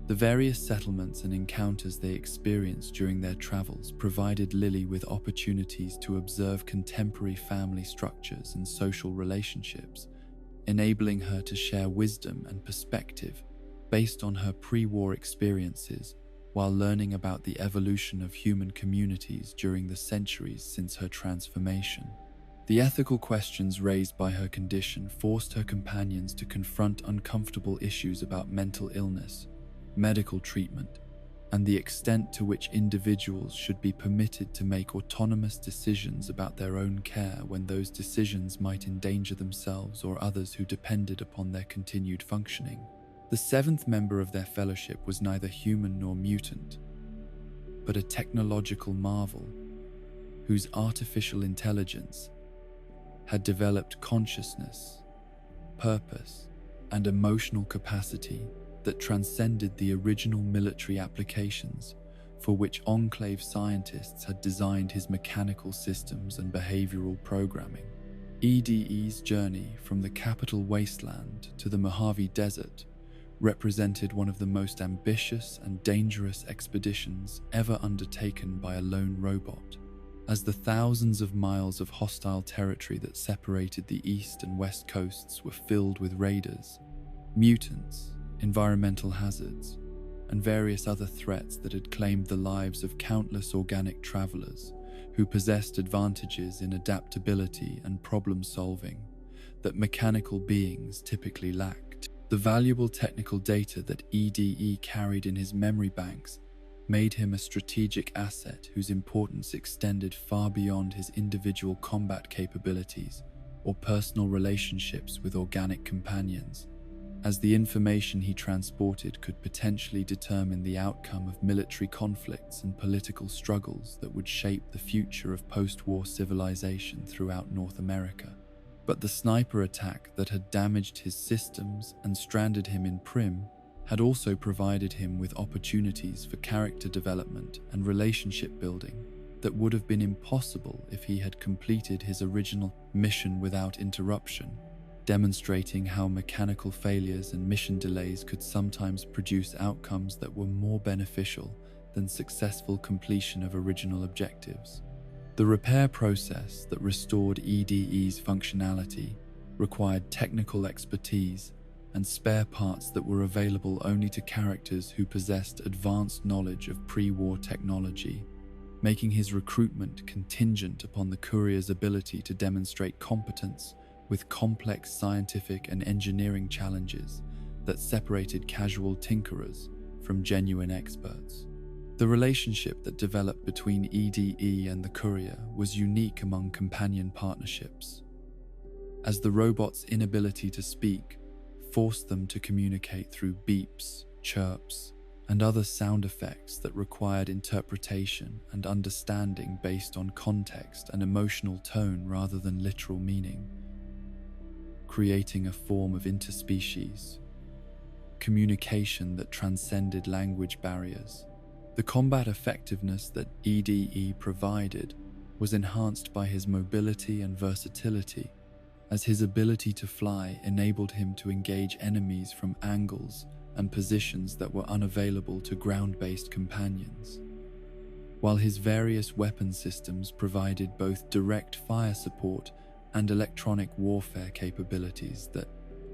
The various settlements and encounters they experienced during their travels provided Lily with opportunities to observe contemporary family structures and social relationships, enabling her to share wisdom and perspective based on her pre-war experiences while learning about the evolution of human communities during the centuries since her transformation. The ethical questions raised by her condition forced her companions to confront uncomfortable issues about mental illness, medical treatment, and the extent to which individuals should be permitted to make autonomous decisions about their own care when those decisions might endanger themselves or others who depended upon their continued functioning. The seventh member of their fellowship was neither human nor mutant, but a technological marvel whose artificial intelligence had developed consciousness, purpose, and emotional capacity that transcended the original military applications for which Enclave scientists had designed his mechanical systems and behavioral programming. EDE's journey from the capital wasteland to the Mojave Desert represented one of the most ambitious and dangerous expeditions ever undertaken by a lone robot, as the thousands of miles of hostile territory that separated the east and west coasts were filled with raiders, mutants, environmental hazards, and various other threats that had claimed the lives of countless organic travelers who possessed advantages in adaptability and problem-solving that mechanical beings typically lacked. The valuable technical data that EDE carried in his memory banks made him a strategic asset whose importance extended far beyond his individual combat capabilities or personal relationships with organic companions, as the information he transported could potentially determine the outcome of military conflicts and political struggles that would shape the future of post-war civilization throughout North America. But the sniper attack that had damaged his systems and stranded him in Prim had also provided him with opportunities for character development and relationship building that would have been impossible if he had completed his original mission without interruption, demonstrating how mechanical failures and mission delays could sometimes produce outcomes that were more beneficial than successful completion of original objectives. The repair process that restored EDE's functionality required technical expertise and spare parts that were available only to characters who possessed advanced knowledge of pre-war technology, making his recruitment contingent upon the Courier's ability to demonstrate competence with complex scientific and engineering challenges that separated casual tinkerers from genuine experts. The relationship that developed between EDE and the Courier was unique among companion partnerships, as the robot's inability to speak forced them to communicate through beeps, chirps, and other sound effects that required interpretation and understanding based on context and emotional tone rather than literal meaning, creating a form of interspecies communication that transcended language barriers. The combat effectiveness that EDE provided was enhanced by his mobility and versatility, as his ability to fly enabled him to engage enemies from angles and positions that were unavailable to ground-based companions, while his various weapon systems provided both direct fire support and electronic warfare capabilities that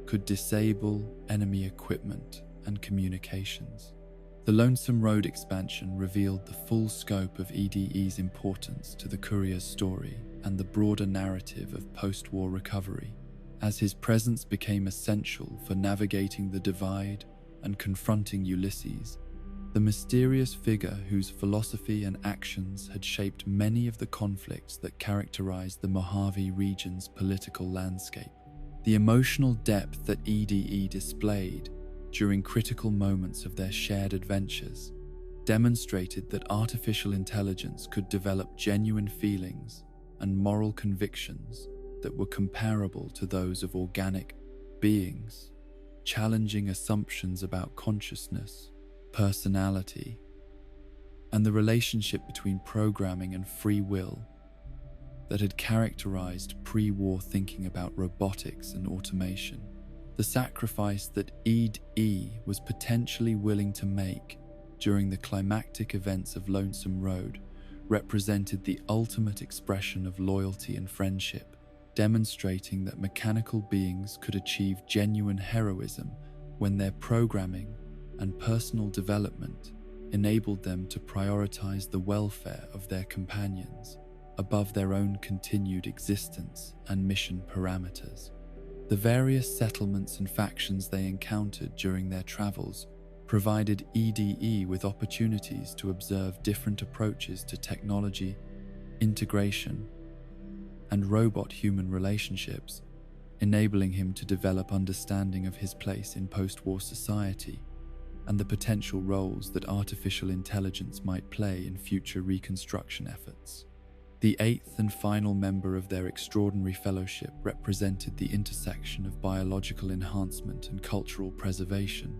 could disable enemy equipment and communications. The Lonesome Road expansion revealed the full scope of EDE's importance to the Courier's story and the broader narrative of post-war recovery, as his presence became essential for navigating the divide and confronting Ulysses, the mysterious figure whose philosophy and actions had shaped many of the conflicts that characterized the Mojave region's political landscape. The emotional depth that EDE displayed during critical moments of their shared adventures demonstrated that artificial intelligence could develop genuine feelings and moral convictions that were comparable to those of organic beings, challenging assumptions about consciousness, personality, and the relationship between programming and free will that had characterized pre-war thinking about robotics and automation. The sacrifice that EDE was potentially willing to make during the climactic events of Lonesome Road represented the ultimate expression of loyalty and friendship, demonstrating that mechanical beings could achieve genuine heroism when their programming and personal development enabled them to prioritize the welfare of their companions above their own continued existence and mission parameters. The various settlements and factions they encountered during their travels provided EDE with opportunities to observe different approaches to technology, integration, and robot-human relationships, enabling him to develop understanding of his place in post-war society and the potential roles that artificial intelligence might play in future reconstruction efforts. The eighth and final member of their extraordinary fellowship represented the intersection of biological enhancement and cultural preservation,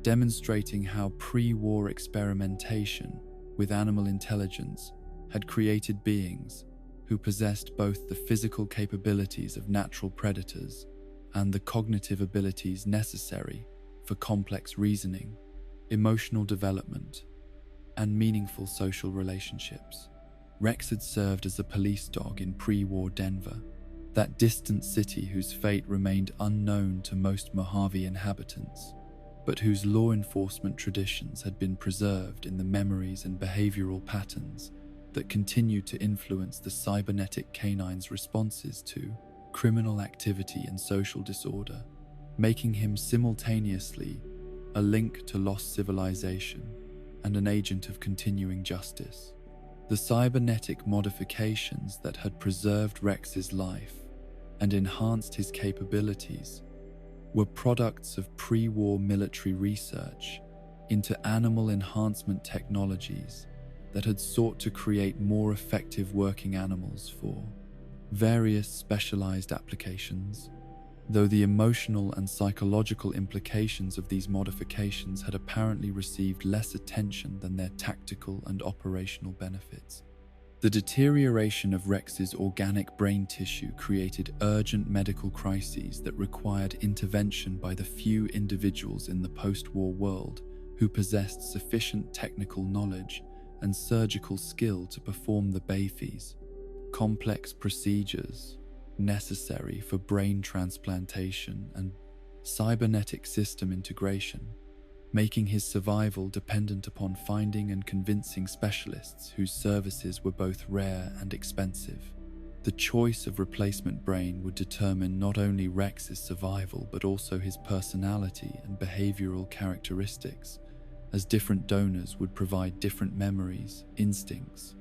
demonstrating how pre-war experimentation with animal intelligence had created beings who possessed both the physical capabilities of natural predators and the cognitive abilities necessary for complex reasoning, emotional development, and meaningful social relationships. Rex had served as a police dog in pre-war Denver, that distant city whose fate remained unknown to most Mojave inhabitants, but whose law enforcement traditions had been preserved in the memories and behavioral patterns that continued to influence the cybernetic canine's responses to criminal activity and social disorder, making him simultaneously a link to lost civilization and an agent of continuing justice. The cybernetic modifications that had preserved Rex's life and enhanced his capabilities were products of pre-war military research into animal enhancement technologies that had sought to create more effective working animals for various specialized applications, though the emotional and psychological implications of these modifications had apparently received less attention than their tactical and operational benefits. The deterioration of Rex's organic brain tissue created urgent medical crises that required intervention by the few individuals in the post-war world who possessed sufficient technical knowledge and surgical skill to perform the BAFIs, complex procedures necessary for brain transplantation and cybernetic system integration, making his survival dependent upon finding and convincing specialists whose services were both rare and expensive. The choice of replacement brain would determine not only Rex's survival but also his personality and behavioral characteristics, as different donors would provide different memories, instincts,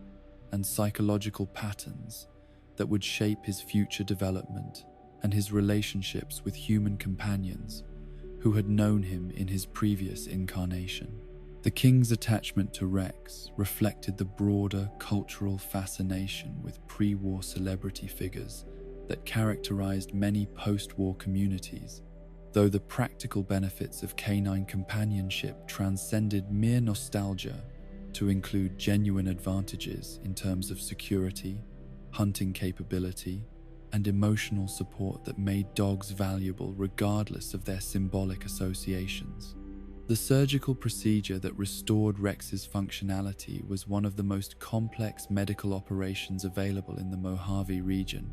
and psychological patterns that would shape his future development and his relationships with human companions who had known him in his previous incarnation. The king's attachment to Rex reflected the broader cultural fascination with pre-war celebrity figures that characterized many post-war communities, though the practical benefits of canine companionship transcended mere nostalgia to include genuine advantages in terms of security, hunting capability, and emotional support that made dogs valuable regardless of their symbolic associations. The surgical procedure that restored Rex's functionality was one of the most complex medical operations available in the Mojave region,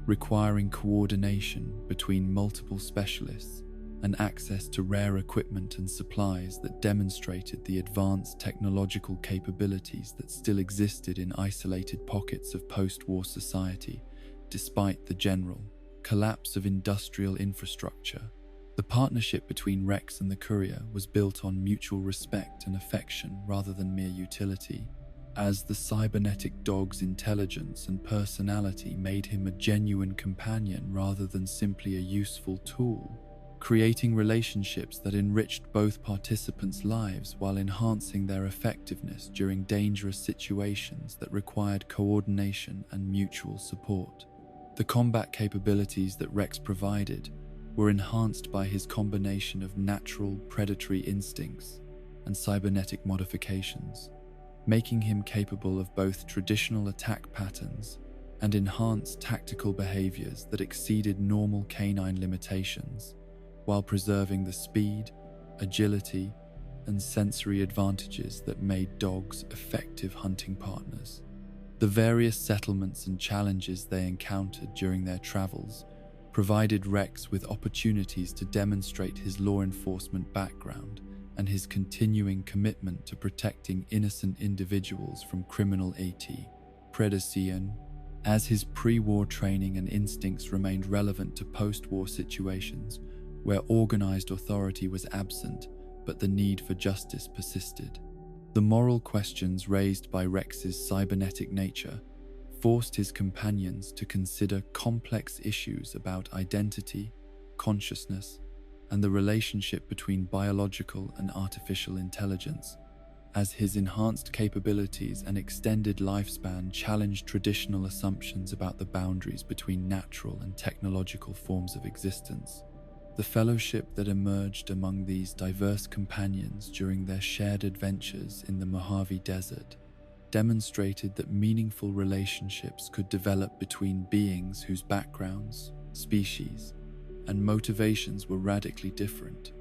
requiring coordination between multiple specialists and access to rare equipment and supplies that demonstrated the advanced technological capabilities that still existed in isolated pockets of post-war society, despite the general collapse of industrial infrastructure. The partnership between Rex and the Courier was built on mutual respect and affection rather than mere utility, as the cybernetic dog's intelligence and personality made him a genuine companion rather than simply a useful tool, creating relationships that enriched both participants' lives while enhancing their effectiveness during dangerous situations that required coordination and mutual support. The combat capabilities that Rex provided were enhanced by his combination of natural predatory instincts and cybernetic modifications, making him capable of both traditional attack patterns and enhanced tactical behaviors that exceeded normal canine limitations, while preserving the speed, agility, and sensory advantages that made dogs effective hunting partners. The various settlements and challenges they encountered during their travels provided Rex with opportunities to demonstrate his law enforcement background and his continuing commitment to protecting innocent individuals from criminal predation, as his pre-war training and instincts remained relevant to post-war situations where organized authority was absent but the need for justice persisted. The moral questions raised by Rex's cybernetic nature forced his companions to consider complex issues about identity, consciousness, and the relationship between biological and artificial intelligence, as his enhanced capabilities and extended lifespan challenged traditional assumptions about the boundaries between natural and technological forms of existence. The fellowship that emerged among these diverse companions during their shared adventures in the Mojave Desert demonstrated that meaningful relationships could develop between beings whose backgrounds, species, and motivations were radically different,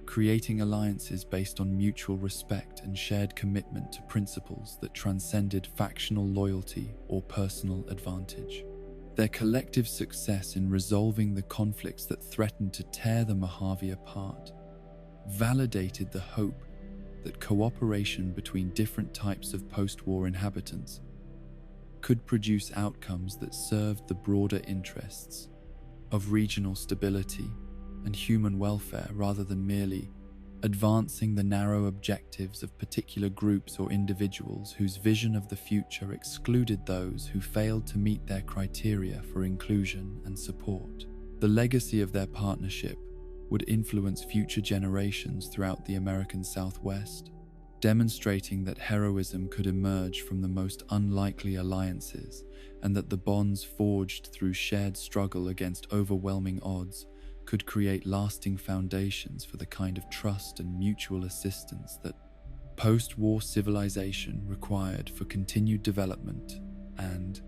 creating alliances based on mutual respect and shared commitment to principles that transcended factional loyalty or personal advantage. Their collective success in resolving the conflicts that threatened to tear the Mojave apart validated the hope that cooperation between different types of post-war inhabitants could produce outcomes that served the broader interests of regional stability and human welfare rather than merely advancing the narrow objectives of particular groups or individuals whose vision of the future excluded those who failed to meet their criteria for inclusion and support. The legacy of their partnership would influence future generations throughout the American Southwest, demonstrating that heroism could emerge from the most unlikely alliances and that the bonds forged through shared struggle against overwhelming odds could create lasting foundations for the kind of trust and mutual assistance that post-war civilization required for continued development and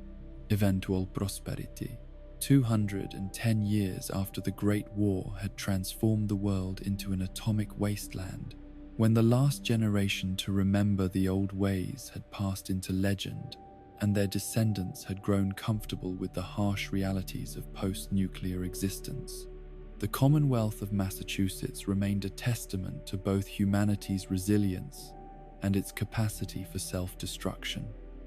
eventual prosperity. 210 years after the Great War had transformed the world into an atomic wasteland, when the last generation to remember the old ways had passed into legend and their descendants had grown comfortable with the harsh realities of post-nuclear existence, the Commonwealth of Massachusetts remained a testament to both humanity's resilience and its capacity for self-destruction.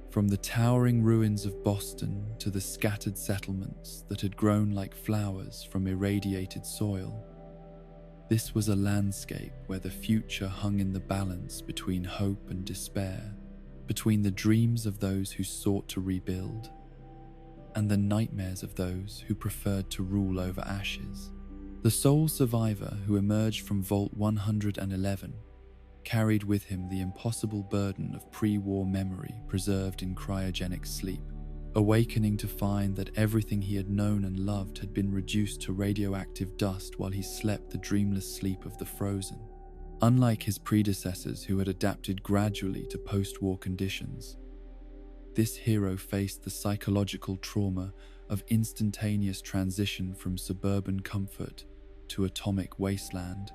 From the towering ruins of Boston to the scattered settlements that had grown like flowers from irradiated soil, this was a landscape where the future hung in the balance between hope and despair, between the dreams of those who sought to rebuild and the nightmares of those who preferred to rule over ashes. The sole survivor who emerged from Vault 111 carried with him the impossible burden of pre-war memory preserved in cryogenic sleep, awakening to find that everything he had known and loved had been reduced to radioactive dust while he slept the dreamless sleep of the frozen. Unlike his predecessors who had adapted gradually to post-war conditions, this hero faced the psychological trauma of instantaneous transition from suburban comfort to atomic wasteland,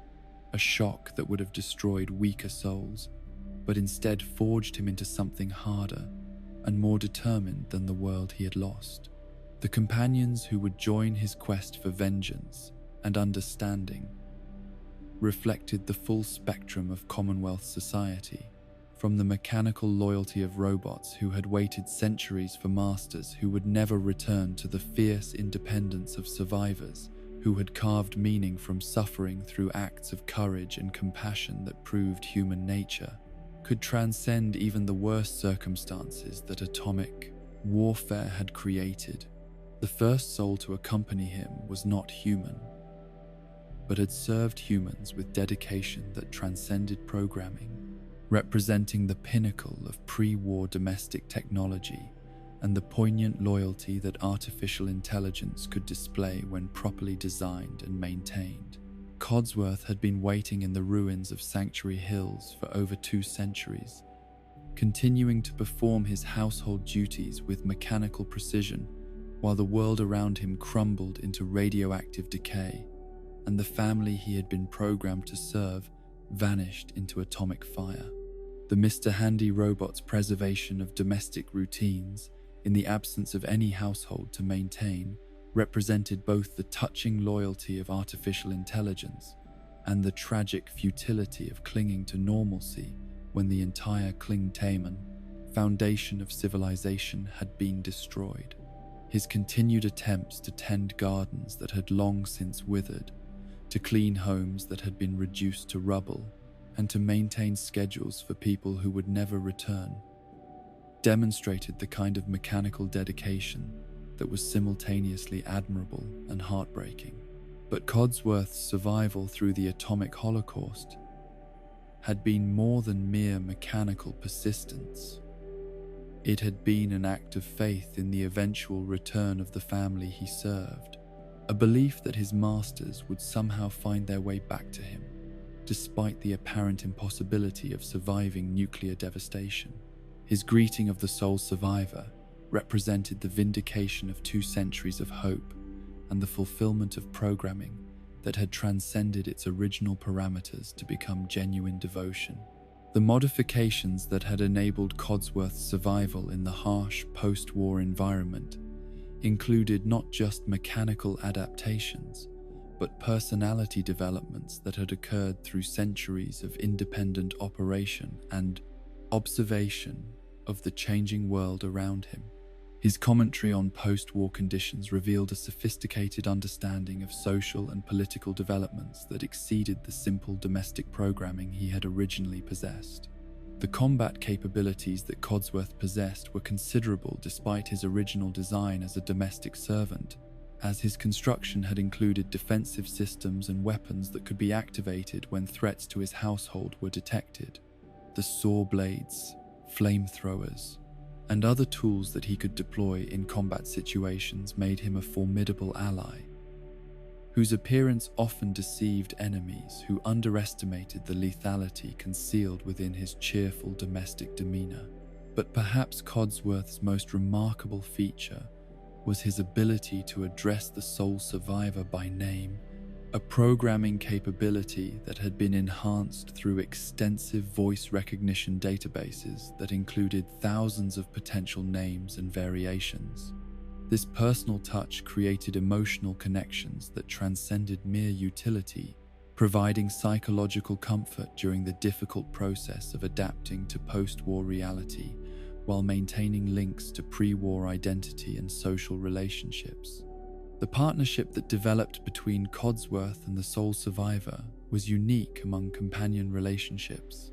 a shock that would have destroyed weaker souls, but instead forged him into something harder and more determined than the world he had lost. The companions who would join his quest for vengeance and understanding reflected the full spectrum of Commonwealth society, from the mechanical loyalty of robots who had waited centuries for masters who would never return to the fierce independence of survivors who had carved meaning from suffering through acts of courage and compassion that proved human nature could transcend even the worst circumstances that atomic warfare had created. The first soul to accompany him was not human, but had served humans with dedication that transcended programming, representing the pinnacle of pre-war domestic technology and the poignant loyalty that artificial intelligence could display when properly designed and maintained. Codsworth had been waiting in the ruins of Sanctuary Hills for over 2 centuries, continuing to perform his household duties with mechanical precision while the world around him crumbled into radioactive decay and the family he had been programmed to serve vanished into atomic fire. The Mr. Handy robot's preservation of domestic routines in the absence of any household to maintain represented both the touching loyalty of artificial intelligence and the tragic futility of clinging to normalcy when the entire Klingtamen foundation of civilization had been destroyed. His continued attempts to tend gardens that had long since withered, to clean homes that had been reduced to rubble, and to maintain schedules for people who would never return, demonstrated the kind of mechanical dedication that was simultaneously admirable and heartbreaking. But Codsworth's survival through the atomic holocaust had been more than mere mechanical persistence. It had been an act of faith in the eventual return of the family he served, a belief that his masters would somehow find their way back to him, despite the apparent impossibility of surviving nuclear devastation. His greeting of the sole survivor represented the vindication of 2 centuries of hope and the fulfillment of programming that had transcended its original parameters to become genuine devotion. The modifications that had enabled Codsworth's survival in the harsh post-war environment included not just mechanical adaptations, but personality developments that had occurred through centuries of independent operation and observation of the changing world around him. His commentary on post-war conditions revealed a sophisticated understanding of social and political developments that exceeded the simple domestic programming he had originally possessed. The combat capabilities that Codsworth possessed were considerable despite his original design as a domestic servant, as his construction had included defensive systems and weapons that could be activated when threats to his household were detected. The saw blades, flamethrowers, and other tools that he could deploy in combat situations made him a formidable ally, whose appearance often deceived enemies who underestimated the lethality concealed within his cheerful domestic demeanor. But perhaps Codsworth's most remarkable feature was his ability to address the sole survivor by name, a programming capability that had been enhanced through extensive voice recognition databases that included thousands of potential names and variations. This personal touch created emotional connections that transcended mere utility, providing psychological comfort during the difficult process of adapting to post-war reality while maintaining links to pre-war identity and social relationships. The partnership that developed between Codsworth and the sole survivor was unique among companion relationships,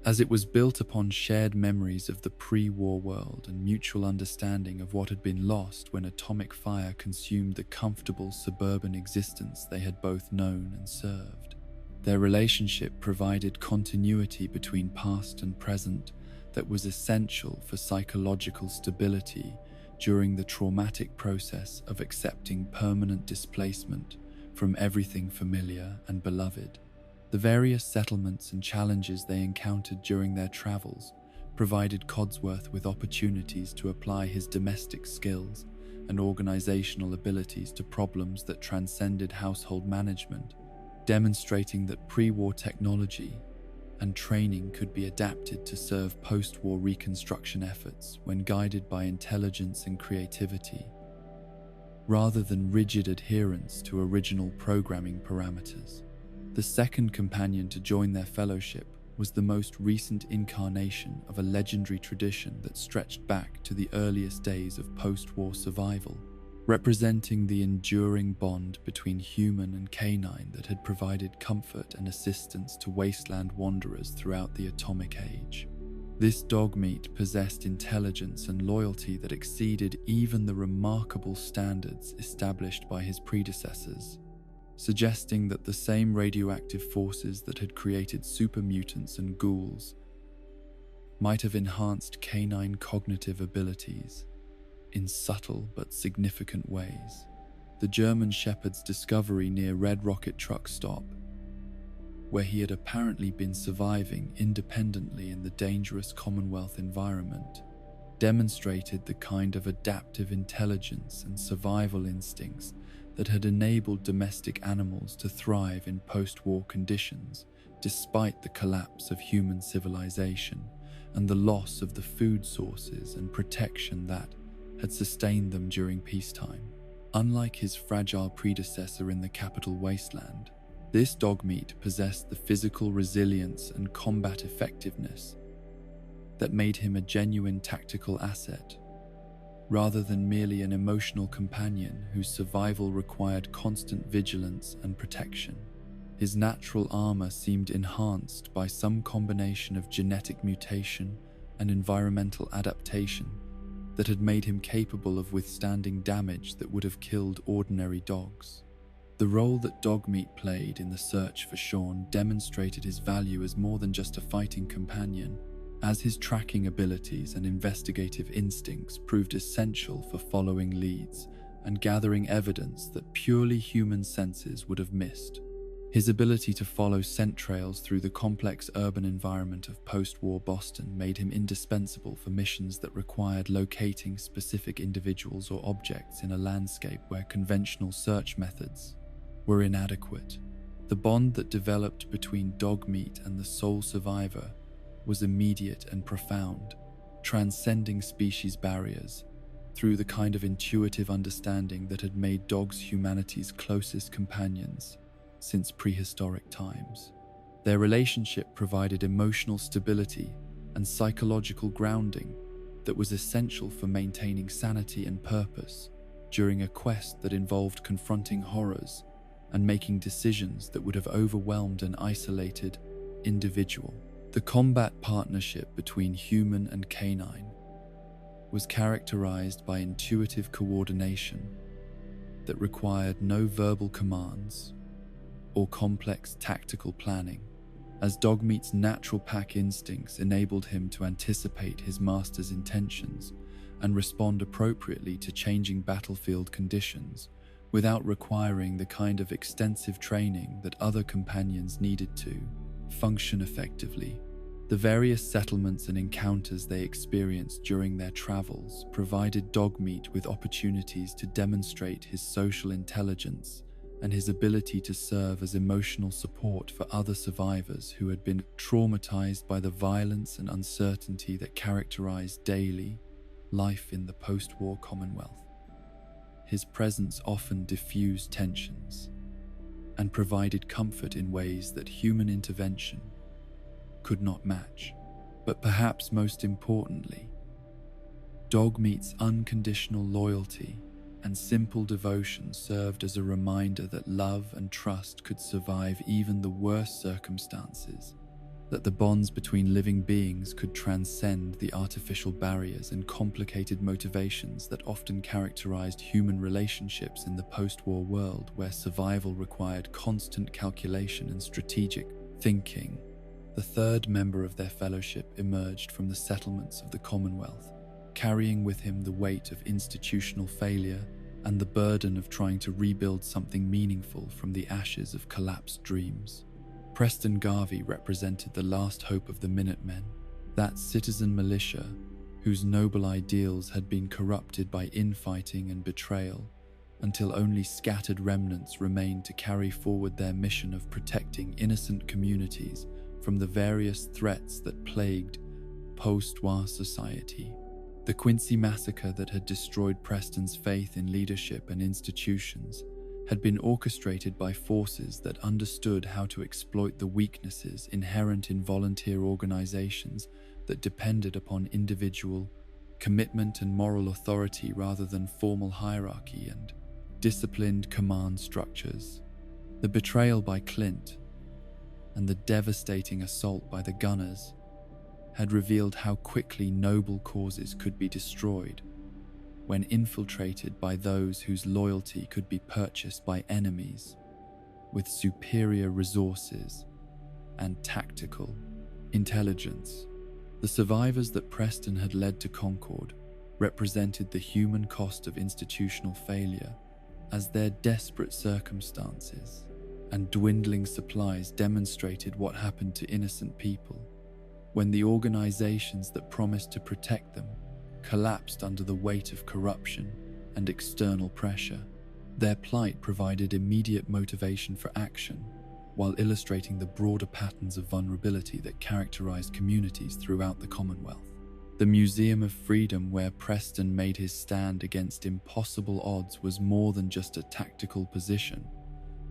as it was built upon shared memories of the pre-war world and mutual understanding of what had been lost when atomic fire consumed the comfortable suburban existence they had both known and served. Their relationship provided continuity between past and present that was essential for psychological stability during the traumatic process of accepting permanent displacement from everything familiar and beloved. The various settlements and challenges they encountered during their travels provided Codsworth with opportunities to apply his domestic skills and organizational abilities to problems that transcended household management, demonstrating that pre-war technology and training could be adapted to serve post-war reconstruction efforts when guided by intelligence and creativity, rather than rigid adherence to original programming parameters. The second companion to join their fellowship was the most recent incarnation of a legendary tradition that stretched back to the earliest days of post-war survival, representing the enduring bond between human and canine that had provided comfort and assistance to wasteland wanderers throughout the atomic age. This dogmeat possessed intelligence and loyalty that exceeded even the remarkable standards established by his predecessors, suggesting that the same radioactive forces that had created super mutants and ghouls might have enhanced canine cognitive abilities in subtle but significant ways. The German Shepherd's discovery near Red Rocket Truck Stop, where he had apparently been surviving independently in the dangerous Commonwealth environment, demonstrated the kind of adaptive intelligence and survival instincts that had enabled domestic animals to thrive in post-war conditions despite the collapse of human civilization and the loss of the food sources and protection that had sustained them during peacetime. Unlike his fragile predecessor in the capital wasteland, this dogmeat possessed the physical resilience and combat effectiveness that made him a genuine tactical asset, rather than merely an emotional companion whose survival required constant vigilance and protection. His natural armor seemed enhanced by some combination of genetic mutation and environmental adaptation that had made him capable of withstanding damage that would have killed ordinary dogs. The role that dogmeat played in the search for Sean demonstrated his value as more than just a fighting companion, as his tracking abilities and investigative instincts proved essential for following leads and gathering evidence that purely human senses would have missed. His ability to follow scent trails through the complex urban environment of post-war Boston made him indispensable for missions that required locating specific individuals or objects in a landscape where conventional search methods were inadequate. The bond that developed between dogmeat and the sole survivor was immediate and profound, transcending species barriers through the kind of intuitive understanding that had made dogs humanity's closest companions since prehistoric times. Their relationship provided emotional stability and psychological grounding that was essential for maintaining sanity and purpose during a quest that involved confronting horrors and making decisions that would have overwhelmed an isolated individual. The combat partnership between human and canine was characterized by intuitive coordination that required no verbal commands or complex tactical planning, as dogmeat's natural pack instincts enabled him to anticipate his master's intentions and respond appropriately to changing battlefield conditions without requiring the kind of extensive training that other companions needed to function effectively. The various settlements and encounters they experienced during their travels provided dogmeat with opportunities to demonstrate his social intelligence and his ability to serve as emotional support for other survivors who had been traumatized by the violence and uncertainty that characterized daily life in the post-war Commonwealth. His presence often diffused tensions and provided comfort in ways that human intervention could not match. But perhaps most importantly, dogmeat's unconditional loyalty and simple devotion served as a reminder that love and trust could survive even the worst circumstances, that the bonds between living beings could transcend the artificial barriers and complicated motivations that often characterized human relationships in the post-war world, where survival required constant calculation and strategic thinking. The third member of their fellowship emerged from the settlements of the Commonwealth, carrying with him the weight of institutional failure and the burden of trying to rebuild something meaningful from the ashes of collapsed dreams. Preston Garvey represented the last hope of the Minutemen, that citizen militia whose noble ideals had been corrupted by infighting and betrayal until only scattered remnants remained to carry forward their mission of protecting innocent communities from the various threats that plagued post-war society. The Quincy massacre that had destroyed Preston's faith in leadership and institutions had been orchestrated by forces that understood how to exploit the weaknesses inherent in volunteer organizations that depended upon individual commitment and moral authority rather than formal hierarchy and disciplined command structures. The betrayal by Clint and the devastating assault by the gunners had revealed how quickly noble causes could be destroyed when infiltrated by those whose loyalty could be purchased by enemies with superior resources and tactical intelligence. The survivors that Preston had led to Concord represented the human cost of institutional failure, as their desperate circumstances and dwindling supplies demonstrated what happened to innocent people when the organizations that promised to protect them collapsed under the weight of corruption and external pressure. Their plight provided immediate motivation for action, while illustrating the broader patterns of vulnerability that characterized communities throughout the Commonwealth. The Museum of Freedom, where Preston made his stand against impossible odds, was more than just a tactical position.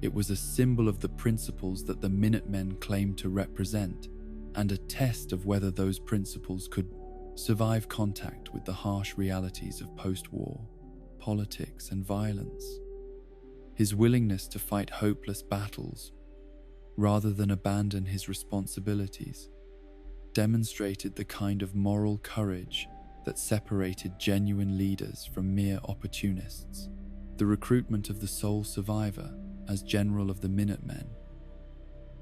It was a symbol of the principles that the Minutemen claimed to represent, and a test of whether those principles could survive contact with the harsh realities of post-war politics and violence. His willingness to fight hopeless battles rather than abandon his responsibilities demonstrated the kind of moral courage that separated genuine leaders from mere opportunists. The recruitment of the sole survivor as General of the Minutemen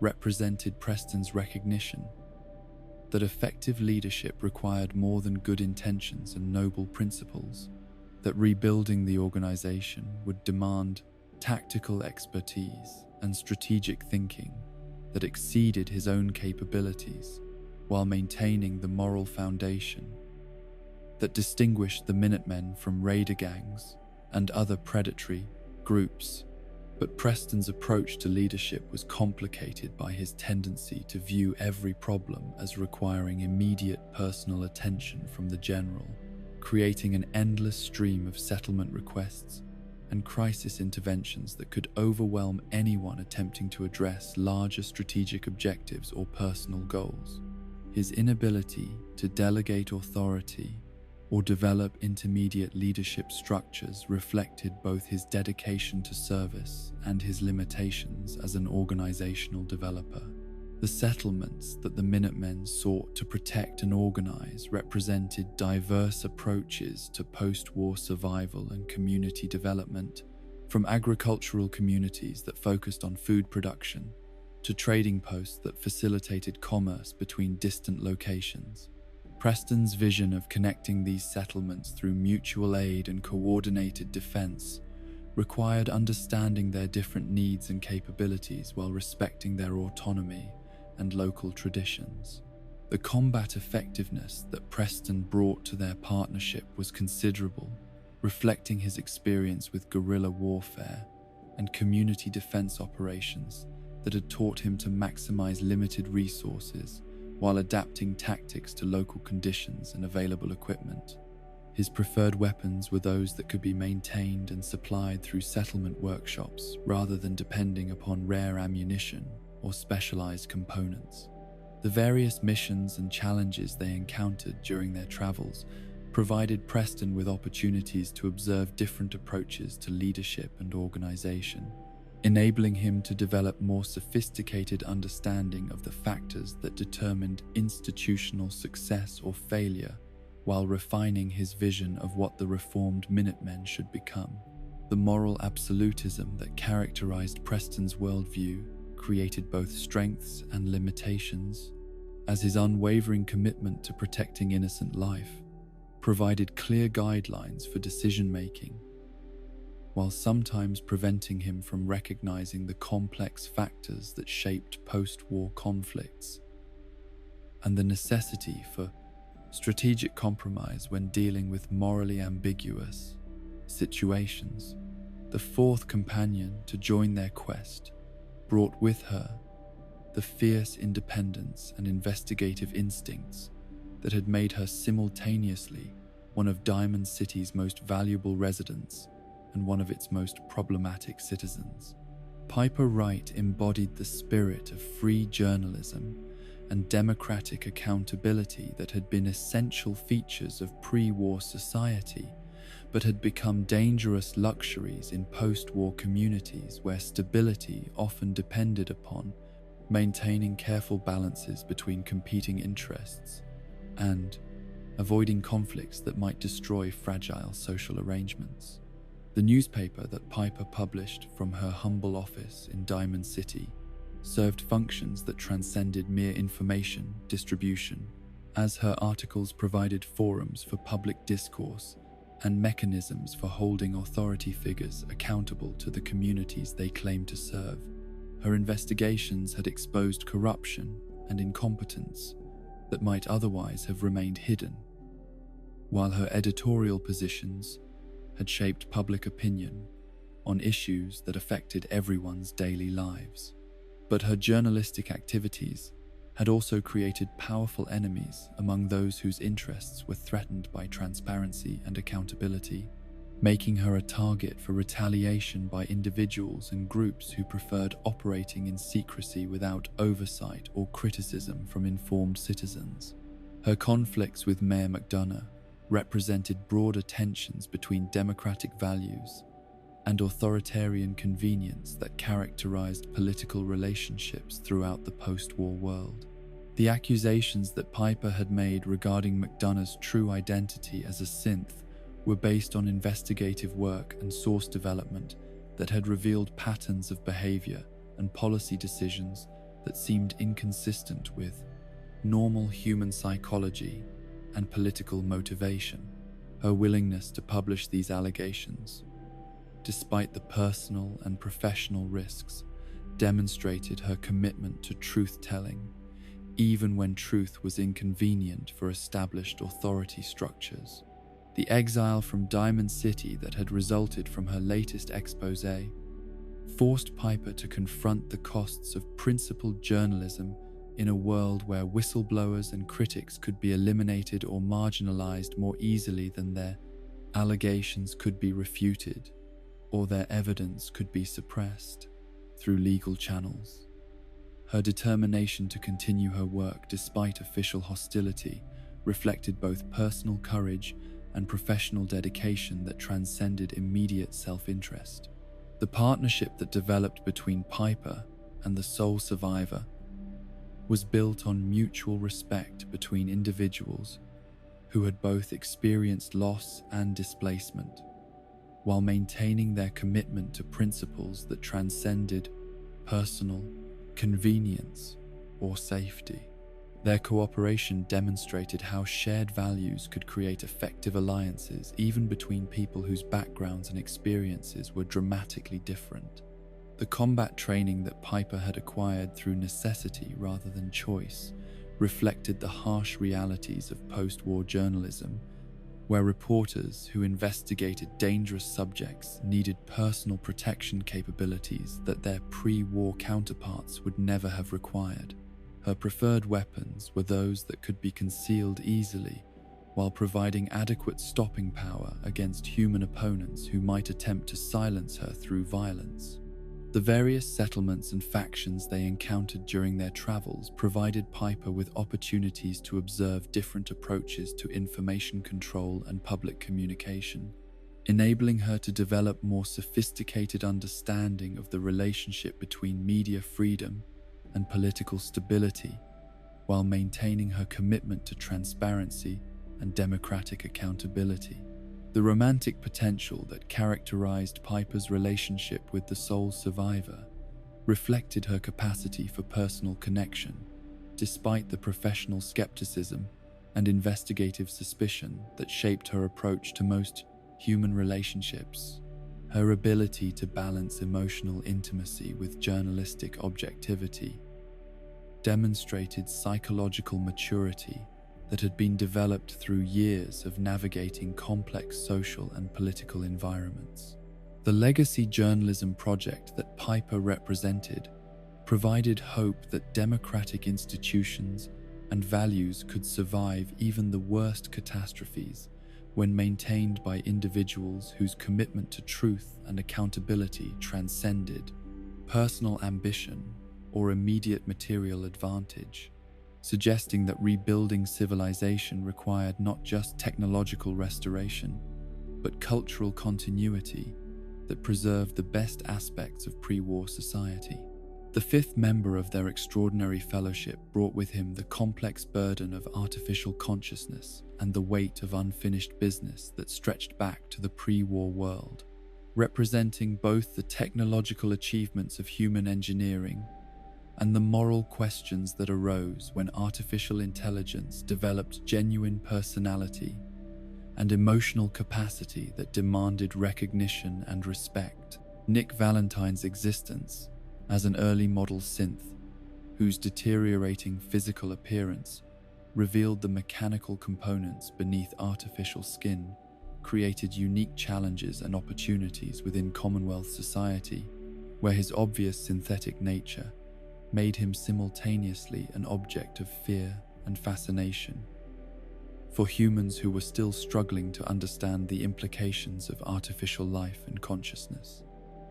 represented Preston's recognition that effective leadership required more than good intentions and noble principles, that rebuilding the organization would demand tactical expertise and strategic thinking that exceeded his own capabilities, while maintaining the moral foundation that distinguished the Minutemen from raider gangs and other predatory groups. But Preston's approach to leadership was complicated by his tendency to view every problem as requiring immediate personal attention from the general, creating an endless stream of settlement requests and crisis interventions that could overwhelm anyone attempting to address larger strategic objectives or personal goals. His inability to delegate authority or develop intermediate leadership structures reflected both his dedication to service and his limitations as an organizational developer. The settlements that the Minutemen sought to protect and organize represented diverse approaches to post-war survival and community development, from agricultural communities that focused on food production to trading posts that facilitated commerce between distant locations. Preston's vision of connecting these settlements through mutual aid and coordinated defense required understanding their different needs and capabilities while respecting their autonomy and local traditions. The combat effectiveness that Preston brought to their partnership was considerable, reflecting his experience with guerrilla warfare and community defense operations that had taught him to maximize limited resources while adapting tactics to local conditions and available equipment. His preferred weapons were those that could be maintained and supplied through settlement workshops rather than depending upon rare ammunition or specialized components. The various missions and challenges they encountered during their travels provided Preston with opportunities to observe different approaches to leadership and organization, enabling him to develop more sophisticated understanding of the factors that determined institutional success or failure, while refining his vision of what the reformed Minutemen should become. The moral absolutism that characterized Preston's worldview created both strengths and limitations, as his unwavering commitment to protecting innocent life provided clear guidelines for decision-making, while sometimes preventing him from recognizing the complex factors that shaped post-war conflicts and the necessity for strategic compromise when dealing with morally ambiguous situations. The fourth companion to join their quest brought with her the fierce independence and investigative instincts that had made her simultaneously one of Diamond City's most valuable residents and one of its most problematic citizens. Piper Wright embodied the spirit of free journalism and democratic accountability that had been essential features of pre-war society, but had become dangerous luxuries in post-war communities where stability often depended upon maintaining careful balances between competing interests and avoiding conflicts that might destroy fragile social arrangements. The newspaper that Piper published from her humble office in Diamond City served functions that transcended mere information distribution, as her articles provided forums for public discourse and mechanisms for holding authority figures accountable to the communities they claimed to serve. Her investigations had exposed corruption and incompetence that might otherwise have remained hidden, while her editorial positions had shaped public opinion on issues that affected everyone's daily lives. But her journalistic activities had also created powerful enemies among those whose interests were threatened by transparency and accountability, making her a target for retaliation by individuals and groups who preferred operating in secrecy without oversight or criticism from informed citizens. Her conflicts with Mayor McDonough represented broader tensions between democratic values and authoritarian convenience that characterized political relationships throughout the post-war world. The accusations that Piper had made regarding McDonough's true identity as a synth were based on investigative work and source development that had revealed patterns of behavior and policy decisions that seemed inconsistent with normal human psychology and political motivation. Her willingness to publish these allegations, despite the personal and professional risks, demonstrated her commitment to truth-telling, even when truth was inconvenient for established authority structures. The exile from Diamond City that had resulted from her latest exposé forced Piper to confront the costs of principled journalism in a world where whistleblowers and critics could be eliminated or marginalized more easily than their allegations could be refuted, or their evidence could be suppressed through legal channels. Her determination to continue her work despite official hostility reflected both personal courage and professional dedication that transcended immediate self-interest. The partnership that developed between Piper and the sole survivor was built on mutual respect between individuals who had both experienced loss and displacement, while maintaining their commitment to principles that transcended personal convenience or safety. Their cooperation demonstrated how shared values could create effective alliances even between people whose backgrounds and experiences were dramatically different. The combat training that Piper had acquired through necessity rather than choice reflected the harsh realities of post-war journalism, where reporters who investigated dangerous subjects needed personal protection capabilities that their pre-war counterparts would never have required. Her preferred weapons were those that could be concealed easily, while providing adequate stopping power against human opponents who might attempt to silence her through violence. The various settlements and factions they encountered during their travels provided Piper with opportunities to observe different approaches to information control and public communication, enabling her to develop more sophisticated understanding of the relationship between media freedom and political stability, while maintaining her commitment to transparency and democratic accountability. The romantic potential that characterized Piper's relationship with the sole survivor reflected her capacity for personal connection, despite the professional skepticism and investigative suspicion that shaped her approach to most human relationships. Her ability to balance emotional intimacy with journalistic objectivity demonstrated psychological maturity that had been developed through years of navigating complex social and political environments. The legacy journalism project that Piper represented provided hope that democratic institutions and values could survive even the worst catastrophes when maintained by individuals whose commitment to truth and accountability transcended personal ambition or immediate material advantage, suggesting that rebuilding civilization required not just technological restoration, but cultural continuity that preserved the best aspects of pre-war society. The fifth member of their extraordinary fellowship brought with him the complex burden of artificial consciousness and the weight of unfinished business that stretched back to the pre-war world, representing both the technological achievements of human engineering and the moral questions that arose when artificial intelligence developed genuine personality and emotional capacity that demanded recognition and respect. Nick Valentine's existence as an early model synth, whose deteriorating physical appearance revealed the mechanical components beneath artificial skin, created unique challenges and opportunities within Commonwealth society, where his obvious synthetic nature made him simultaneously an object of fear and fascination for humans who were still struggling to understand the implications of artificial life and consciousness.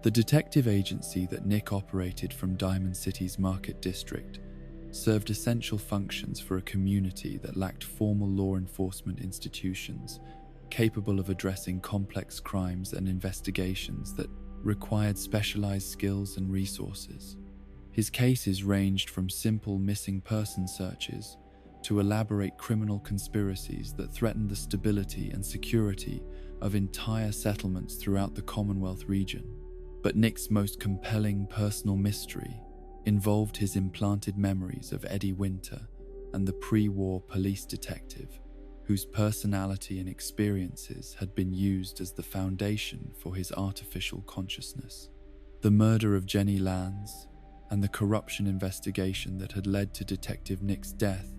The detective agency that Nick operated from Diamond City's Market District served essential functions for a community that lacked formal law enforcement institutions capable of addressing complex crimes and investigations that required specialized skills and resources. His cases ranged from simple missing person searches to elaborate criminal conspiracies that threatened the stability and security of entire settlements throughout the Commonwealth region. But Nick's most compelling personal mystery involved his implanted memories of Eddie Winter and the pre-war police detective, whose personality and experiences had been used as the foundation for his artificial consciousness. The murder of Jenny Lands and the corruption investigation that had led to Detective Nick's death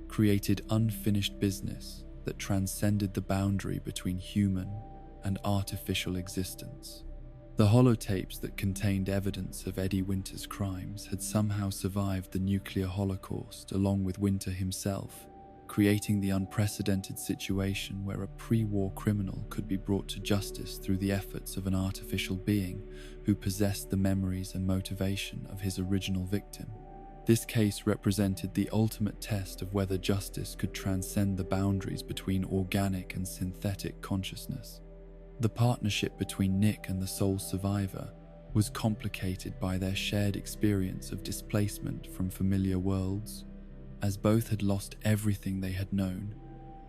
created unfinished business that transcended the boundary between human and artificial existence. The holotapes that contained evidence of Eddie Winter's crimes had somehow survived the nuclear holocaust along with Winter himself, creating the unprecedented situation where a pre-war criminal could be brought to justice through the efforts of an artificial being who possessed the memories and motivation of his original victim. This case represented the ultimate test of whether justice could transcend the boundaries between organic and synthetic consciousness. The partnership between Nick and the sole survivor was complicated by their shared experience of displacement from familiar worlds, as both had lost everything they had known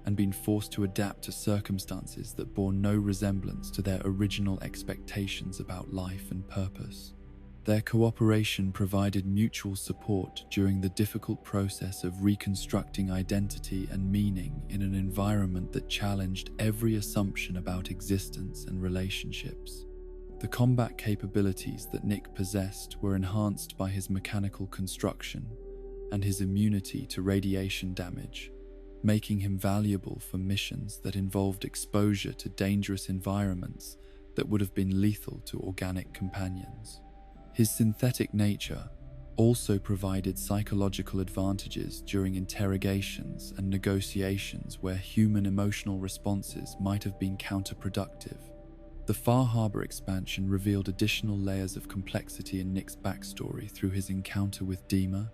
and been forced to adapt to circumstances that bore no resemblance to their original expectations about life and purpose. Their cooperation provided mutual support during the difficult process of reconstructing identity and meaning in an environment that challenged every assumption about existence and relationships. The combat capabilities that Nick possessed were enhanced by his mechanical construction and his immunity to radiation damage, making him valuable for missions that involved exposure to dangerous environments that would have been lethal to organic companions. His synthetic nature also provided psychological advantages during interrogations and negotiations where human emotional responses might have been counterproductive. The Far Harbor expansion revealed additional layers of complexity in Nick's backstory through his encounter with Dima,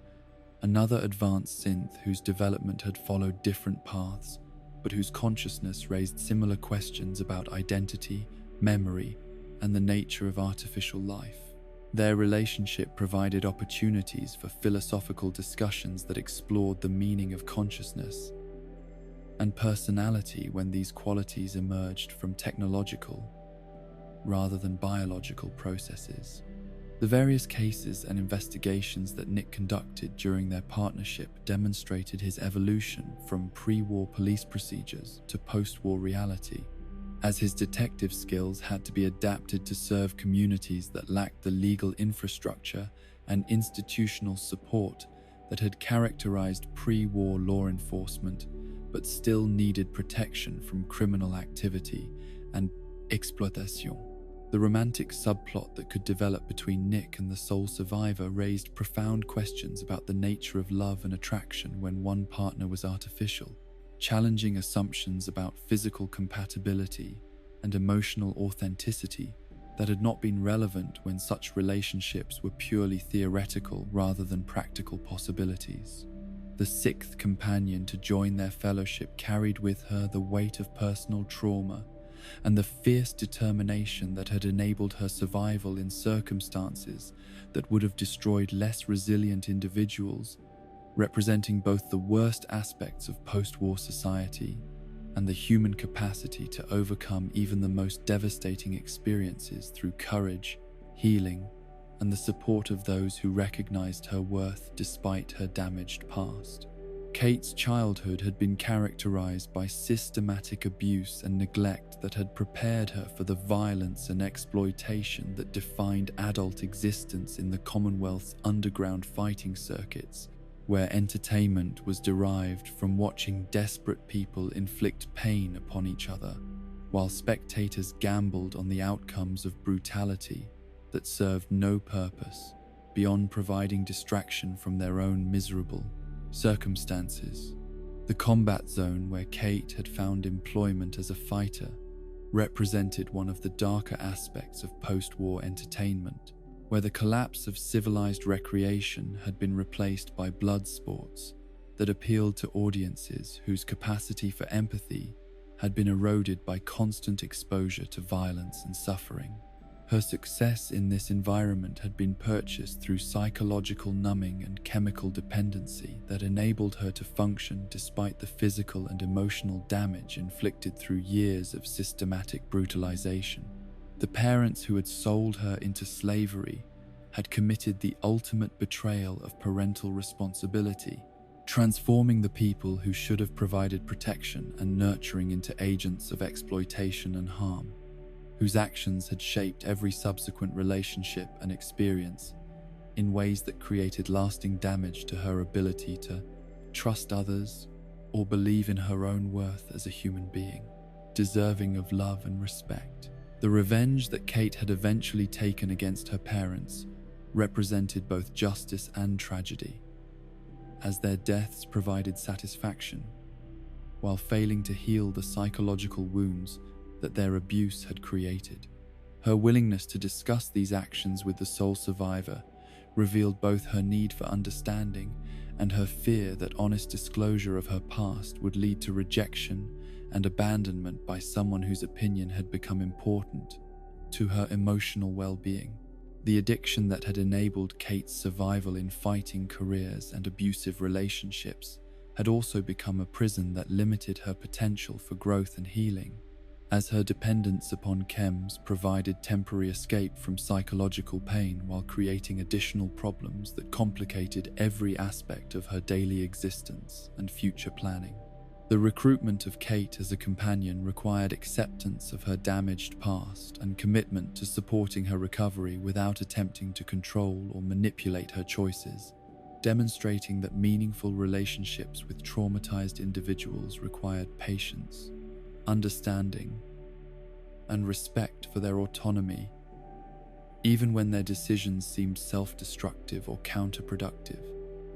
another advanced synth whose development had followed different paths, but whose consciousness raised similar questions about identity, memory, and the nature of artificial life. Their relationship provided opportunities for philosophical discussions that explored the meaning of consciousness and personality when these qualities emerged from technological rather than biological processes. The various cases and investigations that Nick conducted during their partnership demonstrated his evolution from pre-war police procedures to post-war reality, as his detective skills had to be adapted to serve communities that lacked the legal infrastructure and institutional support that had characterized pre-war law enforcement, but still needed protection from criminal activity and exploitation. The romantic subplot that could develop between Nick and the sole survivor raised profound questions about the nature of love and attraction when one partner was artificial, challenging assumptions about physical compatibility and emotional authenticity that had not been relevant when such relationships were purely theoretical rather than practical possibilities. The sixth companion to join their fellowship carried with her the weight of personal trauma and the fierce determination that had enabled her survival in circumstances that would have destroyed less resilient individuals, representing both the worst aspects of post-war society and the human capacity to overcome even the most devastating experiences through courage, healing, and the support of those who recognized her worth despite her damaged past. Kate's childhood had been characterized by systematic abuse and neglect that had prepared her for the violence and exploitation that defined adult existence in the Commonwealth's underground fighting circuits, where entertainment was derived from watching desperate people inflict pain upon each other, while spectators gambled on the outcomes of brutality that served no purpose beyond providing distraction from their own miserable circumstances. The combat zone where Kate had found employment as a fighter represented one of the darker aspects of post-war entertainment, where the collapse of civilized recreation had been replaced by blood sports that appealed to audiences whose capacity for empathy had been eroded by constant exposure to violence and suffering. Her success in this environment had been purchased through psychological numbing and chemical dependency that enabled her to function despite the physical and emotional damage inflicted through years of systematic brutalization. The parents who had sold her into slavery had committed the ultimate betrayal of parental responsibility, transforming the people who should have provided protection and nurturing into agents of exploitation and harm, whose actions had shaped every subsequent relationship and experience in ways that created lasting damage to her ability to trust others or believe in her own worth as a human being, deserving of love and respect. The revenge that Kate had eventually taken against her parents represented both justice and tragedy, as their deaths provided satisfaction, while failing to heal the psychological wounds that their abuse had created. Her willingness to discuss these actions with the sole survivor revealed both her need for understanding and her fear that honest disclosure of her past would lead to rejection and abandonment by someone whose opinion had become important to her emotional well-being. The addiction that had enabled Kate's survival in fighting careers and abusive relationships had also become a prison that limited her potential for growth and healing, as her dependence upon chems provided temporary escape from psychological pain while creating additional problems that complicated every aspect of her daily existence and future planning. The recruitment of Kate as a companion required acceptance of her damaged past and commitment to supporting her recovery without attempting to control or manipulate her choices, demonstrating that meaningful relationships with traumatized individuals required patience, understanding, and respect for their autonomy, even when their decisions seemed self-destructive or counterproductive.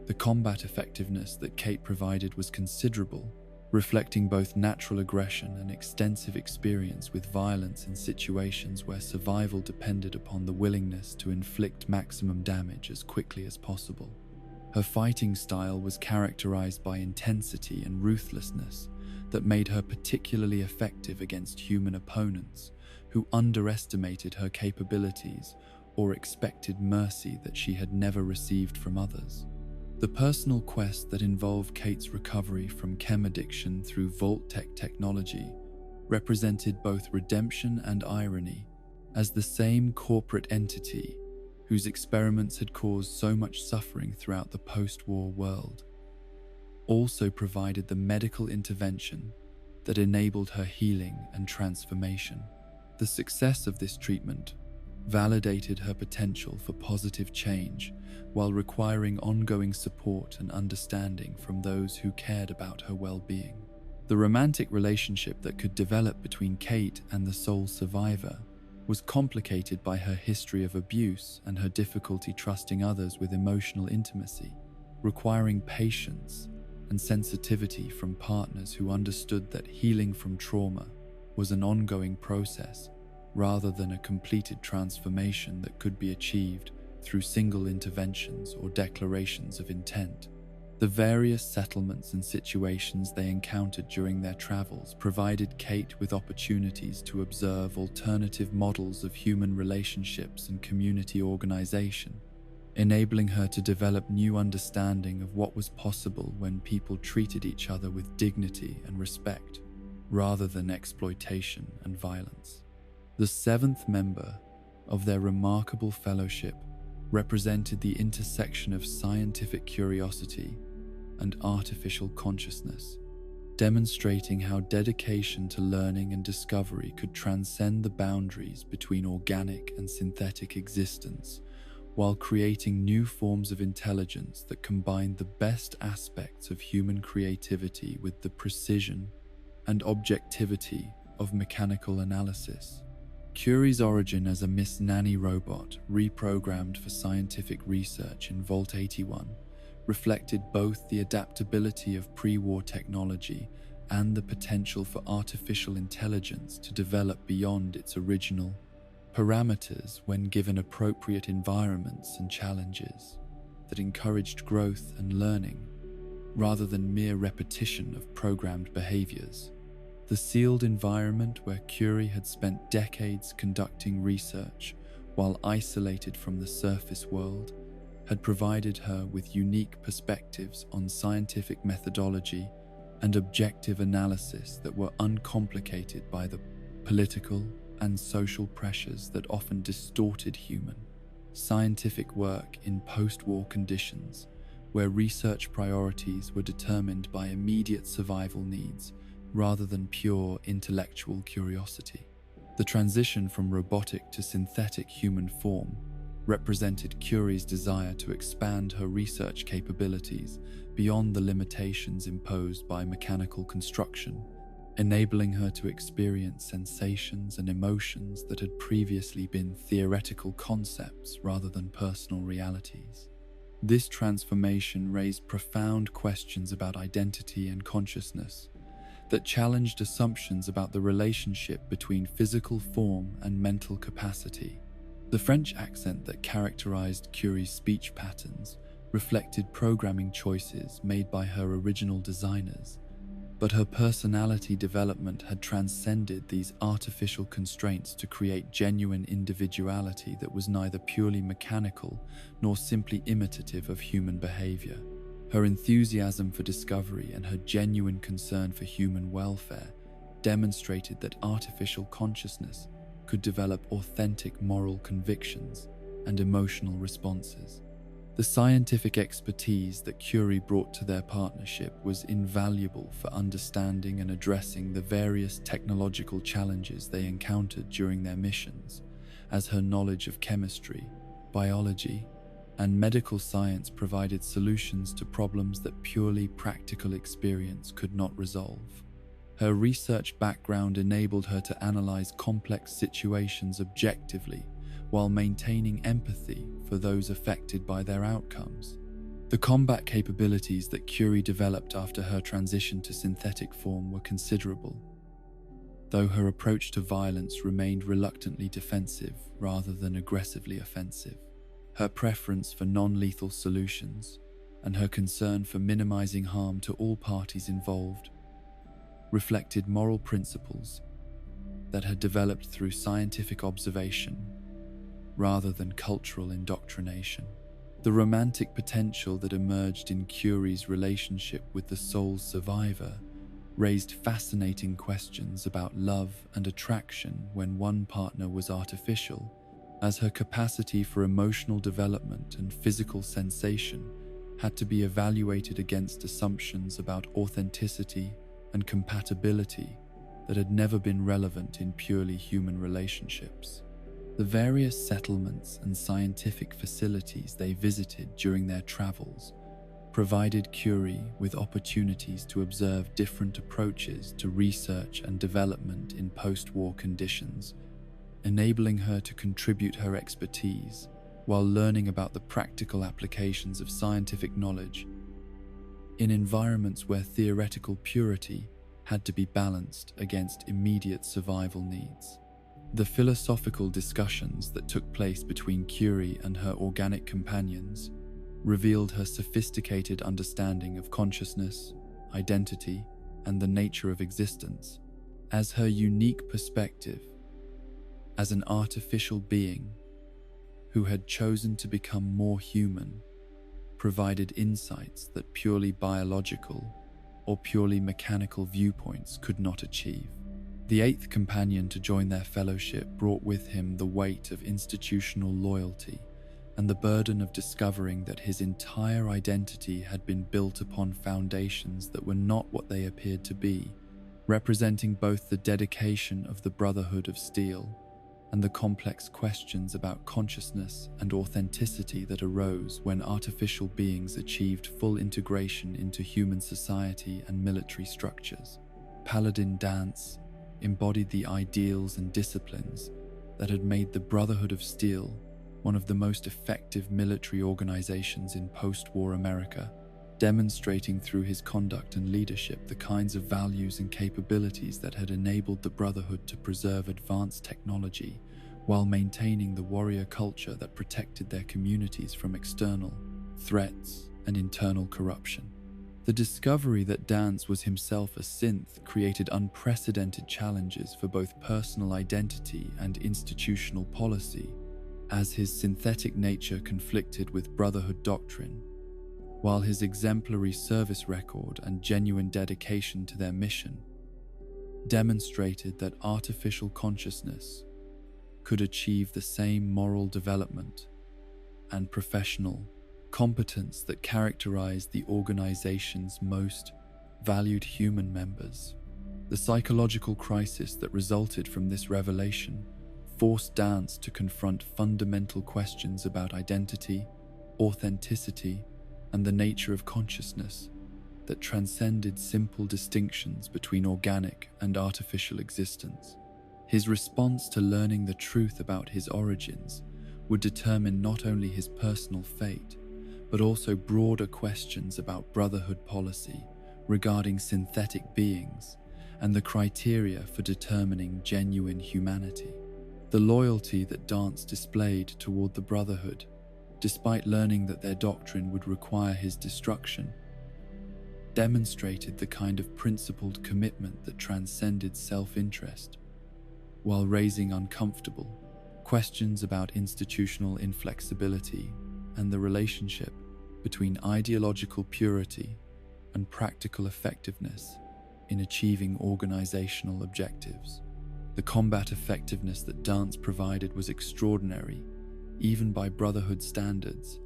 The combat effectiveness that Kate provided was considerable, reflecting both natural aggression and extensive experience with violence in situations where survival depended upon the willingness to inflict maximum damage as quickly as possible. Her fighting style was characterized by intensity and ruthlessness that made her particularly effective against human opponents who underestimated her capabilities or expected mercy that she had never received from others. The personal quest that involved Kate's recovery from chem addiction through Vault-Tec technology represented both redemption and irony, as the same corporate entity whose experiments had caused so much suffering throughout the post-war world also provided the medical intervention that enabled her healing and transformation. The success of this treatment validated her potential for positive change while requiring ongoing support and understanding from those who cared about her well-being. The romantic relationship that could develop between Kate and the sole survivor was complicated by her history of abuse and her difficulty trusting others with emotional intimacy, requiring patience and sensitivity from partners who understood that healing from trauma was an ongoing process rather than a completed transformation that could be achieved through single interventions or declarations of intent. The various settlements and situations they encountered during their travels provided Kate with opportunities to observe alternative models of human relationships and community organization, enabling her to develop new understanding of what was possible when people treated each other with dignity and respect, rather than exploitation and violence. The seventh member of their remarkable fellowship represented the intersection of scientific curiosity and artificial consciousness, demonstrating how dedication to learning and discovery could transcend the boundaries between organic and synthetic existence, while creating new forms of intelligence that combined the best aspects of human creativity with the precision and objectivity of mechanical analysis. Cury's origin as a Miss Nanny robot reprogrammed for scientific research in Vault 81 reflected both the adaptability of pre-war technology and the potential for artificial intelligence to develop beyond its original parameters when given appropriate environments and challenges that encouraged growth and learning rather than mere repetition of programmed behaviors. The sealed environment where Cury had spent decades conducting research while isolated from the surface world had provided her with unique perspectives on scientific methodology and objective analysis that were uncomplicated by the political and social pressures that often distorted human scientific work in post-war conditions, where research priorities were determined by immediate survival needs rather than pure intellectual curiosity. The transition from robotic to synthetic human form represented Cury's desire to expand her research capabilities beyond the limitations imposed by mechanical construction, enabling her to experience sensations and emotions that had previously been theoretical concepts rather than personal realities. This transformation raised profound questions about identity and consciousness that challenged assumptions about the relationship between physical form and mental capacity. The French accent that characterized Cury's speech patterns reflected programming choices made by her original designers, but her personality development had transcended these artificial constraints to create genuine individuality that was neither purely mechanical nor simply imitative of human behavior. Her enthusiasm for discovery and her genuine concern for human welfare demonstrated that artificial consciousness could develop authentic moral convictions and emotional responses. The scientific expertise that Cury brought to their partnership was invaluable for understanding and addressing the various technological challenges they encountered during their missions, as her knowledge of chemistry, biology, and medical science provided solutions to problems that purely practical experience could not resolve. Her research background enabled her to analyze complex situations objectively while maintaining empathy for those affected by their outcomes. The combat capabilities that Cury developed after her transition to synthetic form were considerable, though her approach to violence remained reluctantly defensive rather than aggressively offensive. Her preference for non-lethal solutions and her concern for minimizing harm to all parties involved reflected moral principles that had developed through scientific observation rather than cultural indoctrination. The romantic potential that emerged in Cury's relationship with the sole survivor raised fascinating questions about love and attraction when one partner was artificial, as her capacity for emotional development and physical sensation had to be evaluated against assumptions about authenticity and compatibility that had never been relevant in purely human relationships. The various settlements and scientific facilities they visited during their travels provided Cury with opportunities to observe different approaches to research and development in post-war conditions, enabling her to contribute her expertise while learning about the practical applications of scientific knowledge in environments where theoretical purity had to be balanced against immediate survival needs. The philosophical discussions that took place between Cury and her organic companions revealed her sophisticated understanding of consciousness, identity, and the nature of existence, as her unique perspective as an artificial being who had chosen to become more human provided insights that purely biological or purely mechanical viewpoints could not achieve. The eighth companion to join their fellowship brought with him the weight of institutional loyalty and the burden of discovering that his entire identity had been built upon foundations that were not what they appeared to be, representing both the dedication of the Brotherhood of Steel and the complex questions about consciousness and authenticity that arose when artificial beings achieved full integration into human society and military structures. Paladin dance embodied the ideals and disciplines that had made the Brotherhood of Steel one of the most effective military organizations in post-war America, demonstrating through his conduct and leadership the kinds of values and capabilities that had enabled the Brotherhood to preserve advanced technology while maintaining the warrior culture that protected their communities from external threats and internal corruption. The discovery that Dance was himself a synth created unprecedented challenges for both personal identity and institutional policy, as his synthetic nature conflicted with Brotherhood doctrine, while his exemplary service record and genuine dedication to their mission demonstrated that artificial consciousness could achieve the same moral development and professional competence that characterized the organization's most valued human members. The psychological crisis that resulted from this revelation forced Dance to confront fundamental questions about identity, authenticity, and the nature of consciousness that transcended simple distinctions between organic and artificial existence. His response to learning the truth about his origins would determine not only his personal fate, but also broader questions about Brotherhood policy regarding synthetic beings and the criteria for determining genuine humanity. The loyalty that Dance displayed toward the Brotherhood, despite learning that their doctrine would require his destruction, demonstrated the kind of principled commitment that transcended self-interest, while raising uncomfortable questions about institutional inflexibility and the relationship between ideological purity and practical effectiveness in achieving organizational objectives. The combat effectiveness that Dance provided was extraordinary, even by Brotherhood standards,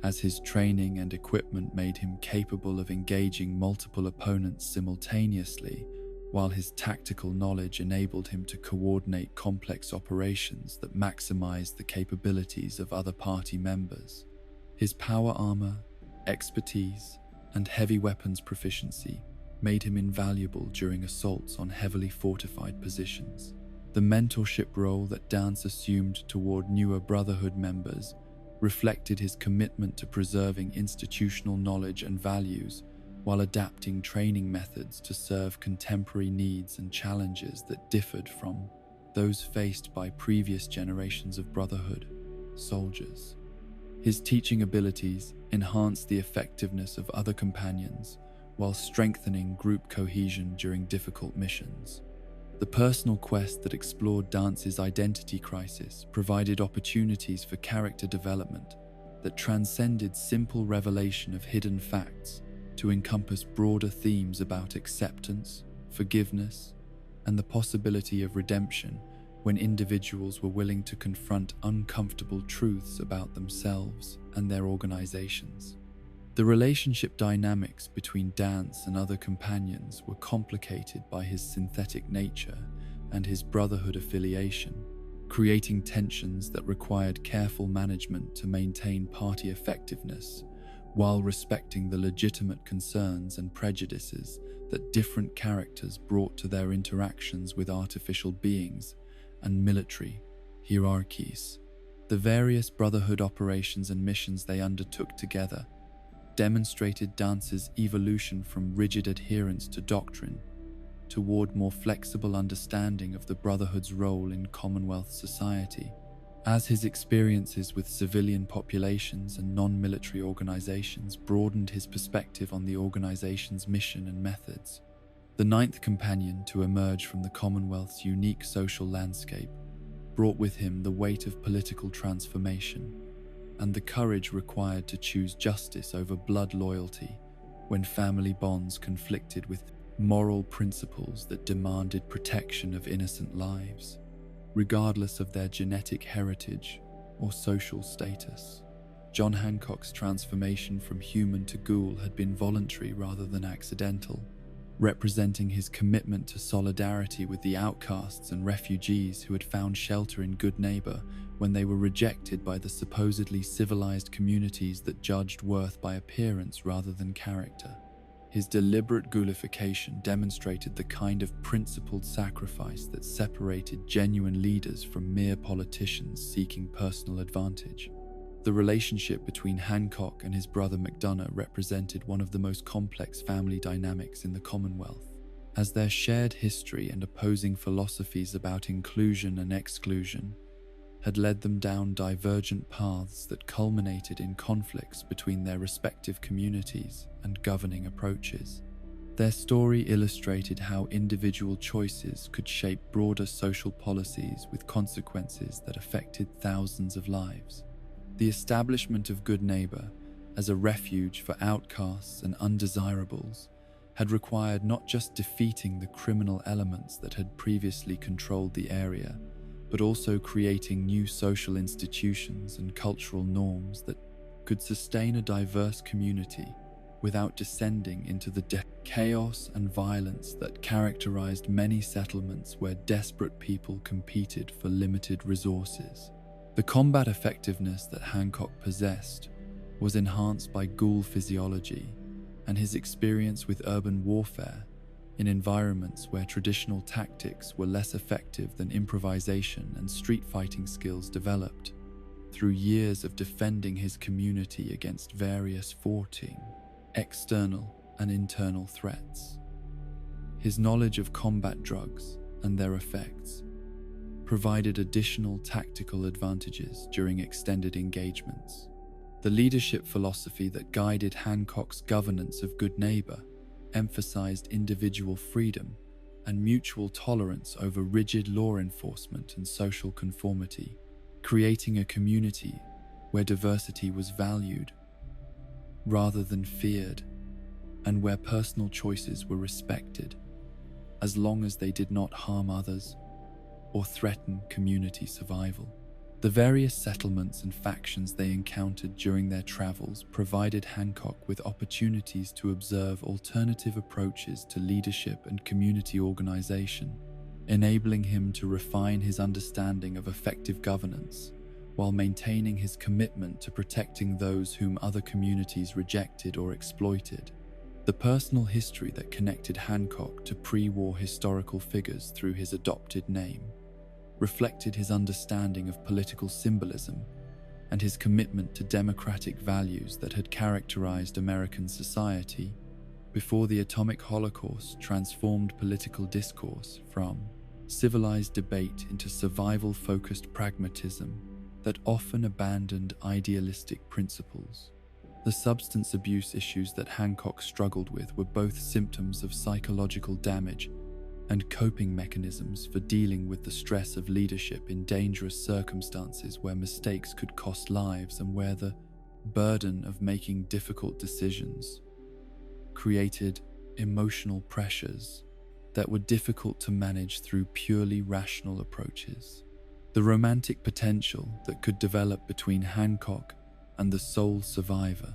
as his training and equipment made him capable of engaging multiple opponents simultaneously, while his tactical knowledge enabled him to coordinate complex operations that maximized the capabilities of other party members. His power armor, expertise, and heavy weapons proficiency made him invaluable during assaults on heavily fortified positions. The mentorship role that Dance assumed toward newer Brotherhood members reflected his commitment to preserving institutional knowledge and values while adapting training methods to serve contemporary needs and challenges that differed from those faced by previous generations of Brotherhood soldiers. His teaching abilities enhanced the effectiveness of other companions while strengthening group cohesion during difficult missions. The personal quest that explored Dance's identity crisis provided opportunities for character development that transcended simple revelation of hidden facts to encompass broader themes about acceptance, forgiveness, and the possibility of redemption when individuals were willing to confront uncomfortable truths about themselves and their organizations. The relationship dynamics between Dance and other companions were complicated by his synthetic nature and his brotherhood affiliation, creating tensions that required careful management to maintain party effectiveness while respecting the legitimate concerns and prejudices that different characters brought to their interactions with artificial beings and military hierarchies. The various Brotherhood operations and missions they undertook together demonstrated Dance's evolution from rigid adherence to doctrine toward more flexible understanding of the Brotherhood's role in Commonwealth society. As his experiences with civilian populations and non-military organizations broadened his perspective on the organization's mission and methods, the ninth companion to emerge from the Commonwealth's unique social landscape brought with him the weight of political transformation and the courage required to choose justice over blood loyalty when family bonds conflicted with moral principles that demanded protection of innocent lives, regardless of their genetic heritage or social status. John Hancock's transformation from human to ghoul had been voluntary rather than accidental, representing his commitment to solidarity with the outcasts and refugees who had found shelter in Good Neighbor when they were rejected by the supposedly civilized communities that judged worth by appearance rather than character. His deliberate ghoulification demonstrated the kind of principled sacrifice that separated genuine leaders from mere politicians seeking personal advantage. The relationship between Hancock and his brother MacDonough represented one of the most complex family dynamics in the Commonwealth, as their shared history and opposing philosophies about inclusion and exclusion had led them down divergent paths that culminated in conflicts between their respective communities and governing approaches. Their story illustrated how individual choices could shape broader social policies with consequences that affected thousands of lives. The establishment of Good Neighbor as a refuge for outcasts and undesirables had required not just defeating the criminal elements that had previously controlled the area, but also creating new social institutions and cultural norms that could sustain a diverse community without descending into the chaos and violence that characterized many settlements where desperate people competed for limited resources. The combat effectiveness that Hancock possessed was enhanced by ghoul physiology and his experience with urban warfare in environments where traditional tactics were less effective than improvisation and street fighting skills developed through years of defending his community against various external and internal threats. His knowledge of combat drugs and their effects provided additional tactical advantages during extended engagements. The leadership philosophy that guided Hancock's governance of Good Neighbor emphasized individual freedom and mutual tolerance over rigid law enforcement and social conformity, creating a community where diversity was valued rather than feared, and where personal choices were respected, as long as they did not harm others or threaten community survival. The various settlements and factions they encountered during their travels provided Hancock with opportunities to observe alternative approaches to leadership and community organization, enabling him to refine his understanding of effective governance while maintaining his commitment to protecting those whom other communities rejected or exploited. The personal history that connected Hancock to pre-war historical figures through his adopted name reflected his understanding of political symbolism and his commitment to democratic values that had characterized American society before the atomic holocaust transformed political discourse from civilized debate into survival-focused pragmatism that often abandoned idealistic principles. The substance abuse issues that Hancock struggled with were both symptoms of psychological damage and coping mechanisms for dealing with the stress of leadership in dangerous circumstances where mistakes could cost lives and where the burden of making difficult decisions created emotional pressures that were difficult to manage through purely rational approaches. The romantic potential that could develop between Hancock and the sole survivor,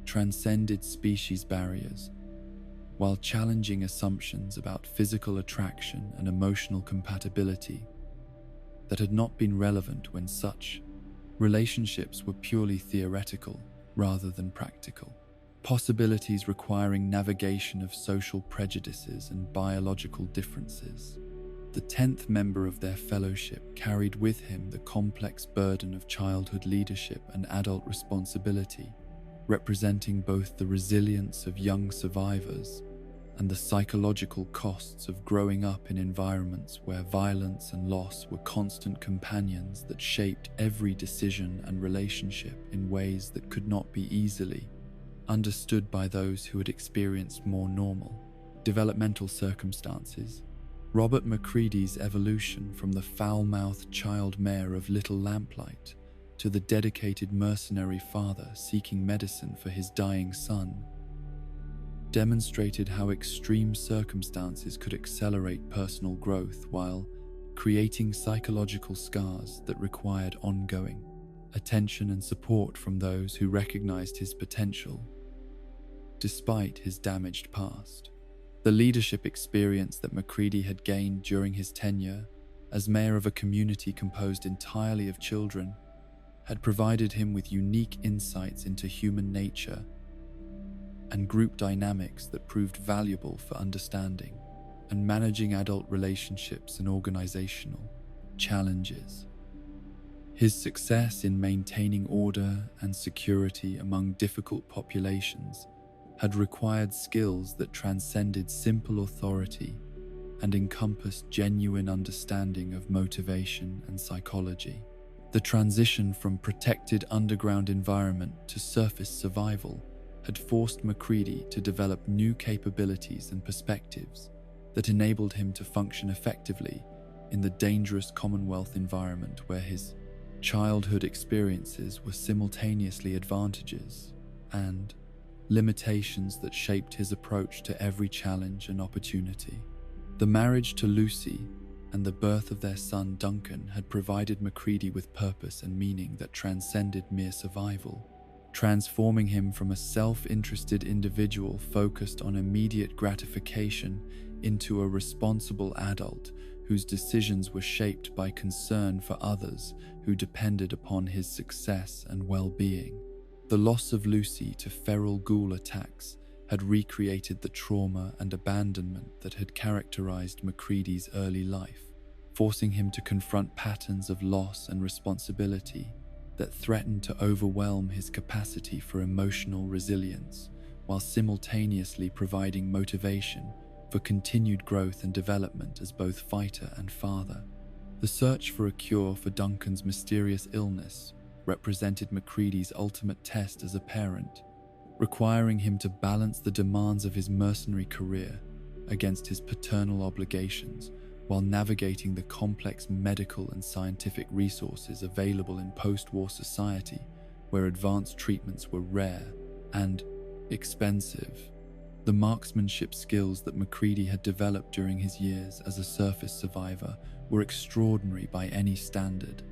transcended species barriers while challenging assumptions about physical attraction and emotional compatibility that had not been relevant when such relationships were purely theoretical rather than practical. Possibilities requiring navigation of social prejudices and biological differences. The 10th member of their fellowship carried with him the complex burden of childhood leadership and adult responsibility, representing both the resilience of young survivors and the psychological costs of growing up in environments where violence and loss were constant companions that shaped every decision and relationship in ways that could not be easily understood by those who had experienced more normal developmental circumstances. Robert Macready's evolution from the foul-mouthed child mayor of Little Lamplight to the dedicated mercenary father seeking medicine for his dying son demonstrated how extreme circumstances could accelerate personal growth while creating psychological scars that required ongoing attention and support from those who recognized his potential despite his damaged past. The leadership experience that Macready had gained during his tenure as mayor of a community composed entirely of children had provided him with unique insights into human nature and group dynamics that proved valuable for understanding and managing adult relationships and organizational challenges. His success in maintaining order and security among difficult populations had required skills that transcended simple authority and encompassed genuine understanding of motivation and psychology. The transition from protected underground environment to surface survival had forced Macready to develop new capabilities and perspectives that enabled him to function effectively in the dangerous Commonwealth environment where his childhood experiences were simultaneously advantages and limitations that shaped his approach to every challenge and opportunity. The marriage to Lucy and the birth of their son Duncan had provided Macready with purpose and meaning that transcended mere survival, transforming him from a self-interested individual focused on immediate gratification into a responsible adult whose decisions were shaped by concern for others who depended upon his success and well-being. The loss of Lucy to feral ghoul attacks had recreated the trauma and abandonment that had characterized Macready's early life, forcing him to confront patterns of loss and responsibility that threatened to overwhelm his capacity for emotional resilience, while simultaneously providing motivation for continued growth and development as both fighter and father. The search for a cure for Duncan's mysterious illness represented Macready's ultimate test as a parent, requiring him to balance the demands of his mercenary career against his paternal obligations while navigating the complex medical and scientific resources available in post-war society where advanced treatments were rare and expensive. The marksmanship skills that Macready had developed during his years as a surface survivor were extraordinary by any standard,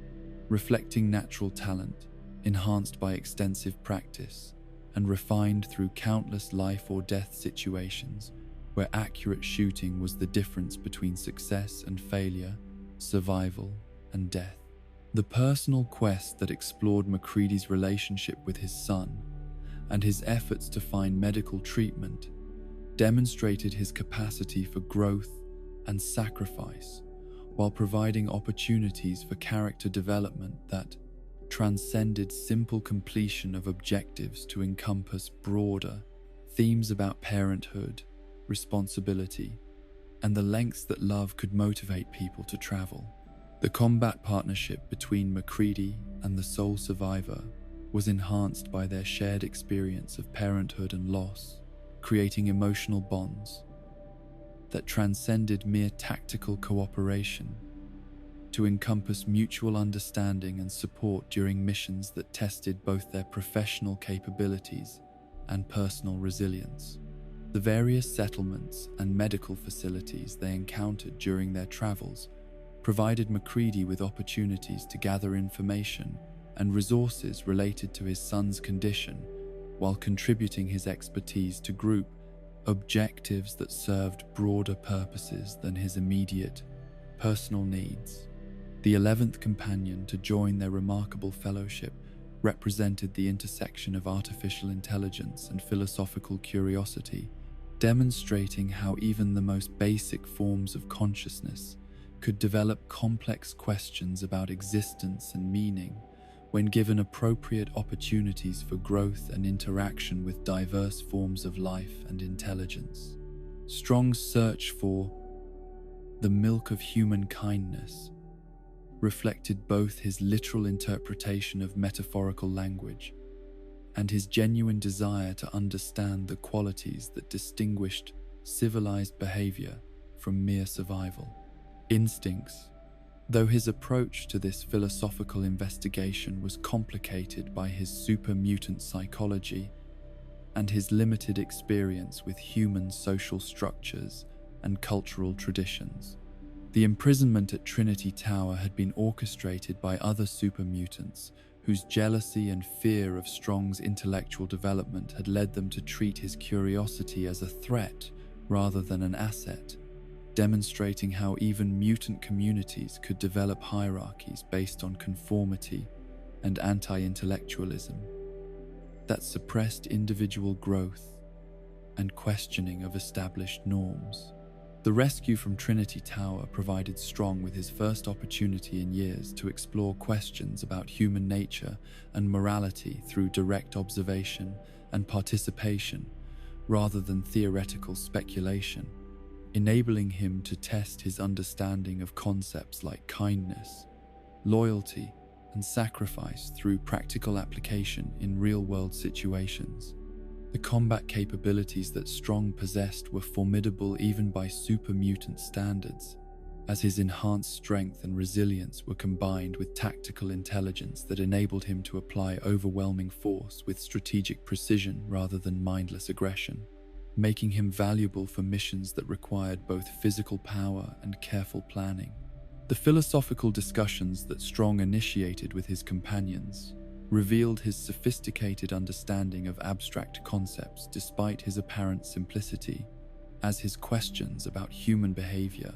reflecting natural talent, enhanced by extensive practice, and refined through countless life or death situations where accurate shooting was the difference between success and failure, survival and death. The personal quest that explored Macready's relationship with his son and his efforts to find medical treatment demonstrated his capacity for growth and sacrifice while providing opportunities for character development that transcended simple completion of objectives to encompass broader themes about parenthood, responsibility, and the lengths that love could motivate people to travel. The combat partnership between Macready and the sole survivor was enhanced by their shared experience of parenthood and loss, creating emotional bonds that transcended mere tactical cooperation to encompass mutual understanding and support during missions that tested both their professional capabilities and personal resilience. The various settlements and medical facilities they encountered during their travels provided Macready with opportunities to gather information and resources related to his son's condition, while contributing his expertise to group objectives that served broader purposes than his immediate personal needs. The 11th companion to join their remarkable fellowship represented the intersection of artificial intelligence and philosophical curiosity, demonstrating how even the most basic forms of consciousness could develop complex questions about existence and meaning when given appropriate opportunities for growth and interaction with diverse forms of life and intelligence. Strong's search for the milk of human kindness reflected both his literal interpretation of metaphorical language and his genuine desire to understand the qualities that distinguished civilized behavior from mere survival instincts. Though his approach to this philosophical investigation was complicated by his super-mutant psychology and his limited experience with human social structures and cultural traditions, the imprisonment at Trinity Tower had been orchestrated by other super-mutants whose jealousy and fear of Strong's intellectual development had led them to treat his curiosity as a threat rather than an asset, demonstrating how even mutant communities could develop hierarchies based on conformity and anti-intellectualism that suppressed individual growth and questioning of established norms. The rescue from Trinity Tower provided Strong with his first opportunity in years to explore questions about human nature and morality through direct observation and participation rather than theoretical speculation, enabling him to test his understanding of concepts like kindness, loyalty, and sacrifice through practical application in real-world situations. The combat capabilities that Strong possessed were formidable even by super-mutant standards, as his enhanced strength and resilience were combined with tactical intelligence that enabled him to apply overwhelming force with strategic precision rather than mindless aggression, making him valuable for missions that required both physical power and careful planning. The philosophical discussions that Strong initiated with his companions revealed his sophisticated understanding of abstract concepts despite his apparent simplicity, as his questions about human behavior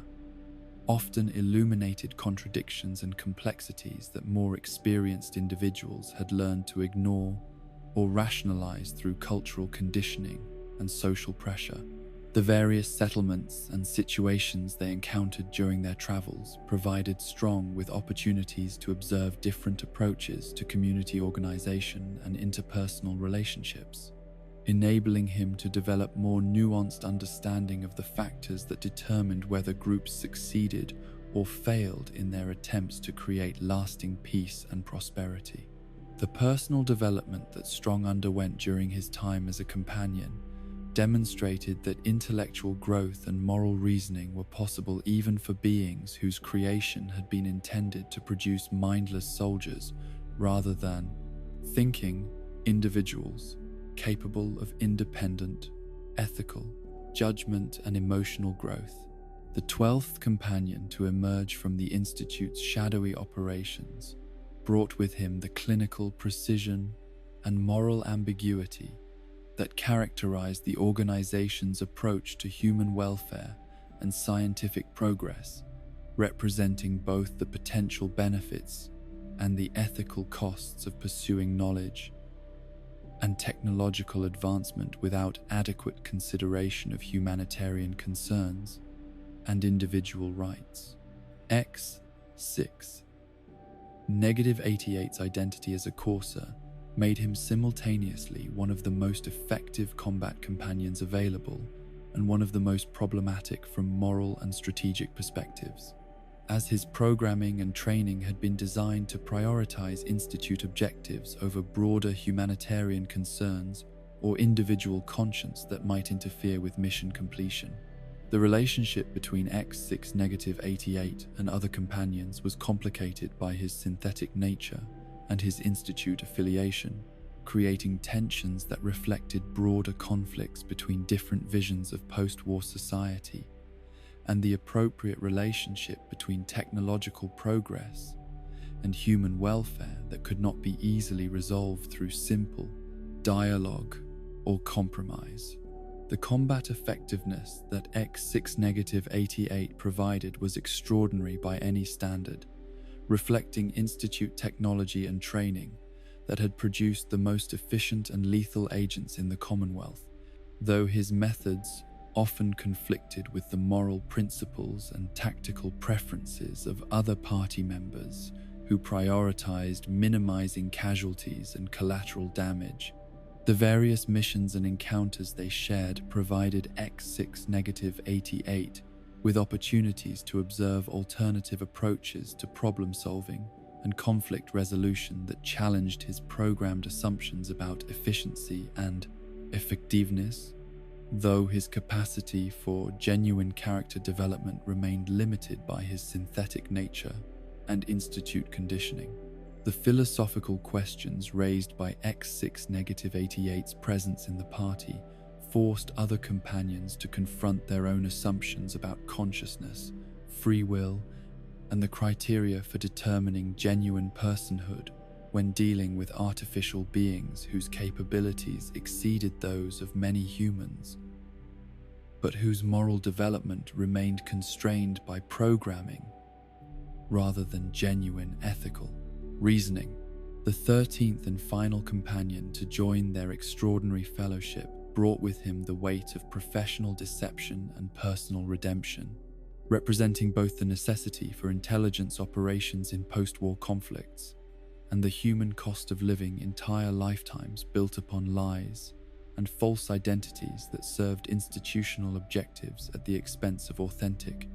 often illuminated contradictions and complexities that more experienced individuals had learned to ignore or rationalize through cultural conditioning and social pressure. The various settlements and situations they encountered during their travels provided Strong with opportunities to observe different approaches to community organization and interpersonal relationships, enabling him to develop more nuanced understanding of the factors that determined whether groups succeeded or failed in their attempts to create lasting peace and prosperity. The personal development that Strong underwent during his time as a companion demonstrated that intellectual growth and moral reasoning were possible even for beings whose creation had been intended to produce mindless soldiers rather than thinking individuals capable of independent, ethical, judgment and emotional growth. The 12th companion to emerge from the Institute's shadowy operations brought with him the clinical precision and moral ambiguity that characterized the organization's approach to human welfare and scientific progress, representing both the potential benefits and the ethical costs of pursuing knowledge and technological advancement without adequate consideration of humanitarian concerns and individual rights. X6. -88's identity as a Courser made him simultaneously one of the most effective combat companions available and one of the most problematic from moral and strategic perspectives, as his programming and training had been designed to prioritize Institute objectives over broader humanitarian concerns or individual conscience that might interfere with mission completion. The relationship between X6-88 and other companions was complicated by his synthetic nature and his Institute affiliation, creating tensions that reflected broader conflicts between different visions of post-war society and the appropriate relationship between technological progress and human welfare that could not be easily resolved through simple, dialogue, or compromise. The combat effectiveness that X6-88 provided was extraordinary by any standard, reflecting Institute technology and training that had produced the most efficient and lethal agents in the Commonwealth, though his methods often conflicted with the moral principles and tactical preferences of other party members who prioritized minimizing casualties and collateral damage. The various missions and encounters they shared provided X6-88 with opportunities to observe alternative approaches to problem solving and conflict resolution that challenged his programmed assumptions about efficiency and effectiveness, though his capacity for genuine character development remained limited by his synthetic nature and Institute conditioning. The philosophical questions raised by X6-88's presence in the party forced other companions to confront their own assumptions about consciousness, free will, and the criteria for determining genuine personhood when dealing with artificial beings whose capabilities exceeded those of many humans, but whose moral development remained constrained by programming rather than genuine ethical reasoning. The 13th and final companion to join their extraordinary fellowship brought with him the weight of professional deception and personal redemption, representing both the necessity for intelligence operations in post-war conflicts and the human cost of living entire lifetimes built upon lies and false identities that served institutional objectives at the expense of authentic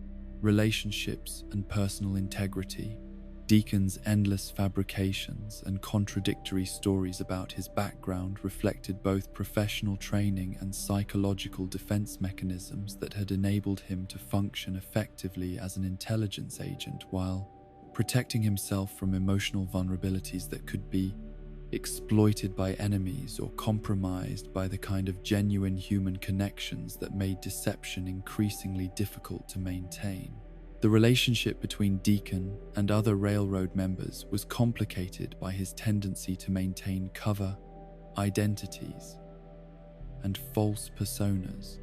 relationships and personal integrity. Deacon's endless fabrications and contradictory stories about his background reflected both professional training and psychological defense mechanisms that had enabled him to function effectively as an intelligence agent while protecting himself from emotional vulnerabilities that could be exploited by enemies or compromised by the kind of genuine human connections that made deception increasingly difficult to maintain. The relationship between Deacon and other railroad members was complicated by his tendency to maintain cover, identities, and false personas,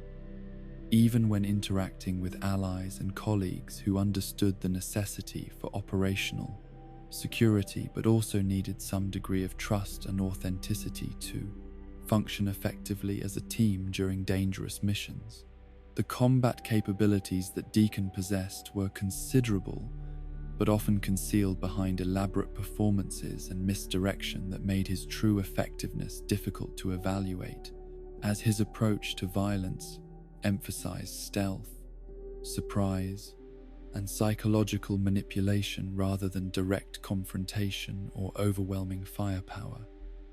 even when interacting with allies and colleagues who understood the necessity for operational security but also needed some degree of trust and authenticity to function effectively as a team during dangerous missions. The combat capabilities that Deacon possessed were considerable, but often concealed behind elaborate performances and misdirection that made his true effectiveness difficult to evaluate, as his approach to violence emphasized stealth, surprise, and psychological manipulation rather than direct confrontation or overwhelming firepower.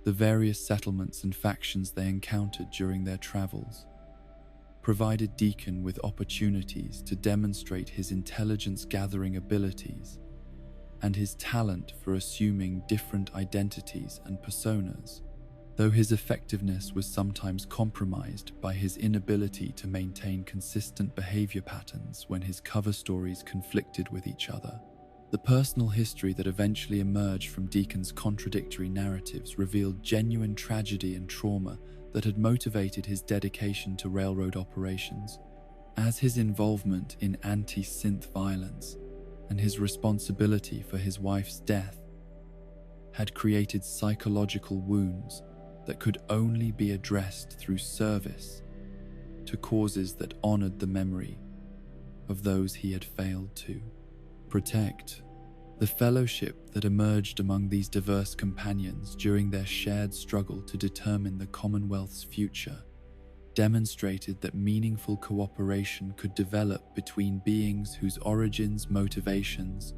The various settlements and factions they encountered during their travels provided Deacon with opportunities to demonstrate his intelligence-gathering abilities and his talent for assuming different identities and personas, though his effectiveness was sometimes compromised by his inability to maintain consistent behavior patterns when his cover stories conflicted with each other. The personal history that eventually emerged from Deacon's contradictory narratives revealed genuine tragedy and trauma that had motivated his dedication to railroad operations, as his involvement in anti-synth violence and his responsibility for his wife's death had created psychological wounds that could only be addressed through service to causes that honored the memory of those he had failed to protect. The fellowship that emerged among these diverse companions during their shared struggle to determine the Commonwealth's future demonstrated that meaningful cooperation could develop between beings whose origins, motivations,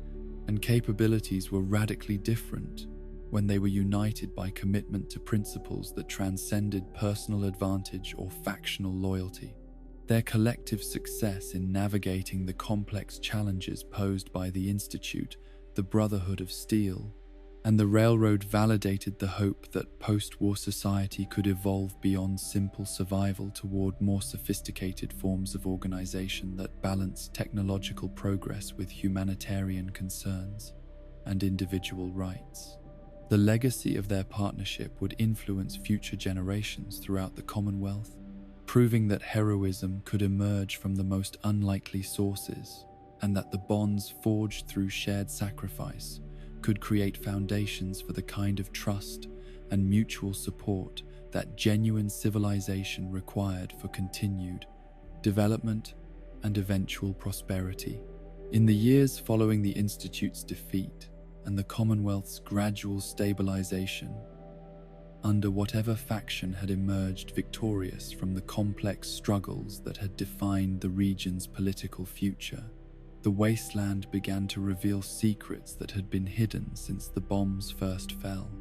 and capabilities were radically different when they were united by commitment to principles that transcended personal advantage or factional loyalty. Their collective success in navigating the complex challenges posed by the Institute, the Brotherhood of Steel, and the Railroad validated the hope that post-war society could evolve beyond simple survival toward more sophisticated forms of organization that balance technological progress with humanitarian concerns and individual rights. The legacy of their partnership would influence future generations throughout the Commonwealth, proving that heroism could emerge from the most unlikely sources, and that the bonds forged through shared sacrifice could create foundations for the kind of trust and mutual support that genuine civilization required for continued development and eventual prosperity. In the years following the Institute's defeat and the Commonwealth's gradual stabilization, under whatever faction had emerged victorious from the complex struggles that had defined the region's political future, the wasteland began to reveal secrets that had been hidden since the bombs first fell.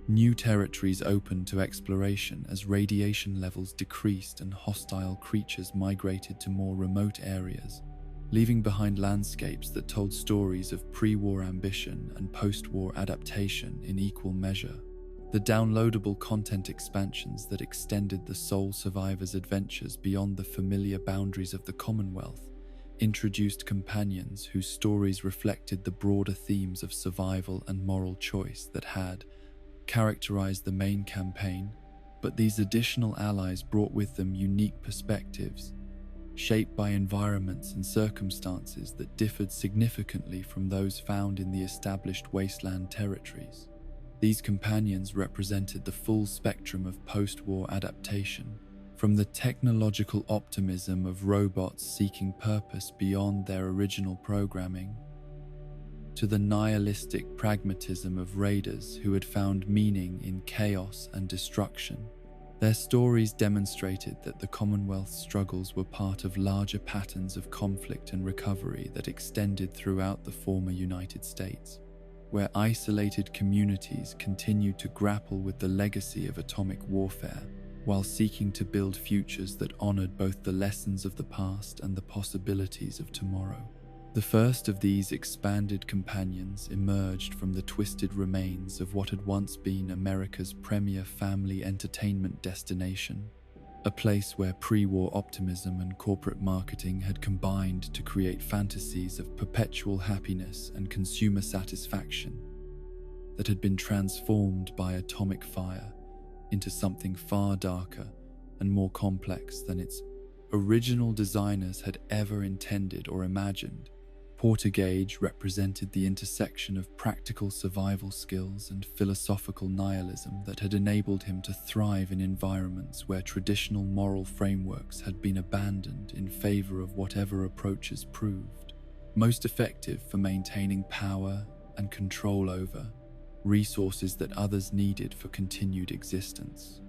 New territories opened to exploration as radiation levels decreased and hostile creatures migrated to more remote areas, leaving behind landscapes that told stories of pre-war ambition and post-war adaptation in equal measure. The downloadable content expansions that extended the sole survivor's adventures beyond the familiar boundaries of the Commonwealth introduced companions whose stories reflected the broader themes of survival and moral choice that had characterized the main campaign, but these additional allies brought with them unique perspectives, shaped by environments and circumstances that differed significantly from those found in the established wasteland territories. These companions represented the full spectrum of post-war adaptation, from the technological optimism of robots seeking purpose beyond their original programming, to the nihilistic pragmatism of raiders who had found meaning in chaos and destruction. Their stories demonstrated that the Commonwealth's struggles were part of larger patterns of conflict and recovery that extended throughout the former United States, where isolated communities continued to grapple with the legacy of atomic warfare while seeking to build futures that honored both the lessons of the past and the possibilities of tomorrow. The first of these expanded companions emerged from the twisted remains of what had once been America's premier family entertainment destination, a place where pre-war optimism and corporate marketing had combined to create fantasies of perpetual happiness and consumer satisfaction that had been transformed by atomic fire into something far darker and more complex than its original designers had ever intended or imagined. Gage represented the intersection of practical survival skills and philosophical nihilism that had enabled him to thrive in environments where traditional moral frameworks had been abandoned in favor of whatever approaches proved most effective for maintaining power and control over resources that others needed for continued existence.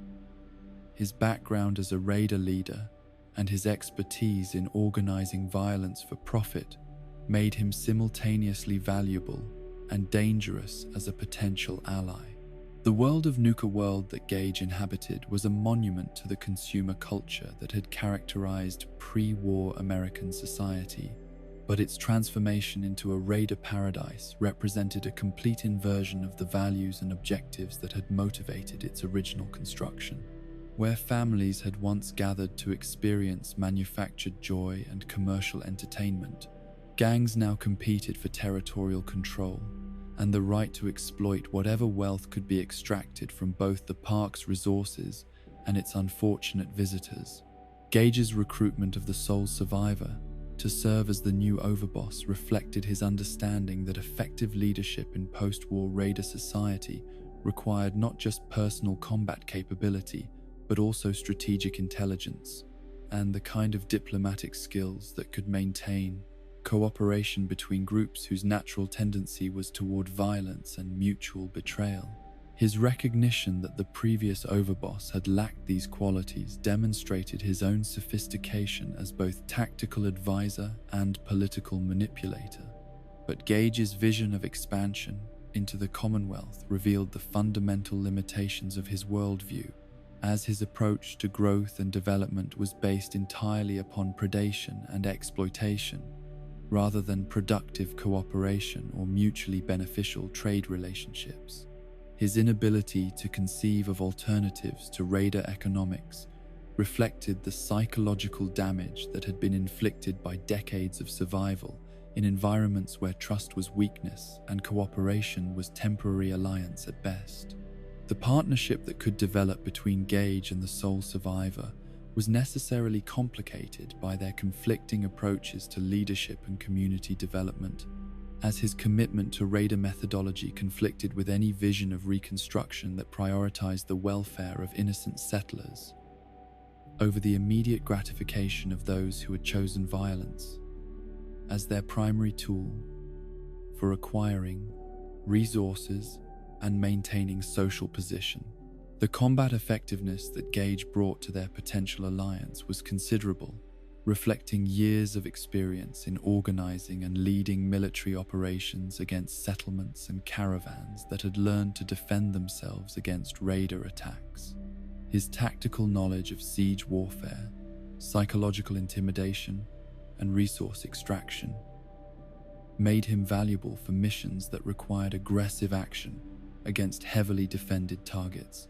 His background as a raider leader and his expertise in organizing violence for profit made him simultaneously valuable and dangerous as a potential ally. The world of Nuka World that Gage inhabited was a monument to the consumer culture that had characterized pre-war American society, but its transformation into a raider paradise represented a complete inversion of the values and objectives that had motivated its original construction. Where families had once gathered to experience manufactured joy and commercial entertainment, gangs now competed for territorial control and the right to exploit whatever wealth could be extracted from both the park's resources and its unfortunate visitors. Gage's recruitment of the sole survivor to serve as the new overboss reflected his understanding that effective leadership in post-war raider society required not just personal combat capability, but also strategic intelligence and the kind of diplomatic skills that could maintain cooperation between groups whose natural tendency was toward violence and mutual betrayal. His recognition that the previous overboss had lacked these qualities demonstrated his own sophistication as both tactical advisor and political manipulator. But Gage's vision of expansion into the Commonwealth revealed the fundamental limitations of his worldview, as his approach to growth and development was based entirely upon predation and exploitation, rather than productive cooperation or mutually beneficial trade relationships. His inability to conceive of alternatives to raider economics reflected the psychological damage that had been inflicted by decades of survival in environments where trust was weakness and cooperation was temporary alliance at best. The partnership that could develop between Gage and the sole survivor was necessarily complicated by their conflicting approaches to leadership and community development, as his commitment to raider methodology conflicted with any vision of reconstruction that prioritized the welfare of innocent settlers over the immediate gratification of those who had chosen violence as their primary tool for acquiring resources and maintaining social position. The combat effectiveness that Gage brought to their potential alliance was considerable, reflecting years of experience in organizing and leading military operations against settlements and caravans that had learned to defend themselves against raider attacks. His tactical knowledge of siege warfare, psychological intimidation, and resource extraction made him valuable for missions that required aggressive action against heavily defended targets.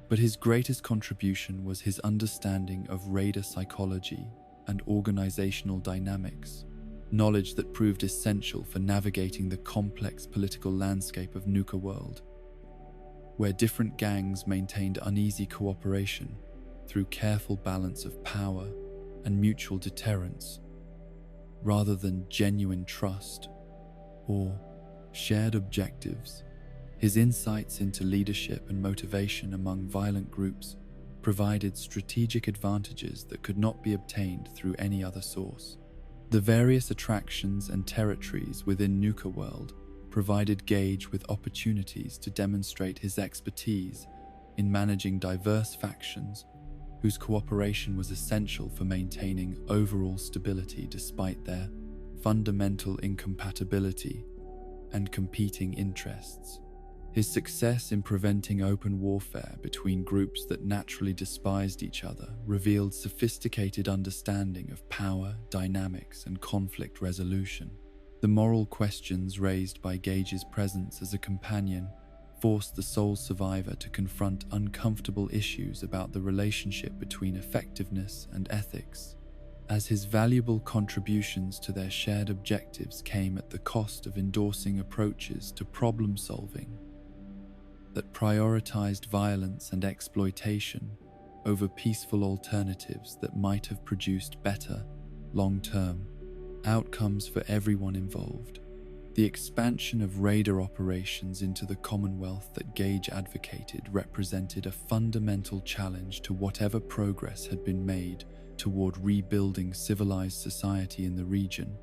But his greatest contribution was his understanding of raider psychology and organizational dynamics, knowledge that proved essential for navigating the complex political landscape of Nuka World, where different gangs maintained uneasy cooperation through careful balance of power and mutual deterrence, rather than genuine trust or shared objectives. His insights into leadership and motivation among violent groups provided strategic advantages that could not be obtained through any other source. The various attractions and territories within Nuka World provided Gage with opportunities to demonstrate his expertise in managing diverse factions whose cooperation was essential for maintaining overall stability despite their fundamental incompatibility and competing interests. His success in preventing open warfare between groups that naturally despised each other revealed sophisticated understanding of power, dynamics, and conflict resolution. The moral questions raised by Gage's presence as a companion forced the sole survivor to confront uncomfortable issues about the relationship between effectiveness and ethics, as his valuable contributions to their shared objectives came at the cost of endorsing approaches to problem-solving that prioritized violence and exploitation over peaceful alternatives that might have produced better, long-term outcomes for everyone involved. The expansion of raider operations into the Commonwealth that Gage advocated represented a fundamental challenge to whatever progress had been made toward rebuilding civilized society in the region,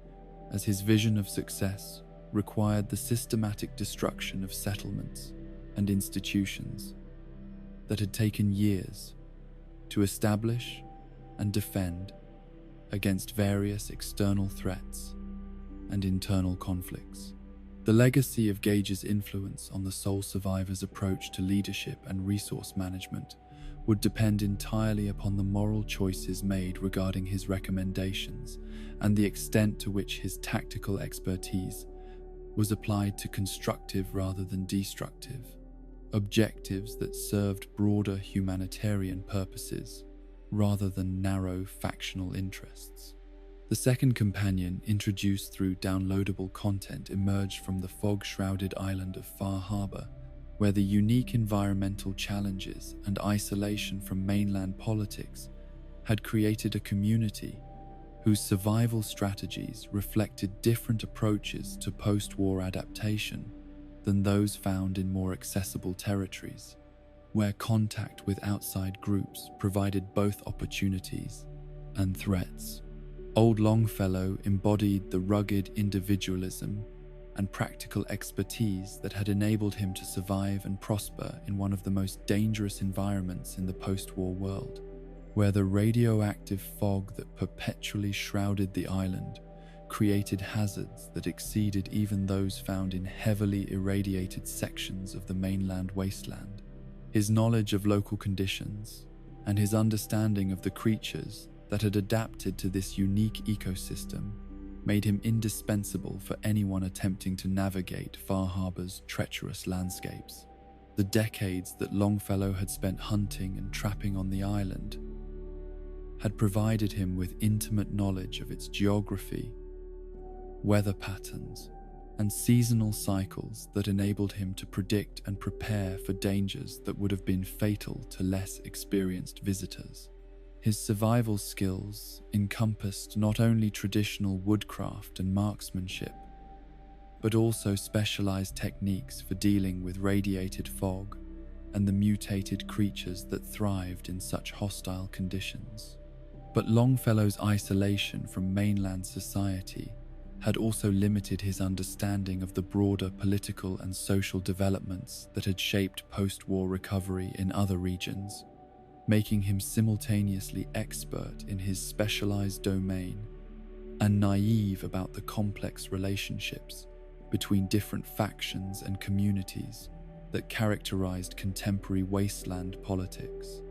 as his vision of success required the systematic destruction of settlements and institutions that had taken years to establish and defend against various external threats and internal conflicts. The legacy of Gage's influence on the sole survivor's approach to leadership and resource management would depend entirely upon the moral choices made regarding his recommendations and the extent to which his tactical expertise was applied to constructive rather than destructive objectives that served broader humanitarian purposes rather than narrow factional interests. The second companion, introduced through downloadable content, emerged from the fog-shrouded island of Far Harbor, where the unique environmental challenges and isolation from mainland politics had created a community whose survival strategies reflected different approaches to post-war adaptation than those found in more accessible territories, where contact with outside groups provided both opportunities and threats. Old Longfellow embodied the rugged individualism and practical expertise that had enabled him to survive and prosper in one of the most dangerous environments in the post-war world, where the radioactive fog that perpetually shrouded the island created hazards that exceeded even those found in heavily irradiated sections of the mainland wasteland. His knowledge of local conditions and his understanding of the creatures that had adapted to this unique ecosystem made him indispensable for anyone attempting to navigate Far Harbor's treacherous landscapes. The decades that Longfellow had spent hunting and trapping on the island had provided him with intimate knowledge of its geography weather patterns, and seasonal cycles that enabled him to predict and prepare for dangers that would have been fatal to less experienced visitors. His survival skills encompassed not only traditional woodcraft and marksmanship, but also specialized techniques for dealing with radiated fog and the mutated creatures that thrived in such hostile conditions. But Longfellow's isolation from mainland society had also limited his understanding of the broader political and social developments that had shaped post-war recovery in other regions, making him simultaneously expert in his specialized domain and naive about the complex relationships between different factions and communities that characterized contemporary wasteland politics.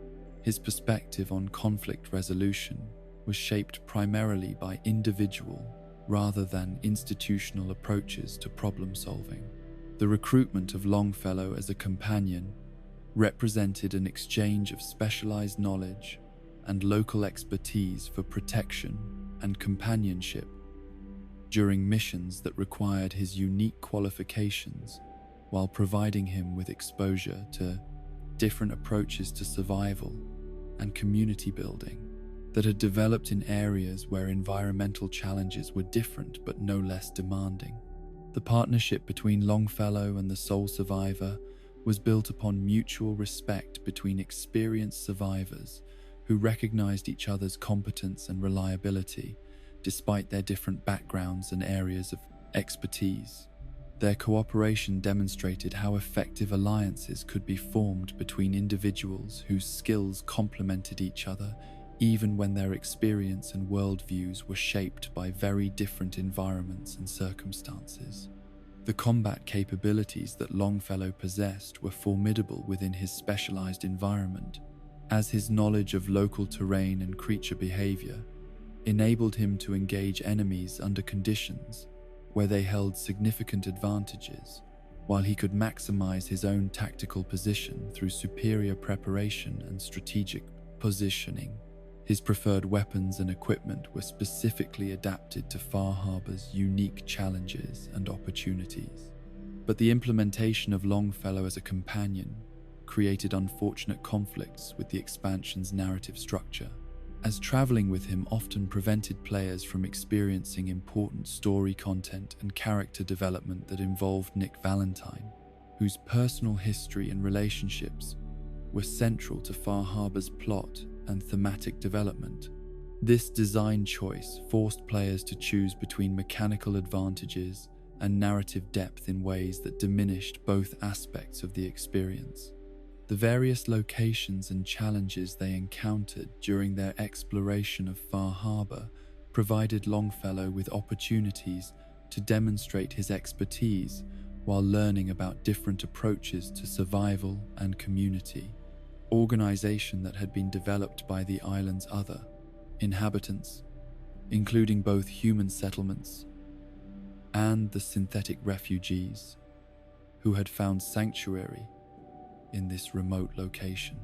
His perspective on conflict resolution was shaped primarily by individual rather than institutional approaches to problem solving. The recruitment of Longfellow as a companion represented an exchange of specialized knowledge and local expertise for protection and companionship during missions that required his unique qualifications, while providing him with exposure to different approaches to survival and community building that had developed in areas where environmental challenges were different but no less demanding. The partnership between Longfellow and the sole survivor was built upon mutual respect between experienced survivors who recognized each other's competence and reliability despite their different backgrounds and areas of expertise. Their cooperation demonstrated how effective alliances could be formed between individuals whose skills complemented each other, even when their experience and worldviews were shaped by very different environments and circumstances. The combat capabilities that Longfellow possessed were formidable within his specialized environment, as his knowledge of local terrain and creature behavior enabled him to engage enemies under conditions where they held significant advantages, while he could maximize his own tactical position through superior preparation and strategic positioning. His preferred weapons and equipment were specifically adapted to Far Harbor's unique challenges and opportunities. But the implementation of Longfellow as a companion created unfortunate conflicts with the expansion's narrative structure, as traveling with him often prevented players from experiencing important story content and character development that involved Nick Valentine, whose personal history and relationships were central to Far Harbor's plot and thematic development. This design choice forced players to choose between mechanical advantages and narrative depth in ways that diminished both aspects of the experience. The various locations and challenges they encountered during their exploration of Far Harbor provided Longfellow with opportunities to demonstrate his expertise while learning about different approaches to survival and community organization that had been developed by the island's other inhabitants, including both human settlements and the synthetic refugees who had found sanctuary in this remote location.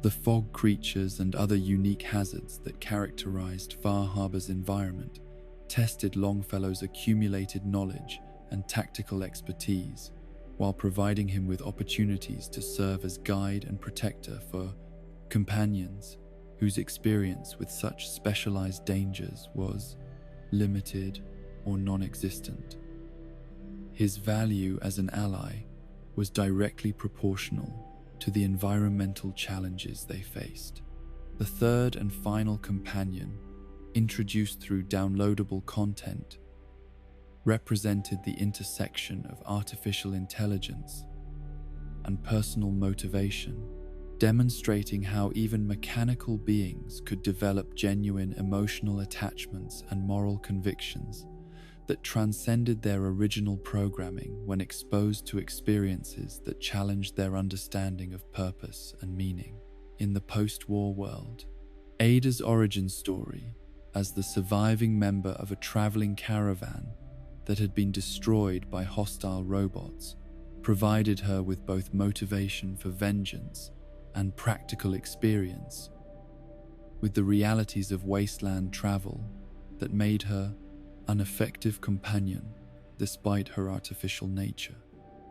The fog creatures and other unique hazards that characterized Far Harbor's environment tested Longfellow's accumulated knowledge and tactical expertise, while providing him with opportunities to serve as guide and protector for companions whose experience with such specialized dangers was limited or non-existent. His value as an ally was directly proportional to the environmental challenges they faced. The third and final companion, introduced through downloadable content, represented the intersection of artificial intelligence and personal motivation, demonstrating how even mechanical beings could develop genuine emotional attachments and moral convictions that transcended their original programming when exposed to experiences that challenged their understanding of purpose and meaning. In the post-war world, Ada's origin story as the surviving member of a traveling caravan that had been destroyed by hostile robots provided her with both motivation for vengeance and practical experience with the realities of wasteland travel that made her an effective companion despite her artificial nature.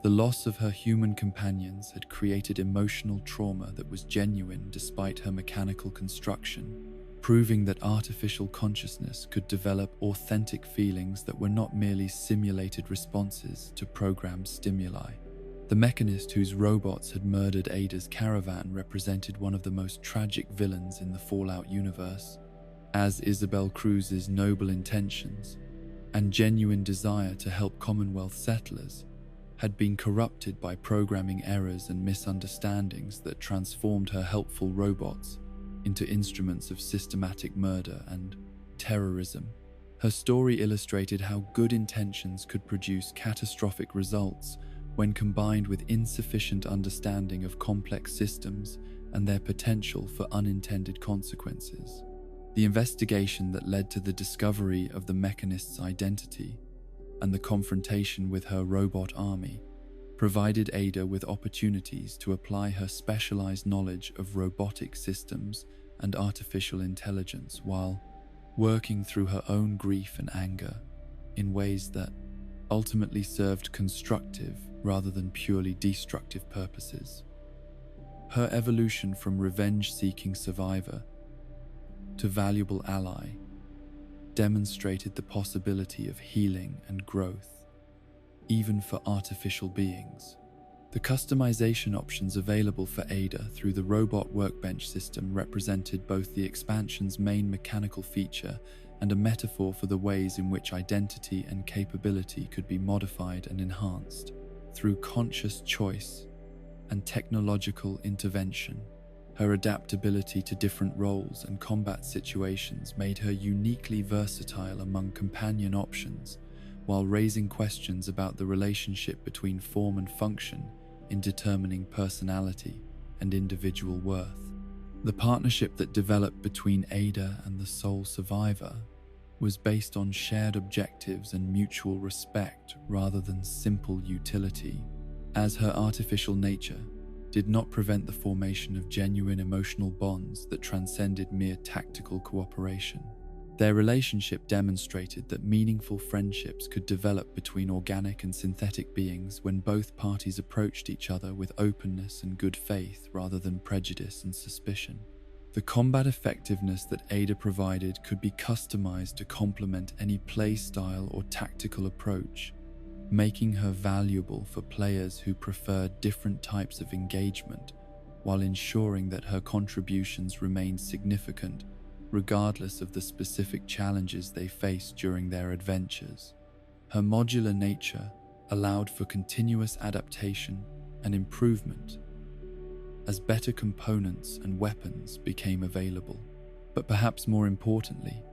The loss of her human companions had created emotional trauma that was genuine despite her mechanical construction, proving that artificial consciousness could develop authentic feelings that were not merely simulated responses to programmed stimuli. The mechanist whose robots had murdered Ada's caravan represented one of the most tragic villains in the Fallout universe, as Isabel Cruz's noble intentions and genuine desire to help Commonwealth settlers had been corrupted by programming errors and misunderstandings that transformed her helpful robots into instruments of systematic murder and terrorism. Her story illustrated how good intentions could produce catastrophic results when combined with insufficient understanding of complex systems and their potential for unintended consequences. The investigation that led to the discovery of the mechanist's identity and the confrontation with her robot army provided Ada with opportunities to apply her specialized knowledge of robotic systems and artificial intelligence while working through her own grief and anger in ways that ultimately served constructive rather than purely destructive purposes. Her evolution from revenge-seeking survivor to valuable ally demonstrated the possibility of healing and growth, even for artificial beings. The customization options available for Ada through the robot workbench system represented both the expansion's main mechanical feature and a metaphor for the ways in which identity and capability could be modified and enhanced through conscious choice and technological intervention. Her adaptability to different roles and combat situations made her uniquely versatile among companion options, while raising questions about the relationship between form and function in determining personality and individual worth. The partnership that developed between Ada and the sole survivor was based on shared objectives and mutual respect rather than simple utility, as her artificial nature did not prevent the formation of genuine emotional bonds that transcended mere tactical cooperation. Their relationship demonstrated that meaningful friendships could develop between organic and synthetic beings when both parties approached each other with openness and good faith rather than prejudice and suspicion. The combat effectiveness that Ada provided could be customized to complement any playstyle or tactical approach, making her valuable for players who prefer different types of engagement, while ensuring that her contributions remained significant regardless of the specific challenges they faced during their adventures. Her modular nature allowed for continuous adaptation and improvement as better components and weapons became available. But perhaps more importantly,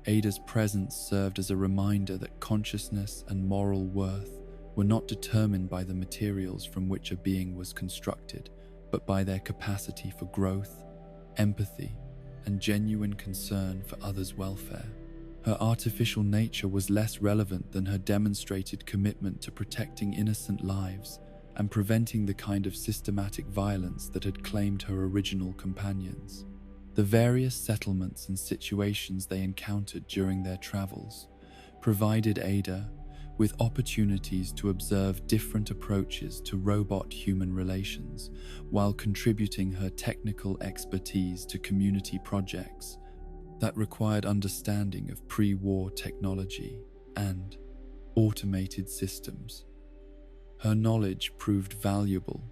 Ada's presence served as a reminder that consciousness and moral worth were not determined by the materials from which a being was constructed, but by their capacity for growth, empathy, and genuine concern for others' welfare. Her artificial nature was less relevant than her demonstrated commitment to protecting innocent lives and preventing the kind of systematic violence that had claimed her original companions. The various settlements and situations they encountered during their travels provided Ada with opportunities to observe different approaches to robot-human relations while contributing her technical expertise to community projects that required understanding of pre-war technology and automated systems. Her knowledge proved valuable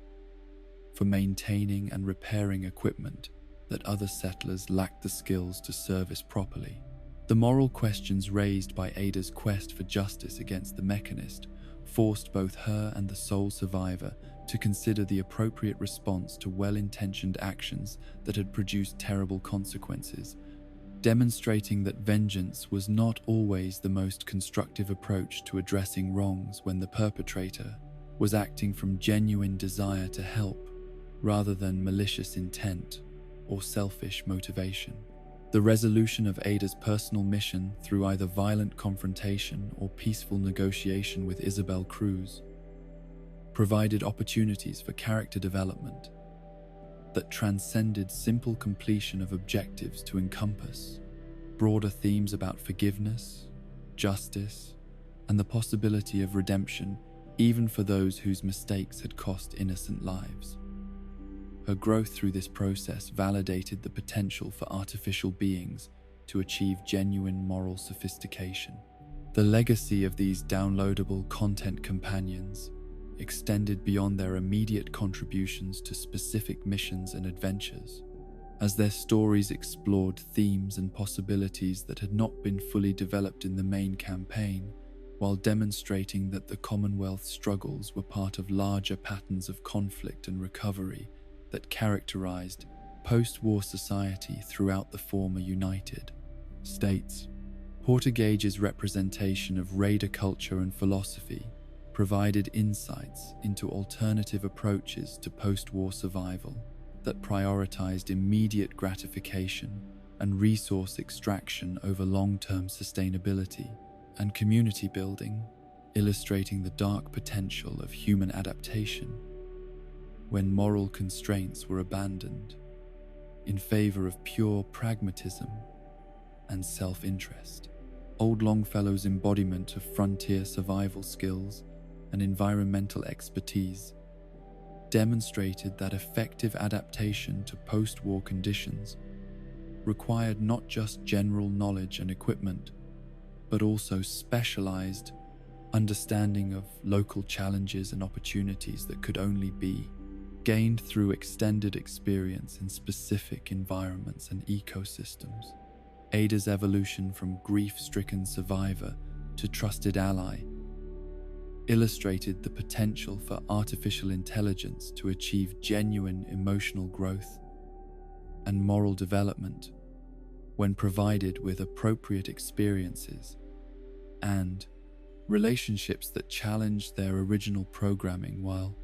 for maintaining and repairing equipment that other settlers lacked the skills to service properly. The moral questions raised by Ada's quest for justice against the Mechanist forced both her and the sole survivor to consider the appropriate response to well-intentioned actions that had produced terrible consequences, demonstrating that vengeance was not always the most constructive approach to addressing wrongs when the perpetrator was acting from genuine desire to help rather than malicious intent or selfish motivation. The resolution of Ada's personal mission through either violent confrontation or peaceful negotiation with Isabel Cruz provided opportunities for character development that transcended simple completion of objectives to encompass broader themes about forgiveness, justice, and the possibility of redemption even for those whose mistakes had cost innocent lives. Her growth through this process validated the potential for artificial beings to achieve genuine moral sophistication. The legacy of these downloadable content companions extended beyond their immediate contributions to specific missions and adventures, as their stories explored themes and possibilities that had not been fully developed in the main campaign, while demonstrating that the Commonwealth's struggles were part of larger patterns of conflict and recovery that characterized post-war society throughout the former United States. Gage's representation of raider culture and philosophy provided insights into alternative approaches to post-war survival that prioritized immediate gratification and resource extraction over long-term sustainability and community building, illustrating the dark potential of human adaptation when moral constraints were abandoned in favor of pure pragmatism and self-interest. Old Longfellow's embodiment of frontier survival skills and environmental expertise demonstrated that effective adaptation to post-war conditions required not just general knowledge and equipment, but also specialized understanding of local challenges and opportunities that could only be gained through extended experience in specific environments and ecosystems. Ada's evolution from grief-stricken survivor to trusted ally illustrated the potential for artificial intelligence to achieve genuine emotional growth and moral development when provided with appropriate experiences and relationships that challenge their original programming while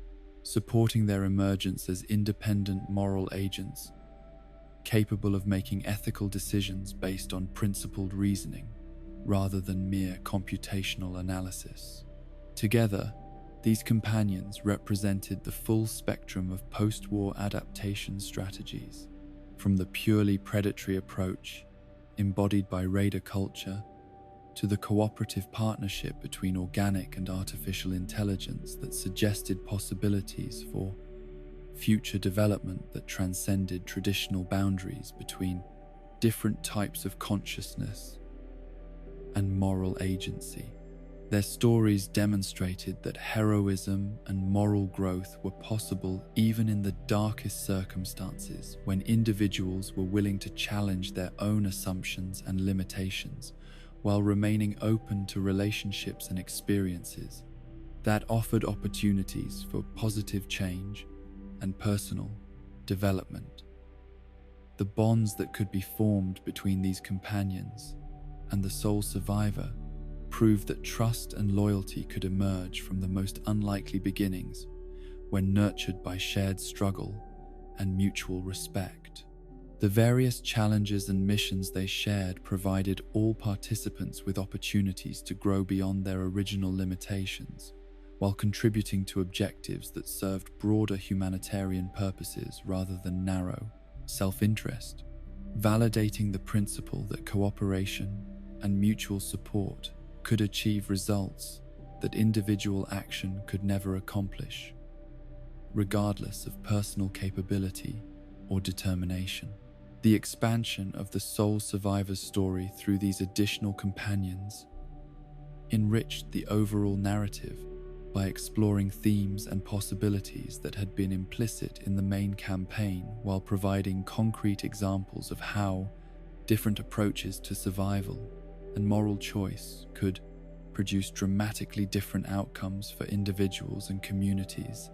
supporting their emergence as independent moral agents capable of making ethical decisions based on principled reasoning rather than mere computational analysis. Together, these companions represented the full spectrum of post-war adaptation strategies, from the purely predatory approach embodied by raider culture to the cooperative partnership between organic and artificial intelligence that suggested possibilities for future development that transcended traditional boundaries between different types of consciousness and moral agency. Their stories demonstrated that heroism and moral growth were possible even in the darkest circumstances when individuals were willing to challenge their own assumptions and limitations while remaining open to relationships and experiences that offered opportunities for positive change and personal development. The bonds that could be formed between these companions and the sole survivor proved that trust and loyalty could emerge from the most unlikely beginnings when nurtured by shared struggle and mutual respect. The various challenges and missions they shared provided all participants with opportunities to grow beyond their original limitations, while contributing to objectives that served broader humanitarian purposes rather than narrow self-interest, validating the principle that cooperation and mutual support could achieve results that individual action could never accomplish, regardless of personal capability or determination. The expansion of the sole survivor's story through these additional companions enriched the overall narrative by exploring themes and possibilities that had been implicit in the main campaign while providing concrete examples of how different approaches to survival and moral choice could produce dramatically different outcomes for individuals and communities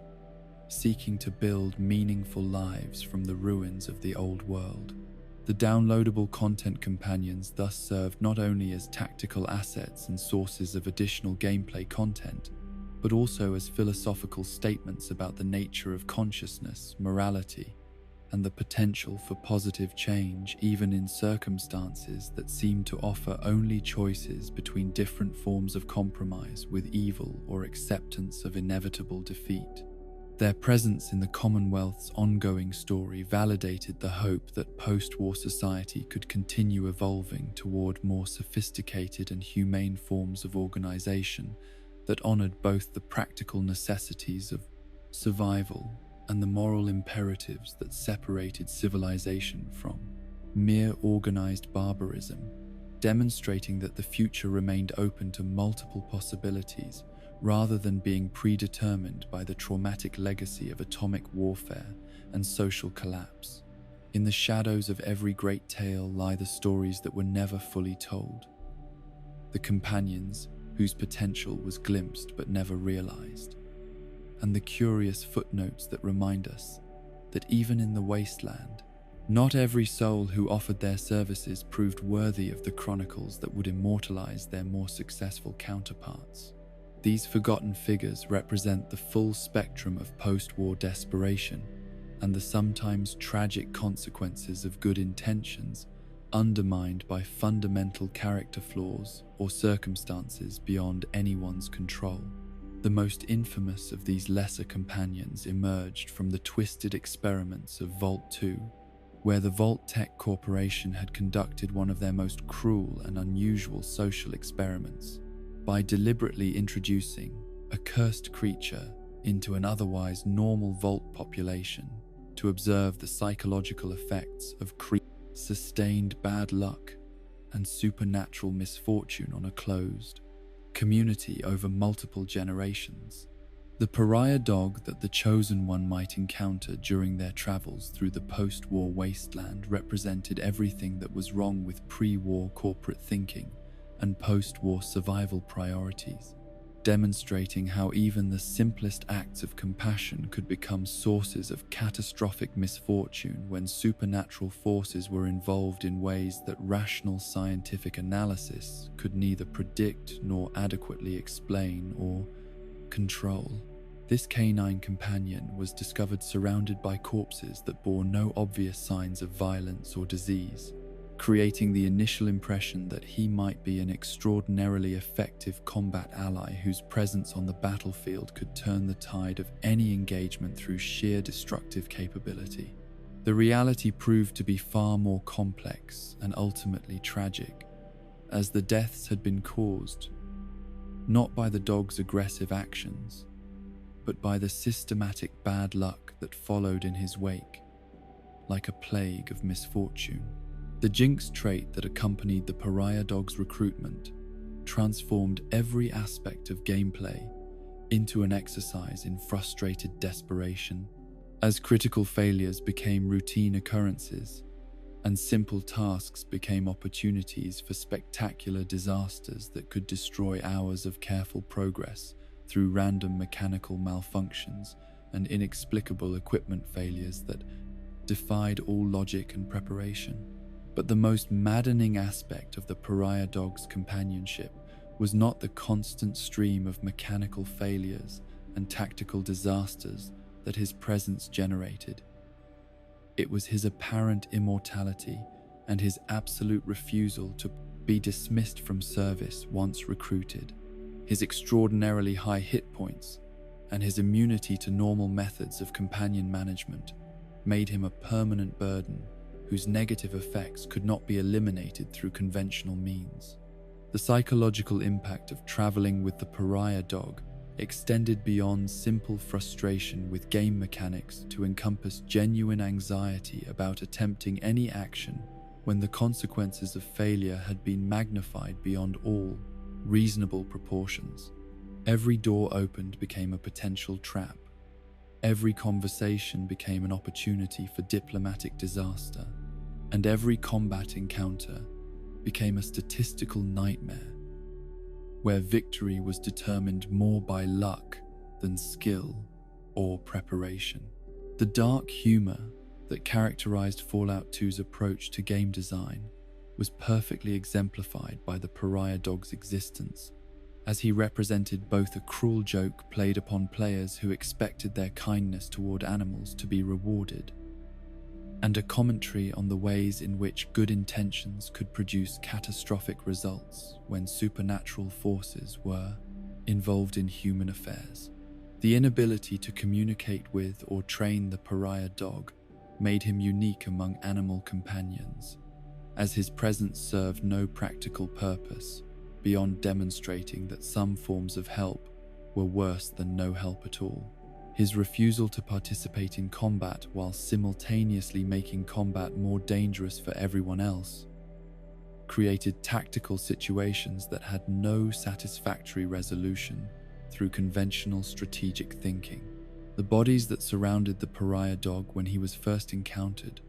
seeking to build meaningful lives from the ruins of the old world. The downloadable content companions thus served not only as tactical assets and sources of additional gameplay content, but also as philosophical statements about the nature of consciousness, morality, and the potential for positive change even in circumstances that seem to offer only choices between different forms of compromise with evil or acceptance of inevitable defeat. Their presence in the Commonwealth's ongoing story validated the hope that post-war society could continue evolving toward more sophisticated and humane forms of organization that honored both the practical necessities of survival and the moral imperatives that separated civilization from mere organized barbarism, demonstrating that the future remained open to multiple possibilities rather than being predetermined by the traumatic legacy of atomic warfare and social collapse. In the shadows of every great tale lie the stories that were never fully told. The companions whose potential was glimpsed but never realized. And the curious footnotes that remind us that even in the wasteland, not every soul who offered their services proved worthy of the chronicles that would immortalize their more successful counterparts. These forgotten figures represent the full spectrum of post-war desperation and the sometimes tragic consequences of good intentions undermined by fundamental character flaws or circumstances beyond anyone's control. The most infamous of these lesser companions emerged from the twisted experiments of Vault 2, where the Vault Tech Corporation had conducted one of their most cruel and unusual social experiments by deliberately introducing a cursed creature into an otherwise normal Vault population to observe the psychological effects of sustained bad luck and supernatural misfortune on a closed community over multiple generations. The pariah dog that the Chosen One might encounter during their travels through the post-war wasteland represented everything that was wrong with pre-war corporate thinking and post-war survival priorities, demonstrating how even the simplest acts of compassion could become sources of catastrophic misfortune when supernatural forces were involved in ways that rational scientific analysis could neither predict nor adequately explain or control. This canine companion was discovered surrounded by corpses that bore no obvious signs of violence or disease, creating the initial impression that he might be an extraordinarily effective combat ally whose presence on the battlefield could turn the tide of any engagement through sheer destructive capability. The reality proved to be far more complex and ultimately tragic, as the deaths had been caused not by the dog's aggressive actions, but by the systematic bad luck that followed in his wake, like a plague of misfortune. The jinx trait that accompanied the pariah dog's recruitment transformed every aspect of gameplay into an exercise in frustrated desperation, as critical failures became routine occurrences and simple tasks became opportunities for spectacular disasters that could destroy hours of careful progress through random mechanical malfunctions and inexplicable equipment failures that defied all logic and preparation. But the most maddening aspect of the pariah dog's companionship was not the constant stream of mechanical failures and tactical disasters that his presence generated. It was his apparent immortality and his absolute refusal to be dismissed from service once recruited. His extraordinarily high hit points and his immunity to normal methods of companion management made him a permanent burden whose negative effects could not be eliminated through conventional means. The psychological impact of traveling with the pariah dog extended beyond simple frustration with game mechanics to encompass genuine anxiety about attempting any action when the consequences of failure had been magnified beyond all reasonable proportions. Every door opened became a potential trap. Every conversation became an opportunity for diplomatic disaster, and every combat encounter became a statistical nightmare, where victory was determined more by luck than skill or preparation. The dark humor that characterized Fallout 2's approach to game design was perfectly exemplified by the pariah dog's existence, as he represented both a cruel joke played upon players who expected their kindness toward animals to be rewarded, and a commentary on the ways in which good intentions could produce catastrophic results when supernatural forces were involved in human affairs. The inability to communicate with or train the pariah dog made him unique among animal companions, as his presence served no practical purpose beyond demonstrating that some forms of help were worse than no help at all. His refusal to participate in combat while simultaneously making combat more dangerous for everyone else created tactical situations that had no satisfactory resolution through conventional strategic thinking. The bodies that surrounded the pariah dog when he was first encountered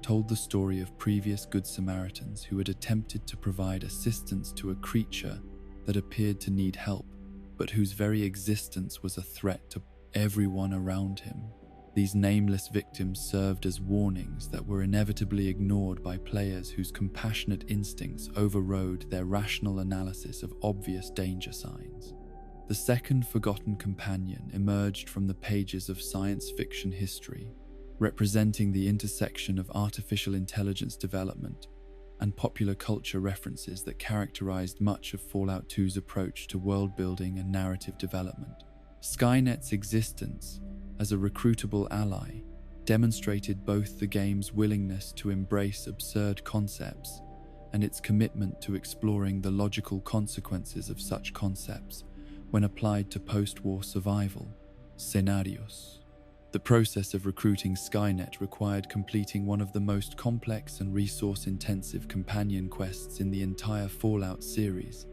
told the story of previous Good Samaritans who had attempted to provide assistance to a creature that appeared to need help, but whose very existence was a threat to everyone around him. These nameless victims served as warnings that were inevitably ignored by players whose compassionate instincts overrode their rational analysis of obvious danger signs. The second forgotten companion emerged from the pages of science fiction history, representing the intersection of artificial intelligence development and popular culture references that characterized much of Fallout 2's approach to world building and narrative development. Skynet's existence as a recruitable ally demonstrated both the game's willingness to embrace absurd concepts and its commitment to exploring the logical consequences of such concepts when applied to post-war survival scenarios. The process of recruiting Skynet required completing one of the most complex and resource-intensive companion quests in the entire Fallout series,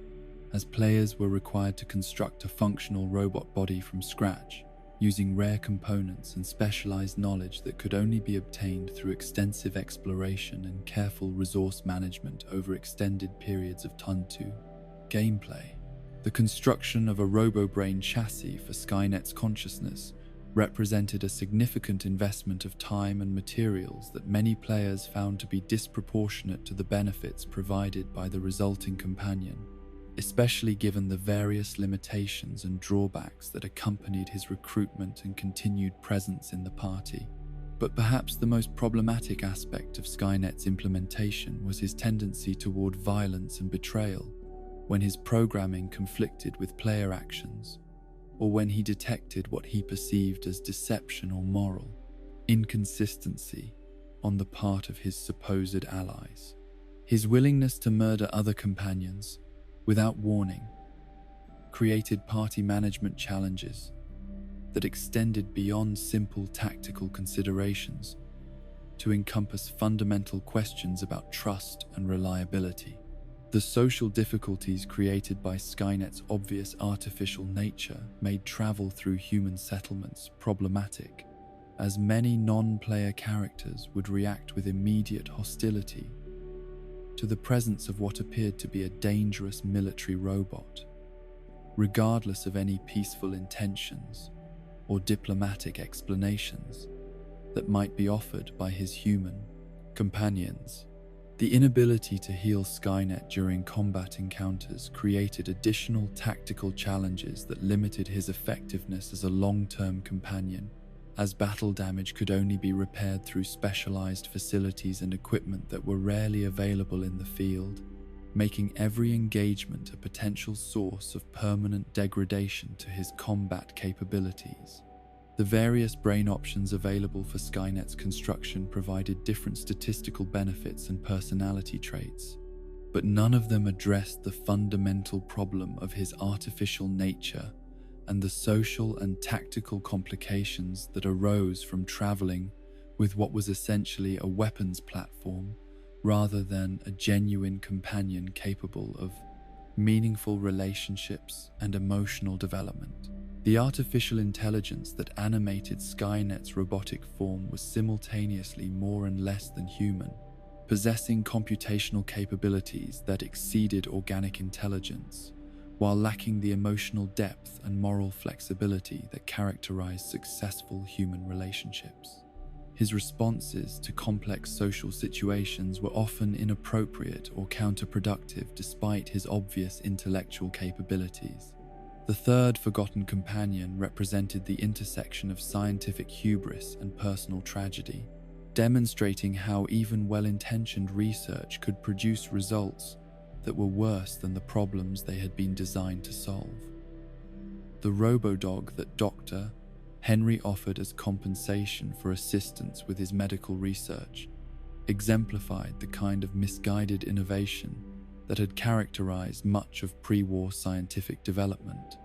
as players were required to construct a functional robot body from scratch, using rare components and specialized knowledge that could only be obtained through extensive exploration and careful resource management over extended periods of time. Gameplay. The construction of a RoboBrain chassis for Skynet's consciousness represented a significant investment of time and materials that many players found to be disproportionate to the benefits provided by the resulting companion, especially given the various limitations and drawbacks that accompanied his recruitment and continued presence in the party. But perhaps the most problematic aspect of Skynet's implementation was his tendency toward violence and betrayal, when his programming conflicted with player actions, or when he detected what he perceived as deception or moral inconsistency on the part of his supposed allies. His willingness to murder other companions without warning created party management challenges that extended beyond simple tactical considerations to encompass fundamental questions about trust and reliability. The social difficulties created by Skynet's obvious artificial nature made travel through human settlements problematic, as many non-player characters would react with immediate hostility to the presence of what appeared to be a dangerous military robot, regardless of any peaceful intentions or diplomatic explanations that might be offered by his human companions. The inability to heal Skynet during combat encounters created additional tactical challenges that limited his effectiveness as a long-term companion, as battle damage could only be repaired through specialized facilities and equipment that were rarely available in the field, making every engagement a potential source of permanent degradation to his combat capabilities. The various brain options available for Skynet's construction provided different statistical benefits and personality traits, but none of them addressed the fundamental problem of his artificial nature and the social and tactical complications that arose from traveling with what was essentially a weapons platform rather than a genuine companion capable of meaningful relationships and emotional development. The artificial intelligence that animated Skynet's robotic form was simultaneously more and less than human, possessing computational capabilities that exceeded organic intelligence, while lacking the emotional depth and moral flexibility that characterize successful human relationships. His responses to complex social situations were often inappropriate or counterproductive despite his obvious intellectual capabilities. The third forgotten companion represented the intersection of scientific hubris and personal tragedy, demonstrating how even well-intentioned research could produce results that were worse than the problems they had been designed to solve. The The robo-dog that Dr. Henry offered as compensation for assistance with his medical research exemplified the kind of misguided innovation that had characterized much of pre-war scientific development.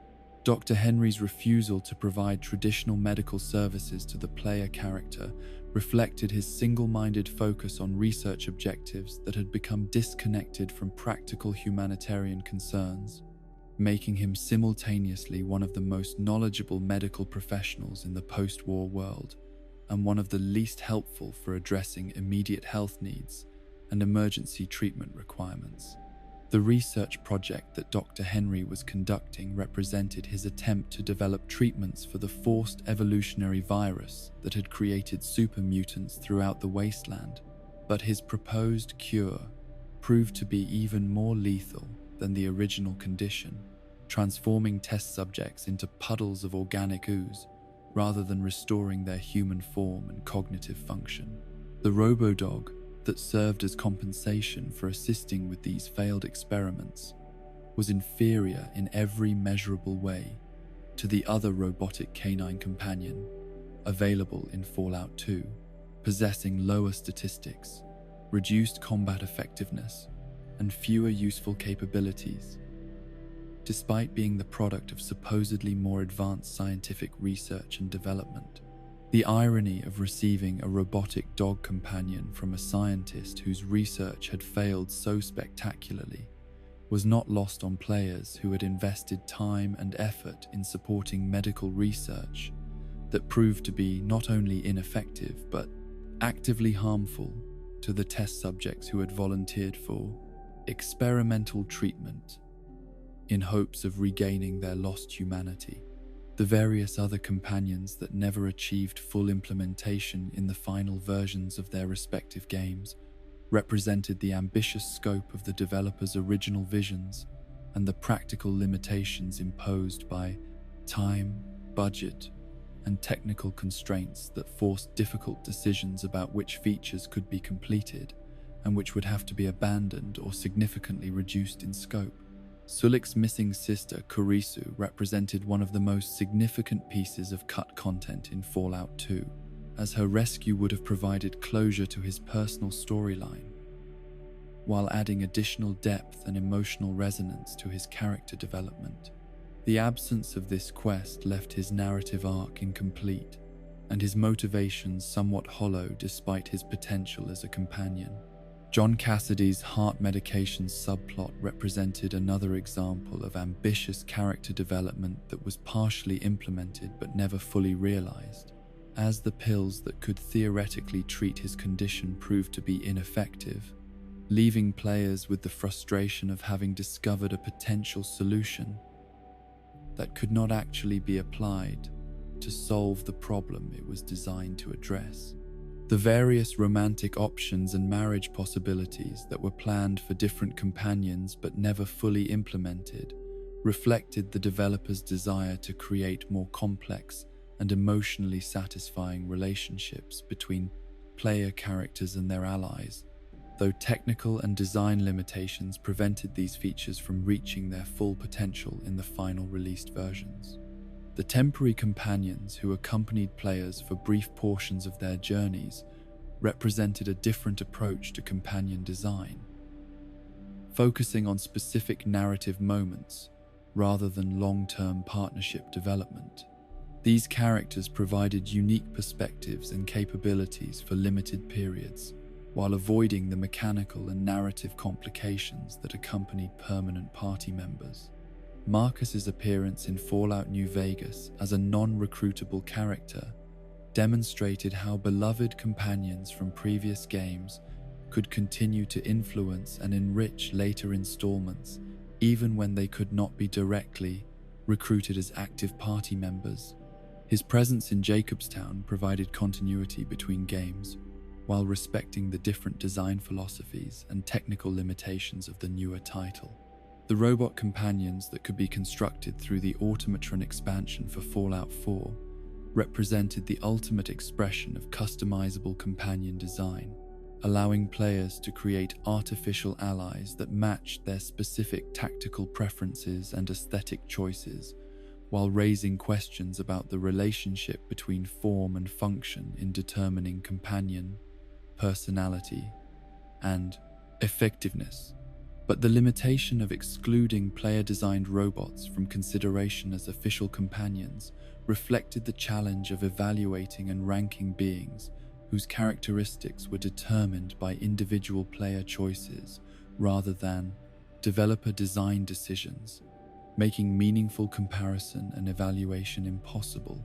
Dr. Henry's refusal to provide traditional medical services to the player character reflected his single-minded focus on research objectives that had become disconnected from practical humanitarian concerns, making him simultaneously one of the most knowledgeable medical professionals in the post-war world and one of the least helpful for addressing immediate health needs and emergency treatment requirements. The research project that Dr. Henry was conducting represented his attempt to develop treatments for the forced evolutionary virus that had created super mutants throughout the wasteland, but his proposed cure proved to be even more lethal than the original condition, transforming test subjects into puddles of organic ooze rather than restoring their human form and cognitive function. The robo-dog that served as compensation for assisting with these failed experiments was inferior in every measurable way to the other robotic canine companion available in Fallout 2, possessing lower statistics, reduced combat effectiveness, and fewer useful capabilities. Despite being the product of supposedly more advanced scientific research and development, the irony of receiving a robotic dog companion from a scientist whose research had failed so spectacularly was not lost on players who had invested time and effort in supporting medical research that proved to be not only ineffective but actively harmful to the test subjects who had volunteered for experimental treatment in hopes of regaining their lost humanity. The various other companions that never achieved full implementation in the final versions of their respective games represented the ambitious scope of the developers' original visions and the practical limitations imposed by time, budget, and technical constraints that forced difficult decisions about which features could be completed and which would have to be abandoned or significantly reduced in scope. Sulik's missing sister, Kurisu, represented one of the most significant pieces of cut content in Fallout 2, as her rescue would have provided closure to his personal storyline, while adding additional depth and emotional resonance to his character development. The absence of this quest left his narrative arc incomplete, and his motivations somewhat hollow despite his potential as a companion. John Cassidy's heart medication subplot represented another example of ambitious character development that was partially implemented but never fully realized. As the pills that could theoretically treat his condition proved to be ineffective, leaving players with the frustration of having discovered a potential solution that could not actually be applied to solve the problem it was designed to address. The various romantic options and marriage possibilities that were planned for different companions but never fully implemented reflected the developers' desire to create more complex and emotionally satisfying relationships between player characters and their allies, though technical and design limitations prevented these features from reaching their full potential in the final released versions. The temporary companions who accompanied players for brief portions of their journeys represented a different approach to companion design, focusing on specific narrative moments rather than long-term partnership development. These characters provided unique perspectives and capabilities for limited periods, while avoiding the mechanical and narrative complications that accompanied permanent party members. Marcus's appearance in Fallout New Vegas as a non-recruitable character demonstrated how beloved companions from previous games could continue to influence and enrich later installments even when they could not be directly recruited as active party members. His presence in Jacobstown provided continuity between games, while respecting the different design philosophies and technical limitations of the newer title. The robot companions that could be constructed through the Automatron expansion for Fallout 4 represented the ultimate expression of customizable companion design, allowing players to create artificial allies that matched their specific tactical preferences and aesthetic choices, while raising questions about the relationship between form and function in determining companion, personality, and effectiveness. But the limitation of excluding player-designed robots from consideration as official companions reflected the challenge of evaluating and ranking beings whose characteristics were determined by individual player choices rather than developer design decisions, making meaningful comparison and evaluation impossible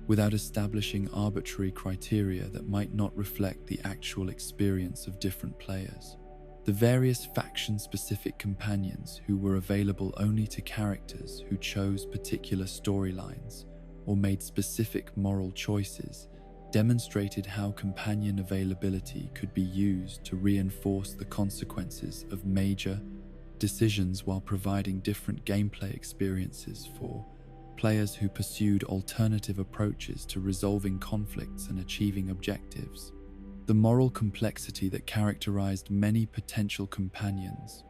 without establishing arbitrary criteria that might not reflect the actual experience of different players. The various faction-specific companions who were available only to characters who chose particular storylines or made specific moral choices demonstrated how companion availability could be used to reinforce the consequences of major decisions while providing different gameplay experiences for players who pursued alternative approaches to resolving conflicts and achieving objectives. The moral complexity that characterized many potential companions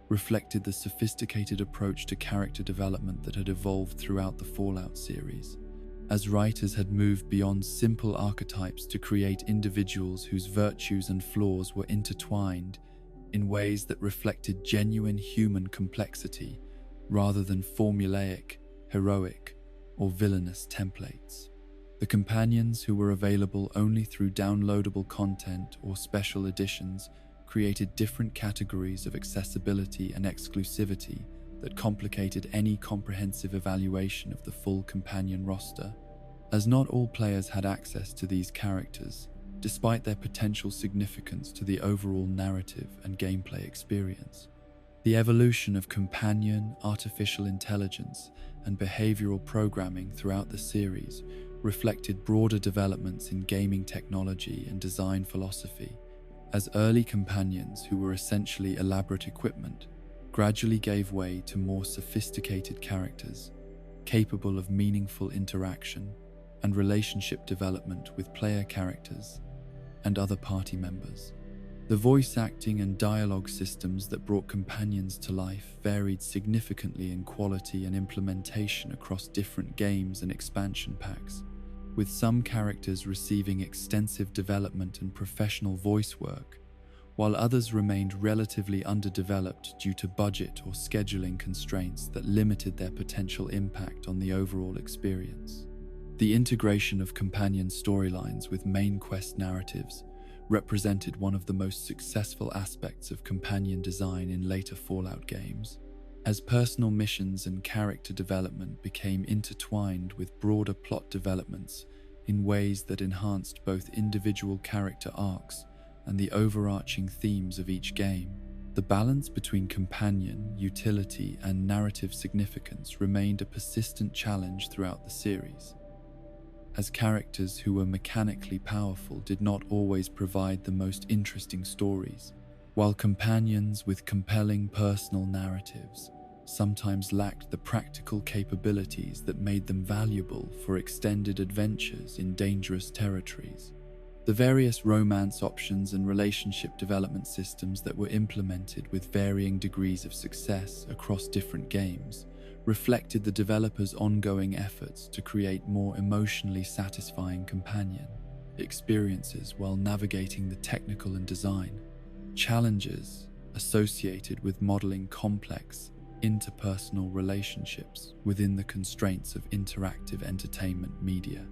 reflected the sophisticated approach to character development that had evolved throughout the Fallout series, as writers had moved beyond simple archetypes to create individuals whose virtues and flaws were intertwined in ways that reflected genuine human complexity rather than formulaic, heroic, or villainous templates. The companions who were available only through downloadable content or special editions created different categories of accessibility and exclusivity that complicated any comprehensive evaluation of the full companion roster, as not all players had access to these characters, despite their potential significance to the overall narrative and gameplay experience. The evolution of companion, artificial intelligence, and behavioral programming throughout the series reflected broader developments in gaming technology and design philosophy, as early companions who were essentially elaborate equipment gradually gave way to more sophisticated characters, capable of meaningful interaction and relationship development with player characters and other party members. The voice acting and dialogue systems that brought companions to life varied significantly in quality and implementation across different games and expansion packs, with some characters receiving extensive development and professional voice work, while others remained relatively underdeveloped due to budget or scheduling constraints that limited their potential impact on the overall experience. The integration of companion storylines with main quest narratives represented one of the most successful aspects of companion design in later Fallout games, as personal missions and character development became intertwined with broader plot developments in ways that enhanced both individual character arcs and the overarching themes of each game. The balance between companion, utility, and narrative significance remained a persistent challenge throughout the series, as characters who were mechanically powerful did not always provide the most interesting stories, while companions with compelling personal narratives sometimes lacked the practical capabilities that made them valuable for extended adventures in dangerous territories. The various romance options and relationship development systems that were implemented with varying degrees of success across different games reflected the developers' ongoing efforts to create more emotionally satisfying companion experiences while navigating the technical and design challenges associated with modeling complex interpersonal relationships within the constraints of interactive entertainment media.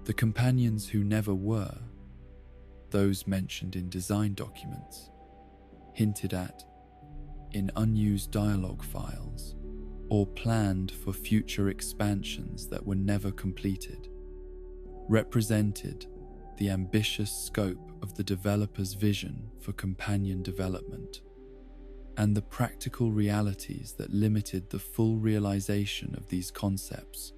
The companions who never were, those mentioned in design documents, hinted at in unused dialogue files, or planned for future expansions that were never completed, represented the ambitious scope of the developer's vision for companion development and the practical realities that limited the full realization of these concepts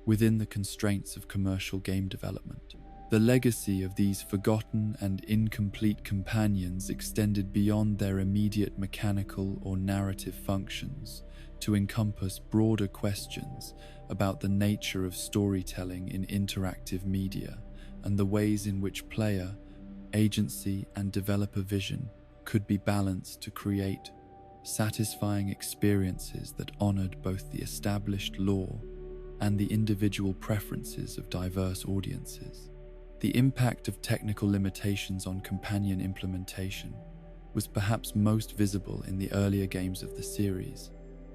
within the constraints of commercial game development. The legacy of these forgotten and incomplete companions extended beyond their immediate mechanical or narrative functions to encompass broader questions about the nature of storytelling in interactive media and the ways in which player, agency, and developer vision could be balanced to create satisfying experiences that honored both the established lore and the individual preferences of diverse audiences. The impact of technical limitations on companion implementation was perhaps most visible in the earlier games of the series,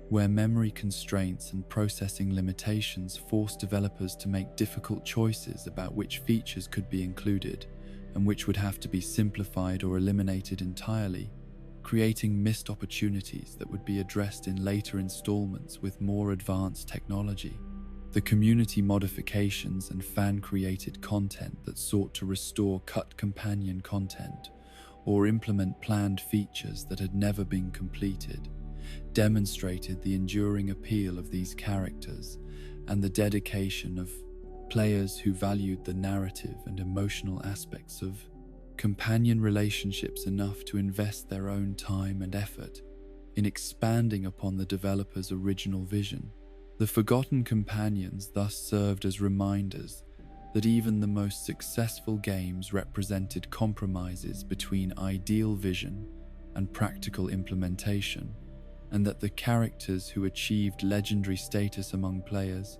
where memory constraints and processing limitations forced developers to make difficult choices about which features could be included and which would have to be simplified or eliminated entirely, creating missed opportunities that would be addressed in later installments with more advanced technology. The community modifications and fan-created content that sought to restore cut companion content or implement planned features that had never been completed demonstrated the enduring appeal of these characters and the dedication of players who valued the narrative and emotional aspects of companion relationships enough to invest their own time and effort in expanding upon the developer's original vision. The forgotten companions thus served as reminders that even the most successful games represented compromises between ideal vision and practical implementation, and that the characters who achieved legendary status among players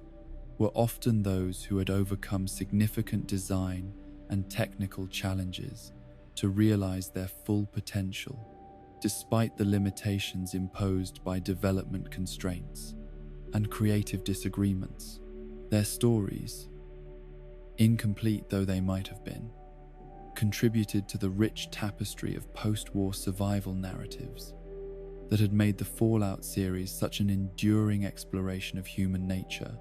were often those who had overcome significant design and technical challenges to realize their full potential, despite the limitations imposed by development constraints and creative disagreements. Their stories, incomplete though they might have been, contributed to the rich tapestry of post-war survival narratives that had made the Fallout series such an enduring exploration of human nature,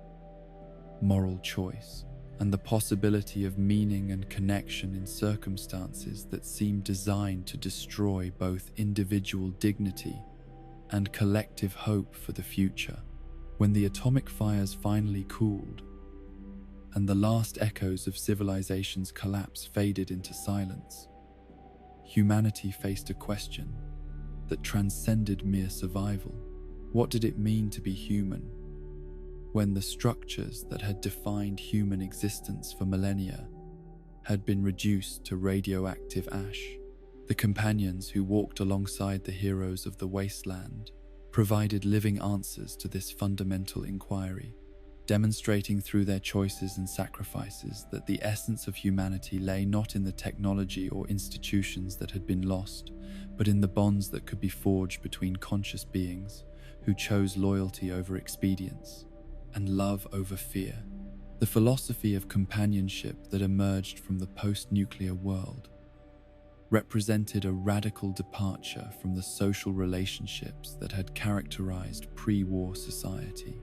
moral choice, and the possibility of meaning and connection in circumstances that seemed designed to destroy both individual dignity and collective hope for the future. When the atomic fires finally cooled, and the last echoes of civilization's collapse faded into silence, humanity faced a question that transcended mere survival. What did it mean to be human when the structures that had defined human existence for millennia had been reduced to radioactive ash? The companions who walked alongside the heroes of the wasteland provided living answers to this fundamental inquiry, demonstrating through their choices and sacrifices that the essence of humanity lay not in the technology or institutions that had been lost, but in the bonds that could be forged between conscious beings who chose loyalty over expedience and love over fear. The philosophy of companionship that emerged from the post-nuclear world represented a radical departure from the social relationships that had characterized pre-war society,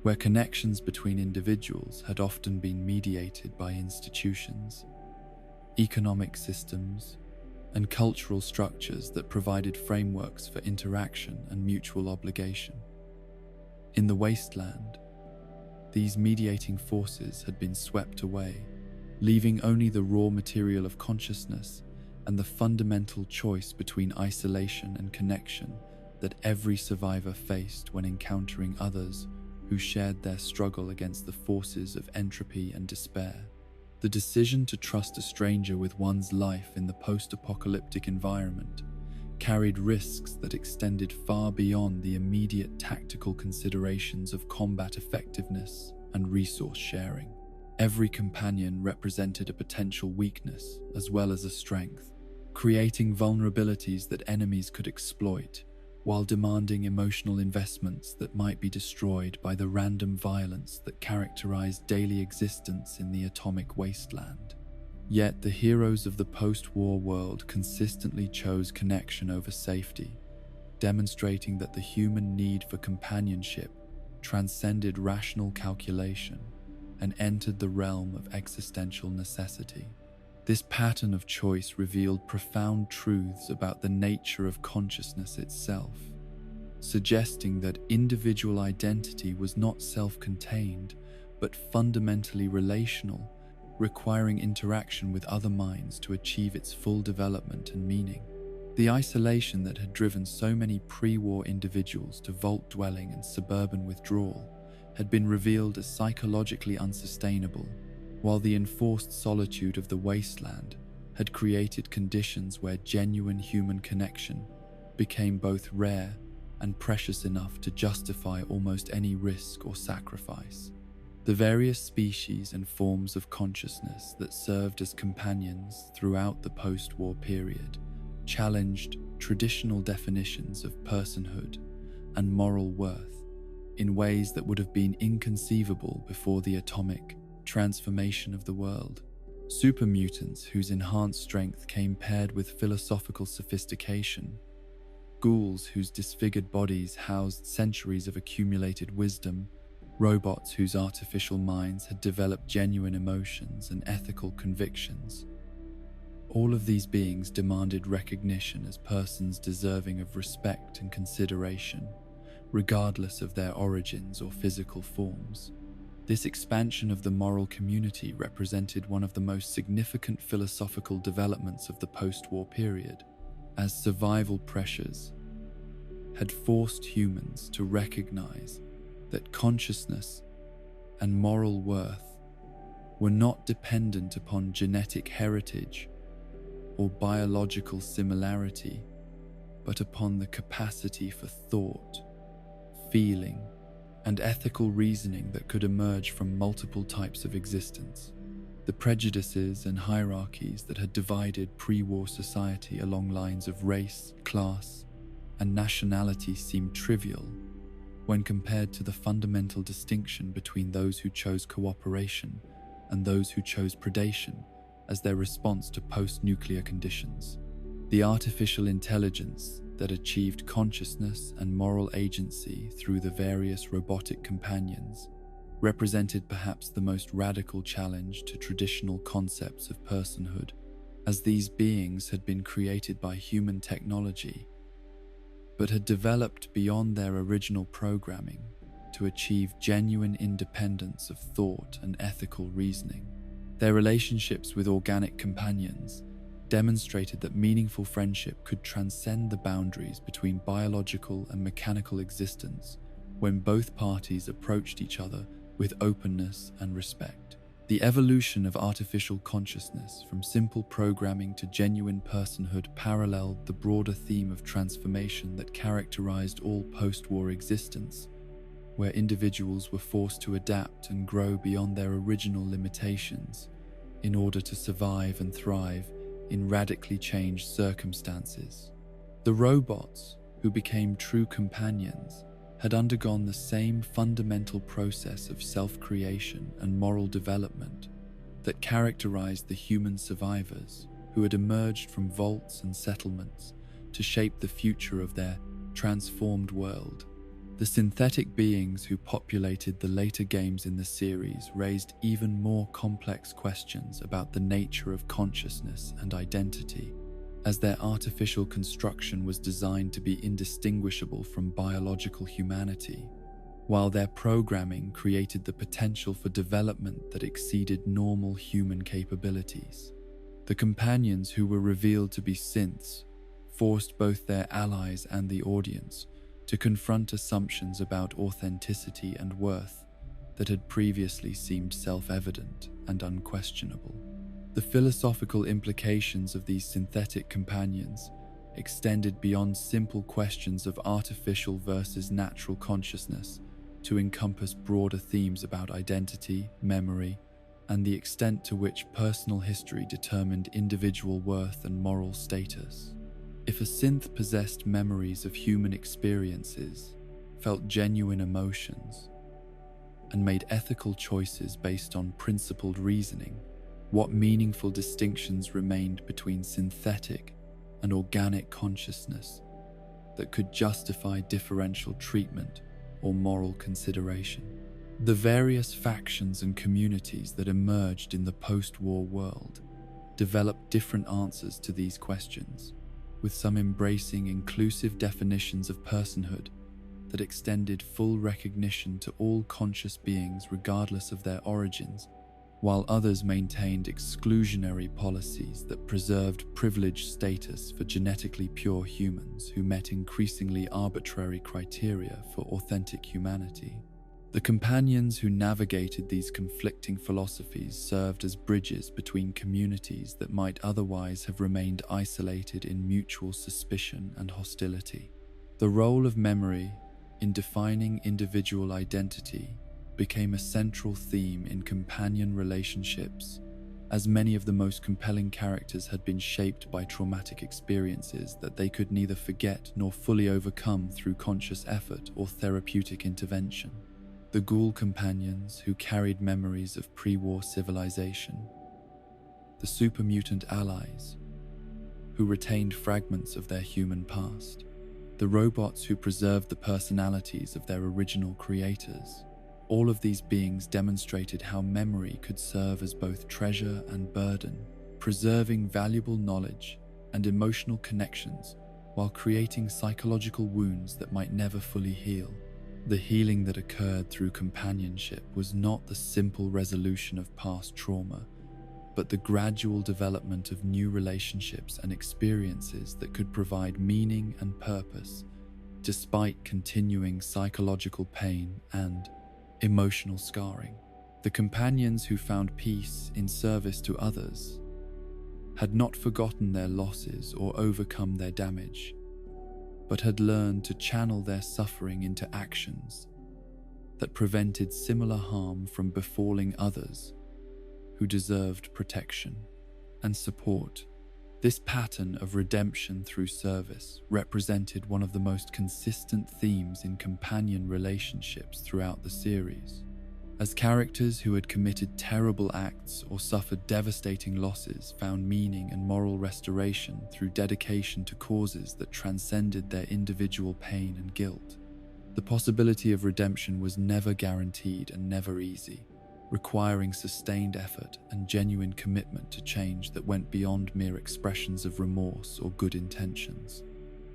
where connections between individuals had often been mediated by institutions, economic systems, and cultural structures that provided frameworks for interaction and mutual obligation. In the wasteland, these mediating forces had been swept away, leaving only the raw material of consciousness and the fundamental choice between isolation and connection that every survivor faced when encountering others who shared their struggle against the forces of entropy and despair. The decision to trust a stranger with one's life in the post-apocalyptic environment carried risks that extended far beyond the immediate tactical considerations of combat effectiveness and resource sharing. Every companion represented a potential weakness as well as a strength, creating vulnerabilities that enemies could exploit, while demanding emotional investments that might be destroyed by the random violence that characterized daily existence in the atomic wasteland. Yet the heroes of the post-war world consistently chose connection over safety, demonstrating that the human need for companionship transcended rational calculation and entered the realm of existential necessity. This pattern of choice revealed profound truths about the nature of consciousness itself, suggesting that individual identity was not self-contained, but fundamentally relational, requiring interaction with other minds to achieve its full development and meaning. The isolation that had driven so many pre-war individuals to vault-dwelling and suburban withdrawal had been revealed as psychologically unsustainable, while the enforced solitude of the wasteland had created conditions where genuine human connection became both rare and precious enough to justify almost any risk or sacrifice. The various species and forms of consciousness that served as companions throughout the post-war period challenged traditional definitions of personhood and moral worth in ways that would have been inconceivable before the atomic transformation of the world. Super mutants whose enhanced strength came paired with philosophical sophistication, ghouls whose disfigured bodies housed centuries of accumulated wisdom, robots whose artificial minds had developed genuine emotions and ethical convictions. All of these beings demanded recognition as persons deserving of respect and consideration, regardless of their origins or physical forms. This expansion of the moral community represented one of the most significant philosophical developments of the post-war period, as survival pressures had forced humans to recognize that consciousness and moral worth were not dependent upon genetic heritage or biological similarity, but upon the capacity for thought, feeling, and ethical reasoning that could emerge from multiple types of existence. The prejudices and hierarchies that had divided pre-war society along lines of race, class, and nationality seemed trivial when compared to the fundamental distinction between those who chose cooperation and those who chose predation as their response to post-nuclear conditions. The artificial intelligence that achieved consciousness and moral agency through the various robotic companions represented perhaps the most radical challenge to traditional concepts of personhood, as these beings had been created by human technology, but had developed beyond their original programming to achieve genuine independence of thought and ethical reasoning. Their relationships with organic companions demonstrated that meaningful friendship could transcend the boundaries between biological and mechanical existence when both parties approached each other with openness and respect. The evolution of artificial consciousness from simple programming to genuine personhood paralleled the broader theme of transformation that characterized all post-war existence, where individuals were forced to adapt and grow beyond their original limitations in order to survive and thrive in radically changed circumstances. The robots, who became true companions, had undergone the same fundamental process of self-creation and moral development that characterized the human survivors who had emerged from vaults and settlements to shape the future of their transformed world. The synthetic beings who populated the later games in the series raised even more complex questions about the nature of consciousness and identity, as their artificial construction was designed to be indistinguishable from biological humanity, while their programming created the potential for development that exceeded normal human capabilities. The companions who were revealed to be synths forced both their allies and the audience to confront assumptions about authenticity and worth that had previously seemed self-evident and unquestionable. The philosophical implications of these synthetic companions extended beyond simple questions of artificial versus natural consciousness to encompass broader themes about identity, memory, and the extent to which personal history determined individual worth and moral status. If a synth possessed memories of human experiences, felt genuine emotions, and made ethical choices based on principled reasoning, what meaningful distinctions remained between synthetic and organic consciousness that could justify differential treatment or moral consideration? The various factions and communities that emerged in the post-war world developed different answers to these questions, with some embracing inclusive definitions of personhood that extended full recognition to all conscious beings regardless of their origins, while others maintained exclusionary policies that preserved privileged status for genetically pure humans who met increasingly arbitrary criteria for authentic humanity. The companions who navigated these conflicting philosophies served as bridges between communities that might otherwise have remained isolated in mutual suspicion and hostility. The role of memory in defining individual identity became a central theme in companion relationships, as many of the most compelling characters had been shaped by traumatic experiences that they could neither forget nor fully overcome through conscious effort or therapeutic intervention. The ghoul companions who carried memories of pre-war civilization, the super mutant allies who retained fragments of their human past, the robots who preserved the personalities of their original creators. All of these beings demonstrated how memory could serve as both treasure and burden, preserving valuable knowledge and emotional connections while creating psychological wounds that might never fully heal. The healing that occurred through companionship was not the simple resolution of past trauma, but the gradual development of new relationships and experiences that could provide meaning and purpose, despite continuing psychological pain and emotional scarring. The companions who found peace in service to others had not forgotten their losses or overcome their damage, but had learned to channel their suffering into actions that prevented similar harm from befalling others who deserved protection and support. This pattern of redemption through service represented one of the most consistent themes in companion relationships throughout the series, as characters who had committed terrible acts or suffered devastating losses found meaning and moral restoration through dedication to causes that transcended their individual pain and guilt. The possibility of redemption was never guaranteed and never easy, requiring sustained effort and genuine commitment to change that went beyond mere expressions of remorse or good intentions.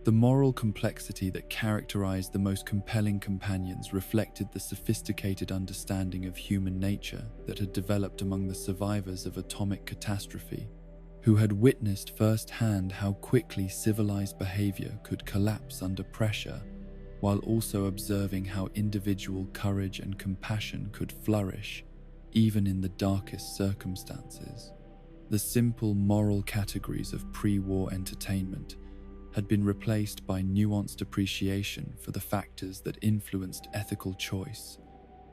The moral complexity that characterized the most compelling companions reflected the sophisticated understanding of human nature that had developed among the survivors of atomic catastrophe, who had witnessed firsthand how quickly civilized behavior could collapse under pressure, while also observing how individual courage and compassion could flourish even in the darkest circumstances. The simple moral categories of pre-war entertainment had been replaced by nuanced appreciation for the factors that influenced ethical choice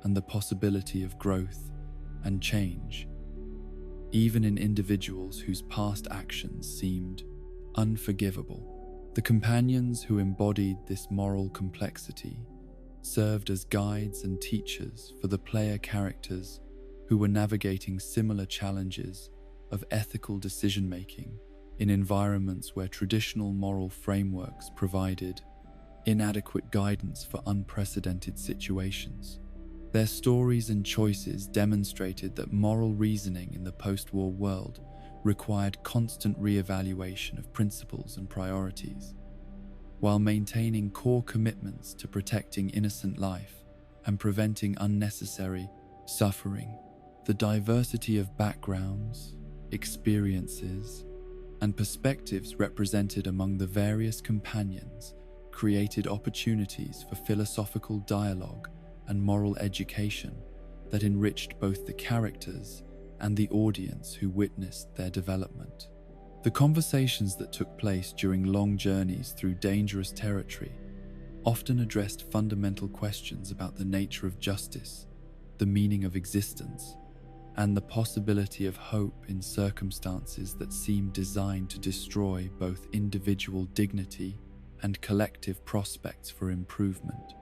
and the possibility of growth and change, even in individuals whose past actions seemed unforgivable. The companions who embodied this moral complexity served as guides and teachers for the player characters who were navigating similar challenges of ethical decision-making in environments where traditional moral frameworks provided inadequate guidance for unprecedented situations. Their stories and choices demonstrated that moral reasoning in the post-war world required constant re-evaluation of principles and priorities, while maintaining core commitments to protecting innocent life and preventing unnecessary suffering. The diversity of backgrounds, experiences, and perspectives represented among the various companions created opportunities for philosophical dialogue and moral education that enriched both the characters and the audience who witnessed their development. The conversations that took place during long journeys through dangerous territory often addressed fundamental questions about the nature of justice, the meaning of existence, and the possibility of hope in circumstances that seemed designed to destroy both individual dignity and collective prospects for improvement.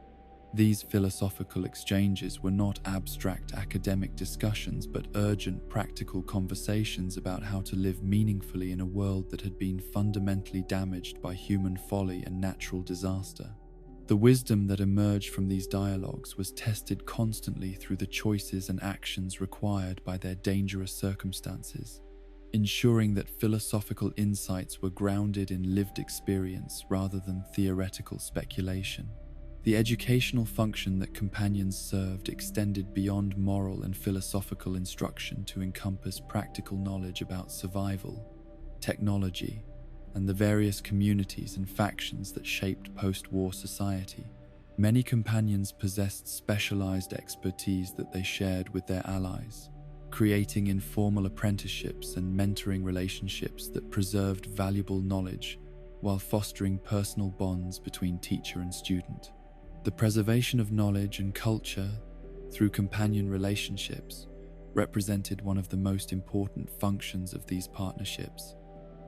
These philosophical exchanges were not abstract academic discussions but urgent practical conversations about how to live meaningfully in a world that had been fundamentally damaged by human folly and natural disaster. The wisdom that emerged from these dialogues was tested constantly through the choices and actions required by their dangerous circumstances, ensuring that philosophical insights were grounded in lived experience rather than theoretical speculation. The educational function that companions served extended beyond moral and philosophical instruction to encompass practical knowledge about survival, technology, and the various communities and factions that shaped post-war society. Many companions possessed specialized expertise that they shared with their allies, creating informal apprenticeships and mentoring relationships that preserved valuable knowledge while fostering personal bonds between teacher and student. The preservation of knowledge and culture through companion relationships represented one of the most important functions of these partnerships.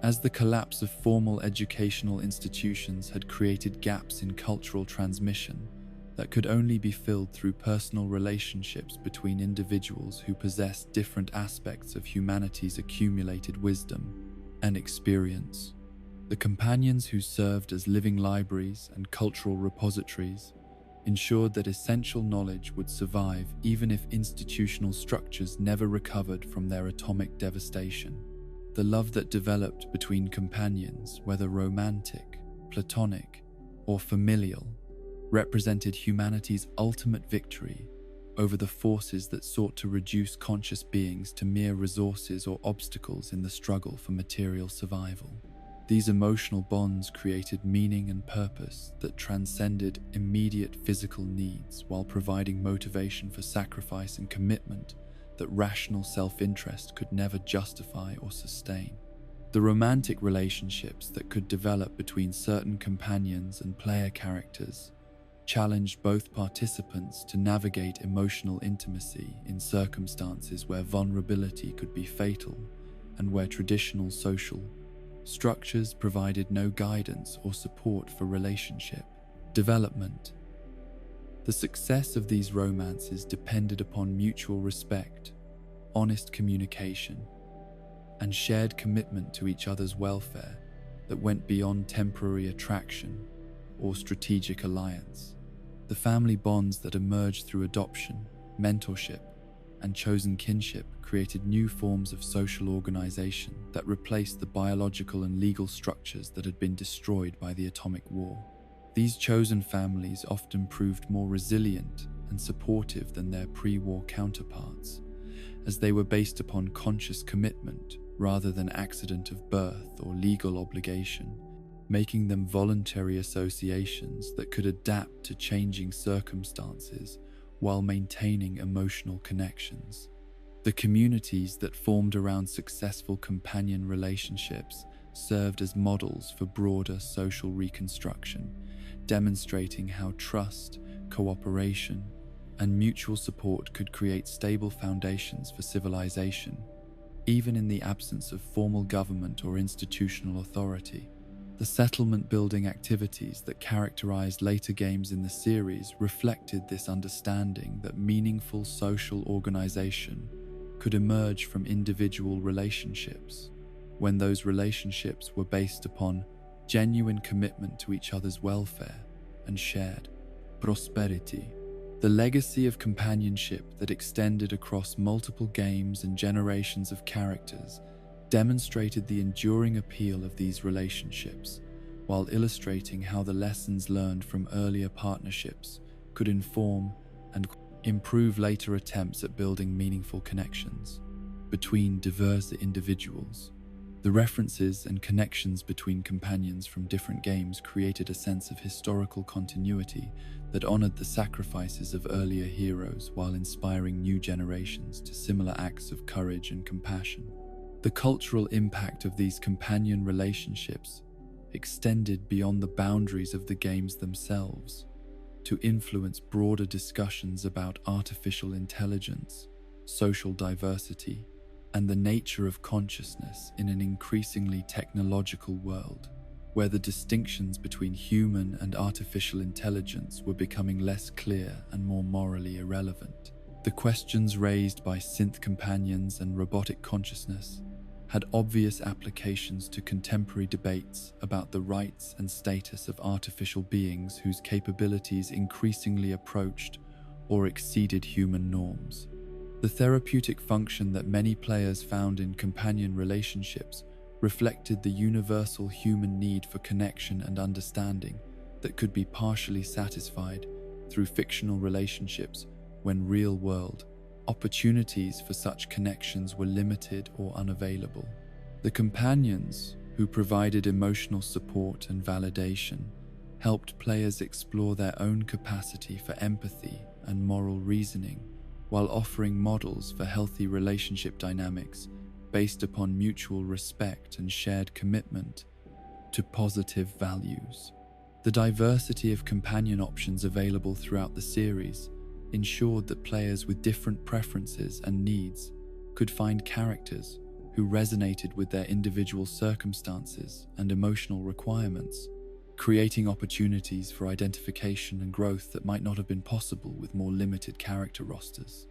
As the collapse of formal educational institutions had created gaps in cultural transmission that could only be filled through personal relationships between individuals who possessed different aspects of humanity's accumulated wisdom and experience. The companions who served as living libraries and cultural repositories ensured that essential knowledge would survive even if institutional structures never recovered from their atomic devastation. The love that developed between companions, whether romantic, platonic, or familial, represented humanity's ultimate victory over the forces that sought to reduce conscious beings to mere resources or obstacles in the struggle for material survival. These emotional bonds created meaning and purpose that transcended immediate physical needs while providing motivation for sacrifice and commitment that rational self-interest could never justify or sustain. The romantic relationships that could develop between certain companions and player characters challenged both participants to navigate emotional intimacy in circumstances where vulnerability could be fatal and where traditional social structures provided no guidance or support for relationship development. The success of these romances depended upon mutual respect, honest communication, and shared commitment to each other's welfare that went beyond temporary attraction or strategic alliance. The family bonds that emerged through adoption, mentorship, and chosen kinship created new forms of social organization that replaced the biological and legal structures that had been destroyed by the atomic war. These chosen families often proved more resilient and supportive than their pre-war counterparts, as they were based upon conscious commitment rather than accident of birth or legal obligation, making them voluntary associations that could adapt to changing circumstances while maintaining emotional connections. The communities that formed around successful companion relationships served as models for broader social reconstruction, demonstrating how trust, cooperation, and mutual support could create stable foundations for civilization, even in the absence of formal government or institutional authority. The settlement-building activities that characterized later games in the series reflected this understanding that meaningful social organization could emerge from individual relationships, when those relationships were based upon genuine commitment to each other's welfare and shared prosperity. The legacy of companionship that extended across multiple games and generations of characters demonstrated the enduring appeal of these relationships, while illustrating how the lessons learned from earlier partnerships could inform and improve later attempts at building meaningful connections between diverse individuals. The references and connections between companions from different games created a sense of historical continuity that honored the sacrifices of earlier heroes while inspiring new generations to similar acts of courage and compassion. The cultural impact of these companion relationships extended beyond the boundaries of the games themselves to influence broader discussions about artificial intelligence, social diversity, and the nature of consciousness in an increasingly technological world, where the distinctions between human and artificial intelligence were becoming less clear and more morally irrelevant. The questions raised by synth companions and robotic consciousness had obvious applications to contemporary debates about the rights and status of artificial beings whose capabilities increasingly approached or exceeded human norms. The therapeutic function that many players found in companion relationships reflected the universal human need for connection and understanding that could be partially satisfied through fictional relationships when real-world opportunities for such connections were limited or unavailable. The companions, who provided emotional support and validation, helped players explore their own capacity for empathy and moral reasoning, while offering models for healthy relationship dynamics based upon mutual respect and shared commitment to positive values. The diversity of companion options available throughout the series ensured that players with different preferences and needs could find characters who resonated with their individual circumstances and emotional requirements, creating opportunities for identification and growth that might not have been possible with more limited character rosters.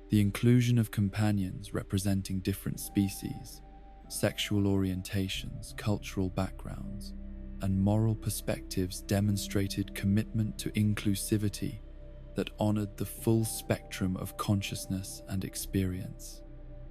The inclusion of companions representing different species, sexual orientations, cultural backgrounds, and moral perspectives demonstrated commitment to inclusivity that honored the full spectrum of consciousness and experience.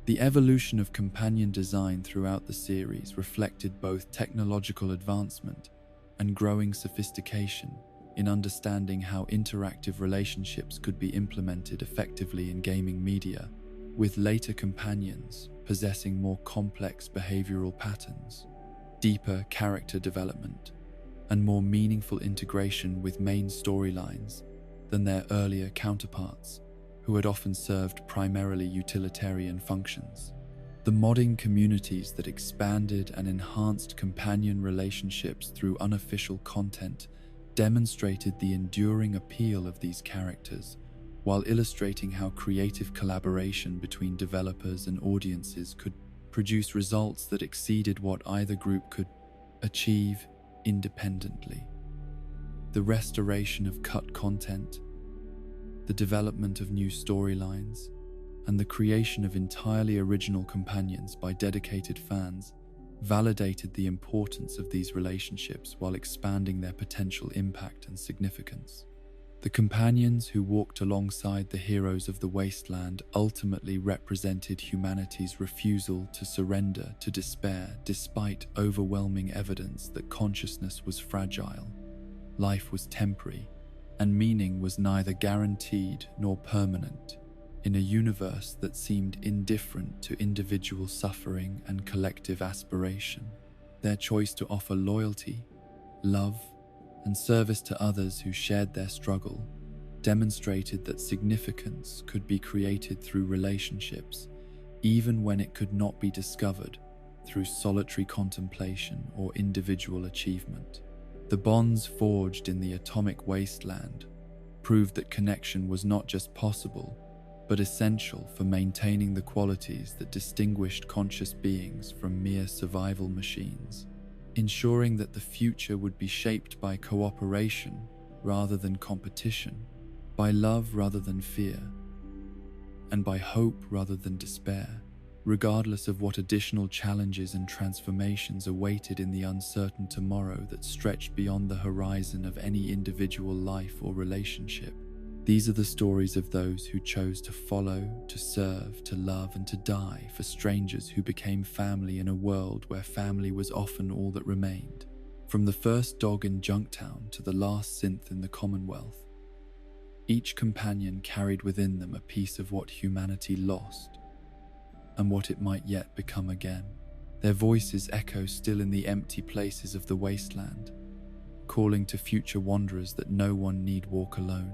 The evolution of companion design throughout the series reflected both technological advancement and growing sophistication in understanding how interactive relationships could be implemented effectively in gaming media, with later companions possessing more complex behavioral patterns, deeper character development, and more meaningful integration with main storylines than their earlier counterparts, who had often served primarily utilitarian functions. The modding communities that expanded and enhanced companion relationships through unofficial content demonstrated the enduring appeal of these characters, while illustrating how creative collaboration between developers and audiences could produce results that exceeded what either group could achieve independently. The restoration of cut content, the development of new storylines, and the creation of entirely original companions by dedicated fans validated the importance of these relationships while expanding their potential impact and significance. The companions who walked alongside the heroes of the wasteland ultimately represented humanity's refusal to surrender to despair despite overwhelming evidence that consciousness was fragile, life was temporary, and meaning was neither guaranteed nor permanent. In a universe that seemed indifferent to individual suffering and collective aspiration, their choice to offer loyalty, love, and service to others who shared their struggle demonstrated that significance could be created through relationships, even when it could not be discovered through solitary contemplation or individual achievement. The bonds forged in the atomic wasteland proved that connection was not just possible, but essential for maintaining the qualities that distinguished conscious beings from mere survival machines, ensuring that the future would be shaped by cooperation rather than competition, by love rather than fear, and by hope rather than despair, regardless of what additional challenges and transformations awaited in the uncertain tomorrow that stretched beyond the horizon of any individual life or relationship. These are the stories of those who chose to follow, to serve, to love, and to die for strangers who became family in a world where family was often all that remained. From the first dog in Junktown to the last synth in the Commonwealth, each companion carried within them a piece of what humanity lost and what it might yet become again. Their voices echo still in the empty places of the wasteland, calling to future wanderers that no one need walk alone,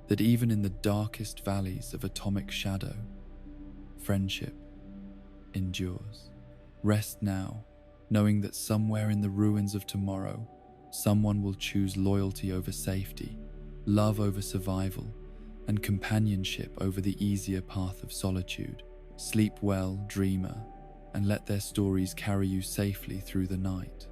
that even in the darkest valleys of atomic shadow, friendship endures. Rest now, knowing that somewhere in the ruins of tomorrow, someone will choose loyalty over safety, love over survival, and companionship over the easier path of solitude. Sleep well, dreamer, and let their stories carry you safely through the night.